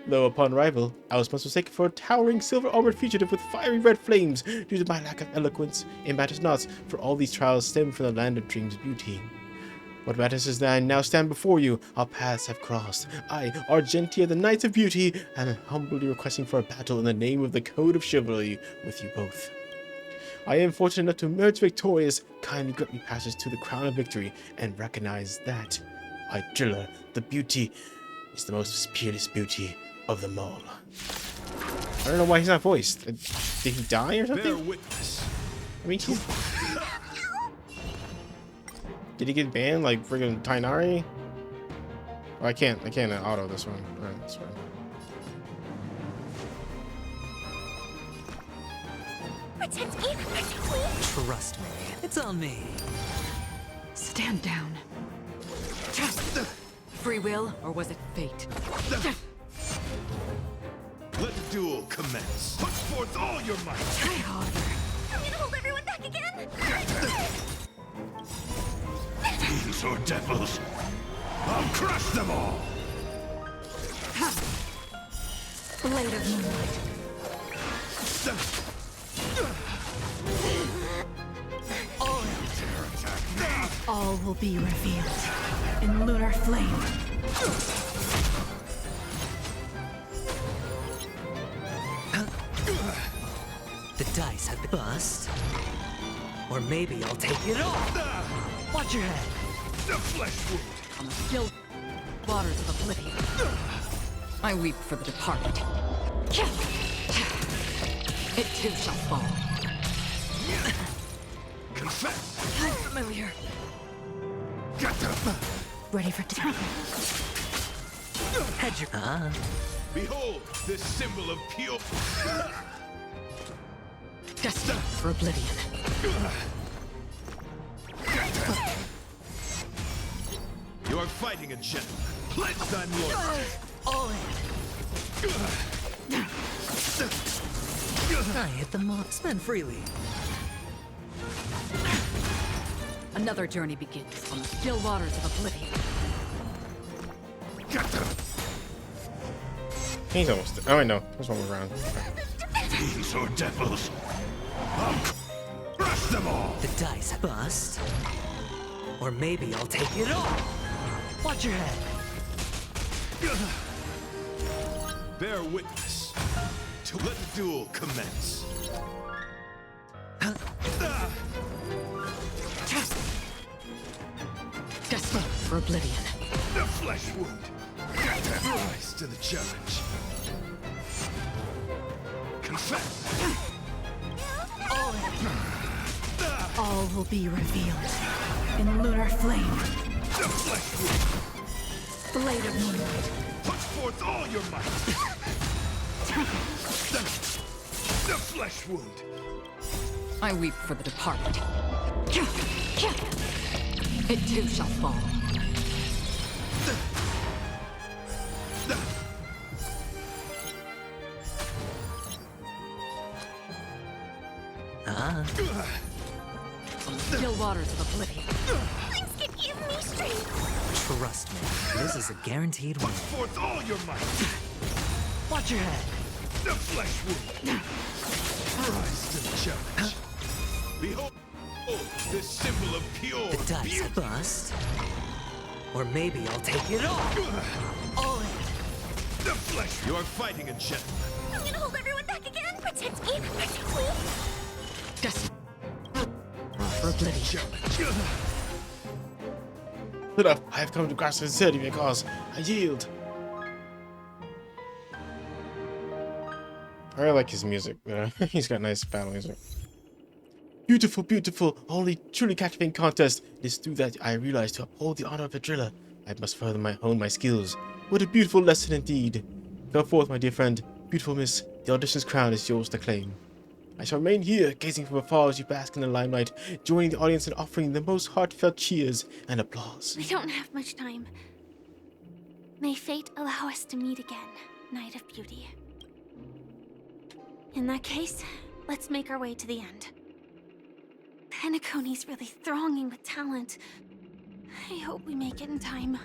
Though upon arrival, I was once mistaken for a towering silver-armored fugitive with fiery red flames due to my lack of eloquence. It matters not, for all these trials stem from the land of dreams beauty. What matters is that I now stand before you. Our paths have crossed. I, Argentia, the Knights of Beauty, am humbly requesting for a battle in the name of the Code of Chivalry with you both. I am fortunate enough to emerge victorious. Kindly grant me passage to the crown of victory and recognize that Idrilla, the beauty, is the most peerless beauty of them all. I don't know why he's not voiced. Did he die or something? Bear witness. I mean, he's... Did he get banned like friggin' Tainari? Oh, I can't auto this one. Alright, that's fine. Protect me! Protect me! Trust me, it's on me. Stand down. Free will, or was it fate? Let the duel commence. Put forth all your might. Try harder. I'm gonna hold everyone back again! Fiends or devils, I'll crush them all! Blade of moonlight. All will be revealed in lunar flame. The dice have been bust. Or maybe I'll take it all. Watch your head. The flesh wound. On the still waters of oblivion, I weep for the departed. It too shall fall. Confess. I'm familiar. Ready for time. Head your... Behold, this symbol of pure... Destined for oblivion. You are fighting a gentleman. Pledge thine loyalty. All in. I hit the mark. Spend freely. Another journey begins on the still waters of oblivion. He's almost. Oh, wait, no. There's one more round. Fiends or devils, I'll crush them all. The dice bust. Or maybe I'll take it all. Watch your head. Bear witness to let the duel commence. Desperate for oblivion. The flesh wound. Rise to the challenge. Confess. All will be revealed in lunar flame. The flesh wound. Blade of moonlight. Put forth all your might. The flesh wound. I weep for the departed. It too shall fall. Still waters of oblivion. Things can give me strength. Trust me, this is a guaranteed win. Put forth all your might. Watch your head. The flesh wound. Rise to the challenge. Behold this symbol of pure The dice beauty. bust. Or maybe I'll take it all. All in. The flesh. You are fighting a gentleman. I'm gonna hold everyone back again. Protect me. Protect me. Desperate for oblivion. Enough. I have come to grasp the sincerity of your cause. I yield. I really like his music. He's got nice battle music. Beautiful, beautiful, only truly captivating contest. It is through that I realize to uphold the honor of a driller, I must further hone my skills. What a beautiful lesson indeed. Go forth, my dear friend. Beautiful miss, the audition's crown is yours to claim. I shall remain here, gazing from afar as you bask in the limelight, joining the audience in offering the most heartfelt cheers and applause. We don't have much time. May fate allow us to meet again, Night of Beauty. In that case, let's make our way to the end. Penacony's really thronging with talent. I hope we make it in time.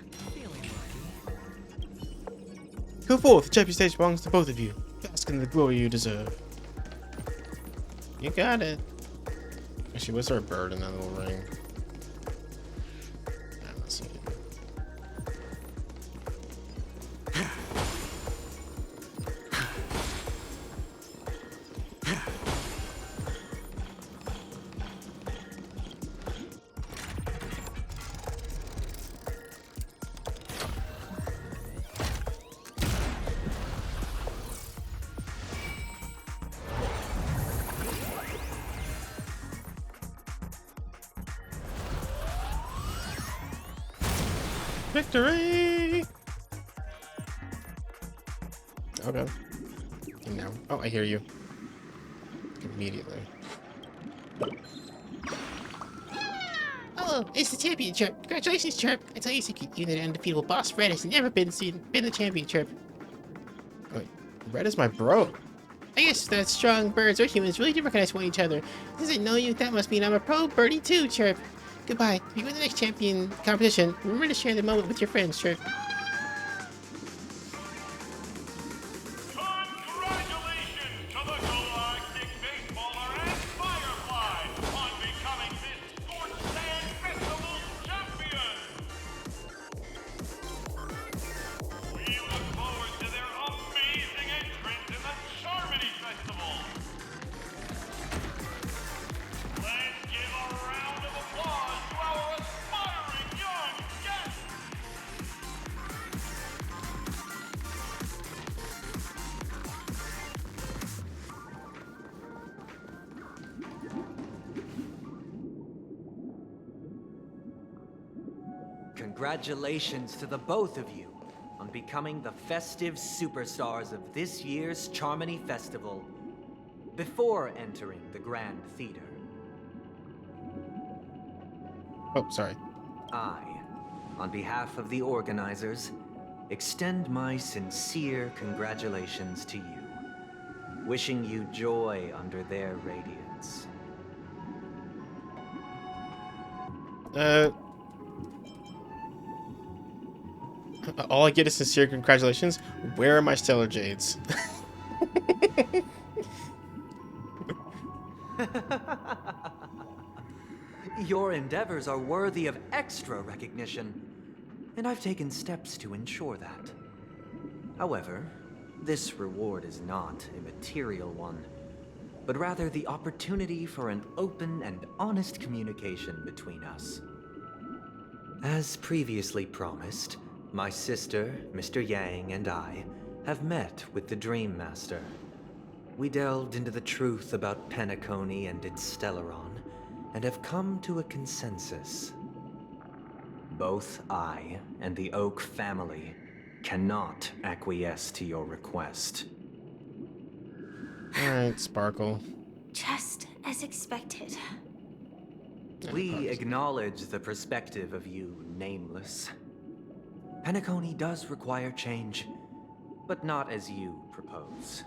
Go forth, the champion stage belongs to both of you. Bask in the glory you deserve. You got it. Actually, what's our bird in that little ring? Let's see. Victory! Okay. And now, oh, I hear you. Immediately. Oh, it's the championship. Congratulations, Chirp. I tell you, you that undefeatable boss Red has never been the championship. Wait, Red is my bro. I guess that strong birds or humans really do recognize one each other. Since I know you, that must mean I'm a pro birdie too, Chirp. Goodbye. If you win the next champion competition, remember to share the moment with your friends, Chirp. Congratulations to the both of you on becoming the festive superstars of this year's Charmony Festival before entering the Grand Theater. Oh, sorry. I, on behalf of the organizers, extend my sincere congratulations to you, wishing you joy under their radiance. All I get is sincere congratulations. Where are my stellar jades? Your endeavors are worthy of extra recognition, and I've taken steps to ensure that. However, this reward is not a material one, but rather the opportunity for an open and honest communication between us. As previously promised, my sister, Mr. Yang, and I have met with the Dream Master. We delved into the truth about Penacony and its Stellaron, and have come to a consensus. Both I and the Oak family cannot acquiesce to your request. Alright, Sparkle. Just as expected. We acknowledge the perspective of you, Nameless. Penacony does require change, but not as you propose.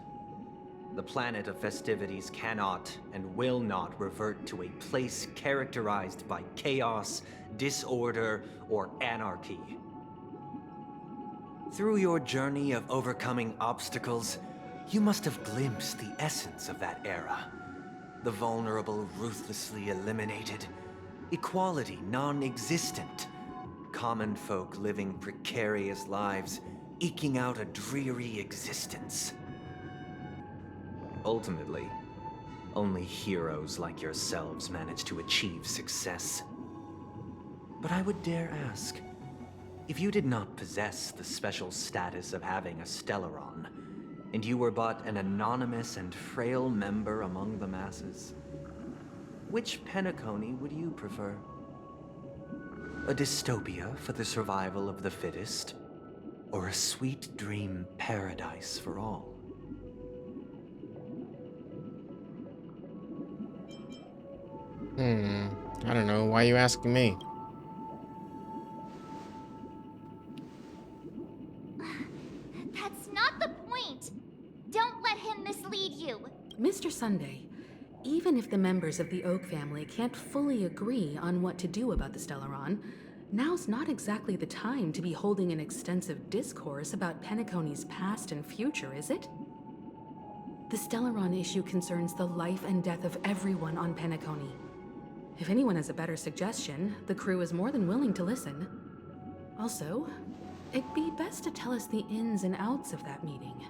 The planet of festivities cannot and will not revert to a place characterized by chaos, disorder, or anarchy. Through your journey of overcoming obstacles, you must have glimpsed the essence of that era. The vulnerable ruthlessly eliminated, equality non-existent, common folk living precarious lives, eking out a dreary existence. Ultimately, only heroes like yourselves manage to achieve success. But I would dare ask, if you did not possess the special status of having a Stellaron, and you were but an anonymous and frail member among the masses, which Penacony would you prefer? A dystopia for the survival of the fittest, or a sweet dream paradise for all? I don't know. Why are you asking me? That's not the point. Don't let him mislead you. Mr. Sunday, even if the members of the Oak family can't fully agree on what to do about the Stellaron, now's not exactly the time to be holding an extensive discourse about Penacony's past and future, is it? The Stellaron issue concerns the life and death of everyone on Penacony. If anyone has a better suggestion, the crew is more than willing to listen. Also, it'd be best to tell us the ins and outs of that meeting.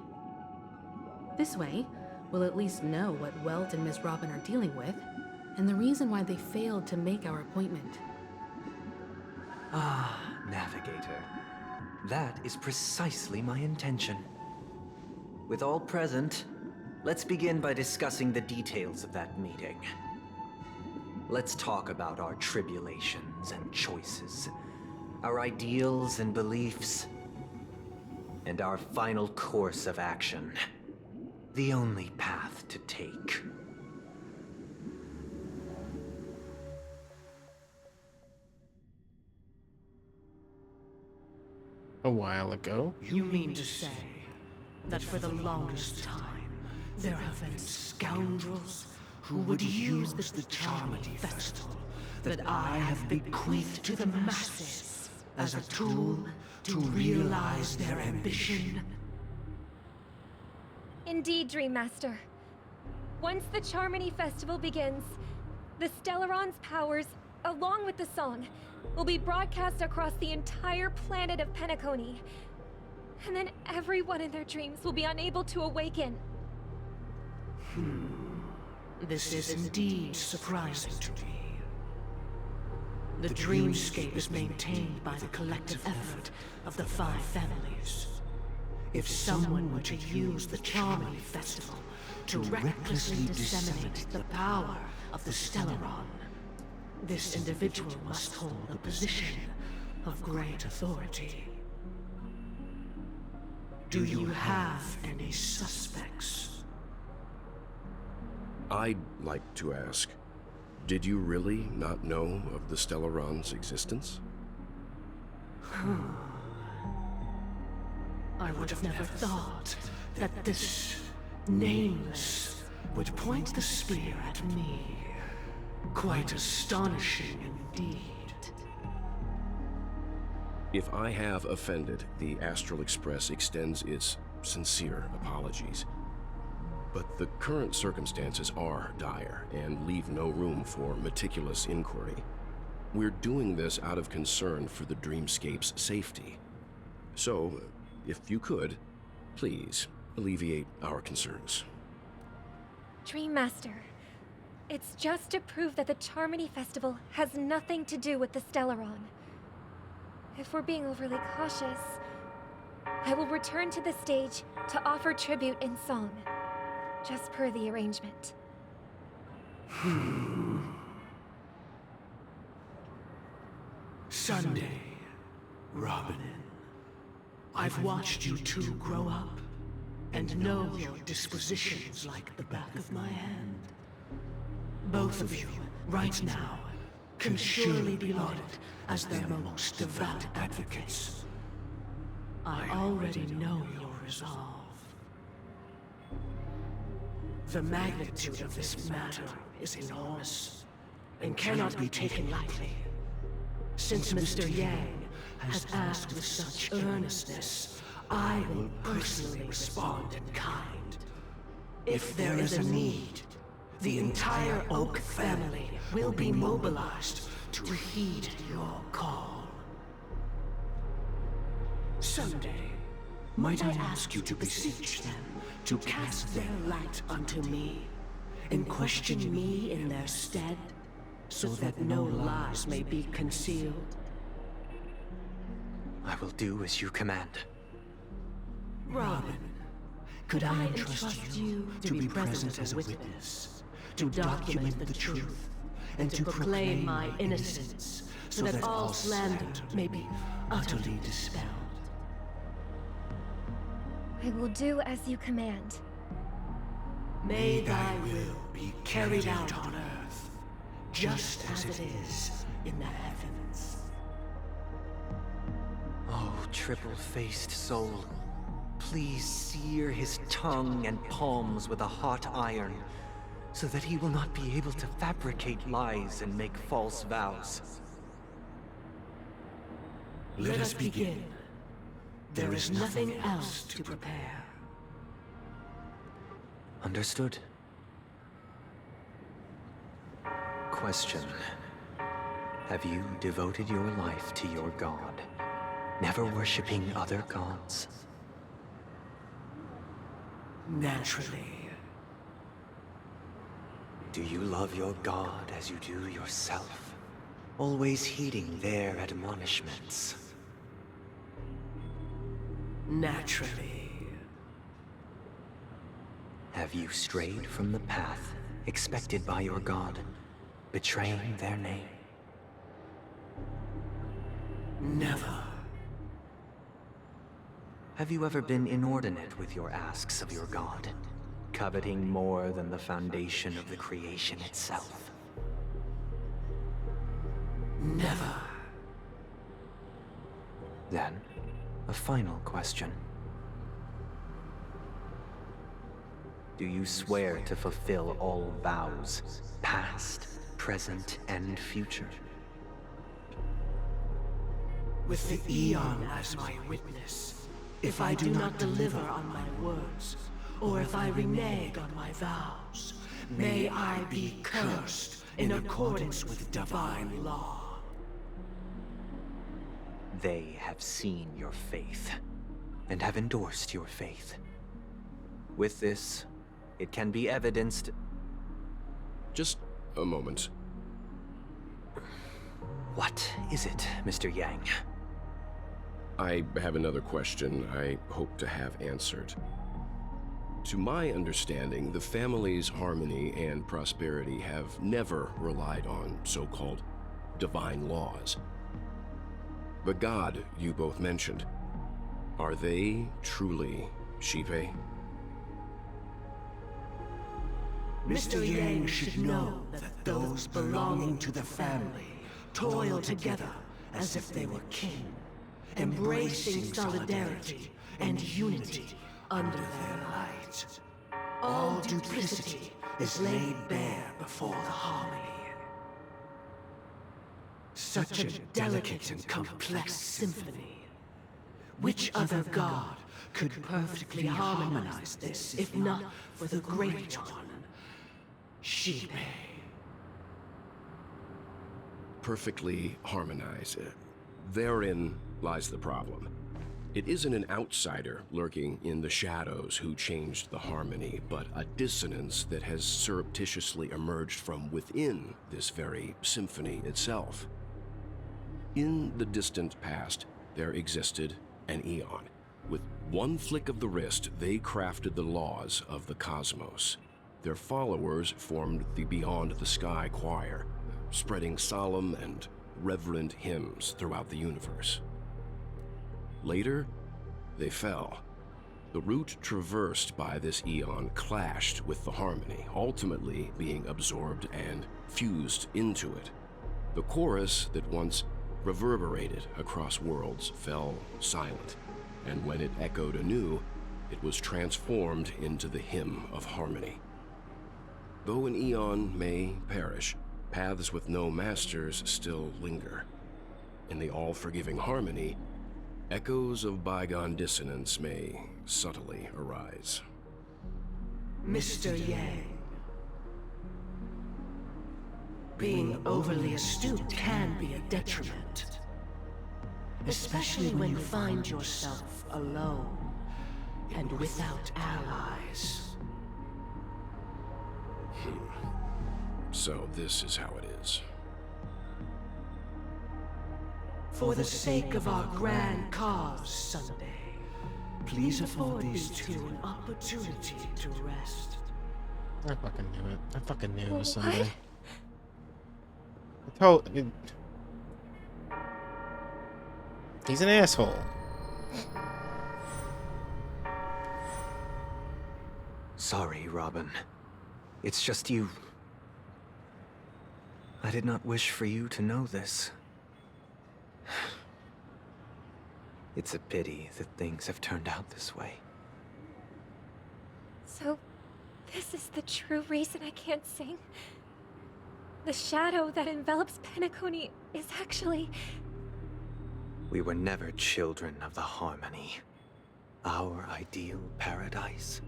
This way, we'll at least know what Welt and Ms. Robin are dealing with, and the reason why they failed to make our appointment. Ah, Navigator. That is precisely my intention. With all present, let's begin by discussing the details of that meeting. Let's talk about our tribulations and choices, our ideals and beliefs, and our final course of action. The only path to take. A while ago. You mean to say that for the longest time, there have been scoundrels who would use the Charmony Festival that I have bequeathed to the masses as a tool to realize their ambition? Indeed, Dream Master. Once the Charmony Festival begins, the Stellaron's powers, along with the song, will be broadcast across the entire planet of Penacony. And then everyone in their dreams will be unable to awaken. This is indeed surprising to me. The dreamscape is maintained by the collective effort of the 5 families. If someone were to use the Charmony Festival to recklessly disseminate the power of the Stellaron, this individual must hold a position of great authority. Do you have any suspects? I'd like to ask, did you really not know of the Stellaron's existence? I would have never thought that this Nameless would point the spear at me. Quite astonishing indeed. If I have offended, the Astral Express extends its sincere apologies. But the current circumstances are dire and leave no room for meticulous inquiry. We're doing this out of concern for the Dreamscape's safety. So, if you could, please alleviate our concerns. Dream Master, it's just to prove that the Charmony Festival has nothing to do with the Stellaron. If we're being overly cautious, I will return to the stage to offer tribute in song, just per the arrangement. Sunday, Robin. I've watched you two grow up, and know your dispositions like the back of my hand. Both of you, right now, can surely be lauded as their most devout advocates. I already know your resolve. The magnitude of this matter is enormous, and cannot be taken lightly. Since Mr. Yang has asked with such earnestness, I will personally respond in kind. If there is a need, the entire Oak family will be mobilized to heed your call. Someday, might I ask you to beseech them to cast their light unto me, and question me in their stead, so that no lies may be concealed? I will do as you command. Robin, could I entrust you to be present as a witness, to document the truth, and to proclaim my innocence, so that all slander may be utterly dispelled? I will do as you command. May thy will be carried out on earth, just as it is in the heavens. Oh, triple-faced soul, please sear his tongue and palms with a hot iron, so that he will not be able to fabricate lies and make false vows. Let us begin. There is nothing else to prepare. Understood. Question. Have you devoted your life to your god, never worshipping other gods? Naturally. Do you love your god as you do yourself, always heeding their admonishments? Naturally. Have you strayed from the path expected by your god, betraying their name? Never. Have you ever been inordinate with your asks of your god, coveting more than the foundation of the creation itself? Never. Then, a final question. Do you swear to fulfill all vows, past, present, and future? With the Eon as my witness, if I do not deliver on my words, or if I renege on my vows, may I be cursed in accordance with divine law. They have seen your faith, and have endorsed your faith. With this, it can be evidenced... Just a moment. What is it, Mr. Yang? I have another question I hope to have answered. To my understanding, the family's harmony and prosperity have never relied on so-called divine laws. The god you both mentioned, are they truly Shipe? Mr. Yang should know that those belonging to the family toil together as if they were kin, embracing solidarity and unity under their light. All duplicity is laid bare before the harmony. Such a delicate and complex symphony. Which other god could perfectly harmonize this, if not for the Great One, Xipe? Perfectly harmonized. Therein lies the problem. It isn't an outsider lurking in the shadows who changed the harmony, but a dissonance that has surreptitiously emerged from within this very symphony itself. In the distant past, there existed an Eon. With one flick of the wrist, they crafted the laws of the cosmos. Their followers formed the Beyond the Sky Choir, spreading solemn and reverent hymns throughout the universe. Later, they fell. The route traversed by this Eon clashed with the harmony, ultimately being absorbed and fused into it. The chorus that once reverberated across worlds fell silent, and when it echoed anew, it was transformed into the hymn of harmony. Though an Eon may perish, paths with no masters still linger. In the all-forgiving harmony, echoes of bygone dissonance may subtly arise. Mr. Yang. Being overly astute can be a detriment. Especially when you find yourself alone and without allies. So this is how it is. For the sake of our grand cause, Sunday, please afford these two an opportunity to rest. I fucking knew it. I fucking knew it was Sunday. I told you. He's an asshole. Sorry, Robin. It's just you. I did not wish for you to know this. It's a pity that things have turned out this way. So, this is the true reason I can't sing? The shadow that envelops Penacony is actually... We were never children of the harmony. Our ideal paradise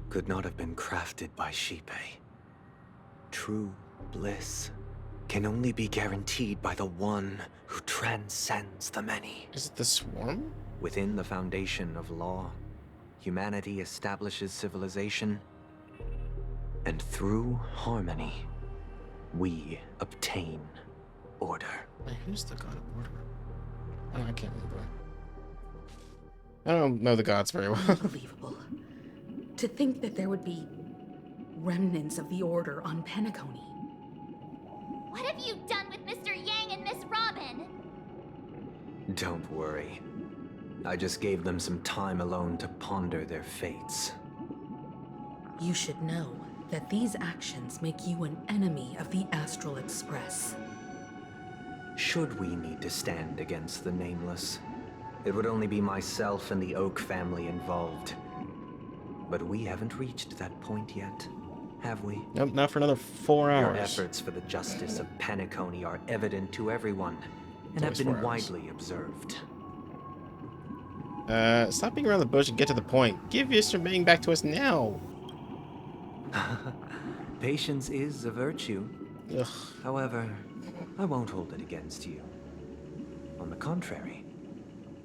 could not have been crafted by Xipe. True bliss can only be guaranteed by the one who transcends the many. Is it the Swarm? Within the foundation of law, humanity establishes civilization, and through harmony, we obtain order. Wait, who's the god of order? Oh, I can't remember. I don't know the gods very well. Unbelievable. To think that there would be remnants of the order on Penacony. What have you done with Mr. Yang and Miss Robin? Don't worry. I just gave them some time alone to ponder their fates. You should know that these actions make you an enemy of the Astral Express. Should we need to stand against the Nameless, it would only be myself and the Oak family involved. But we haven't reached that point yet, have we? Nope, not for another 4 hours. Your efforts for the justice of Penacony are evident to everyone, and have been widely observed. Stop being around the bush and get to the point. Give Mr. Bang back to us now. Patience is a virtue. Ugh. However, I won't hold it against you. On the contrary,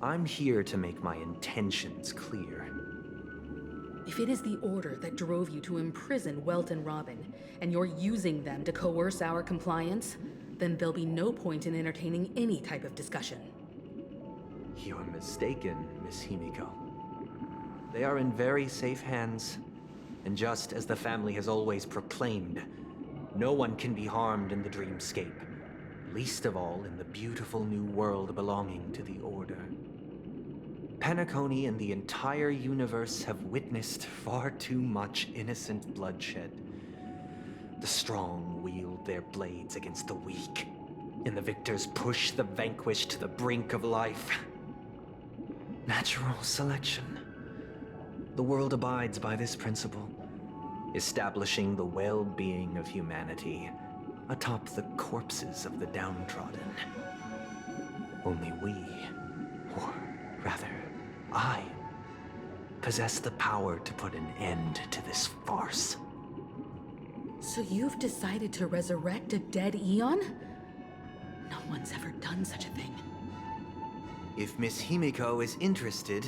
I'm here to make my intentions clear. If it is the order that drove you to imprison Welt and Robin, and you're using them to coerce our compliance, then there'll be no point in entertaining any type of discussion. You're mistaken, Miss Himiko. They are in very safe hands, and just as the family has always proclaimed, no one can be harmed in the dreamscape, least of all in the beautiful new world belonging to the Order. Penacony and the entire universe have witnessed far too much innocent bloodshed. The strong wield their blades against the weak, and the victors push the vanquished to the brink of life. Natural selection. The world abides by this principle, establishing the well-being of humanity atop the corpses of the downtrodden. Only we, or rather, I, possess the power to put an end to this farce. So you've decided to resurrect a dead Eon? No one's ever done such a thing. If Miss Himiko is interested,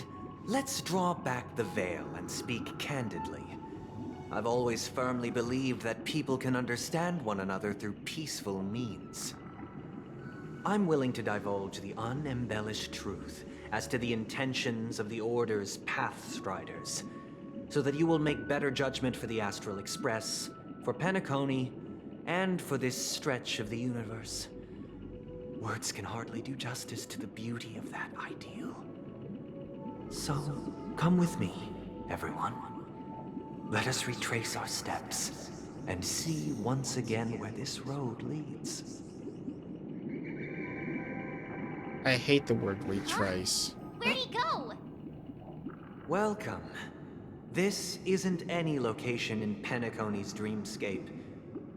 let's draw back the veil and speak candidly. I've always firmly believed that people can understand one another through peaceful means. I'm willing to divulge the unembellished truth as to the intentions of the Order's Pathstriders, so that you will make better judgment for the Astral Express, for Penacony, and for this stretch of the universe. Words can hardly do justice to the beauty of that ideal. So, come with me, everyone. Let us retrace our steps and see once again where this road leads. I hate the word retrace. Where'd he go? Welcome. This isn't any location in Penacony's dreamscape.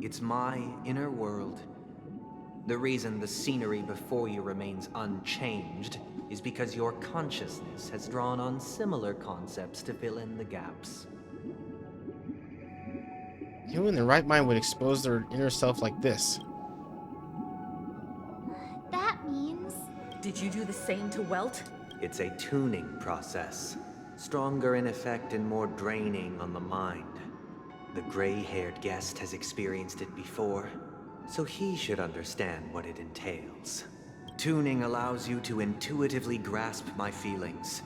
It's my inner world. The reason the scenery before you remains unchanged is because your consciousness has drawn on similar concepts to fill in the gaps. Who in their right mind would expose their inner self like this? That means... Did you do the same to Welt? It's a tuning process. Stronger in effect and more draining on the mind. The gray-haired guest has experienced it before, so he should understand what it entails. Tuning allows you to intuitively grasp my feelings,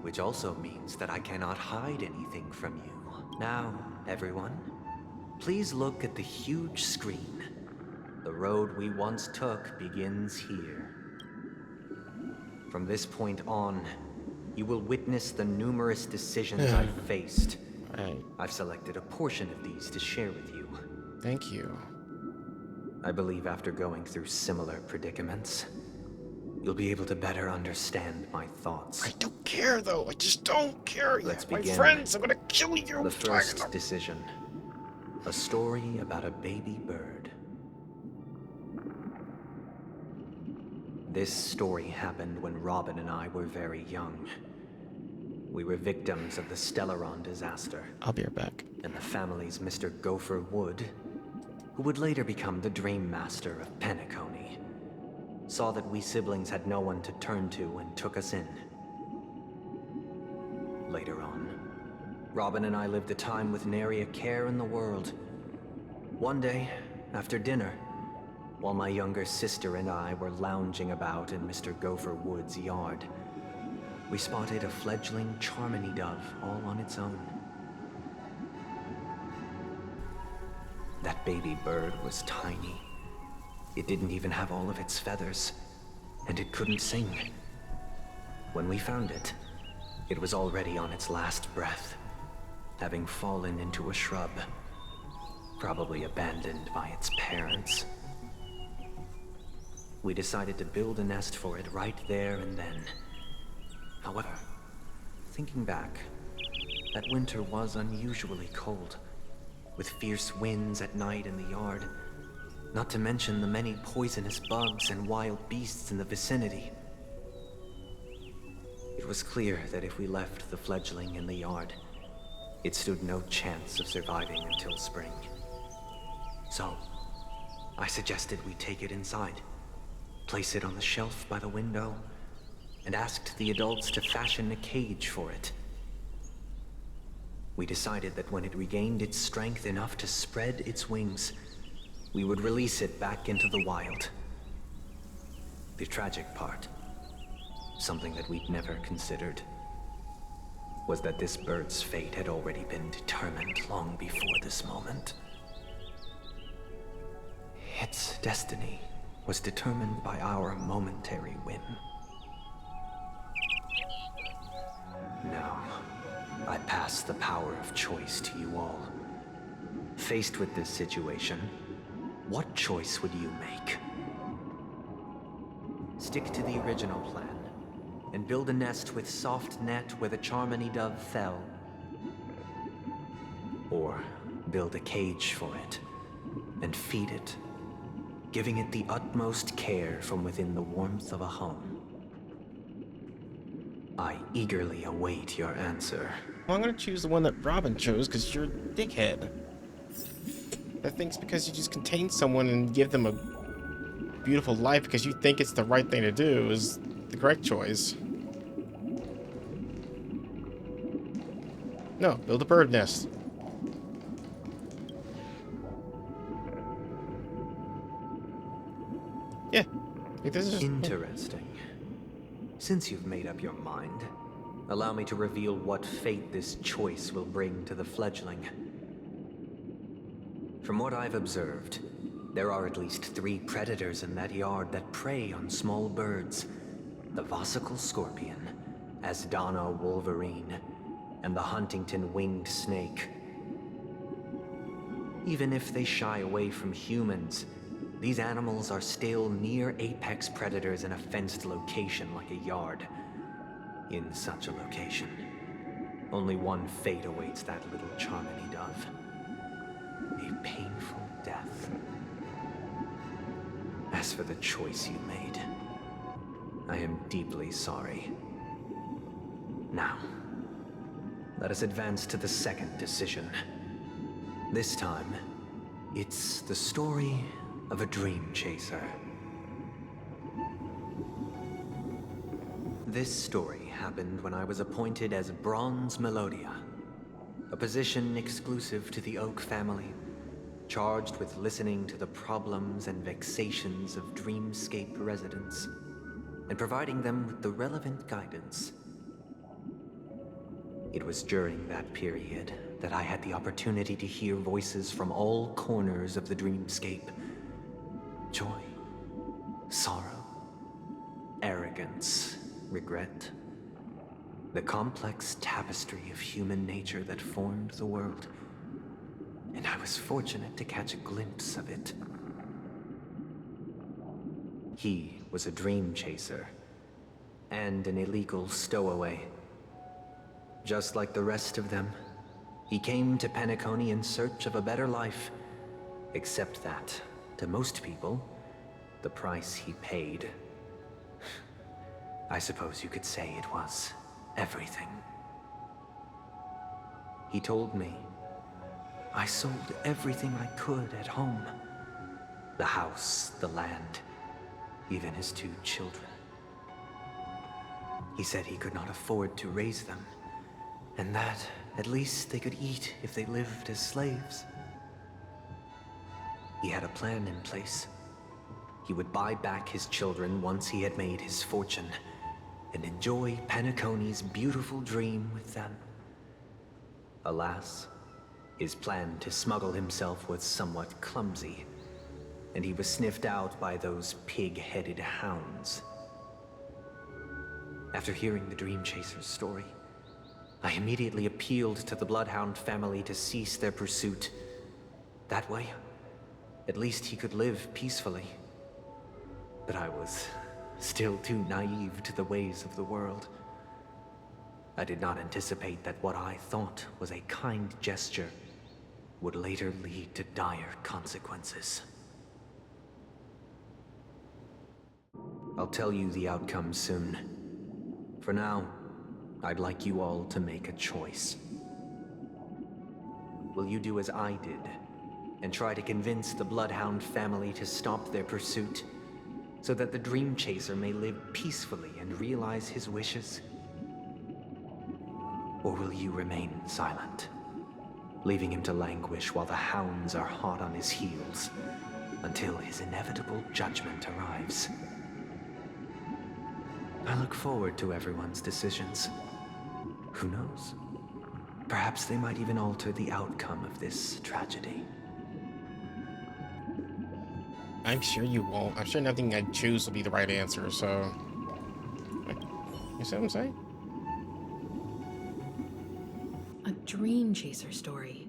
which also means that I cannot hide anything from you. Now, everyone, please look at the huge screen. The road we once took begins here. From this point on, you will witness the numerous decisions I've faced. Right. I've selected a portion of these to share with you. Thank you. I believe after going through similar predicaments, you'll be able to better understand my thoughts. I don't care, though. I just don't care. Let's yet. begin. My friends, I'm gonna kill you. The first decision. A story about a baby bird. This story happened when Robin and I were very young. We were victims of the Stellaron disaster. I'll be right back. And the family's Mr. Gopher Wood, who would later become the Dream Master of Penacony, saw that we siblings had no one to turn to and took us in. Later on, Robin and I lived a time with nary a care in the world. One day, after dinner, while my younger sister and I were lounging about in Mr. Gopher Wood's yard, we spotted a fledgling Charmony dove all on its own. That baby bird was tiny. It didn't even have all of its feathers, and it couldn't sing. When we found it, it was already on its last breath, having fallen into a shrub, probably abandoned by its parents. We decided to build a nest for it right there and then. However, thinking back, that winter was unusually cold, with fierce winds at night in the yard, not to mention the many poisonous bugs and wild beasts in the vicinity. It was clear that if we left the fledgling in the yard, it stood no chance of surviving until spring. So, I suggested we take it inside, place it on the shelf by the window, and asked the adults to fashion a cage for it. We decided that when it regained its strength enough to spread its wings, we would release it back into the wild. The tragic part, something that we'd never considered, was that this bird's fate had already been determined long before this moment. Its destiny was determined by our momentary whim. Now, I pass the power of choice to you all. Faced with this situation, what choice would you make? Stick to the original plan, and build a nest with soft net where the Charmony dove fell. Or build a cage for it, and feed it giving it the utmost care from within the warmth of a home. I eagerly await your answer. Well, I'm gonna choose the one that Robin chose because you're a dickhead. That thinks because you just contain someone and give them a beautiful life because you think it's the right thing to do is the correct choice. No, build a bird nest. Yeah, I think this is just interesting. Since you've made up your mind, allow me to reveal what fate this choice will bring to the fledgling. From what I've observed, there are at least 3 predators in that yard that prey on small birds. The Vossicle scorpion, Asdana wolverine, and the Huntington winged snake. Even if they shy away from humans, these animals are still near apex predators in a fenced location like a yard. In such a location, only one fate awaits that little Charmony dove. A painful death. As for the choice you made, I am deeply sorry. Now, let us advance to the second decision. This time, it's the story of a dream chaser. This story happened when I was appointed as Bronze Melodia, a position exclusive to the Oak family, charged with listening to the problems and vexations of dreamscape residents, and providing them with the relevant guidance. It was during that period that I had the opportunity to hear voices from all corners of the dreamscape. Joy, sorrow, arrogance, regret. The complex tapestry of human nature that formed the world. And I was fortunate to catch a glimpse of it. He was a dream chaser, and an illegal stowaway. Just like the rest of them, he came to Penacony in search of a better life. Except that, to most people, the price he paid, I suppose you could say it was everything. He told me, I sold everything I could at home. The house, the land, even his 2 children. He said he could not afford to raise them, and that at least they could eat if they lived as slaves. He had a plan in place. He would buy back his children once he had made his fortune, and enjoy Penacony's beautiful dream with them. Alas, his plan to smuggle himself was somewhat clumsy, and he was sniffed out by those pig-headed hounds. After hearing the Dream Chaser's story, I immediately appealed to the Bloodhound family to cease their pursuit. That way, at least he could live peacefully. But I was still too naive to the ways of the world. I did not anticipate that what I thought was a kind gesture would later lead to dire consequences. I'll tell you the outcome soon. For now, I'd like you all to make a choice. Will you do as I did, and try to convince the Bloodhound family to stop their pursuit, so that the Dream Chaser may live peacefully and realize his wishes? Or will you remain silent, leaving him to languish while the hounds are hot on his heels, until his inevitable judgment arrives? I look forward to everyone's decisions. Who knows? Perhaps they might even alter the outcome of this tragedy. I'm sure you won't. I'm sure nothing I choose will be the right answer, so... You see what I'm saying? A dream chaser story.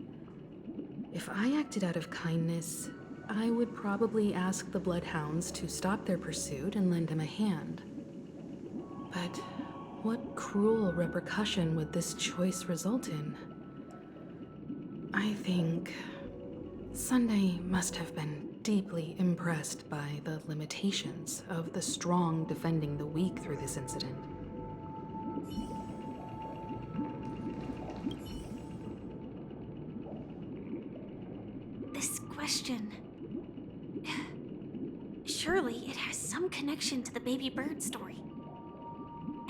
If I acted out of kindness, I would probably ask the Bloodhounds to stop their pursuit and lend him a hand. But what cruel repercussion would this choice result in? I think Sunday must have been deeply impressed by the limitations of the strong defending the weak through this incident. This question... Surely it has some connection to the baby bird story.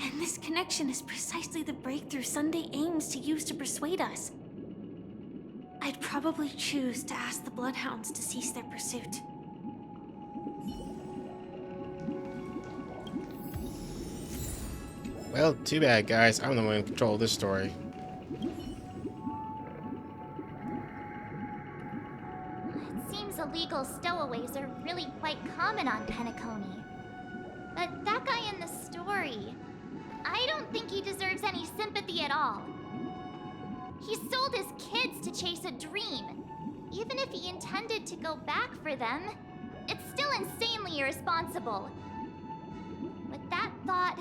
And this connection is precisely the breakthrough Sunday aims to use to persuade us. I'd probably choose to ask the Bloodhounds to cease their pursuit. Well, too bad, guys. I'm the one in control of this story. It seems illegal stowaways are really quite common on Penacony. But that guy in the story, I don't think he deserves any sympathy at all. He sold his kids to chase a dream. Even if he intended to go back for them, it's still insanely irresponsible. With that thought,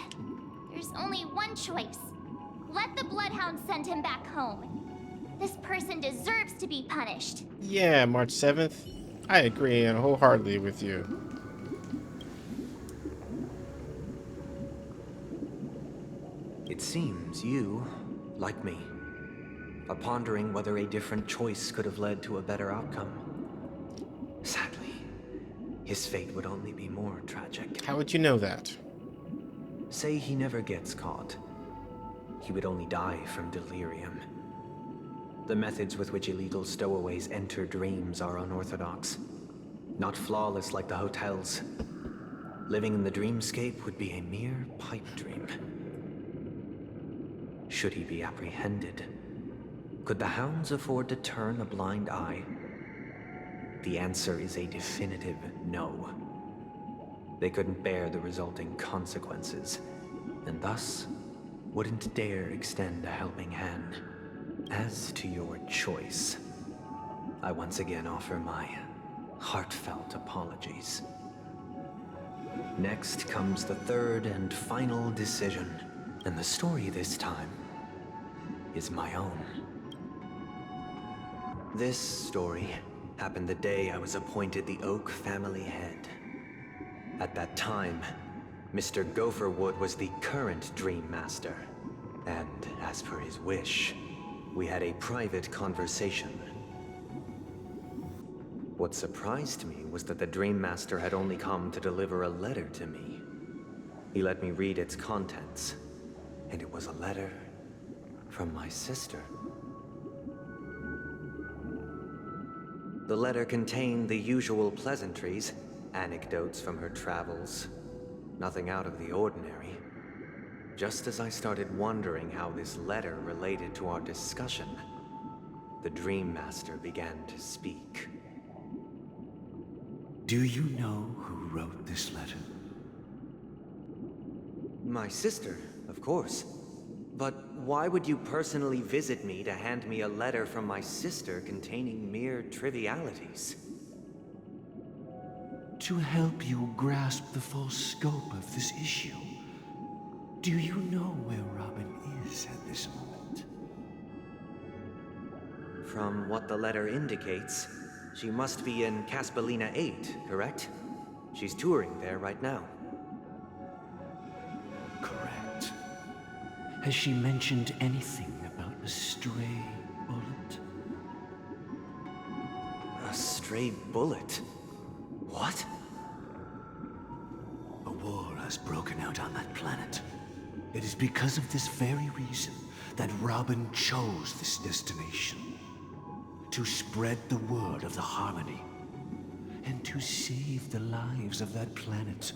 there's only one choice. Let the Bloodhounds send him back home. This person deserves to be punished. Yeah, March 7th. I agree and wholeheartedly with you. It seems you, like me, are pondering whether a different choice could have led to a better outcome. Sadly, his fate would only be more tragic. How would you know that? Say he never gets caught. He would only die from delirium. The methods with which illegal stowaways enter dreams are unorthodox. Not flawless like the hotels. Living in the dreamscape would be a mere pipe dream. Should he be apprehended? Could the hounds afford to turn a blind eye? The answer is a definitive no. They couldn't bear the resulting consequences, and thus wouldn't dare extend a helping hand. As to your choice, I once again offer my heartfelt apologies. Next comes the third and final decision, and the story this time is my own. This story happened the day I was appointed the Oak family head. At that time, Mr. Gopherwood was the current Dream Master, and as per his wish, we had a private conversation. What surprised me was that the Dream Master had only come to deliver a letter to me. He let me read its contents, and it was a letter from my sister. The letter contained the usual pleasantries, anecdotes from her travels, nothing out of the ordinary. Just as I started wondering how this letter related to our discussion, the Dream Master began to speak. Do you know who wrote this letter? My sister, of course. But why would you personally visit me to hand me a letter from my sister containing mere trivialities? To help you grasp the full scope of this issue. Do you know where Robin is at this moment? From what the letter indicates, she must be in Caspelina 8, correct? She's touring there right now. Correct. Has she mentioned anything about a stray bullet? A stray bullet? What? A war has broken out on that planet. It is because of this very reason that Robin chose this destination. To spread the word of the Harmony. And to save the lives of that planet.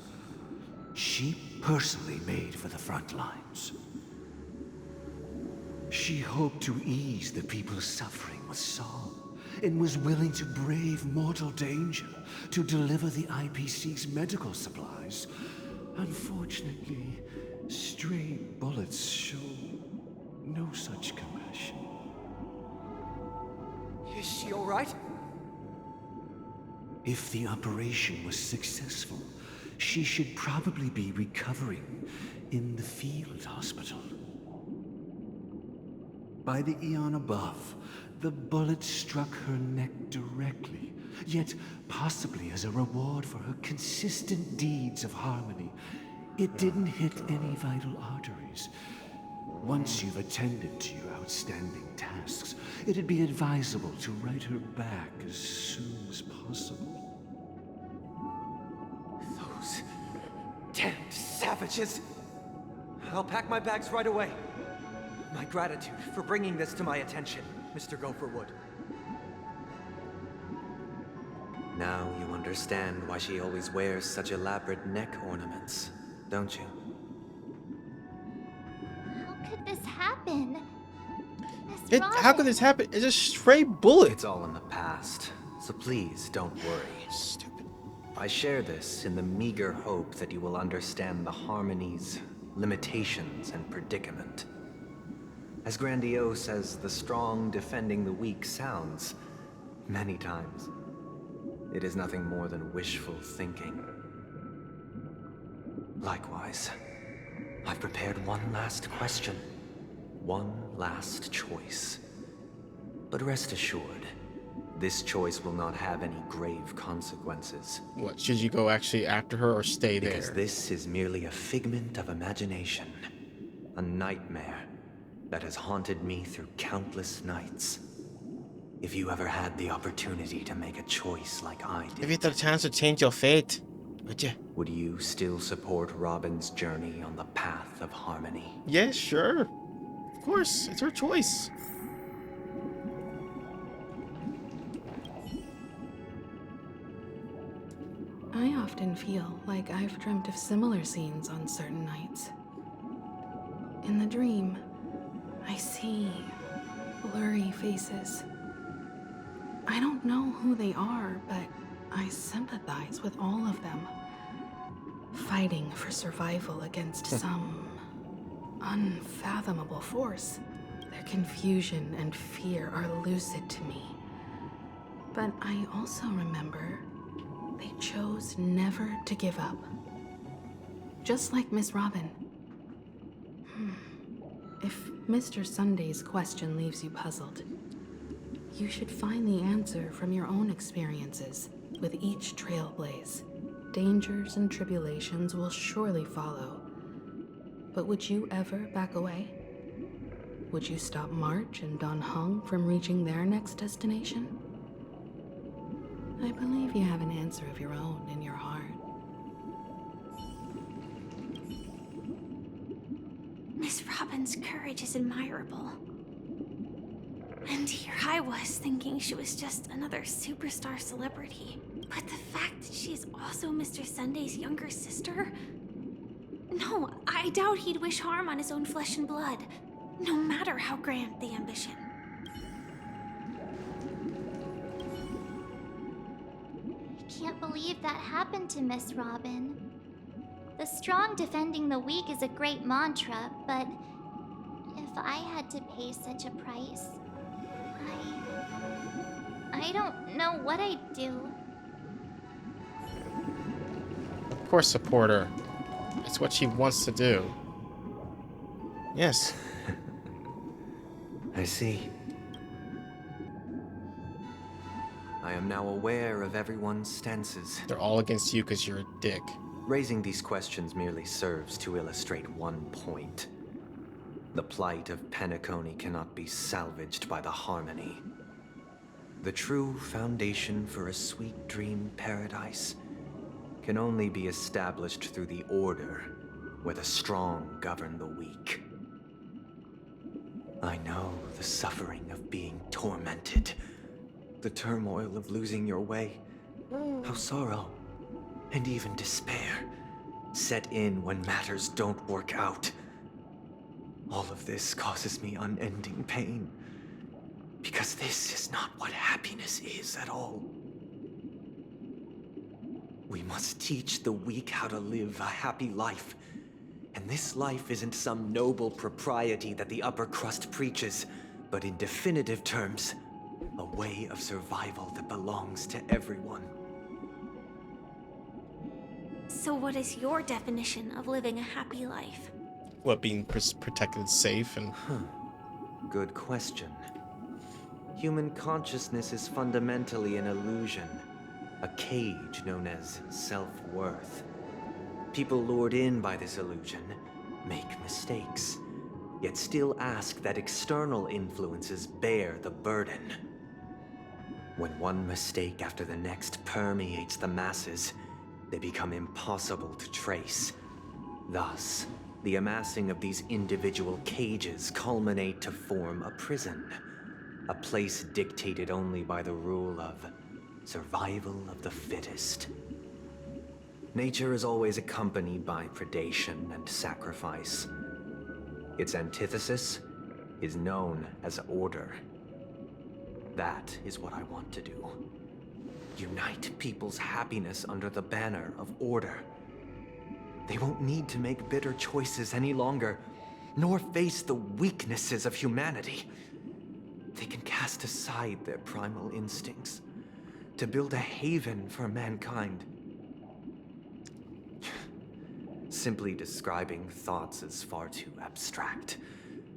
She personally made for the front lines. She hoped to ease the people's suffering with song, and was willing to brave mortal danger to deliver the IPC's medical supplies. Unfortunately, stray bullets show no such compassion. Is she all right? If the operation was successful, she should probably be recovering in the field hospital. By the eon above, the bullet struck her neck directly, Yet, possibly as a reward for her consistent deeds of harmony, it didn't hit any vital arteries. Once you've attended to your outstanding tasks, it'd be advisable to write her back as soon as possible. Those damned savages! I'll pack my bags right away. My gratitude for bringing this to my attention, Mr. Gopherwood. Now you understand why she always wears such elaborate neck ornaments, don't you? How could this happen? How could this happen? It's a stray bullet. It's all in the past, so please don't worry. Stupid. I share this in the meager hope that you will understand the harmonies, limitations, and predicament. As grandiose as the strong defending the weak sounds, many times, it is nothing more than wishful thinking. Likewise, I've prepared one last question, one last choice. But rest assured, this choice will not have any grave consequences. What, should you go actually after her or stay there? Because this is merely a figment of imagination, a nightmare that has haunted me through countless nights. If you ever had the opportunity to make a choice like I did, if you had a chance to change your fate, would you? Would you still support Robin's journey on the path of harmony? Yeah, sure. Of course, it's her choice. I often feel like I've dreamt of similar scenes on certain nights. In the dream, I see blurry faces. I don't know who they are, but I sympathize with all of them. Fighting for survival against some unfathomable force. Their confusion and fear are lucid to me. But I also remember they chose never to give up. Just like Miss Robin. If Mr. Sunday's question leaves you puzzled, you should find the answer from your own experiences with each trailblaze. Dangers and tribulations will surely follow. But would you ever back away? Would you stop March and Don Hung from reaching their next destination? I believe you have an answer of your own in your heart. Miss Robin's courage is admirable. And here I was thinking she was just another superstar celebrity. But the fact that she's also Mr. Sunday's younger sister? No, I doubt he'd wish harm on his own flesh and blood, no matter how grand the ambition. I can't believe that happened to Miss Robin. The strong defending the weak is a great mantra, but if I had to pay such a price, I don't know what I'd do. Of course, support her. It's what she wants to do. Yes. I see. I am now aware of everyone's stances. They're all against you because you're a dick. Raising these questions merely serves to illustrate one point. The plight of Penacony cannot be salvaged by the harmony. The true foundation for a sweet dream paradise can only be established through the order where the strong govern the weak. I know the suffering of being tormented, the turmoil of losing your way, how sorrow and even despair set in when matters don't work out. All of this causes me unending pain, because this is not what happiness is at all. We must teach the weak how to live a happy life. And this life isn't some noble propriety that the upper crust preaches, but in definitive terms, a way of survival that belongs to everyone. So what is your definition of living a happy life? What, being protected, safe, and... Good question. Human consciousness is fundamentally an illusion, a cage known as self-worth. People lured in by this illusion make mistakes, yet still ask that external influences bear the burden. When one mistake after the next permeates the masses, they become impossible to trace. Thus, the amassing of these individual cages culminate to form a prison, a place dictated only by the rule of survival of the fittest. Nature is always accompanied by predation and sacrifice. Its antithesis is known as order. That is what I want to do. Unite people's happiness under the banner of order. They won't need to make bitter choices any longer, nor face the weaknesses of humanity. They can cast aside their primal instincts to build a haven for mankind. Simply describing thoughts is far too abstract,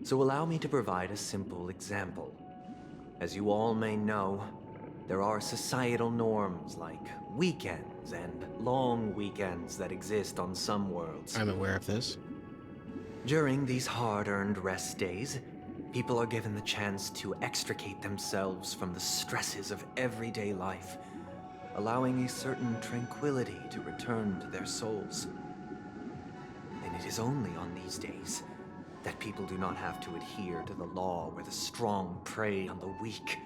so allow me to provide a simple example. As you all may know, there are societal norms like weekends and long weekends that exist on some worlds. I'm aware of this. During these hard-earned rest days, people are given the chance to extricate themselves from the stresses of everyday life, allowing a certain tranquility to return to their souls. And it is only on these days that people do not have to adhere to the law where the strong prey on the weak.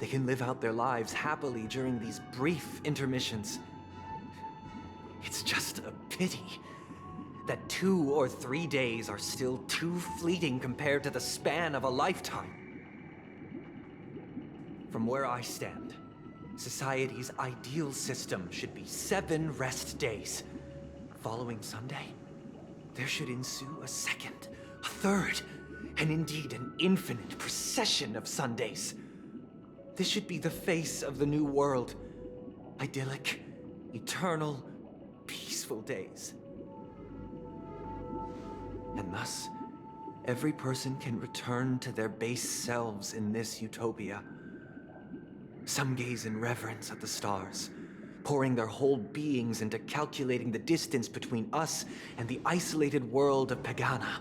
They can live out their lives happily during these brief intermissions. It's just a pity that 2 or 3 days are still too fleeting compared to the span of a lifetime. From where I stand, society's ideal system should be 7 rest days. Following Sunday, there should ensue a second, a third, and indeed an infinite procession of Sundays. This should be the face of the new world. Idyllic, eternal, peaceful days. And thus, every person can return to their base selves in this utopia. Some gaze in reverence at the stars, pouring their whole beings into calculating the distance between us and the isolated world of Pagana.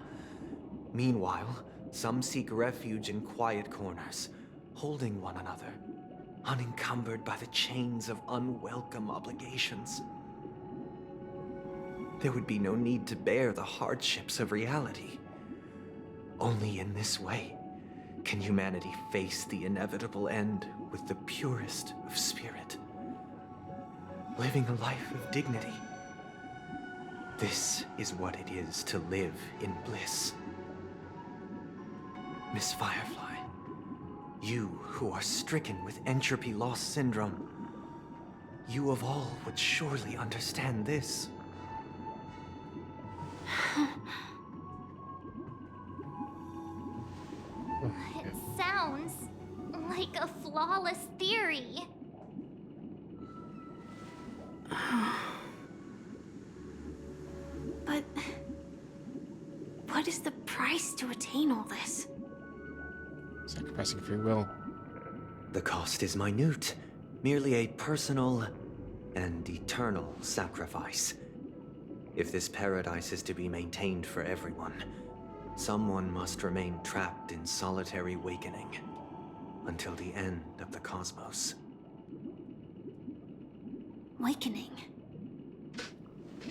Meanwhile, some seek refuge in quiet corners, holding one another, unencumbered by the chains of unwelcome obligations. There would be no need to bear the hardships of reality. Only in this way can humanity face the inevitable end with the purest of spirit, living a life of dignity. This is what it is to live in bliss. Miss Firefly, you who are stricken with entropy loss syndrome, you of all would surely understand this. It sounds like a flawless theory. But what is the price to attain all this? Sacrificing free will. The cost is minute, merely a personal and eternal sacrifice. If this paradise is to be maintained for everyone, someone must remain trapped in solitary awakening until the end of the cosmos. Awakening.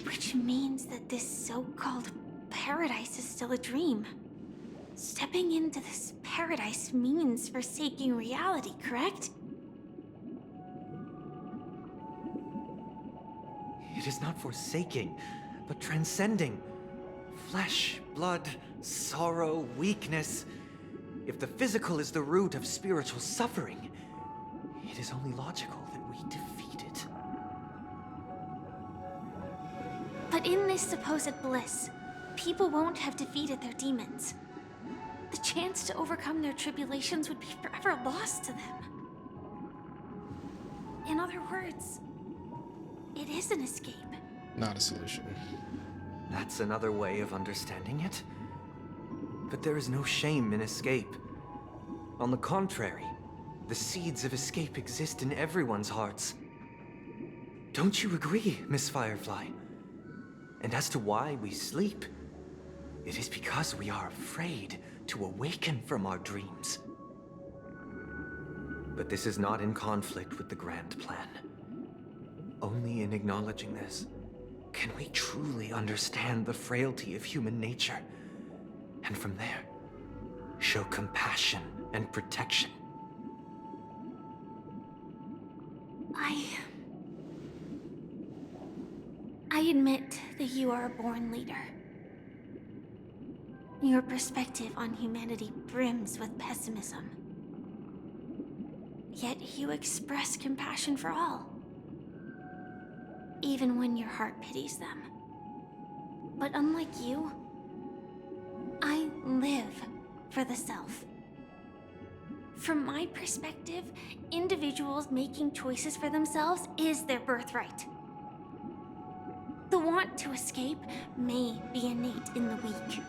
Which means that this so-called paradise is still a dream. Stepping into this paradise means forsaking reality, correct? It is not forsaking, but transcending. Flesh, blood, sorrow, weakness. If the physical is the root of spiritual suffering, it is only logical that we defeat it. But in this supposed bliss, people won't have defeated their demons. The chance to overcome their tribulations would be forever lost to them. In other words, it is an escape. Not a solution. That's another way of understanding it. But there is no shame in escape. On the contrary, the seeds of escape exist in everyone's hearts. Don't you agree, Miss Firefly? And as to why we sleep, it is because we are afraid to awaken from our dreams. But this is not in conflict with the grand plan. Only in acknowledging this can we truly understand the frailty of human nature, and from there, show compassion and protection. I admit that you are a born leader. Your perspective on humanity brims with pessimism. Yet you express compassion for all, even when your heart pities them. But unlike you, I live for the self. From my perspective, individuals making choices for themselves is their birthright. The want to escape may be innate in the weak.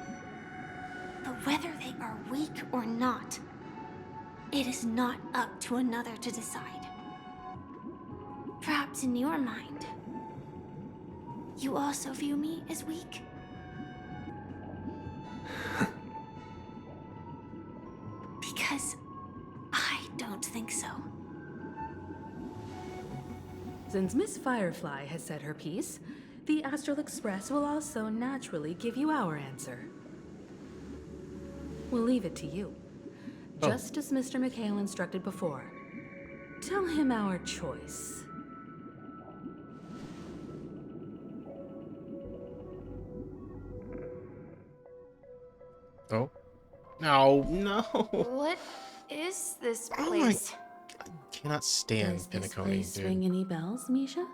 But whether they are weak or not, it is not up to another to decide. Perhaps in your mind, you also view me as weak? Because I don't think so. Since Miss Firefly has said her piece, the Astral Express will also naturally give you our answer. We'll leave it to you. Just as Mr. McHale instructed before. Tell him our choice. Oh. No, no. What is this Oh place? I cannot stand Does this Penacony, place dude. ring any bells, Misha?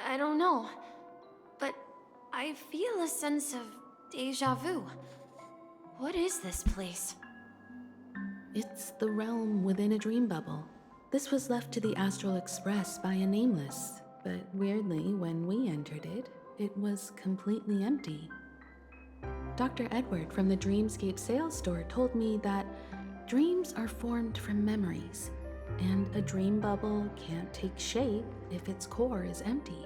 I don't know, but I feel a sense of deja vu. What is this place? It's the realm within a dream bubble. This was left to the Astral Express by a nameless, but weirdly, when we entered it, it was completely empty. Dr. Edward from the Dreamscape sales store told me that dreams are formed from memories, and a dream bubble can't take shape if its core is empty.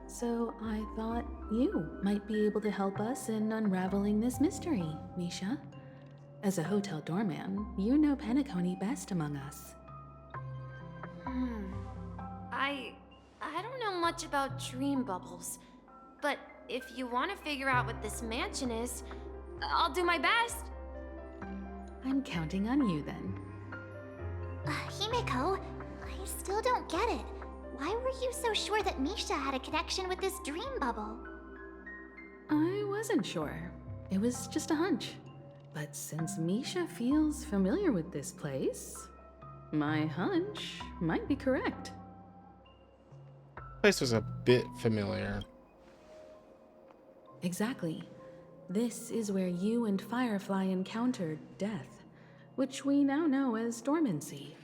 So I thought you might be able to help us in unraveling this mystery, Misha. As a hotel doorman, you know Penacony best among us. I don't know much about dream bubbles, but if you want to figure out what this mansion is, I'll do my best. I'm counting on you then. Himeko, I still don't get it. Why were you so sure that Misha had a connection with this dream bubble? I wasn't sure. It was just a hunch. But since Misha feels familiar with this place, my hunch might be correct. Place was a bit familiar. Exactly. This is where you and Firefly encountered death, which we now know as dormancy.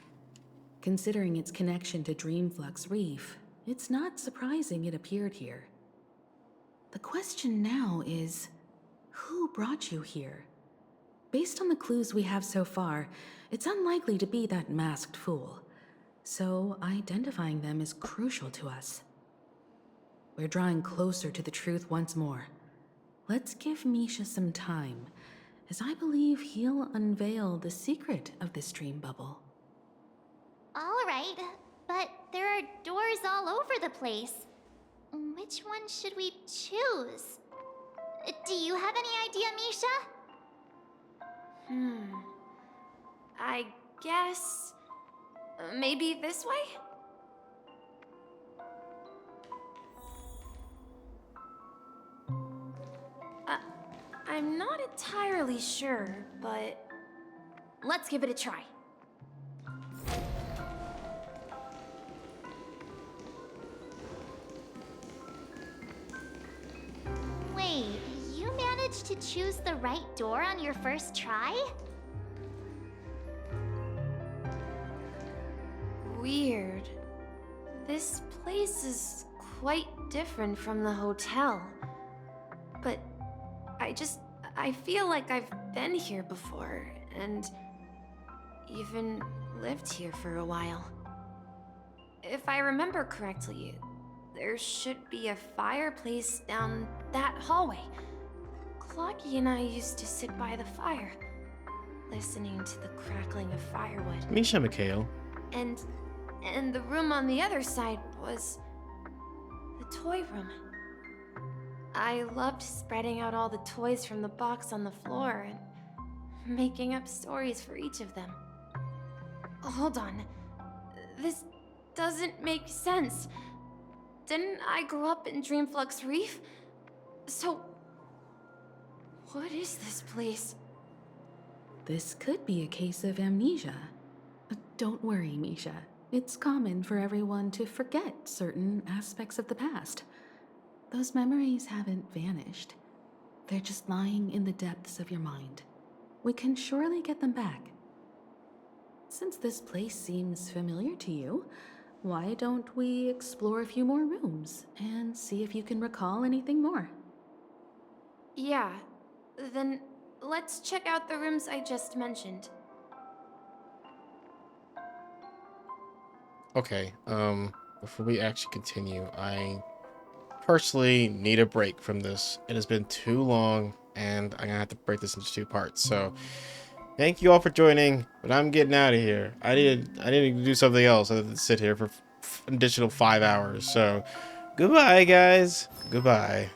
Considering its connection to Dreamflux Reef, it's not surprising it appeared here. The question now is, who brought you here? Based on the clues we have so far, it's unlikely to be that masked fool. So identifying them is crucial to us. We're drawing closer to the truth once more. Let's give Misha some time, as I believe he'll unveil the secret of this dream bubble. All right, but there are doors all over the place. Which one should we choose? Do you have any idea, Misha? I guess... maybe this way? I'm not entirely sure, but... let's give it a try. Wait, you managed to choose the right door on your first try? Weird. This place is quite different from the hotel. But I feel like I've been here before, and even lived here for a while. If I remember correctly, there should be a fireplace down that hallway. Clocky and I used to sit by the fire, listening to the crackling of firewood. Misha Mikhail. And the room on the other side was the toy room. I loved spreading out all the toys from the box on the floor and making up stories for each of them. Hold on. This doesn't make sense. Didn't I grow up in Dreamflux Reef? So, what is this place? This could be a case of amnesia. Don't worry, Misha. It's common for everyone to forget certain aspects of the past. Those memories haven't vanished. They're just lying in the depths of your mind. We can surely get them back. Since this place seems familiar to you, why don't we explore a few more rooms and see if you can recall anything more? Yeah, then let's check out the rooms I just mentioned. Okay, before we actually continue, I personally need a break from this. It has been too long, and I'm gonna have to break this into 2 parts. So, thank you all for joining, but I'm getting out of here. I need to do something else other than sit here for an additional 5 hours. So, goodbye, guys. Goodbye.